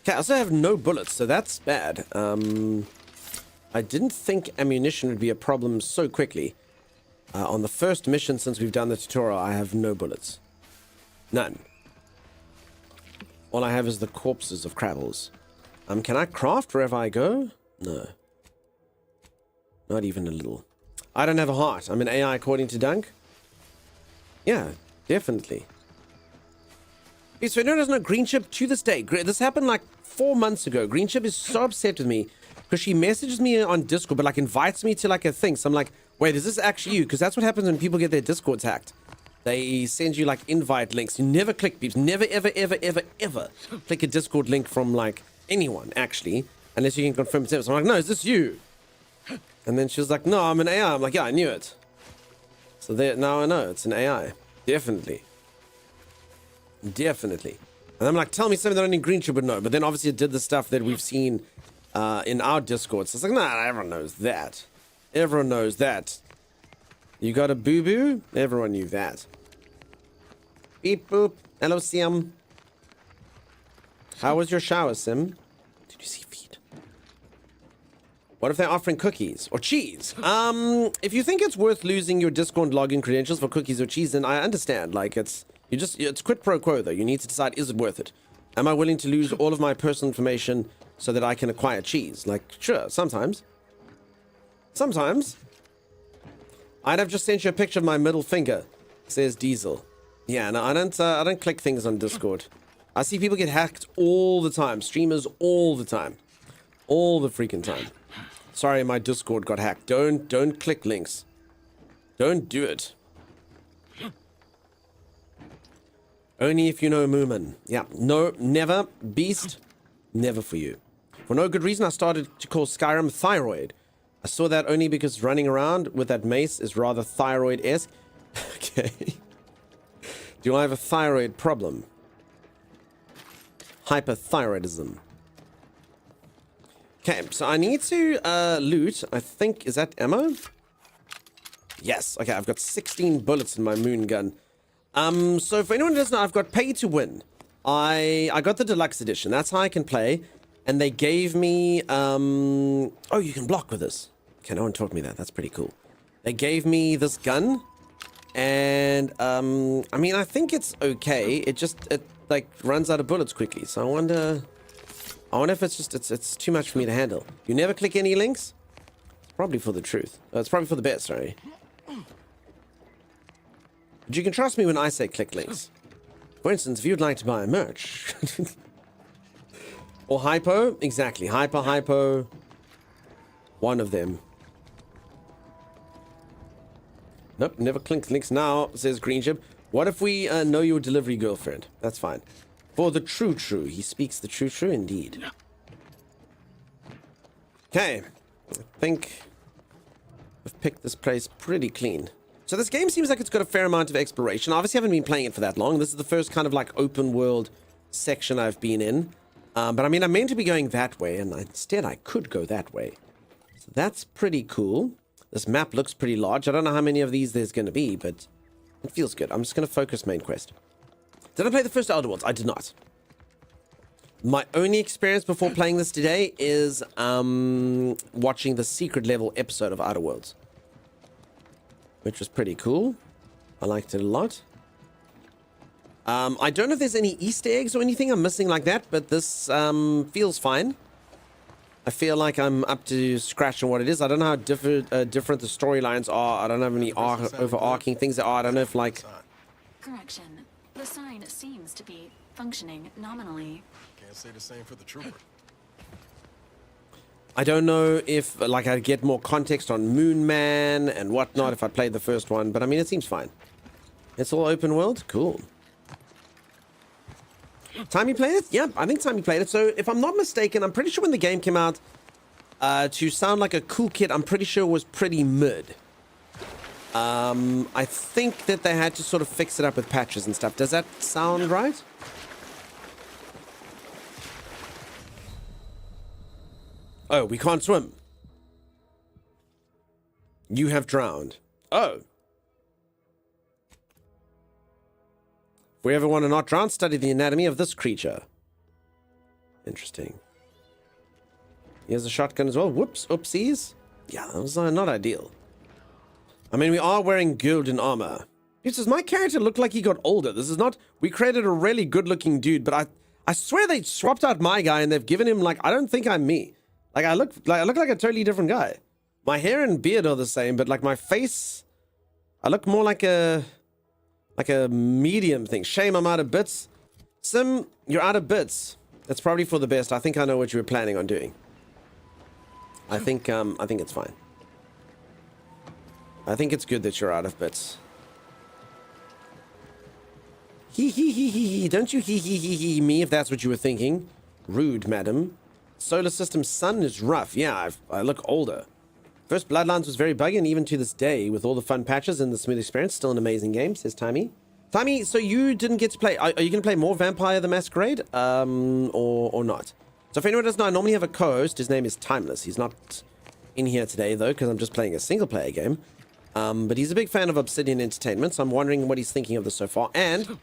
I also have no bullets, so that's bad. I didn't think ammunition would be a problem so quickly. On the first mission since we've done the tutorial, I have no bullets. None. All I have is the corpses of Crabbles. Can I craft wherever I go? No. Not even a little. I don't have a heart. I'm an AI according to Dunk. Yeah, definitely. So no, there's no Green Chip to this day. This happened like 4 months ago. Green Chip is so upset with me because she messages me on Discord, but like invites me to like a thing. So I'm like, wait, is this actually you? Because that's what happens when people get their Discords hacked. They send you like invite links. You never click, peeps. Never, ever click a Discord link from like anyone, actually, unless you can confirm it's them. So I'm like, no, is this you? And then she was like, no, I'm an AI. I'm like, yeah, I knew it. So there, now I know it's an AI. Definitely. And I'm like, tell me something that only Green Chip would know. But then obviously it did the stuff that we've seen in our Discord. So it's like, nah, everyone knows that. Everyone knows that. You got a boo-boo? Everyone knew that. Beep boop. Hello, Sim. How was your shower, Sim? Did you see feet? What if they're offering cookies or cheese? If you think it's worth losing your Discord login credentials for cookies or cheese, then I understand. Like it's quid pro quo though. You need to decide, is it worth it? Am I willing to lose all of my personal information so that I can acquire cheese? Like, sure, sometimes. I'd have just sent you a picture of my middle finger, says Diesel. Yeah, no, I don't click things on Discord. I see people get hacked all the time. Streamers all the time. All the freaking time. Sorry, my Discord got hacked. Don't click links. Don't do it. Only if you know Moomin. Yeah, no, never. Beast, never for you. For no good reason, I started to call Skyrim Thyroid. I saw that only because running around with that mace is rather thyroid-esque. Okay. Do I have a thyroid problem? hyperthyroidism. Okay, so I need to loot. I think, is that ammo? Yes. Okay, I've got 16 bullets in my moon gun. So for anyone who doesn't know, I've got pay to win. I got the deluxe edition. That's how I can play. And they gave me, oh, you can block with this. Okay, no one taught me that. That's pretty cool. They gave me this gun. And, I mean, I think it's okay. It like runs out of bullets quickly. So I wonder if it's just, it's too much for me to handle. You never click any links? It's probably for the truth. It's probably for the best, sorry. But you can trust me when I say click links. For instance, if you'd like to buy merch. Or hypo, exactly. Hypo. One of them. Nope, never click links now, says Greenship. What if we know your delivery girlfriend? That's fine. For the true. He speaks the true indeed. Okay. I think I've picked this place pretty clean. So this game seems like it's got a fair amount of exploration. Obviously, I haven't been playing it for that long. This is the first kind of like open world section I've been in. But I mean, I'm meant to be going that way, and instead I could go that way. So that's pretty cool. This map looks pretty large. I don't know how many of these there's going to be, but it feels good. I'm just going to focus main quest. Did I play the first Outer Worlds? I did not. My only experience before playing this today is watching the secret level episode of Outer Worlds, which was pretty cool. I liked it a lot. I don't know if there's any Easter eggs or anything I'm missing like that, but this feels fine. I feel like I'm up to scratch on what it is. I don't know how different the storylines are. I don't know how many overarching things there are. I don't know if like... Correction. The sign seems to be functioning nominally. Can't say the same for the trooper. I don't know if like I'd get more context on Moon Man and whatnot if I played the first one, but I mean, it seems fine. It's all open world? Cool. Timey played it? Yeah, I think Timey played it. So if I'm not mistaken, I'm pretty sure when the game came out, to sound like a cool kid, I'm pretty sure it was pretty mid. I think that they had to sort of fix it up with patches and stuff. Does that sound right? Oh, we can't swim. You have drowned. Oh. If we ever want to not drown, study the anatomy of this creature. Interesting. He has a shotgun as well. Whoops, oopsies. Yeah, that was not ideal. I mean, we are wearing golden armor. Does my character look like he got older? This is not... We created a really good-looking dude, but I swear they swapped out my guy and they've given him, like... I don't think I'm me. Like, I look like a totally different guy. My hair and beard are the same, but, like, my face... I look more like a medium thing. Shame I'm out of bits. Sim, you're out of bits. That's probably for the best. I think I know what you were planning on doing. I think it's fine. I think it's good that you're out of bits. Hee. Don't you hee me if that's what you were thinking. Rude, madam. Solar system sun is rough. Yeah, I look older. First Bloodlines was very buggy, and even to this day, with all the fun patches and the smooth experience, still an amazing game, says Timey. Timey, so you didn't get to play... Are you going to play more Vampire the Masquerade? Or not? So if anyone doesn't know, I normally have a co-host. His name is Timeless. He's not in here today, though, because I'm just playing a single-player game. But he's a big fan of Obsidian Entertainment, so I'm wondering what he's thinking of this so far. And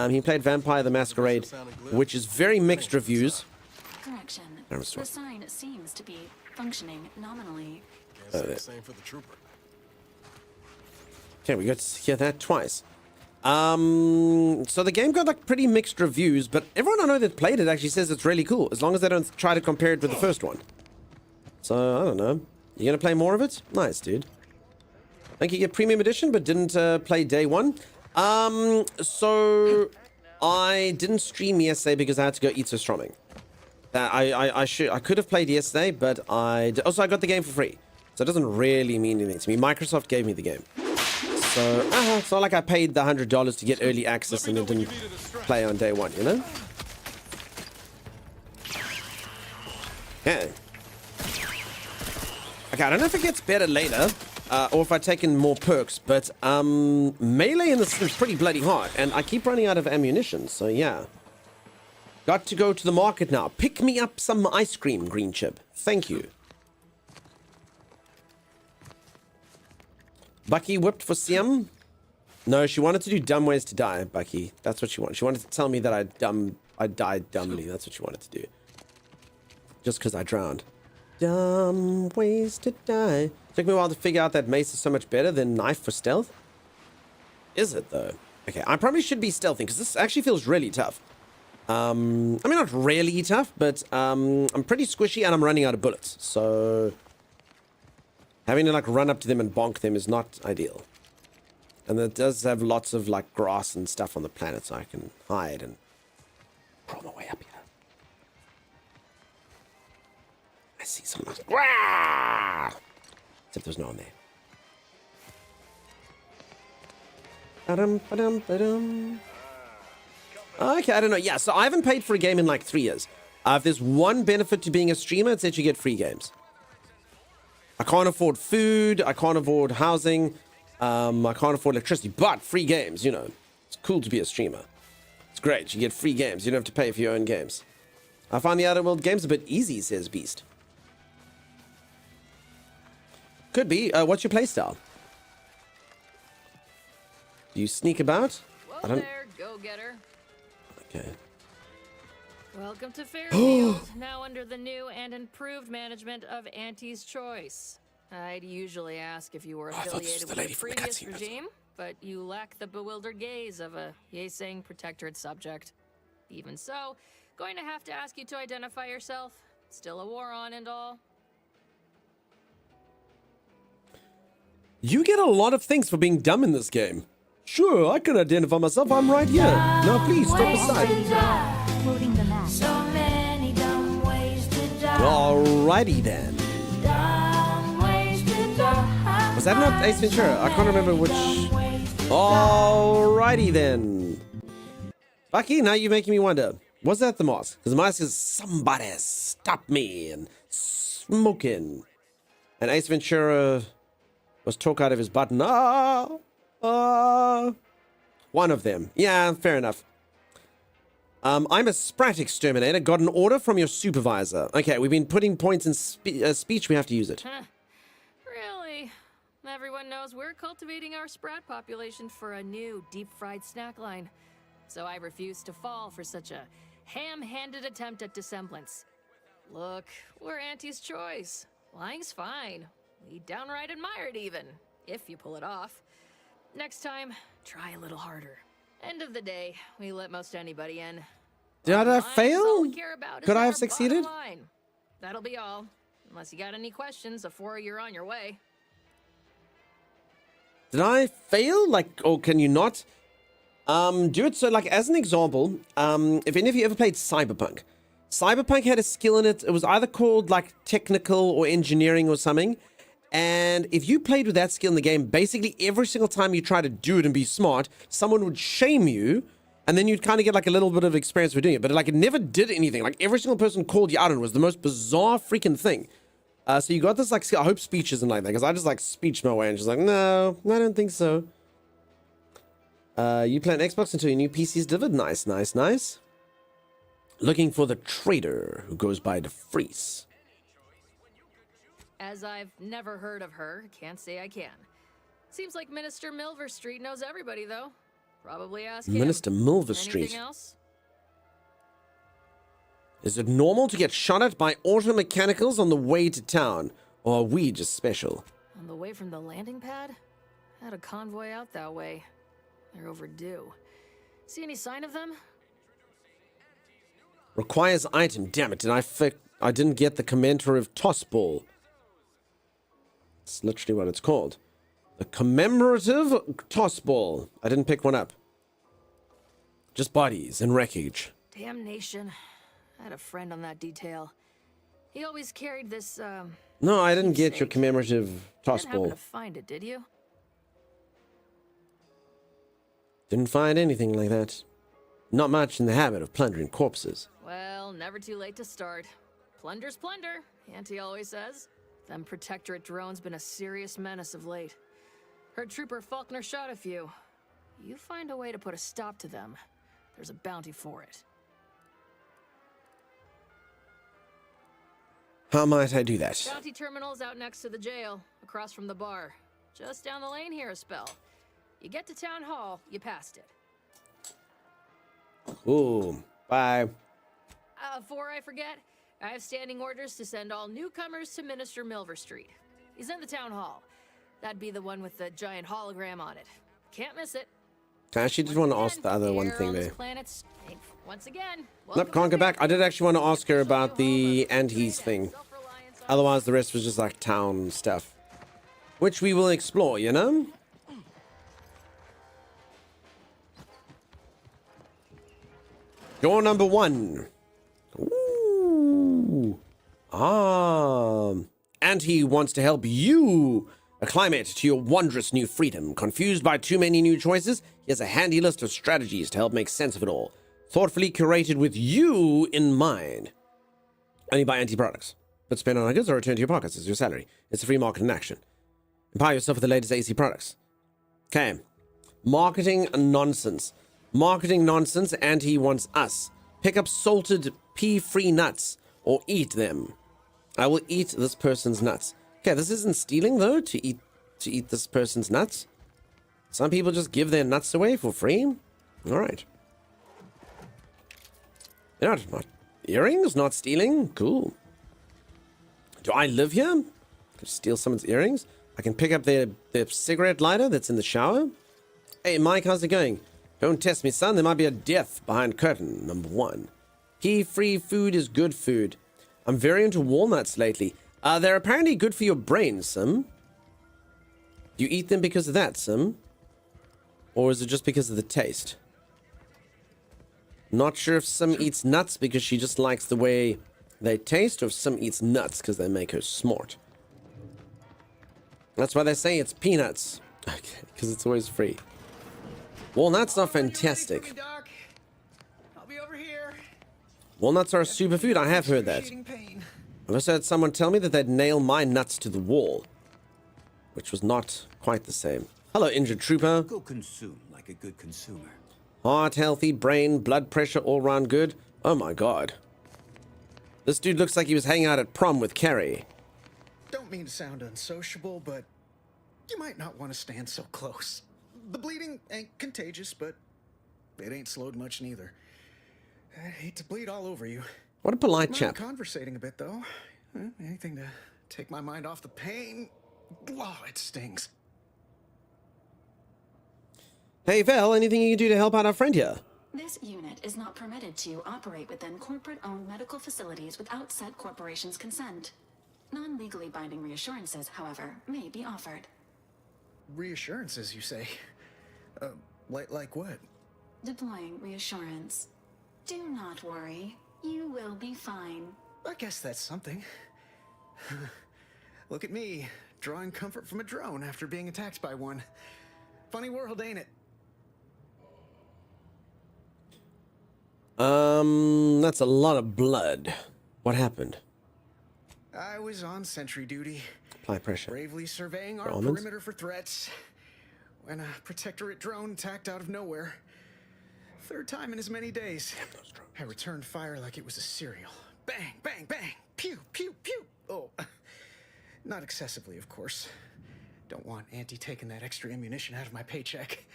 he played Vampire the Masquerade, which is very mixed reviews. Correction. The sign seems to be functioning nominally. Can't say the same for the trooper. Okay, we got to hear that twice. So the game got like pretty mixed reviews, but everyone I know that played it actually says it's really cool, as long as they don't try to compare it with the first one. So, I don't know. You gonna play more of it? Nice, dude. I think you get Premium Edition, but didn't play day one. So I didn't stream yesterday because I had to go eat Surströmming. I could have played yesterday, but also I got the game for free. So it doesn't really mean anything to me. Microsoft gave me the game. So it's not like I paid the $100 to get early access and then didn't play on day one, you know? Okay. Okay, I don't know if it gets better later, or if I take in more perks, but melee in this is pretty bloody hard, and I keep running out of ammunition, so yeah. Got to go to the market now. Pick me up some ice cream, Green Chip. Thank you. Bucky whipped for Siam. No, she wanted to do dumb ways to die, Bucky. That's what she wanted. She wanted to tell me that I died dumbly. That's what she wanted to do. Just because I drowned. Dumb ways to die. Took me a while to figure out that mace is so much better than knife for stealth. Is it, though? Okay, I probably should be stealthing, because this actually feels really tough. I mean, not really tough, but I'm pretty squishy and I'm running out of bullets. So having to, like, run up to them and bonk them is not ideal. And it does have lots of, like, grass and stuff on the planet, so I can hide and crawl my way up here. I see someone. Except there's no one there. Okay, I don't know. Yeah, so I haven't paid for a game in like 3 years. If there's one benefit to being a streamer, it's that you get free games. I can't afford food. I can't afford housing. I can't afford electricity. But free games, you know. It's cool to be a streamer. It's great. You get free games. You don't have to pay for your own games. I find the Outer World games a bit easy, says Beast. Could be. What's your playstyle? Do you sneak about? Whoa I don't... there, go-getter. Okay. Welcome to Fairfield, now under the new and improved management of Auntie's Choice. I'd usually ask if you were affiliated with the previous regime, but you lack the bewildered gaze of a yay-saying protectorate subject. Even so, going to have to ask you to identify yourself. Still a war on and all. You get a lot of things for being dumb in this game. Sure, I can identify myself. I'm right here. Now please step aside. Alrighty then. Was that not Ace Ventura? I can't remember which. Alrighty then. Bucky, now you're making me wonder. Was that the mask? Because the mask is somebody stop me and smoking. And Ace Ventura was talk out of his butt. One of them. Yeah, fair enough. I'm a Sprat exterminator. Got an order from your supervisor. Okay, we've been putting points in speech. We have to use it. Really? Everyone knows we're cultivating our Sprat population for a new deep-fried snack line. So I refuse to fall for such a ham-handed attempt at dissemblance. Look, we're Auntie's Choice. Lying's fine. We downright admire it even, if you pull it off. Next time, try a little harder. End of the day, we let most anybody in. Did I fail? Could I have our succeeded? bottom line. That'll be all. Unless you got any questions before you're on your way. Did I fail? Like, or can you not? Do it. So, like, as an example, if any of you ever played Cyberpunk, Cyberpunk had a skill in it. It was either called, like, technical or engineering or something. And if you played with that skill in the game, basically every single time you try to do it and be smart, someone would shame you, and then you'd kind of get like a little bit of experience for doing it. But like it never did anything. Like every single person called you out on it. Was the most bizarre freaking thing. So you got this like skill. I hope speech isn't like that, because I just like speech my way and just like, no, I don't think so. You play on Xbox until your new PC is delivered. Nice, nice, nice. Looking for the trader who goes by DeFreeze. As I've never heard of her, can't say I can. Seems like Minister Milver Street knows everybody, though. Probably ask him. Minister Milver Street. Anything else? Is it normal to get shot at by auto mechanicals on the way to town? Or are we just special? On the way from the landing pad? Had a convoy out that way. They're overdue. See any sign of them? Requires item. Damn it, I didn't get the commemorative toss ball. That's literally what it's called. The commemorative toss ball. I didn't pick one up. Just bodies and wreckage. Damnation. I had a friend on that detail. He always carried this, No, I didn't get your commemorative toss didn't happen ball. to find it, did you? Didn't find anything like that. Not much in the habit of plundering corpses. Well, never too late to start. Plunder's plunder, Auntie always says. Them Protectorate drones been a serious menace of late. Heard Trooper Faulkner shot a few. You find a way to put a stop to them, there's a bounty for it. How might I do that? Bounty terminal's out next to the jail, across from the bar. Just down the lane here a spell. You get to town hall, you passed it. Cool. Bye. Before I forget, I have standing orders to send all newcomers to Minister Milver Street. He's in the town hall. That'd be the one with the giant hologram on it. Can't miss it. I actually did want to ask the other one thing there. Once again. Nope, can't go back. I did actually want to ask her about the Antes thing. Otherwise, the rest was just like town stuff. Which we will explore, you know? Door number 1. Ooh. And he wants to help you acclimate to your wondrous new freedom. Confused by too many new choices, he has a handy list of strategies to help make sense of it all. Thoughtfully curated with you in mind. Only buy anti-products. But spend on goods or return to your pockets as your salary. It's a free market in action. Empower yourself with the latest AC products. Okay. Marketing nonsense. Marketing nonsense, and he wants us. Pick up salted pea-free nuts or eat them. I will eat this person's nuts. Okay, this isn't stealing though, to eat this person's nuts. Some people just give their nuts away for free. All right. Not earrings, not stealing. Cool. Do I live here? Can I steal someone's earrings? I can pick up their cigarette lighter that's in the shower. Hey, Mike, how's it going? Don't test me, son. There might be a death behind curtain number 1. Pea-free food is good food. I'm very into walnuts lately. They're apparently good for your brain, Sim. Do you eat them because of that, Sim? Or is it just because of the taste? Not sure if Sim eats nuts because she just likes the way they taste, or if Sim eats nuts because they make her smart. That's why they say it's peanuts. Okay, because it's always free. Walnuts are fantastic. I'll be over here. Walnuts are a superfood. I have heard that. I've also had someone tell me that they'd nail my nuts to the wall, which was not quite the same. Hello, injured trooper. Go consume like a good consumer. Heart healthy, brain, blood pressure, all round good. Oh my god. This dude looks like he was hanging out at prom with Carrie. Don't mean to sound unsociable, but you might not want to stand so close. The bleeding ain't contagious, but it ain't slowed much neither. I hate to bleed all over you. What a polite chap. Conversating a bit, though. Anything to take my mind off the pain. Oh, it stings. Hey, Vel, anything you can do to help out our friend here? This unit is not permitted to operate within corporate-owned medical facilities without said corporation's consent. Non-legally binding reassurances, however, may be offered. Reassurances, you say? Like what? Deploying reassurance. Do not worry. You will be fine. I guess that's something. Look at me, drawing comfort from a drone after being attacked by one. Funny world, ain't it? That's a lot of blood. What happened? I was on sentry duty. Apply pressure. Bravely surveying our perimeter for threats, when a protectorate drone attacked out of nowhere. 3rd time in as many days. I returned fire like it was a cereal. Bang, bang, bang. Pew, pew, pew. Oh, not excessively, of course. Don't want Auntie taking that extra ammunition out of my paycheck.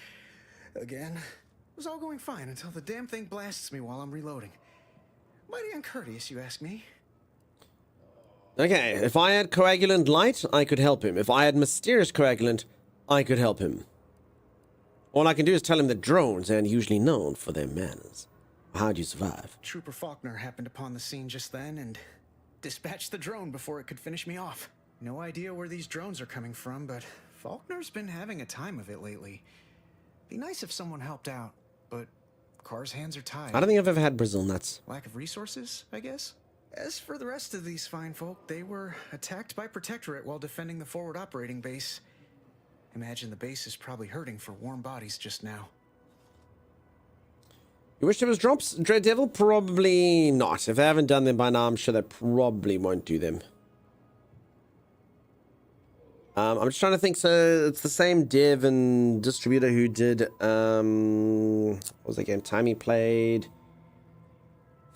Again, it was all going fine until the damn thing blasts me while I'm reloading. Mighty uncourteous, you ask me. Okay, if I had coagulant light, I could help him. If I had mysterious coagulant, I could help him. All I can do is tell him that drones aren't usually known for their manners. How'd you survive? Trooper Faulkner happened upon the scene just then and dispatched the drone before it could finish me off. No idea where these drones are coming from, but Faulkner's been having a time of it lately. Be nice if someone helped out, but Carr's hands are tied. I don't think I've ever had Brazil nuts. Lack of resources, I guess? As for the rest of these fine folk, they were attacked by Protectorate while defending the forward operating base. Imagine the base is probably hurting for warm bodies just now. You wish there was drops, Dread Devil? Probably not. If they haven't done them by now, I'm sure they probably won't do them. I'm just trying to think. So it's the same dev and distributor who did what was that game? Time he played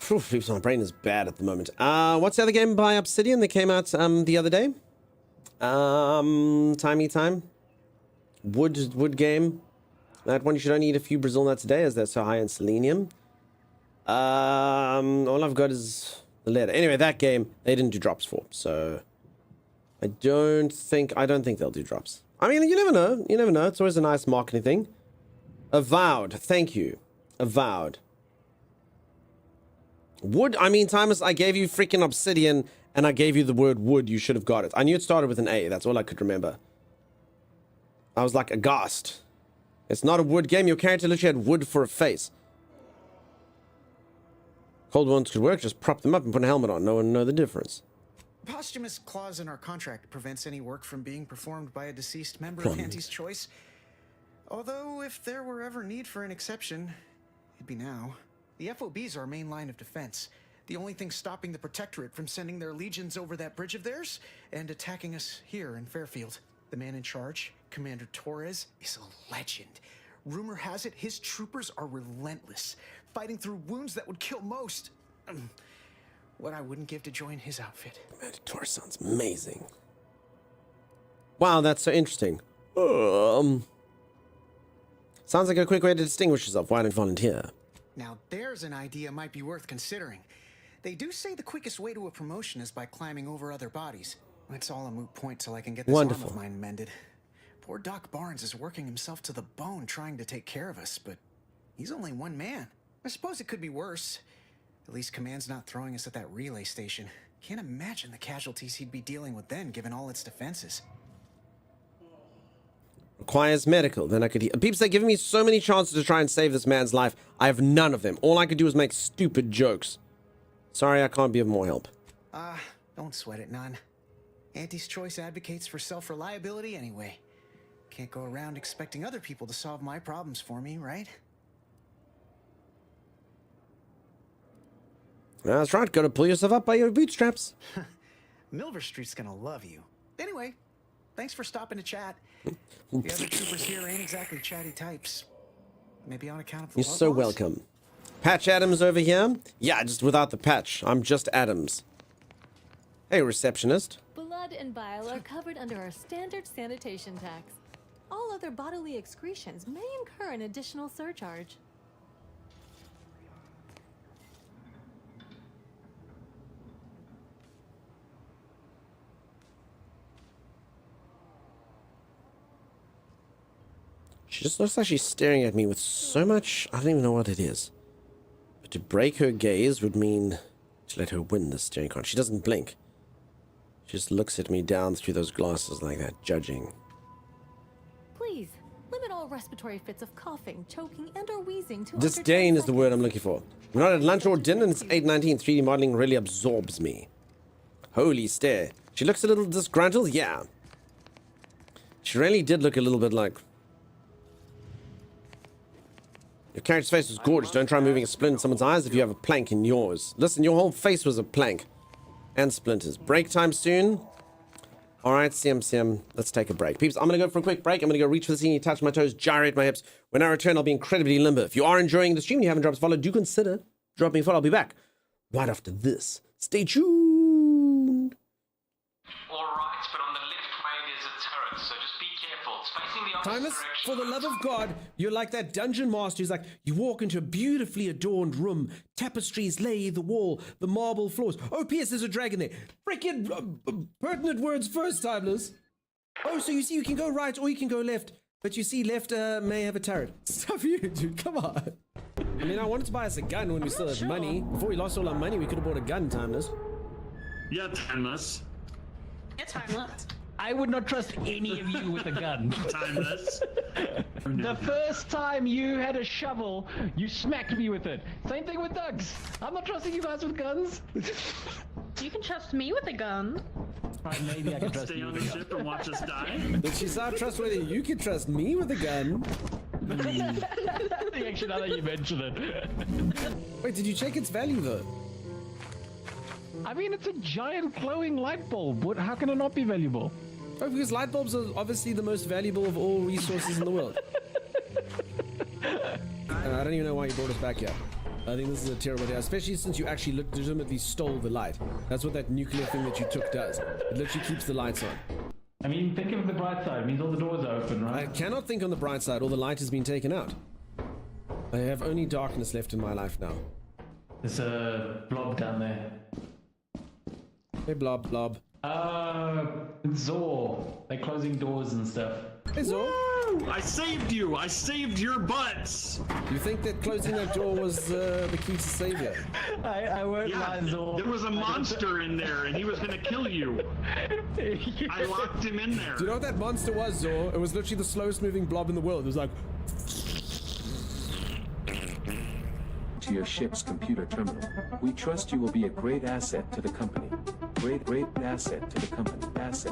My brain is bad at the moment. What's the other game by Obsidian that came out the other day? Time. Wood game. That one you should only eat a few Brazil nuts a day as they're so high in selenium. All I've got is the letter. Anyway, that game they didn't do drops for, so I don't think they'll do drops. I mean, you never know. You never know. It's always a nice marketing thing. Avowed. Thank you. Avowed. Wood. I mean, Timus, I gave you freaking Obsidian and I gave you the word wood. You should have got it. I knew it started with an A. That's all I could remember. I was like aghast. It's not a wood game. Your character literally had wood for a face. Cold ones could work. Just prop them up and put a helmet on. No one know the difference. Posthumous clause in our contract prevents any work from being performed by a deceased member of Auntie's Choice. Although, if there were ever need for an exception, it'd be now. The FOB's our main line of defense. The only thing stopping the Protectorate from sending their legions over that bridge of theirs and attacking us here in Fairfield. The man in charge, Commander Torres, is a legend. Rumor has it his troopers are relentless, fighting through wounds that would kill most. What I wouldn't give to join his outfit. Commander Torres sounds amazing. Wow, that's so interesting. Sounds like a quick way to distinguish yourself. Why not volunteer? Now there's an idea might be worth considering. They do say the quickest way to a promotion is by climbing over other bodies. It's all a moot point till I can get this arm of mine mended. Poor Doc Barnes is working himself to the bone trying to take care of us, but he's only one man. I suppose it could be worse. At least Command's not throwing us at that relay station. Can't imagine the casualties he'd be dealing with then, given all its defenses. Requires medical. Then I could... Peeps, they're giving me so many chances to try and save this man's life. I have none of them. All I could do is make stupid jokes. Sorry, I can't be of more help. Don't sweat it, none. Auntie's Choice advocates for self-reliability anyway. Can't go around expecting other people to solve my problems for me, right? That's right. Got to pull yourself up by your bootstraps. Milver Street's gonna love you. Anyway, thanks for stopping to chat. The other troopers here ain't exactly chatty types. Maybe on account of the You're so welcome. Patch Adams over here? Yeah, just without the patch. I'm just Adams. Hey, receptionist. Blood and bile are covered under our standard sanitation tax. All other bodily excretions may incur an additional surcharge. She just looks like she's staring at me with so much... I don't even know what it is. But to break her gaze would mean to let her win this staring contest. She doesn't blink. She just looks at me down through those glasses like that, judging. Please, limit all respiratory fits of coughing, choking, and or wheezing to Disdain is the word I'm looking for. We're not at lunch or dinner and it's 8:19. 3D modeling really absorbs me. Holy stare. She looks a little disgruntled? Yeah. She really did look a little bit like... Your character's face was gorgeous. Don't try moving a splint in someone's eyes if you have a plank in yours. Listen, your whole face was a plank. And splinters. Break time soon. Alright, Sim. Let's take a break. Peeps, I'm going to go for a quick break. I'm going to go reach for the scene, touch my toes, gyrate my hips. When I return, I'll be incredibly limber. If you are enjoying the stream and you haven't dropped a follow, do consider dropping a follow. I'll be back right after this. Stay tuned. Alright, but on the left way there's a turret, so just be careful. It's facing the opposite Timus, direction. for the love of God, you're like that dungeon master who's like, you walk into a beautifully adorned room, tapestries lay the wall, the marble floors. Oh, P.S. there's a dragon there. Freaking pertinent words first, Timeless. Oh, so you see you can go right or you can go left, but you see left may have a turret. Stuff you, dude, come on. I mean, I wanted to buy us a gun when we still had money. Before we lost all our money, we could have bought a gun, Timeless. Yeah, Timeless. Yeah, Timeless. I would not trust any of you with a gun. Timeless. The first time you had a shovel, you smacked me with it. Same thing with Doug's. I'm not trusting you guys with guns. You can trust me with a gun. Right, maybe I can trust Stay you on with the a gun. ship and watch us die. But she's not trustworthy. You can trust me with a gun. Actually, now that you mention it. Wait, did you check its value though? I mean, it's a giant glowing light bulb. How can it not be valuable? Oh, because light bulbs are obviously the most valuable of all resources in the world. I don't even know why you brought us back here. I think this is a terrible idea, especially since you actually legitimately stole the light. That's what that nuclear thing that you took does. It literally keeps the lights on. I mean, think of the bright side. It means all the doors are open, right? I cannot think on the bright side. All the light has been taken out. I have only darkness left in my life now. There's a blob down there. Hey, blob, blob. Zor. They're closing doors and stuff. Hey, Zor. Woo! I saved you! I saved your butts! You think that closing that door was the key to save you? I won't lie, Zor. There was a monster in there and he was gonna kill you. I locked him in there. Do you know what that monster was, Zor? It was literally the slowest moving blob in the world. It was like... To your ship's computer terminal. We trust you will be a great asset to the company. Great asset to the company. Asset.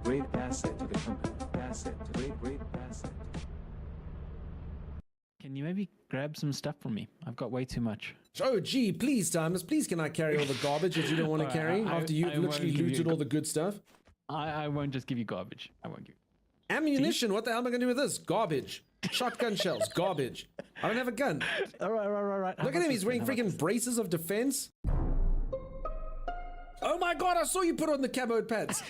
Great asset to the company. Asset. Great asset. Can you maybe grab some stuff from me? I've got way too much. Oh, gee, please, Timeless. Please, can I carry all the garbage that you don't want to carry after you've literally looted all the good stuff? I won't just give you garbage. I won't give you. Ammunition? What the hell am I going to do with this? Garbage. Shotgun shells. Garbage. I don't have a gun. All right. Look at him. He's wearing freaking braces of defense. Oh my god, I saw you put on the camo pants.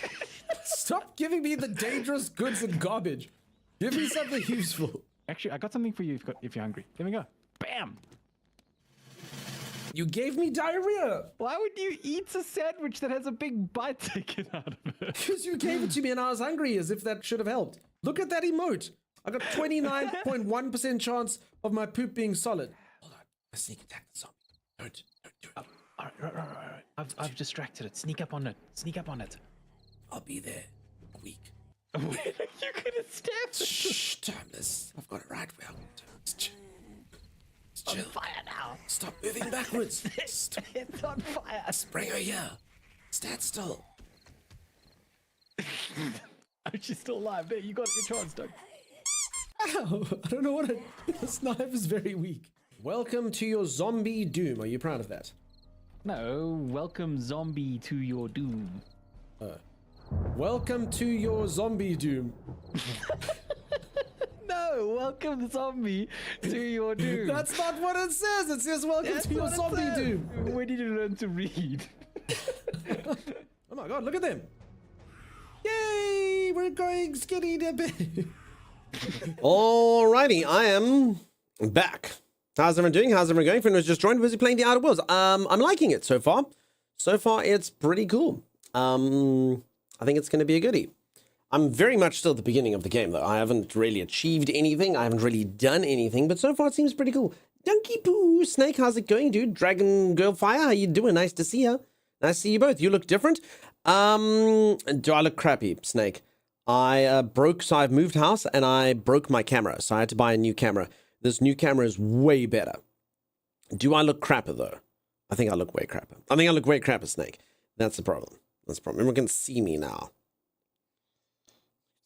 Stop giving me the dangerous goods and garbage. Give me something useful. Actually, I got something for you if you're hungry. There we go. Bam! You gave me diarrhea. Why would you eat a sandwich that has a big bite taken out of it? Because you gave it to me and I was hungry, as if that should have helped. Look at that emote. I got 29.1% chance of my poop being solid. Hold on. I sneak attack the zombie. Don't do it. Right. I've distracted it. Sneak up on it. I'll be there. A week. When are you gonna stab it? Shh, Timeless. I've got it right where I want to. It's chill. On fire now. Stop moving backwards. It's on fire. Bring her here. Stand still. She's still alive. There, you got your chance, Doug. Ow! I don't know what it... This knife is very weak. Welcome to your zombie doom. Are you proud of that? No, welcome zombie to your doom. Welcome to your zombie doom. No, welcome zombie to your doom. That's not what it says. It says welcome to your zombie doom. When did you learn to read? Oh my god, look at them. Yay, we're going skinny dipping. Alrighty, I am back. How's everyone doing? How's everyone going? Friend was just joined, busy playing the Outer Worlds. I'm liking it so far. So far, it's pretty cool. I think it's going to be a goodie. I'm very much still at the beginning of the game, though. I haven't really achieved anything. I haven't really done anything, but so far it seems pretty cool. Donkey Poo, Snake, how's it going, dude? Dragon Girl Fire, how you doing? Nice to see you. Nice to see you both. You look different. Do I look crappy, Snake? I broke, so I've moved house, and I broke my camera, so I had to buy a new camera. This new camera is way better. Do I look crapper, though? I think I look way crapper. I think I look way crapper, Snake. That's the problem. That's the problem. Everyone can see me now.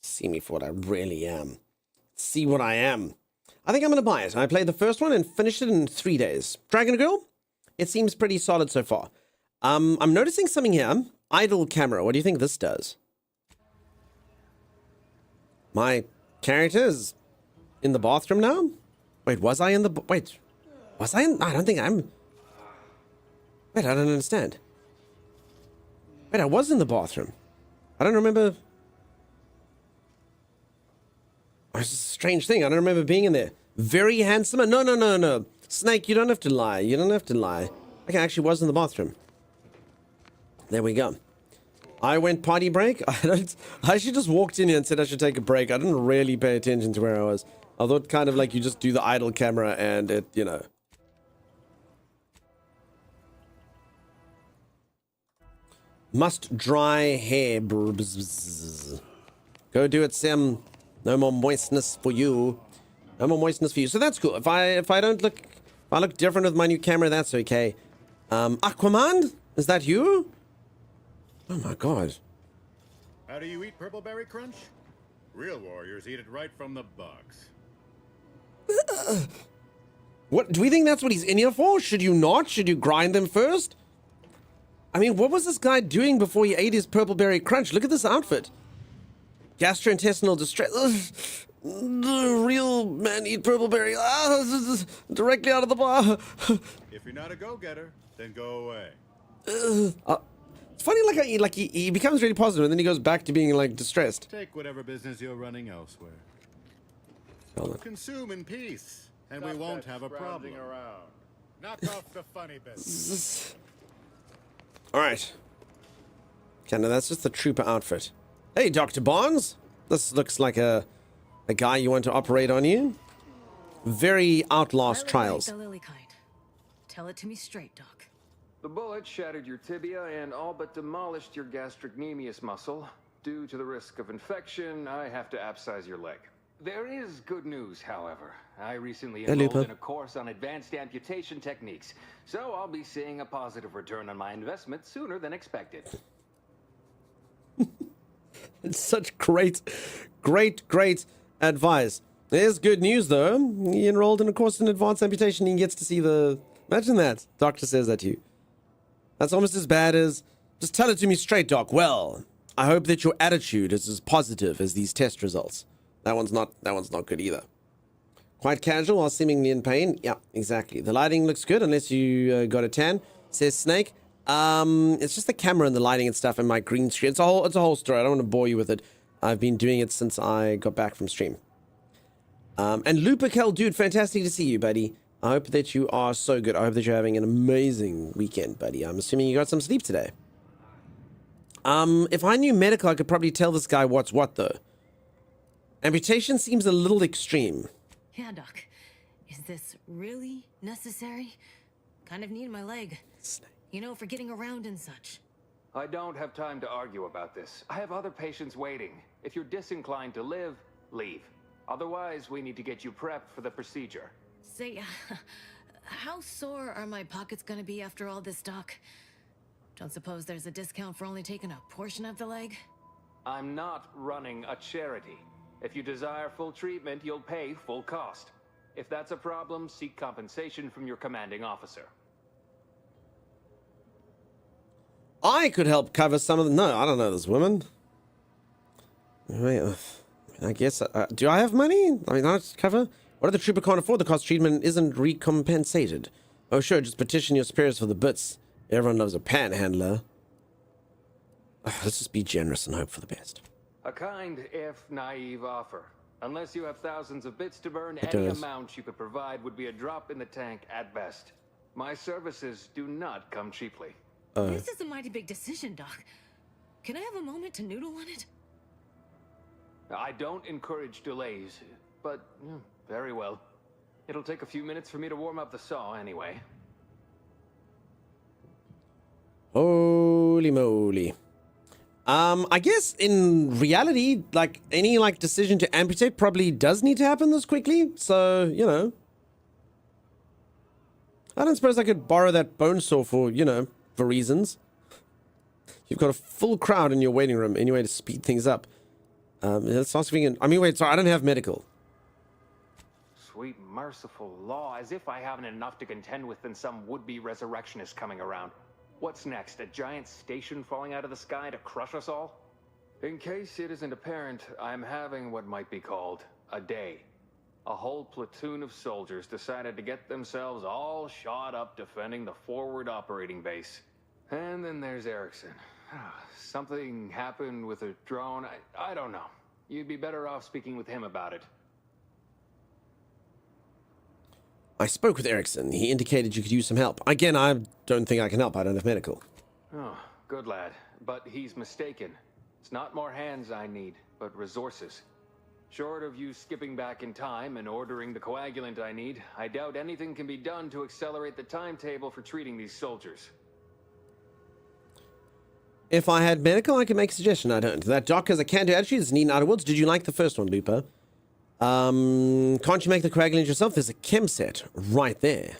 See me for what I really am. See what I am. I think I'm going to buy it. I played the first one and finished it in 3 days. Dragon Girl? It seems pretty solid so far. I'm noticing something here. Idle camera. What do you think this does? My character is in the bathroom now? Wait, was I in the... Wait. Was I in... I don't think I'm... Wait, I don't understand. Wait, I was in the bathroom. I don't remember... It's a strange thing. I don't remember being in there. Very handsome. No. Snake, you don't have to lie. You don't have to lie. Okay, I actually was in the bathroom. There we go. I went potty break. I actually just walked in here and said I should take a break. I didn't really pay attention to where I was. I thought kind of like you just do the idle camera and it, you know. Must dry hair. Go do it, Sim. No more moistness for you. No more moistness for you. So that's cool. If I look different with my new camera, that's okay. Aquaman? Is that you? Oh my god. How do you eat Purple Berry Crunch? Real warriors eat it right from the box. What, do we think that's what he's in here for? Should you not? Should you grind them first? I mean, what was this guy doing before he ate his Purple Berry Crunch? Look at this outfit. Gastrointestinal distress. The real man eat purple berry. Directly out of the bar. If you're not a go-getter, then go away. It's funny, he becomes really positive, and then he goes back to being like distressed. Take whatever business you're running elsewhere. Consume in peace, and we won't have a problem. Around. Knock off the funny bits. All right. Okay, now that's just the trooper outfit. Hey, Dr. Barnes. This looks like a guy you want to operate on you. Very Outlast trials. The lily kind. Tell it to me straight, Doc. The bullet shattered your tibia and all but demolished your gastrocnemius muscle. Due to the risk of infection, I have to abscise your leg. There is good news, however. I recently enrolled in a course on advanced amputation techniques, so I'll be seeing a positive return on my investment sooner than expected. It's such great advice. There's good news, though. He enrolled in a course in advanced amputation. He gets to see the... Imagine that. Doctor says that to you. That's almost as bad as... Just tell it to me straight, Doc. Well, I hope that your attitude is as positive as these test results. That one's not good either. Quite casual while seemingly in pain. Yeah, exactly. The lighting looks good unless you got a tan, says Snake. It's just the camera and the lighting and stuff and my green screen. It's a whole story. I don't want to bore you with it. I've been doing it since I got back from stream. And Luperkel, dude, fantastic to see you, buddy. I hope that you are so good. I hope that you're having an amazing weekend, buddy. I'm assuming you got some sleep today. If I knew medical, I could probably tell this guy what's what, though. Amputation seems a little extreme. Yeah, Doc. Is this really necessary? Kind of need my leg. You know, for getting around and such. I don't have time to argue about this. I have other patients waiting. If you're disinclined to live, leave. Otherwise, we need to get you prepped for the procedure. Say, how sore are my pockets gonna be after all this, Doc? Don't suppose there's a discount for only taking a portion of the leg? I'm not running a charity. If you desire full treatment, you'll pay full cost. If that's a problem, seek compensation from your commanding officer. I could help cover some of the... No, I don't know this woman. Wait, I guess... do I have money? I mean, I cover... What if the trooper can't afford the cost? Treatment isn't recompensated. Oh, sure, just petition your superiors for the bits. Everyone loves a panhandler. Let's just be generous and hope for the best. A kind, if naive offer. Unless you have thousands of bits to burn, any amount you could provide would be a drop in the tank at best. My services do not come cheaply. This is a mighty big decision, Doc. Can I have a moment to noodle on it? I don't encourage delays, but very well. It'll take a few minutes for me to warm up the saw anyway. Holy moly. I guess in reality, like any decision to amputate probably does need to happen this quickly. So, you know. I don't suppose I could borrow that bone saw for, you know, for reasons. You've got a full crowd in your waiting room anyway to speed things up. Let's ask if we can... I mean, wait, sorry, I don't have medical. Sweet merciful law, as if I haven't enough to contend with than some would-be resurrectionist coming around. What's next, a giant station falling out of the sky to crush us all? In case it isn't apparent, I'm having what might be called a day. A whole platoon of soldiers decided to get themselves all shot up defending the forward operating base. And then there's Erickson. Something happened with a drone. I don't know. You'd be better off speaking with him about it. I spoke with Erickson. He indicated you could use some help. Again, I don't think I can help. I don't have medical. Oh, good lad. But he's mistaken. It's not more hands I need, but resources. Short of you skipping back in time and ordering the coagulant I need, I doubt anything can be done to accelerate the timetable for treating these soldiers. If I had medical, I could make a suggestion. I don't. That doc has a can-do attitude. It's neat and out of woods. Did you like the first one, Looper? Can't you make the coagulant yourself? There's a chem set right there.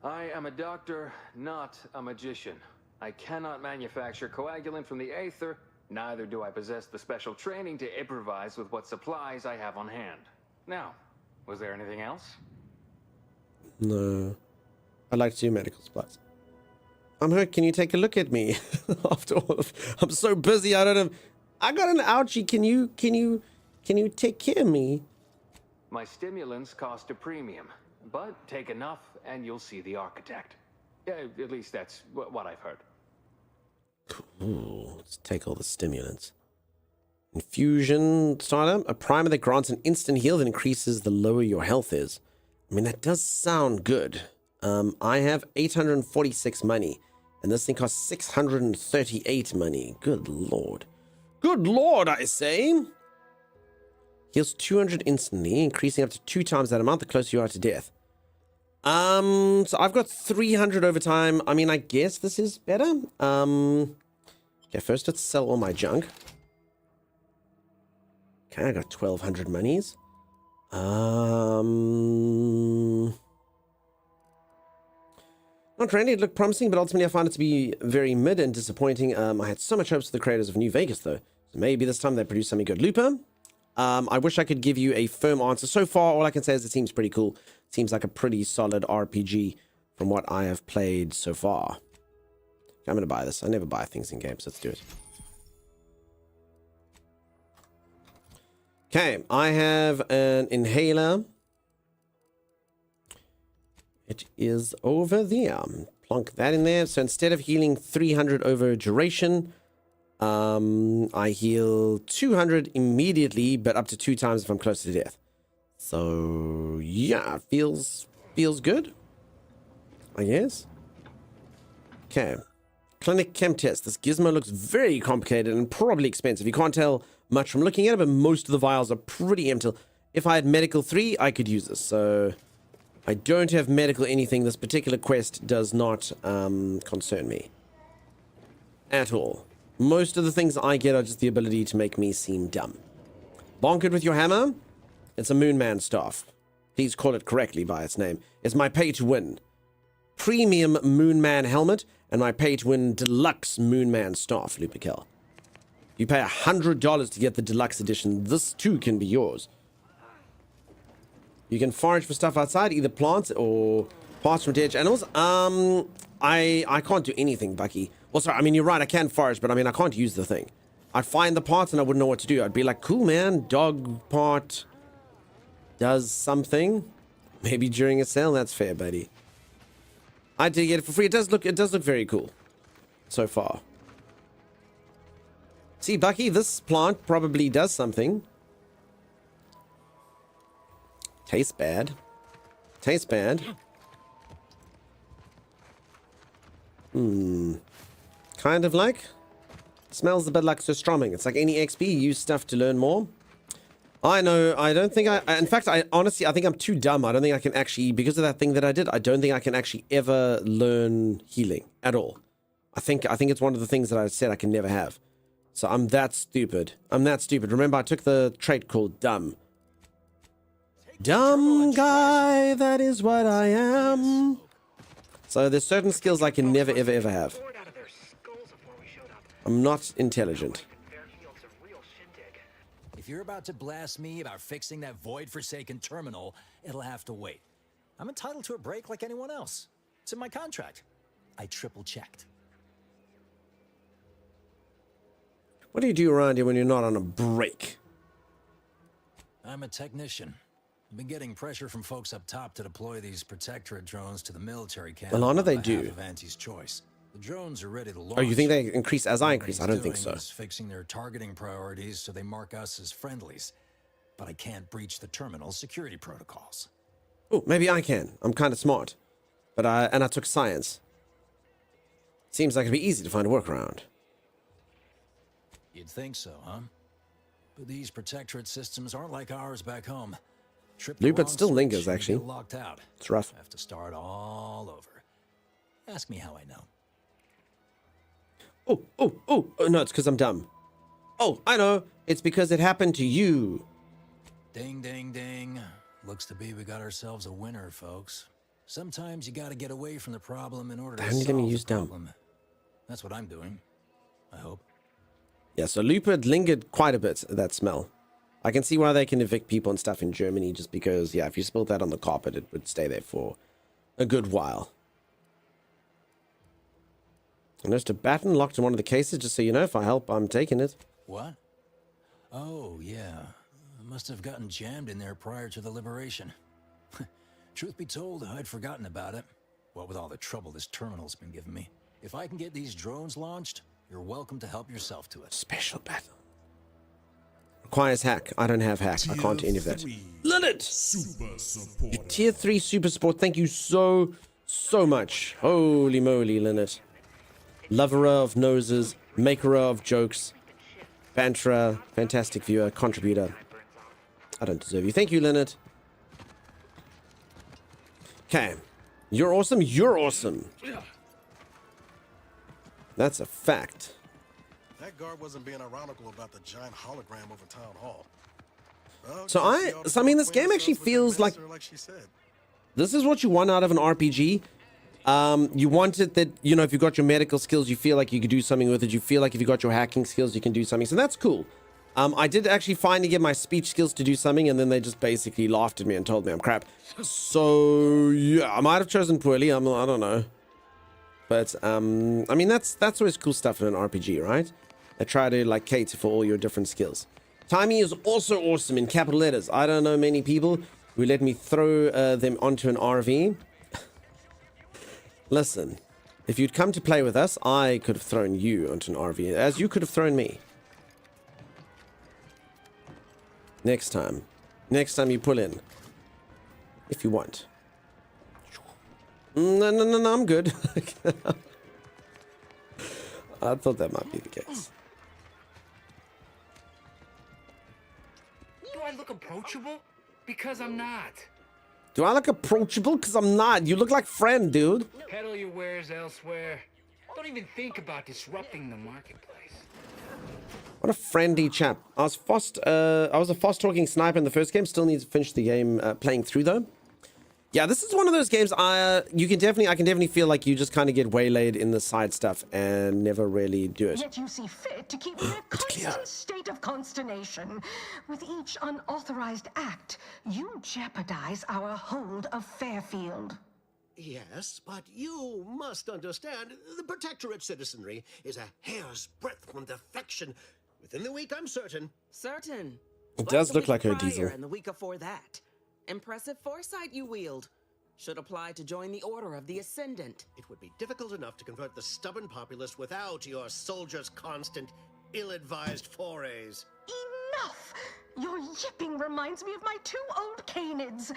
I am a doctor, not a magician. I cannot manufacture coagulant from the aether, neither do I possess the special training to improvise with what supplies I have on hand. Now, was there anything else? No. I'd like to do medical supplies. I'm hurt. Can you take a look at me? After all of... I'm so busy, I don't have... I got an ouchie. Can you take care of me? My stimulants cost a premium, but take enough and you'll see the architect. At least that's what I've heard. Ooh, let's take all the stimulants. Infusion starter, a primer that grants an instant heal that increases the lower your health is. I mean, that does sound good. I have 846 money, and this thing costs 638 money. Good lord. Good lord, I say. Heals 200 instantly, increasing up to 2 times that amount the closer you are to death. So I've got 300 over time. I mean, I guess this is better. Okay, first let's sell all my junk. Okay, I got 1,200 monies. Not really, it looked promising, but ultimately I found it to be very mid and disappointing. I had so much hopes for the creators of New Vegas, though. So maybe this time they produce something good. Looper, I wish I could give you a firm answer. So far, all I can say is it seems pretty cool. It seems like a pretty solid RPG from what I have played so far. I'm going to buy this. I never buy things in games. Let's do it. Okay, I have an inhaler. It is over there. Plonk that in there. So instead of healing 300 over duration, I heal 200 immediately, but up to 2 times if I'm close to death. So yeah, feels good, I guess. Okay, clinic chem test. This gizmo looks very complicated and probably expensive. You can't tell much from looking at it, but most of the vials are pretty empty. If I had medical 3, I could use this. So I don't have medical anything. This particular quest does not concern me at all. Most of the things I get are just the ability to make me seem dumb. Bonk it with your hammer. It's a Moonman staff. Please call it correctly by its name. It's my pay-to-win premium Moonman helmet and my pay-to-win deluxe Moonman staff, Lupikel. You pay $100 to get the deluxe edition. This too can be yours. You can forage for stuff outside, either plants or parts from dead animals. I can't do anything, Bucky. Well, sorry, I mean, you're right, I can forage, but I mean, I can't use the thing. I'd find the parts and I wouldn't know what to do. I'd be like, cool, man, dog part does something. Maybe during a sale, that's fair, buddy. I did get it for free. It does look very cool so far. See, Bucky, this plant probably does something. Tastes bad. Tastes bad. Kind of like. Smells a bit like surströmming. It's like any XP, use stuff to learn more. I know, I don't think in fact, honestly, I think I'm too dumb. I don't think I can actually, because of that thing that I did, I don't think I can actually ever learn healing at all. I think it's one of the things that I said I can never have. So I'm that stupid. Remember, I took the trait called dumb. Dumb guy, that is what I am. So there's certain skills I can never, ever, ever have. I'm not intelligent. If you're about to blast me about fixing that void-forsaken terminal, it'll have to wait. I'm entitled to a break like anyone else. It's in my contract. I triple-checked. What do you do around here when you're not on a break? I'm a technician. I've been getting pressure from folks up top to deploy these Protectorate drones to the military camp. Alana, they on do. behalf of Anti's choice. The drones are ready to launch. Oh, you think they increase as I increase? I don't think so. Fixing their targeting priorities so they mark us as friendlies. But I can't breach the terminal's security protocols. Oh, maybe I can. I'm kind of smart. But I took science. Seems like it'd be easy to find a workaround. You'd think so, huh? But these Protectorate systems aren't like ours back home. Lupin still lingers, actually. Locked out. It's rough. Have to start all over. Ask me how I know. Oh, no, it's because I'm dumb. Oh, I know. It's because it happened to you. Ding, ding, ding. Looks to be we got ourselves a winner, folks. Sometimes you gotta get away from the problem in order to solve the problem. That's what I'm doing. I hope. Yeah, so Lupin lingered quite a bit, that smell. I can see why they can evict people and stuff in Germany, just because, yeah, if you spilled that on the carpet, it would stay there for a good while. I noticed a baton locked in one of the cases, just so you know, if I help, I'm taking it. What? Oh, yeah. must have gotten jammed in there prior to the liberation. Truth be told, I'd forgotten about it. What with all the trouble this terminal's been giving me. If I can get these drones launched, you're welcome to help yourself to it. Special battle. Requires hack. I don't have hack. I can't do any of that. Leonard! Tier 3 super support. Thank you so much. Holy moly, Leonard. Lover of noses, maker of jokes, banterer, fantastic viewer, contributor. I don't deserve you. Thank you, Leonard. Okay. You're awesome. You're awesome. That's a fact. That guard wasn't being ironical about the giant hologram over town hall. Well, So I mean, this game actually feels like she said. this is what you want out of an RPG. You want it that, you know, if you got your medical skills, you feel like you could do something with it. You feel like if you got your hacking skills, you can do something. So that's cool. I did actually finally get my speech skills to do something, and then they just basically laughed at me and told me I'm crap. So yeah, I might have chosen poorly. I don't know. But I mean, that's always cool stuff in an RPG, right? They try to like cater for all your different skills. Timing is also awesome in capital letters. I don't know many people who let me throw them onto an RV. Listen, if you'd come to play with us, I could have thrown you onto an RV, as you could have thrown me. Next time you pull in, if you want. No, I'm good. I thought that might be the case. Do I look approachable? Because I'm not. Do I look approachable? Because I'm not. You look like friend, dude. Peddle your wares elsewhere. Don't even think about disrupting the marketplace. What a friendly chap. I was a fast talking sniper in the first game. Still need to finish the game playing through though. Yeah, this is one of those games I can definitely feel like you just kind of get waylaid in the side stuff and never really do it. Yet you see fit to keep me in a constant state of consternation. With each unauthorized act, you jeopardize our hold of Fairfield. Yes, but you must understand, the Protectorate citizenry is a hair's breadth from defection. Within the week, I'm certain. Certain. It does look like her diesel. And the week before that. Impressive foresight you wield. Should apply to join the Order of the Ascendant. It would be difficult enough to convert the stubborn populace without your soldiers' constant, ill-advised forays. Enough! Your yipping reminds me of my 2 old canids.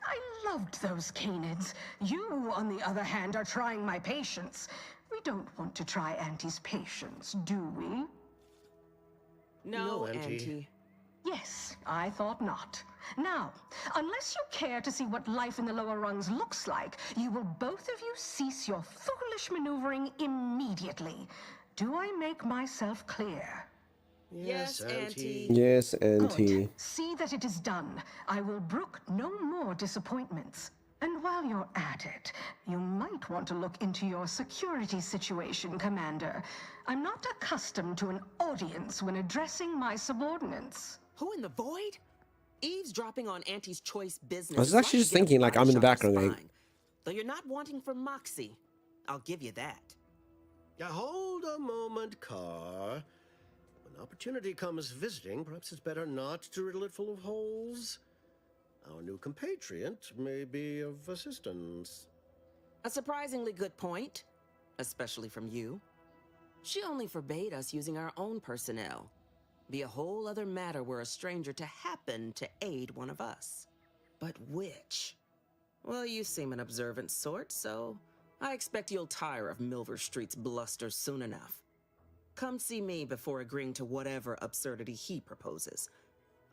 I loved those canids. You, on the other hand, are trying my patience. We don't want to try Auntie's patience, do we? No, Auntie. Yes, I thought not. Now, unless you care to see what life in the lower rungs looks like, you will both of you cease your foolish maneuvering immediately. Do I make myself clear? Yes, Auntie. Yes, Auntie. Good. See that it is done. I will brook no more disappointments. And while you're at it, you might want to look into your security situation, Commander. I'm not accustomed to an audience when addressing my subordinates. Who in the void? Eavesdropping on Auntie's choice business. I was actually just thinking, like, I'm in the background going, though you're not wanting for Moxie. I'll give you that. Now, hold a moment, Carr. When opportunity comes visiting, perhaps it's better not to riddle it full of holes. Our new compatriot may be of assistance. A surprisingly good point, especially from you. She only forbade us using our own personnel. Be a whole other matter were a stranger to happen to aid one of us. But which? Well, you seem an observant sort, so I expect you'll tire of Milver Street's bluster soon enough. Come see me before agreeing to whatever absurdity he proposes.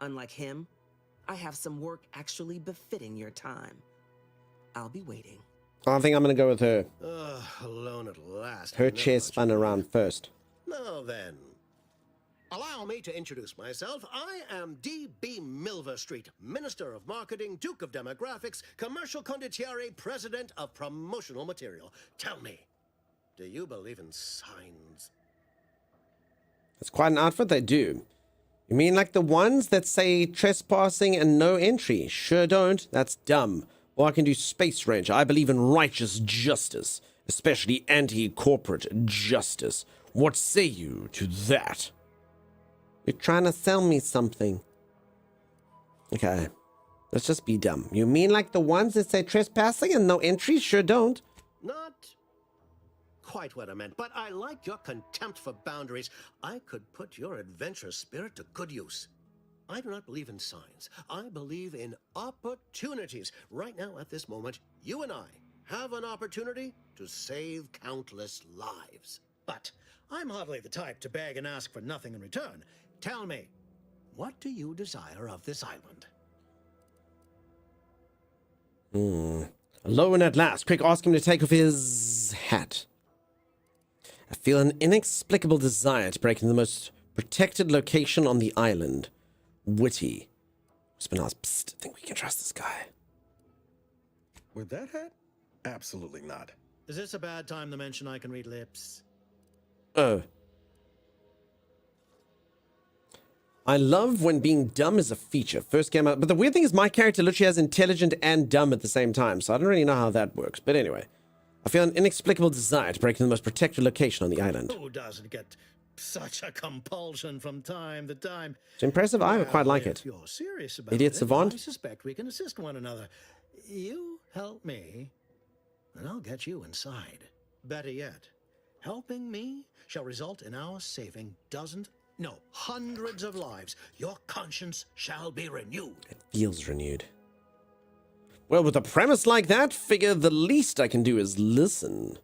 Unlike him, I have some work actually befitting your time. I'll be waiting. I think I'm going to go with her. Alone at last. Her chair spun around first. Now then, allow me to introduce myself. I am D.B. Milver Street, Minister of Marketing, Duke of Demographics, Commercial Condottiere, President of Promotional Material. Tell me, do you believe in signs? That's quite an outfit they do. You mean like the ones that say trespassing and no entry? Sure don't. That's dumb. Or I can do space ranger. I believe in righteous justice, especially anti-corporate justice. What say you to that? You're trying to sell me something. Okay. Let's just be dumb. You mean like the ones that say trespassing and no entry? Sure don't. Not quite what I meant, but I like your contempt for boundaries. I could put your adventurous spirit to good use. I do not believe in signs. I believe in opportunities. Right now, at this moment, you and I have an opportunity to save countless lives. But I'm hardly the type to beg and ask for nothing in return. Tell me, what do you desire of this island? Alone at last. Quick, ask him to take off his hat. I feel an inexplicable desire to break into the most protected location on the island. Witty. Spinaz, psst, think we can trust this guy. With that hat? Absolutely not. Is this a bad time to mention I can read lips? Oh. I love when being dumb is a feature. First game out. But the weird thing is my character literally has intelligent and dumb at the same time. So I don't really know how that works. But anyway. I feel an inexplicable desire to break into the most protected location on the island. Who doesn't get such a compulsion from time to time? It's impressive. I Well, quite like if it. you're serious about Idiot it, savant. I suspect we can assist one another. You help me, and I'll get you inside. Better yet, helping me shall result in our saving dozens, no, hundreds of lives. Your conscience shall be renewed. It feels renewed. Well, with a premise like that, figure the least I can do is listen.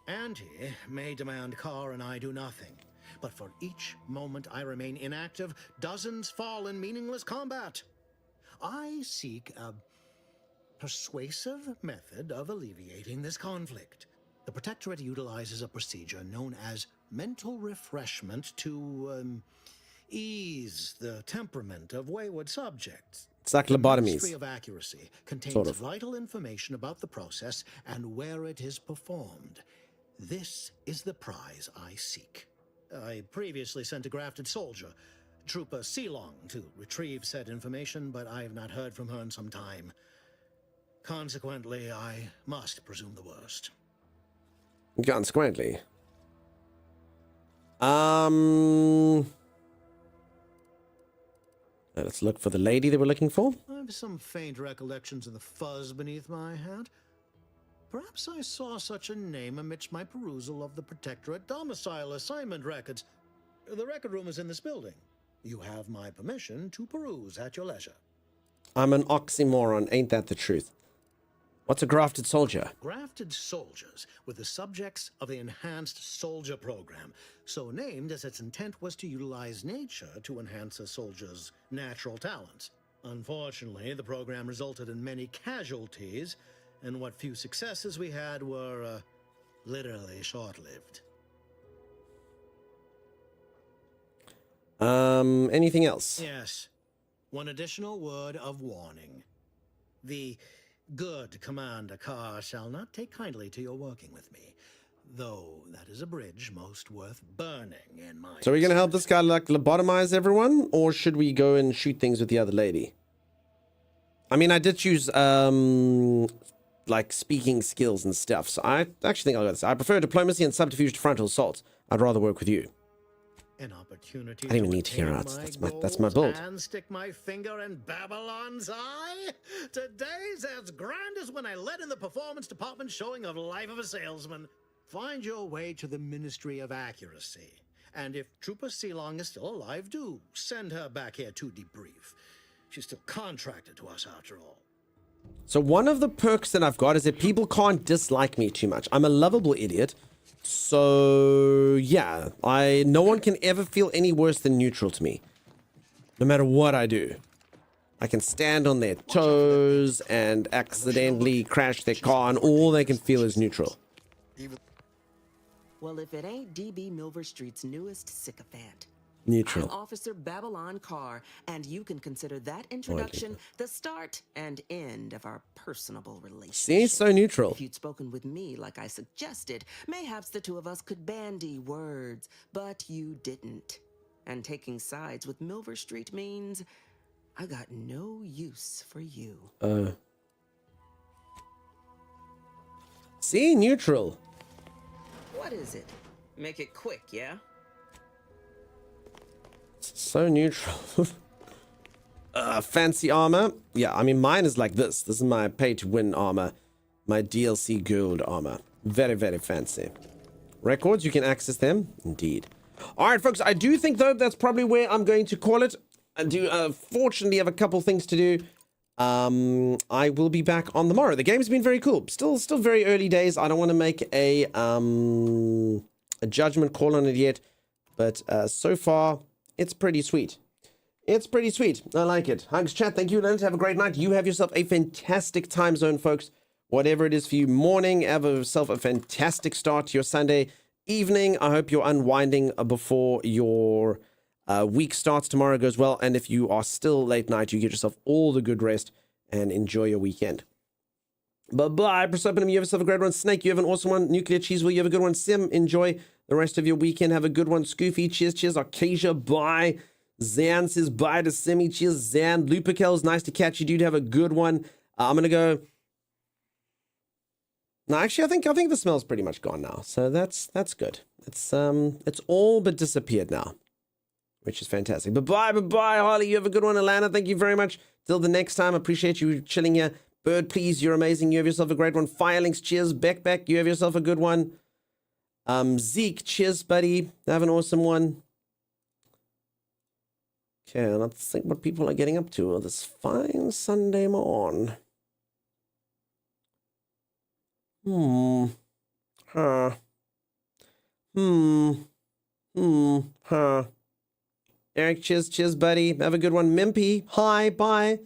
Auntie may demand car and I do nothing. But for each moment I remain inactive, dozens fall in meaningless combat. I seek a persuasive method of alleviating this conflict. The Protectorate utilizes a procedure known as mental refreshment to ease the temperament of wayward subjects. It's like The lobotomies. Ministry of Accuracy contains Sort of. vital information about the process and where it is performed. This is the prize I seek. I previously sent a grafted soldier, Trooper Sealong, to retrieve said information, but I have not heard from her in some time. Consequently, I must presume the worst. Consequently. Let's look for the lady that we're looking for. I have some faint recollections of the fuzz beneath my hat. Perhaps I saw such a name amidst my perusal of the Protectorate domicile assignment records. The record room is in this building. You have my permission to peruse at your leisure. I'm an oxymoron, ain't that the truth? What's a grafted soldier? Grafted soldiers were the subjects of the Enhanced Soldier Program, so named as its intent was to utilize nature to enhance a soldier's natural talents. Unfortunately, the program resulted in many casualties, and what few successes we had were literally short-lived. Anything else? Yes. One additional word of warning. The good Commander Carr shall not take kindly to your working with me, though that is a bridge most worth burning in my... So are we going to help this guy like lobotomize everyone, or should we go and shoot things with the other lady? I mean, I did choose like speaking skills and stuff, so I actually think I'll go this. I prefer diplomacy and subterfuge to frontal assault. I'd rather work with you. An opportunity I don't even to need to hear attain out. That's my build. And stick my finger in Babylon's eye? Today's as grand as when I led in the performance department showing of Life of a Salesman. Find your way to the Ministry of Accuracy. And if Trooper Sealong is still alive, do send her back here to debrief. She's still contracted to us after all. So one of the perks that I've got is that people can't dislike me too much. I'm a lovable idiot. So yeah, no one can ever feel any worse than neutral to me. No matter what I do. I can stand on their toes and accidentally crash their car, and all they can feel is neutral. Well, if it ain't DB Milver Street's newest sycophant. Neutral. I'm Officer Babylon Carr, and you can consider that introduction the start and end of our personable relationship. See, so neutral. If you'd spoken with me like I suggested, mayhaps the two of us could bandy words, but you didn't. And taking sides with Milver Street means I got no use for you. See, neutral. What is it? Make it quick, yeah? So neutral. Fancy armor. Yeah, I mean, mine is like this. This is my pay-to-win armor. My DLC gold armor. Very, very fancy. Records, you can access them. Indeed. All right, folks, I do think, though, that's probably where I'm going to call it. I do, fortunately, have a couple things to do. I will be back on the morrow. The game's been very cool. Still very early days. I don't want to make a judgment call on it yet. But so far, it's pretty sweet. It's pretty sweet. I like it. Hugs, chat. Thank you, Leonard. Have a great night. You have yourself a fantastic time zone, folks. Whatever it is for you, morning, have yourself a fantastic start to your Sunday evening. I hope you're unwinding before your week starts. Tomorrow goes well. And if you are still late night, you get yourself all the good rest and enjoy your weekend. Bye-bye. Prosopinum, you have yourself a great one. Snake, you have an awesome one. Nuclear Cheese, you have a good one. Sim, enjoy the rest of your weekend. Have a good one. Scoofy, cheers. Arcasia, bye. Zan says bye to Simi. Cheers, Zan. Lupercels, nice to catch you, dude. Have a good one. I'm going to go... No, actually, I think the smell's pretty much gone now. So that's good. It's all but disappeared now, which is fantastic. Bye, Harley. You have a good one. Alana, thank you very much. Till the next time, appreciate you chilling here. Bird, please, you're amazing. You have yourself a great one. Firelinks, cheers. Beck, you have yourself a good one. Zeke, cheers, buddy. Have an awesome one. Okay, let's think what people are getting up to this fine Sunday morn. Eric, cheers, buddy. Have a good one. Mimpy, hi, bye.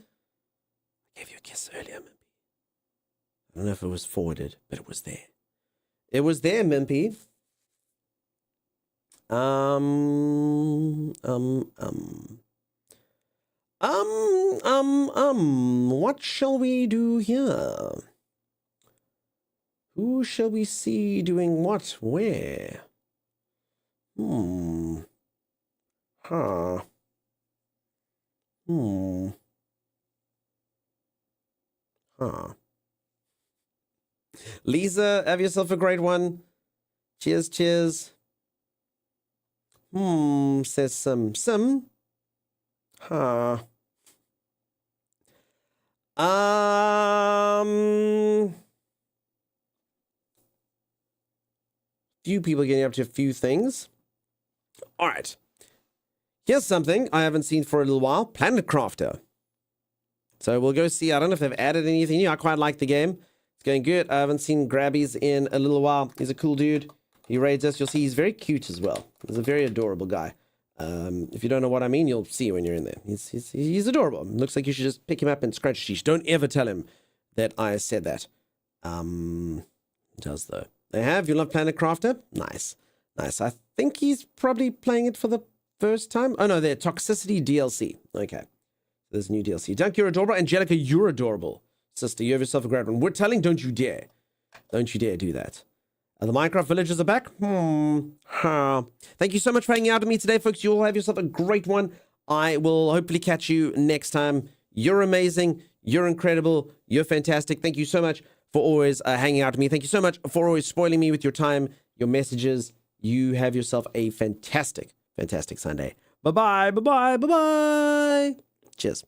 I gave you a kiss earlier, Mimpy. I don't know if it was forwarded, but it was there. It was there, Mimpy. What shall we do here? Who shall we see doing what? Where? Lisa, have yourself a great one. Cheers. Says some. Few people getting up to a few things. All right. Here's something I haven't seen for a little while. Planet Crafter. So we'll go see. I don't know if they've added anything new. I quite like the game. It's going good. I haven't seen Grabbies in a little while. He's a cool dude. He raids us. You'll see he's very cute as well. He's a very adorable guy. If you don't know what I mean, you'll see when you're in there. He's adorable. Looks like you should just pick him up and scratch his cheeks. Don't ever tell him that I said that. Does though. They have. You love Planet Crafter? Nice. I think he's probably playing it for the first time. Oh no, they're Toxicity DLC. Okay. There's a new DLC. Dunk, you're adorable. Angelica, you're adorable. Sister, you have yourself a great one. We're telling, don't you dare. Don't you dare do that. The Minecraft villagers are back. Thank you so much for hanging out with me today, folks. You all have yourself a great one. I will hopefully catch you next time. You're amazing. You're incredible. You're fantastic. Thank you so much for always hanging out with me. Thank you so much for always spoiling me with your time, your messages. You have yourself a fantastic Sunday. Bye-bye. Cheers.